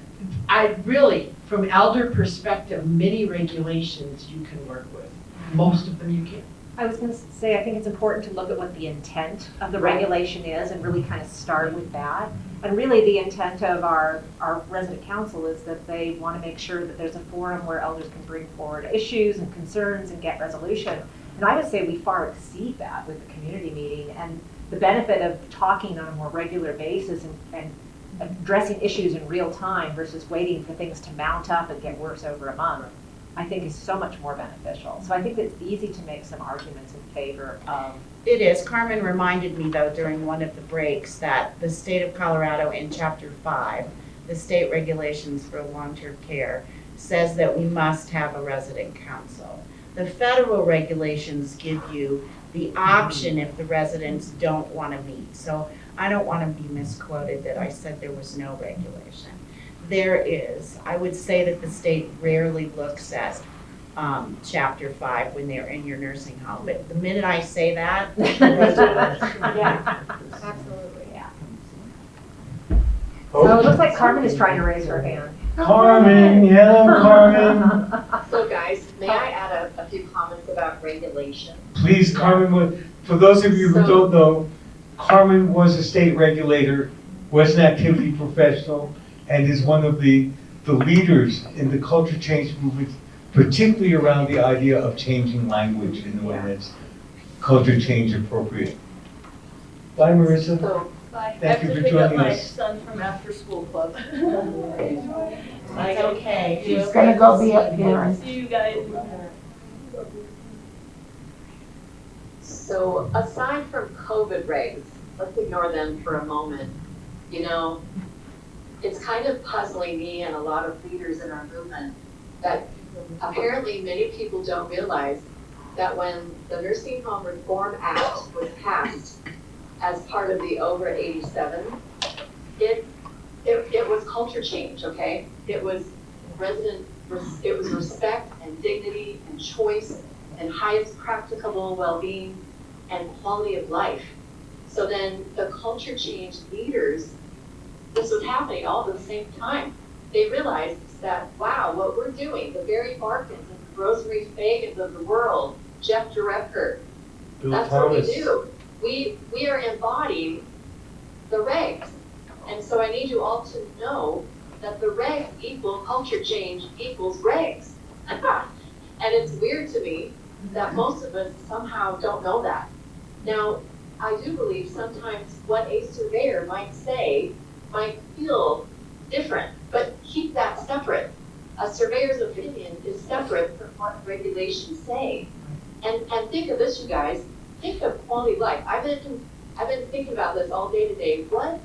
I really, from elder perspective, many regulations you can work with. Most of them you can. I was going to say, I think it's important to look at what the intent of the regulation is and really kind of start with that. And really the intent of our resident council is that they want to make sure that there's a forum where elders can bring forward issues and concerns and get resolution. And I would say we far exceed that with the community meeting, and the benefit of talking on a more regular basis and addressing issues in real time versus waiting for things to mount up and get worse over a month, I think is so much more beneficial. So I think it's easy to make some arguments in favor of. It is. Carmen reminded me though during one of the breaks that the state of Colorado in Chapter 5, the state regulations for long-term care, says that we must have a resident council. The federal regulations give you the option if the residents don't want to meet. So I don't want to be misquoted that I said there was no regulation. There is. I would say that the state rarely looks at Chapter 5 when they're in your nursing home. But the minute I say that, yeah, absolutely, yeah. So it looks like Carmen is trying to raise her hand. Carmen, hello, Carmen. So guys, may I add a few comments about regulation? Please, Carmen, for those of you who don't know, Carmen was a state regulator, was an activity professional, and is one of the leaders in the culture change movement, particularly around the idea of changing language in a way that's culture change appropriate. Bye, Marissa. So, bye. Thank you for joining us. I have to pick up my son from after school club. It's okay. She's gonna go be a parent. See you guys. So aside from COVID regs, let's ignore them for a moment. You know, it's kind of puzzling me and a lot of leaders in our movement that apparently many people don't realize that when the Nursing Home Reform Act was passed as part of the over 87, it was culture change, okay? It was respect and dignity and choice and highest practicable well-being and quality of life. So then the culture change leaders, this was happening all at the same time. They realized that, wow, what we're doing, the Barry Barkins and the Rosemary Fagans of the world, Jeff Director, that's what we do. We are embodying the regs. And so I need you all to know that the regs equal culture change equals regs. And it's weird to me that most of us somehow don't know that. Now, I do believe sometimes what a surveyor might say might feel different, but keep that separate. A surveyor's opinion is separate from what regulations say. And think of this, you guys. Think of quality of life. I've been thinking about this all day today. What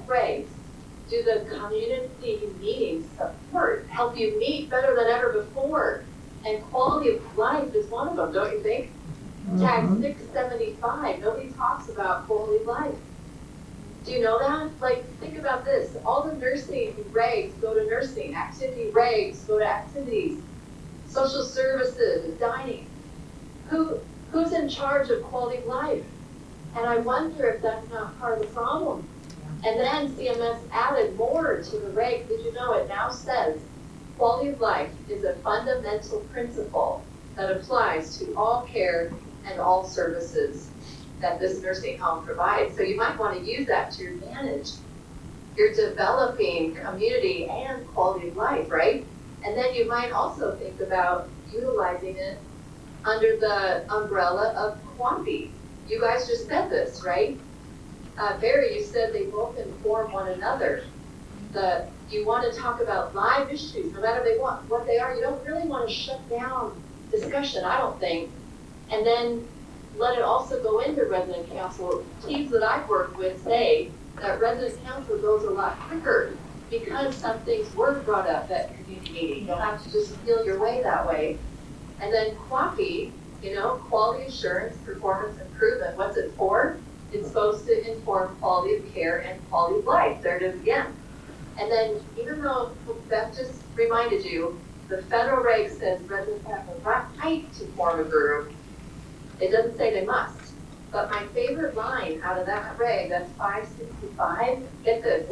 regs do the community meetings support? Help you meet better than ever before. And quality of life is one of them, don't you think? Tag 675, nobody talks about quality of life. Do you know that? Like, think about this. All the nursing regs go to nursing. Activity regs go to activities. Social services, dining. Who's in charge of quality of life? And I wonder if that's not part of the problem. And then CMS added more to the reg. Did you know it now says quality of life is a fundamental principle that applies to all care and all services that this nursing home provides. So you might want to use that to your advantage. You're developing community and quality of life, right? And then you might also think about utilizing it under the umbrella of quantity. You guys just said this, right? Barry, you said they both inform one another. You want to talk about live issues, no matter what they are. You don't really want to shut down discussion, I don't think. And then let it also go into resident council. Teams that I've worked with say that resident council goes a lot quicker because some things were brought up at community meeting. You don't have to just feel your way that way. And then QAPI, quality assurance, performance improvement. What's it for? It's supposed to inform quality of care and quality of life. There it is again. And then, even though Beth just reminded you, the federal reg says residents have the right to form a group. It doesn't say they must. But my favorite line out of that reg, that's 565, get this.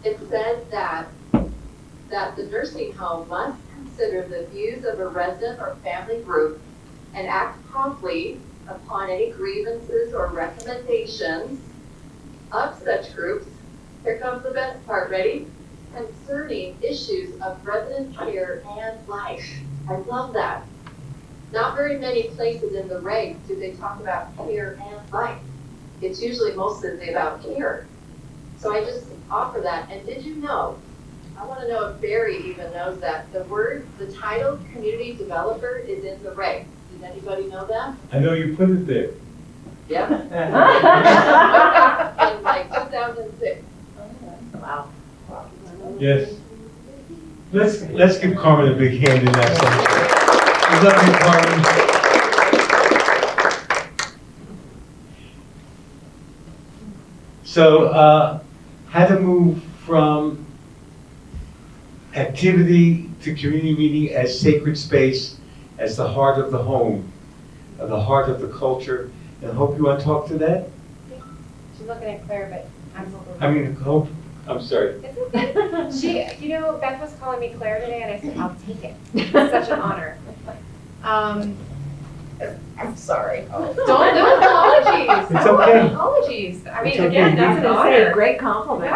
It says that the nursing home must consider the views of a resident or family group and act promptly upon any grievances or recommendations of such groups. Here comes the best part, ready? Concerning issues of resident care and life. I love that. Not very many places in the regs do they talk about care and life. It's usually mostly about care. So I just offer that. And did you know, I want to know if Barry even knows that, the title community developer is in the regs. Does anybody know that? I know you put it there. Yep. In like 2006. Wow. Yes. Let's give Carmen a big hand in that section. We love you, Carmen. So, how to move from activity to community meeting as sacred space, as the heart of the home, the heart of the culture. And Hope, you want to talk to that? She's looking at Claire, but Hope, I'm sorry. It's okay. Beth was calling me Claire today, and I said, I'll take it. It's such an honor. I'm sorry. No apologies. It's okay. No apologies. I mean, It's okay. again, that's an honor. Great compliment.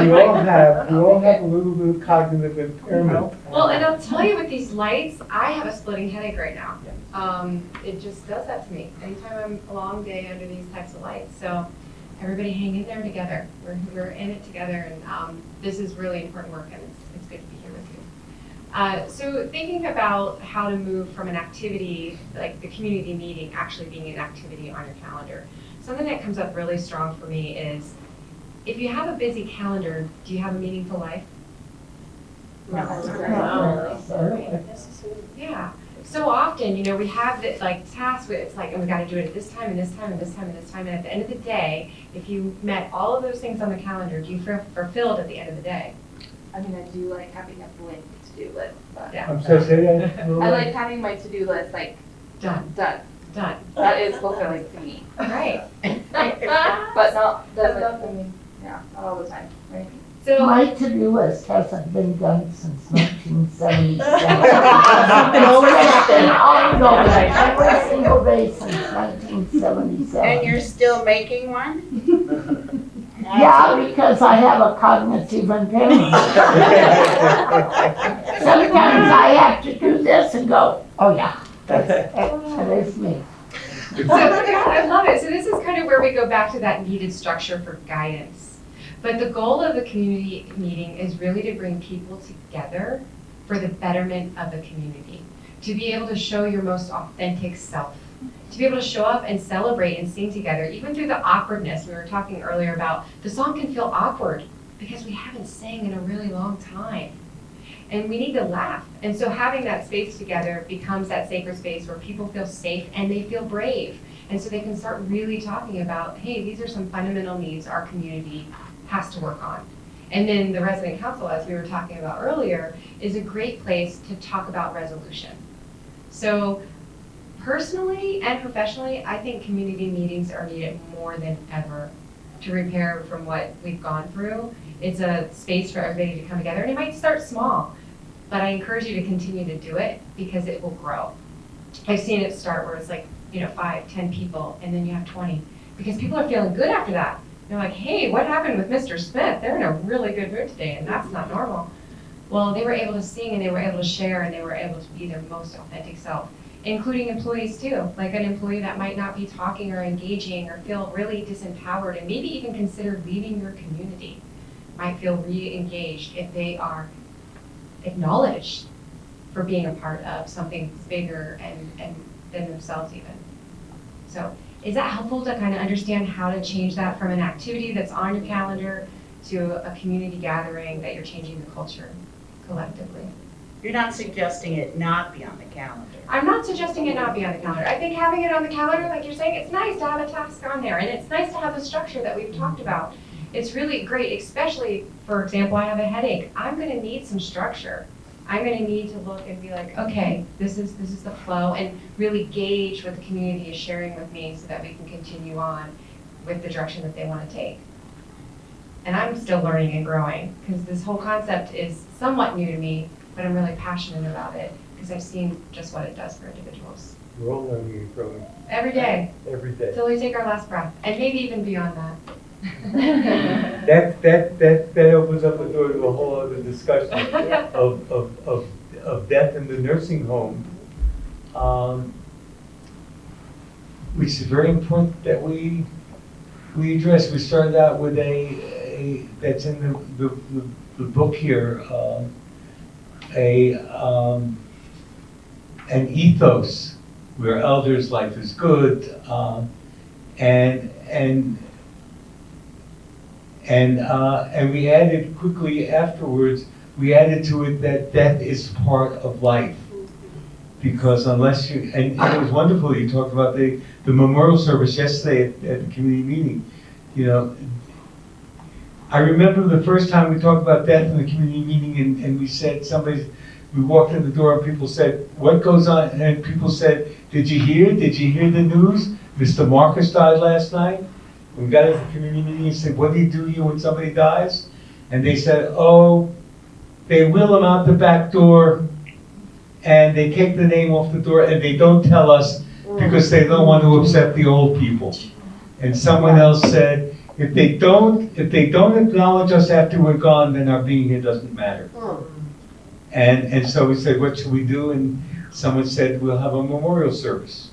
You all have a little bit of cognitive impairment. Well, and I'll tell you with these lights, I have a splitting headache right now. It just does that to me. Anytime I'm a long day under these types of lights. So everybody hang in there together. We're in it together, and this is really important work, and it's good to be here with you. So thinking about how to move from an activity, like the community meeting actually being an activity on your calendar. Something that comes up really strong for me is, if you have a busy calendar, do you have a meaningful life? Yeah. So often, we have this like task where it's like, and we got to do it at this time and this time and this time and this time. And at the end of the day, if you met all of those things on the calendar, do you feel fulfilled at the end of the day? I mean, I do like having a blank to-do list, but. Yeah. I'm sorry, say that. I like having my to-do list, like, done. Done. Done. That is fulfilling to me. Right. But not all the time, right? So My to-do list hasn't been done since 1977. Something always happens. Every single day since 1977. And you're still making one? Yeah, because I have a cognitive impairment. Sometimes I have to do this and go, oh yeah, that is me. So I love it. So this is kind of where we go back to that needed structure for guidance. But the goal of the community meeting is really to bring people together for the betterment of the community, to be able to show your most authentic self, to be able to show up and celebrate and sing together, even through the awkwardness. We were talking earlier about the song can feel awkward because we haven't sang in a really long time. And we need to laugh. And so having that space together becomes that sacred space where people feel safe and they feel brave. And so they can start really talking about, hey, these are some fundamental needs our community has to work on. And then the resident council, as we were talking about earlier, is a great place to talk about resolution. So personally and professionally, I think community meetings are needed more than ever to repair from what we've gone through. It's a space for everybody to come together, and it might start small, but I encourage you to continue to do it because it will grow. I've seen it start where it's like, 5, 10 people, and then you have 20, because people are feeling good after that. They're like, hey, what happened with Mr. Smith? They're in a really good mood today, and that's not normal. Well, they were able to sing, and they were able to share, and they were able to be their most authentic self, including employees too. Like an employee that might not be talking or engaging or feel really disempowered and maybe even consider leaving your community might feel re-engaged if they are acknowledged for being a part of something bigger and than themselves even. So is that helpful to kind of understand how to change that from an activity that's on your calendar to a community gathering that you're changing the culture collectively? You're not suggesting it not be on the calendar. I'm not suggesting it not be on the calendar. I think having it on the calendar, like you're saying, it's nice to have a task on there, and it's nice to have the structure that we've talked about. It's really great, especially, for example, I have a headache. I'm gonna need some structure. I'm gonna need to look and be like, okay, this is the flow, and really gauge what the community is sharing with me so that we can continue on with the direction that they wanna take. And I'm still learning and growing, because this whole concept is somewhat new to me, but I'm really passionate about it, because I've seen just what it does for individuals. We're all learning and growing. Every day. Every day. Till we take our last breath, and maybe even beyond that. That opens up the door to a whole other discussion of death in the nursing home, which is very important that we address. We started out with a that's in the book here, an ethos where elders' life is good, and we added quickly afterwards, we added to it that death is part of life. Because unless you, and it was wonderful, you talked about the memorial service yesterday at the community meeting. I remember the first time we talked about death in the community meeting, and we said, we walked in the door and people said, what goes on? And people said, did you hear the news? Mr. Marcus died last night. We got into the community meeting and said, what do you do here when somebody dies? And they said, oh, they wheel them out the back door and they take the name off the door and they don't tell us because they don't want to upset the old people. And someone else said, if they don't acknowledge us after we're gone, then our being here doesn't matter. And so we said, what should we do? And someone said, we'll have a memorial service.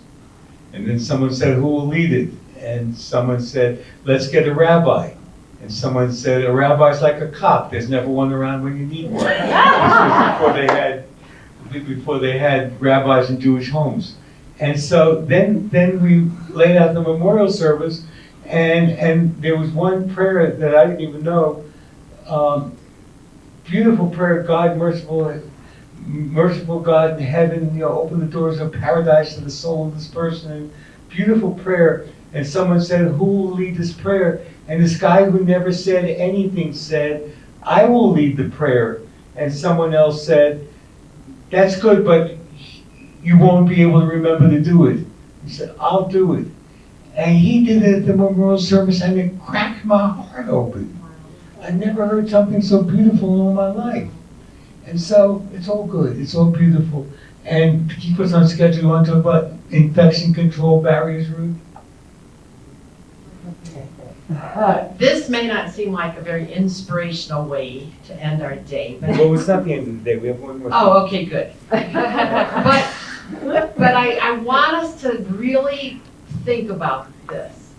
And then someone said, who will lead it? And someone said, let's get a rabbi. And someone said, a rabbi's like a cop. There's never one around when you need one. This was before they had before they had rabbis in Jewish homes. And so then we laid out the memorial service, and there was one prayer that I didn't even know. Beautiful prayer, God, merciful God in heaven, open the doors of paradise to the soul of this person. And beautiful prayer. And someone said, who will lead this prayer? And this guy who never said anything said, I will lead the prayer. And someone else said, that's good, but you won't be able to remember to do it. He said, I'll do it. And he did it at the memorial service, and it cracked my heart open. I never heard something so beautiful in all my life. And so it's all good, it's all beautiful. And to keep us on schedule, you want to talk about infection control barriers, Ruth? This may not seem like a very inspirational way to end our day, but Well, it's not the end of the day, we have one more. oh, okay, good. But I want us to really think about this.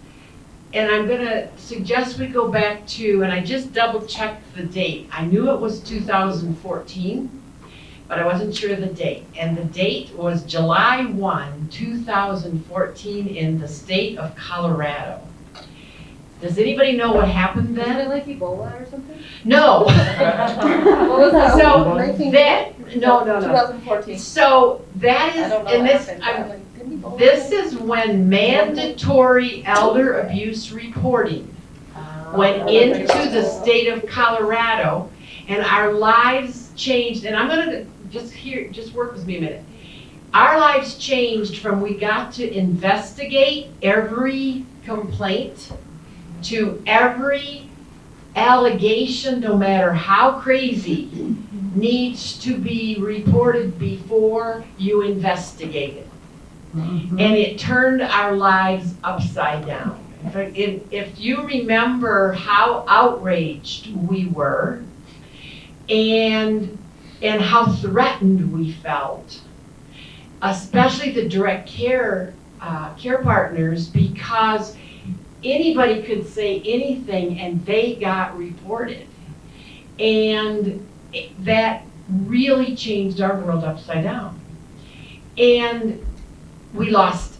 And I'm gonna suggest we go back to, and I just double checked the date. I knew it was 2014, but I wasn't sure of the date. And the date was July 1, 2014 in the state of Colorado. Does anybody know what happened then? Isn't it like Ebola or something? No. What was that? So that, no. 2014. So that is, I don't know and what this, happened, but like, didn't Ebola this happen? is when mandatory elder abuse reporting went into the state of Colorado, and our lives changed. And I'm gonna just work with me a minute. Our lives changed from we got to investigate every complaint to every allegation, no matter how crazy, needs to be reported before you investigate it. And it turned our lives upside down. If you remember how outraged we were and how threatened we felt, especially the direct care partners, because anybody could say anything and they got reported. And that really changed our world upside down. And we lost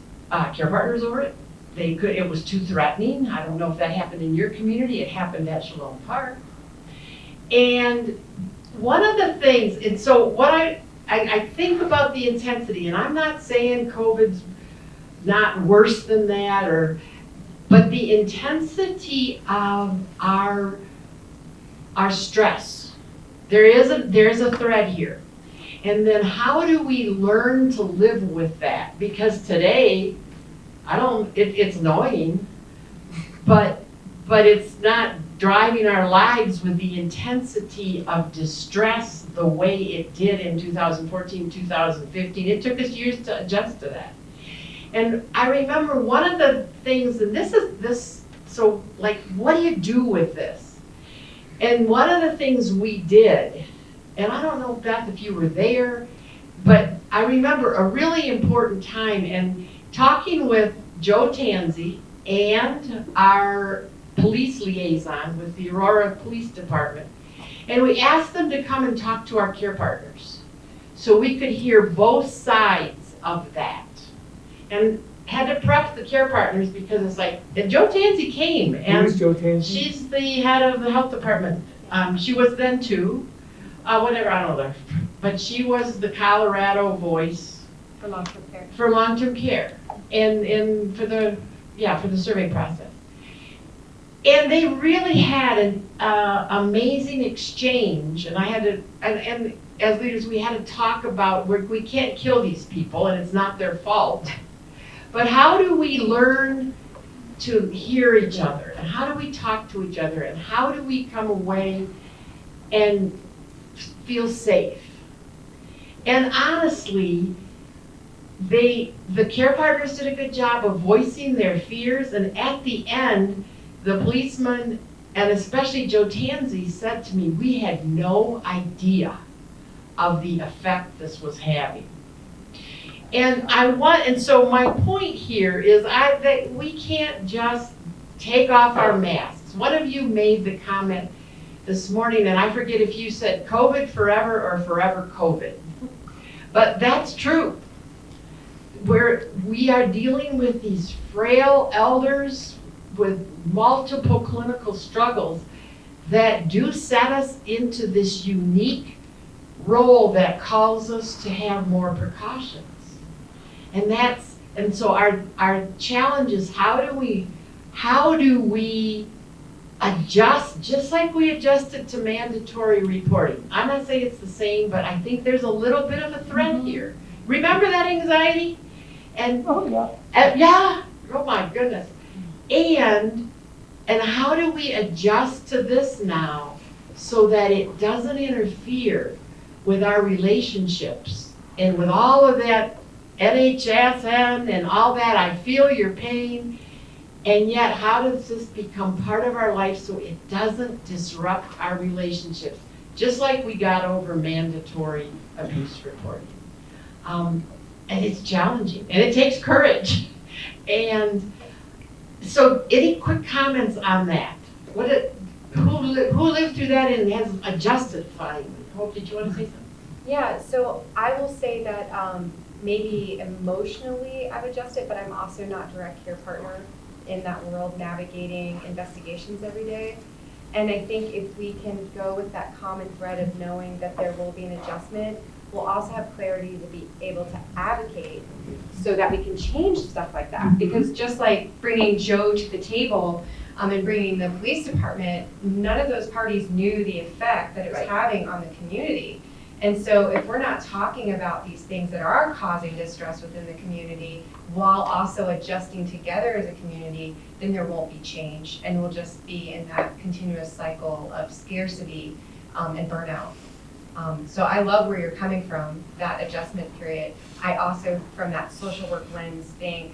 care partners over it. It was too threatening. I don't know if that happened in your community. It happened at Shalom Park. And one of the things, and so what I think about the intensity, and I'm not saying COVID's not worse than that, but the intensity of our stress. There's a thread here. And then how do we learn to live with that? Because today, it's annoying, but it's not driving our lives with the intensity of distress the way it did in 2014, 2015. It took us years to adjust to that. And I remember one of the things, and so like, what do you do with this? And one of the things we did, and I don't know, Beth, if you were there, but I remember a really important time and talking with Joe Tansey and our police liaison with the Aurora Police Department, and we asked them to come and talk to our care partners so we could hear both sides of that. And had to prep the care partners because it's like, and Joe Tansey came. And who is Joe Tansey? She's the head of the health department. She was then too, whatever, I don't know. But she was the Colorado voice For long-term care. for long-term care and for the survey process. And they really had an amazing exchange, and I had to, and as leaders, we had to talk about we can't kill these people, and it's not their fault. But how do we learn to hear each other, and how do we talk to each other, and how do we come away and feel safe? And honestly, the care partners did a good job of voicing their fears, and at the end, the policeman, and especially Joe Tansey, said to me, we had no idea of the effect this was having. And so my point here is that we can't just take off our masks. One of you made the comment this morning, and I forget if you said COVID forever or forever COVID. But that's true. We are dealing with these frail elders with multiple clinical struggles that do set us into this unique role that calls us to have more precautions. And so our challenge is how do we adjust, just like we adjusted to mandatory reporting. I'm not saying it's the same, but I think there's a little bit of a thread here. Remember that anxiety? And yeah, oh my goodness. And how do we adjust to this now so that it doesn't interfere with our relationships and with all of that NHSN and all that? I feel your pain. And yet, how does this become part of our life so it doesn't disrupt our relationships? Just like we got over mandatory abuse reporting. And it's challenging, and it takes courage. And so, any quick comments on that? Who lived through that and has adjusted fine? Hope, did you want to say something? Yeah, so I will say that maybe emotionally I've adjusted, but I'm also not direct care partner in that world navigating investigations every day. And I think if we can go with that common thread of knowing that there will be an adjustment, we'll also have clarity to be able to advocate so that we can change stuff like that. Because just like bringing Joe to the table and bringing the police department, none of those parties knew the effect that it was having on the community. And so if we're not talking about these things that are causing distress within the community while also adjusting together as a community, then there won't be change, and we'll just be in that continuous cycle of scarcity and burnout. So I love where you're coming from, that adjustment period. I also, from that social work lens, think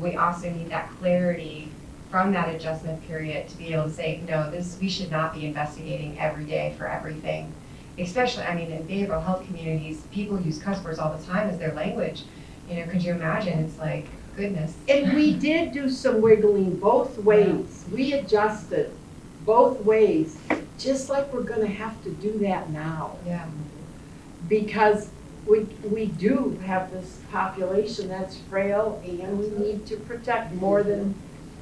we also need that clarity from that adjustment period to be able to say, no, we should not be investigating every day for everything. Especially, I mean, in behavioral health communities, people use cuss words all the time as their language. You know, could you imagine? It's like, goodness. And we did do some wiggling both ways. We adjusted both ways, just like we're gonna have to do that now. Yeah. Because we do have this population that's frail, and we need to protect more than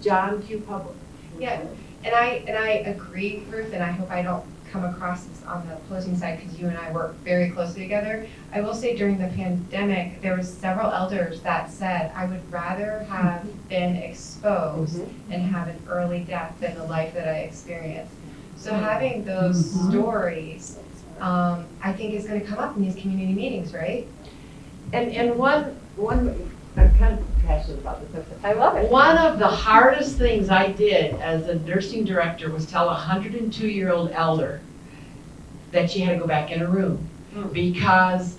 John Q. Public. Yeah, and I agree, Ruth, and I hope I don't come across this on the opposing side because you and I work very closely together. I will say during the pandemic, there was several elders that said, I would rather have been exposed and have an early death than the life that I experienced. So having those stories, I think is going to come up in these community meetings, right? And one, I'm kind of passionate about this. I love it. One of the hardest things I did as a nursing director was tell a 102-year-old elder that she had to go back in her room because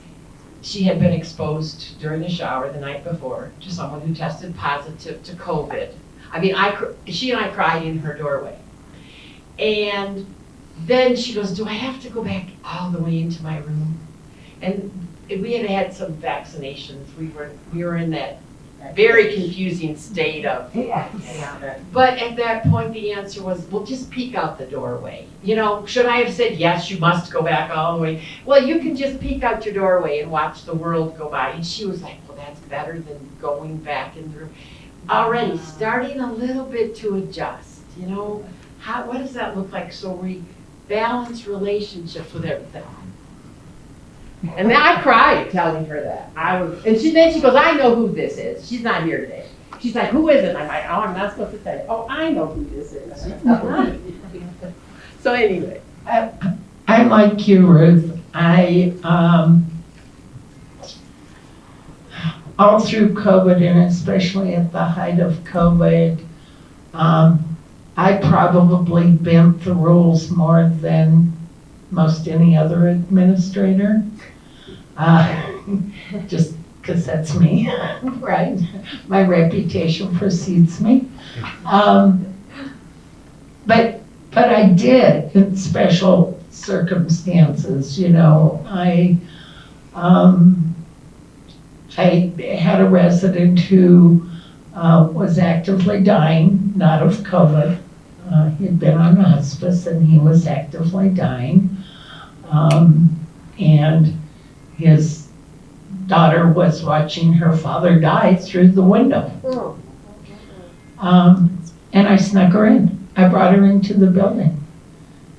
she had been exposed during the shower the night before to someone who tested positive to COVID. I mean, she and I cried in her doorway. And then she goes, do I have to go back all the way into my room? And we had had some vaccinations. We were in that very confusing state of, but at that point the answer was, well, just peek out the doorway. You know, should I have said, yes, you must go back all the way? Well, you can just peek out your doorway and watch the world go by. And she was like, well, that's better than going back in the room. Already starting a little bit to adjust, you know, what does that look like so we balance relationships with everything? And then I cried telling her that. Then she goes, I know who this is. She's not here today. She's like, who is it? And I'm like, oh, I'm not supposed to tell you. Oh, I know who this is. So anyway. I'm like you, Ruth. All through COVID, and especially at the height of COVID, I probably bent the rules more than most any other administrator. Just because that's me, right? My reputation precedes me. But I did in special circumstances, you know. I had a resident who was actively dying, not of COVID. He'd been on hospice and he was actively dying. And his daughter was watching her father die through the window. And I snuck her in. I brought her into the building.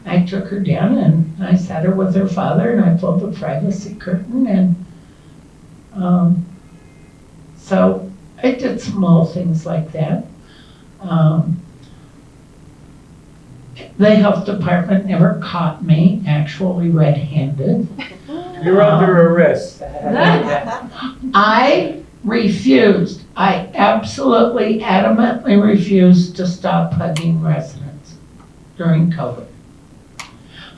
I took her down and I sat her with her father and I pulled the privacy curtain and so I did small things like that. The health department never caught me actually red-handed. You're under arrest. I refused. I absolutely adamantly refused to stop hugging residents during COVID.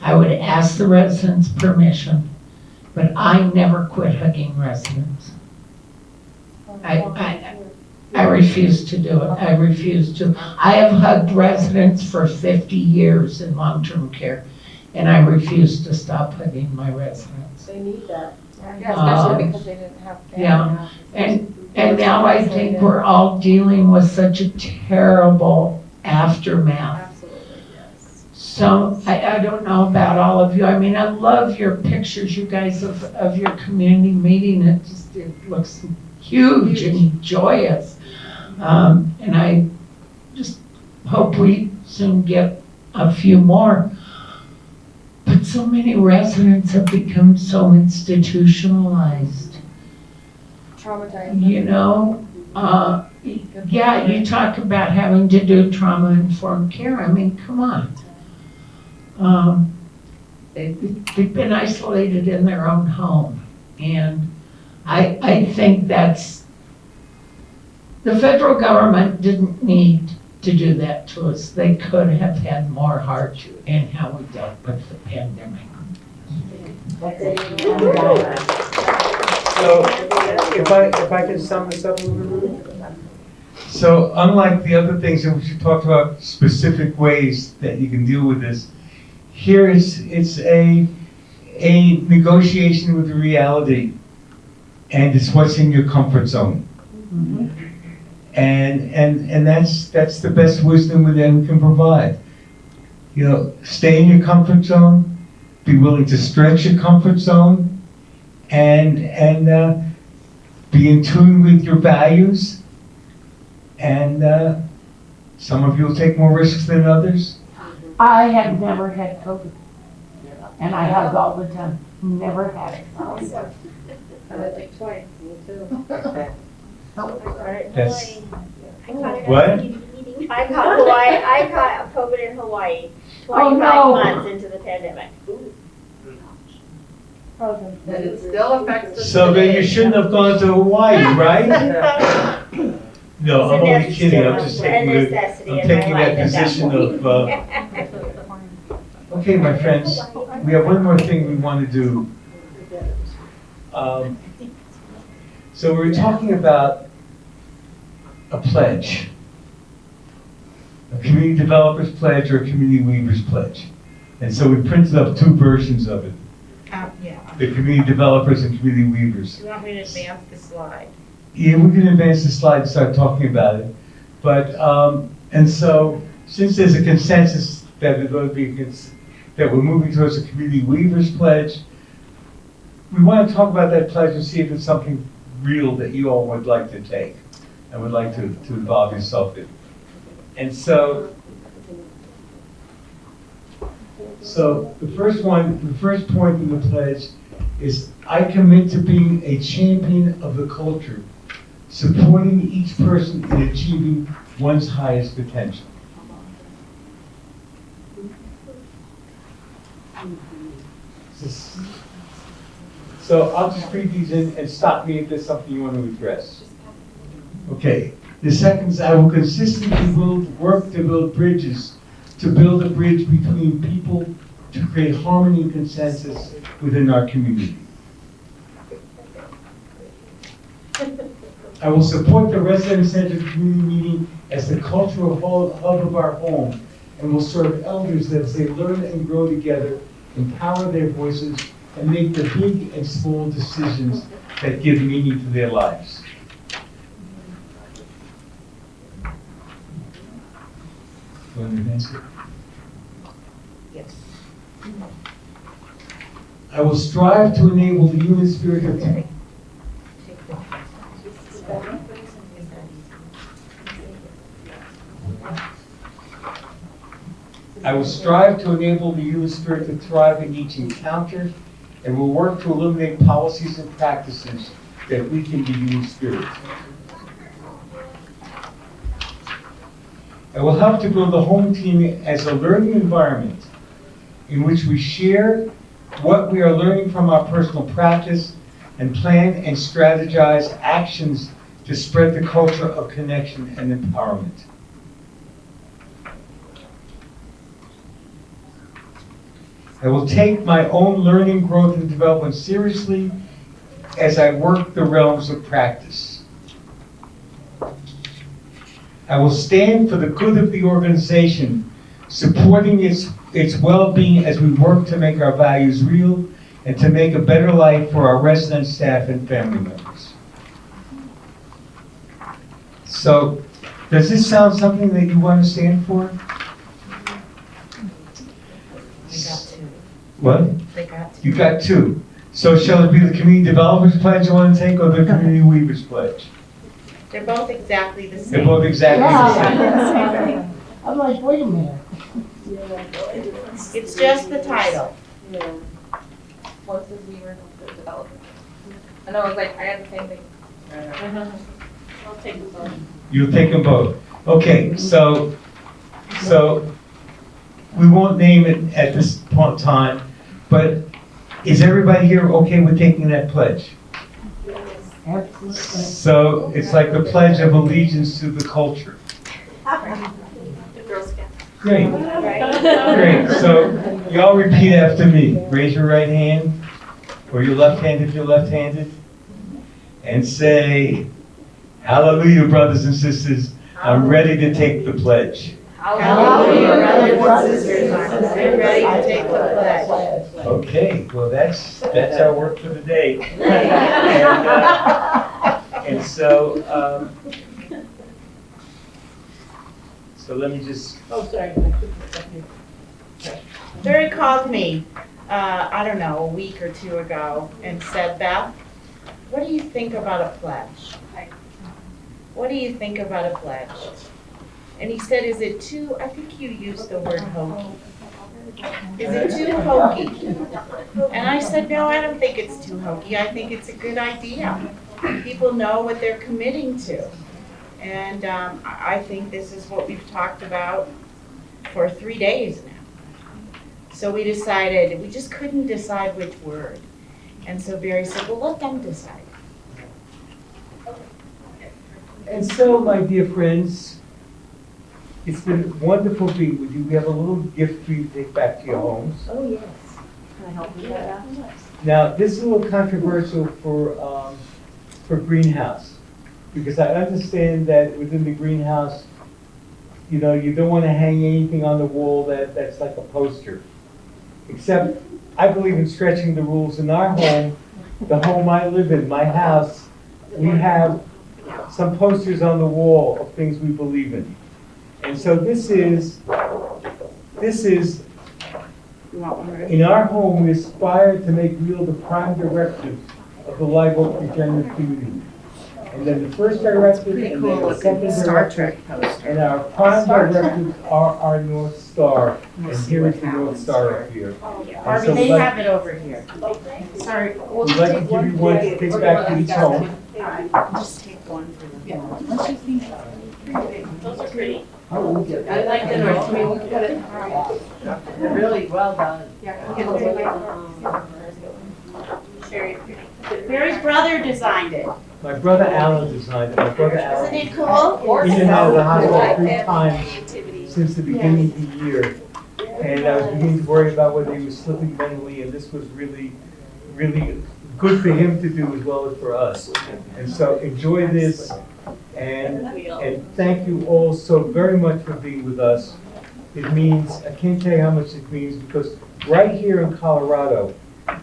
I would ask the residents permission, but I never quit hugging residents. I refuse to do it. I refuse to. I have hugged residents for 50 years in long-term care, and I refuse to stop hugging my residents. They need that. Yeah, especially because they didn't have family. Yeah, and now I think we're all dealing with such a terrible aftermath. Absolutely, yes. So I don't know about all of you. I mean, I love your pictures, you guys, of your community meeting. It looks huge and joyous. And I just hope we soon get a few more. But so many residents have become so institutionalized. Traumatized. You know, yeah, you talk about having to do trauma-informed care. I mean, come on. They've been isolated in their own home. And I think that's, the federal government didn't need to do that to us. They could have had more heart in how we dealt with the pandemic. So, if I can sum this up a little bit. So unlike the other things in which you talked about specific ways that you can deal with this, here it's a negotiation with the reality, and it's what's in your comfort zone. And that's the best wisdom we then can provide. You know, stay in your comfort zone, be willing to stretch your comfort zone, and be in tune with your values. And some of you will take more risks than others. I have never had COVID, and I hug all the time. Never had it. Awesome. I had it twice, me too. That's, What? I caught COVID in Hawaii, 25 months into the pandemic. Frozen. And it still affects us so then you today. shouldn't have gone to Hawaii, right? No, I'm only kidding. I'm just taking that position of. Okay, my friends, we have one more thing we want to do. So we were talking about a pledge, a community developers pledge or a community weavers pledge. And so we printed up two versions of it. Yeah. The community developers and community weavers. You want me to advance the slide? Yeah, we can advance the slide and start talking about it. But, and so, since there's a consensus that we're going to be, that we're moving towards a community weavers pledge, we want to talk about that pledge and see if it's something real that you all would like to take and would like to involve yourself in. And so the first point in the pledge is, I commit to being a champion of the culture, supporting each person in achieving one's highest potential. So I'll just read these in and stop me if there's something you want to address. Okay. The second is, I will consistently work to build bridges, to build a bridge between people, to create harmony and consensus within our community. I will support the resident-centered community meeting as the cultural hub of our home, and will serve elders that as they learn and grow together, empower their voices, and make the big and small decisions that give meaning to their lives. You want to advance it? Yes. I will strive to enable the human spirit of I will strive to enable the human spirit to thrive in each encounter, and will work to eliminate policies and practices that weaken the human spirit. I will help to build the home team as a learning environment in which we share what we are learning from our personal practice and plan and strategize actions to spread the culture of connection and empowerment. I will take my own learning, growth, and development seriously as I work the realms of practice. I will stand for the good of the organization, supporting its well-being as we work to make our values real and to make a better life for our residents, staff, and family members. So, does this sound something that you want to stand for? They got two. What? They got two. You got two. So shall it be the Community Developers Pledge you want to take, or the Community Weavers Pledge? They're both exactly the same. They're both exactly the same. I'm like, wait a minute. It's just the title. One says we were the developer. And I was like, I had the same thing. I'll take them both. You'll take them both. Okay, so we won't name it at this point in time, but is everybody here okay with taking that pledge? Absolutely. So it's like the Pledge of Allegiance to the culture. The Girl Scouts. Great. Great. So y'all repeat after me. Raise your right hand, or your left hand if you're left-handed, and say, "Hallelujah, brothers and sisters. I'm ready to take the pledge." Hallelujah, brothers and sisters. I'm ready to take the pledge. Okay, well, that's our work for the day. And so, so let me just. Oh, sorry. Barry called me, I don't know, a week or two ago and said, "Beth, what do you think about a pledge? What do you think about a pledge?" And he said, "Is it too," I think you used the word hokey. "Is it too hokey?" And I said, "No, I don't think it's too hokey. I think it's a good idea. People know what they're committing to." And I think this is what we've talked about for 3 days now. So we decided, we just couldn't decide which word. And so Barry said, "Well, let them decide." And so, my dear friends, it's been wonderful being with you. We have a little gift for you to take back to your homes. Oh, yes. Can I help with that? Now, this is a little controversial for greenhouse, because I understand that within the greenhouse, you know, you don't want to hang anything on the wall that's like a poster. Except, I believe in stretching the rules in our home, the home I live in, my house. We have some posters on the wall of things we believe in. And so this is, in our home, we aspire to make real the prime directive of the Live Oak Regenerative community. And then the first directive, and then the second directive, and our prime directives are our North Star. And here is the North Star up here. Barbie, they have it over here. Sorry. We'd like to give you one to take back to each home. Just take one for them. Those are pretty. I like the North. I mean, we got it. They're really well done. Very pretty. Barry's brother designed it. My brother Alan designed it. My brother Alan. Isn't it cool? He's been out of the hospital 3 times since the beginning of the year. And I was beginning to worry about whether he was slipping mentally, and this was really, really good for him to do as well as for us. And so enjoy this, and thank you all so very much for being with us. It means, I can't tell you how much it means, because right here in Colorado,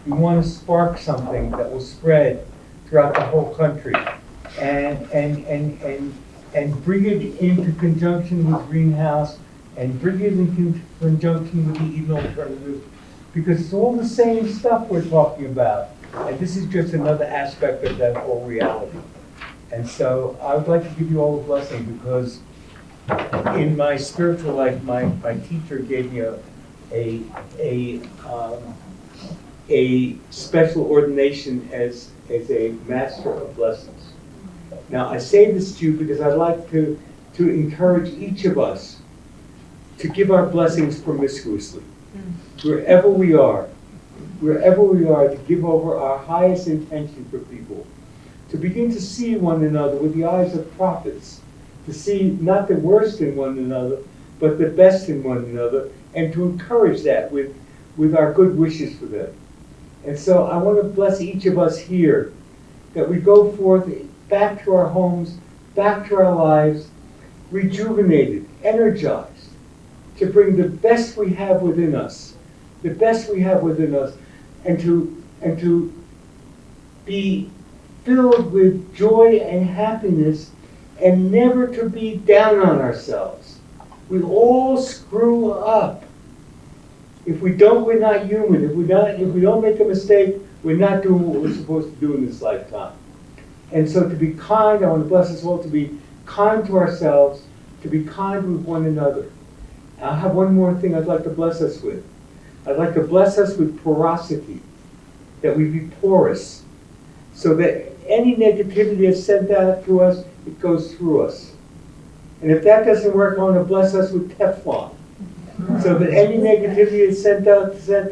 we want to spark something that will spread throughout the whole country, and bring it into conjunction with Greenhouse, and bring it in conjunction with the Eden Alternative, because it's all the same stuff we're talking about, and this is just another aspect of that whole reality. And so I would like to give you all a blessing, because in my spiritual life, my teacher gave me a special ordination as a master of blessings. Now, I say this to you because I'd like to encourage each of us to give our blessings promiscuously. Wherever we are, to give over our highest intention for people, to begin to see one another with the eyes of prophets, to see not the worst in one another, but the best in one another, and to encourage that with our good wishes for them. And so I want to bless each of us here, that we go forth back to our homes, back to our lives, rejuvenated, energized, to bring the best we have within us, and to be filled with joy and happiness, and never to be down on ourselves. We all screw up. If we don't, we're not human. If we don't make a mistake, we're not doing what we're supposed to do in this lifetime. And so to be kind, I want to bless us all to be kind to ourselves, to be kind with one another. I have one more thing I'd like to bless us with. I'd like to bless us with porosity, that we be porous, so that any negativity that's sent out to us, it goes through us. And if that doesn't work, I want to bless us with Teflon, so that any negativity that's sent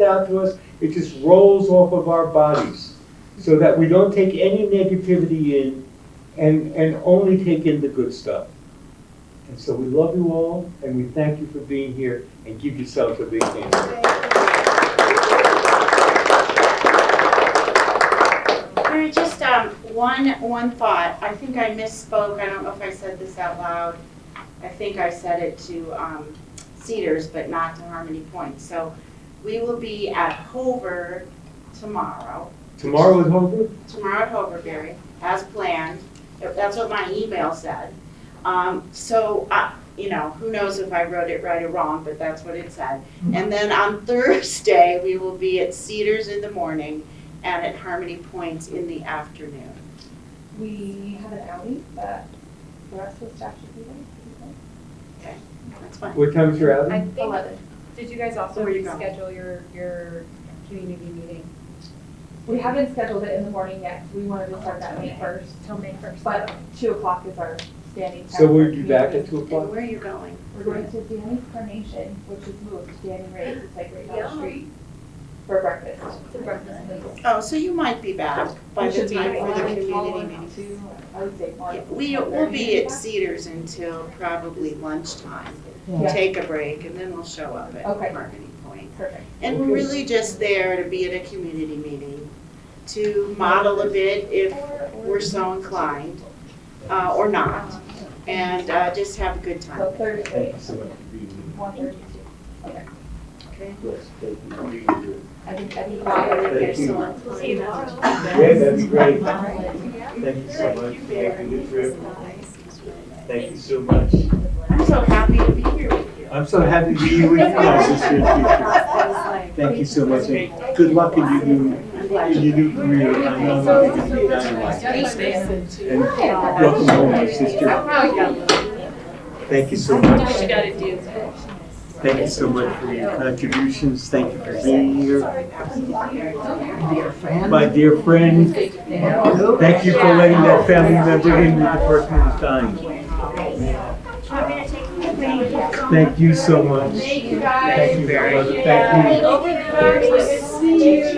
out to us, it just rolls off of our bodies, so that we don't take any negativity in and only take in the good stuff. And so we love you all, and we thank you for being here, and give yourselves a big hand. Mary, just one thought. I think I misspoke. I don't know if I said this out loud. I think I said it to Cedars, but not to Harmony Point. So we will be at Hover tomorrow. Tomorrow at Hover? Tomorrow at Hoverberry, as planned. That's what my email said. Who knows if I wrote it right or wrong, but that's what it said. And then on Thursday, we will be at Cedars in the morning and at Harmony Point in the afternoon. We have an outing, but the rest of the staff should be there. Okay, that's fine. What time is your outing? I think, 11. did you guys also Where are you going? reschedule your community meeting? We haven't scheduled it in the morning yet. We wanted to start that May 1st. Till May 1st. But 2 o'clock is our standing time. So for we'll be back community. at 2 o'clock? Where are you going? We're going to Danny's Carnation, which is moved. Danny Ray's, it's like right down the street, for breakfast. It's a breakfast place. Oh, so you might be back by We the should be time for the around community meeting. I would say Yeah, we'll be at Cedars until probably lunchtime. Yeah. Take a break, and then we'll show up at Okay. Harmony Point. Perfect. And we're really just there to be at a community meeting, to model a bit if we're so inclined, or not, and just have a good So time. Thursday, Thank you so much for being here. 1:32. Okay. Okay? Yes, thank you. Really good. I think Thank you. We'll see you tomorrow. Yeah, that'd be great. Thank you so much for making the trip. Thank you so much. I'm so happy to be here with you. I'm so happy to be here with you, my sister and teacher. Thank you so much, and good luck in your new career. I know you're going to be dynamite. And welcome home, my sister. Thank you so much. Thank you so much for your contributions. Thank you for being here. Dear friend. My dear friend, thank you for letting that family member in with the person who's dying. Thank you so much. Thank you, guys. Thank you, brother. Thank you. Over there. See you.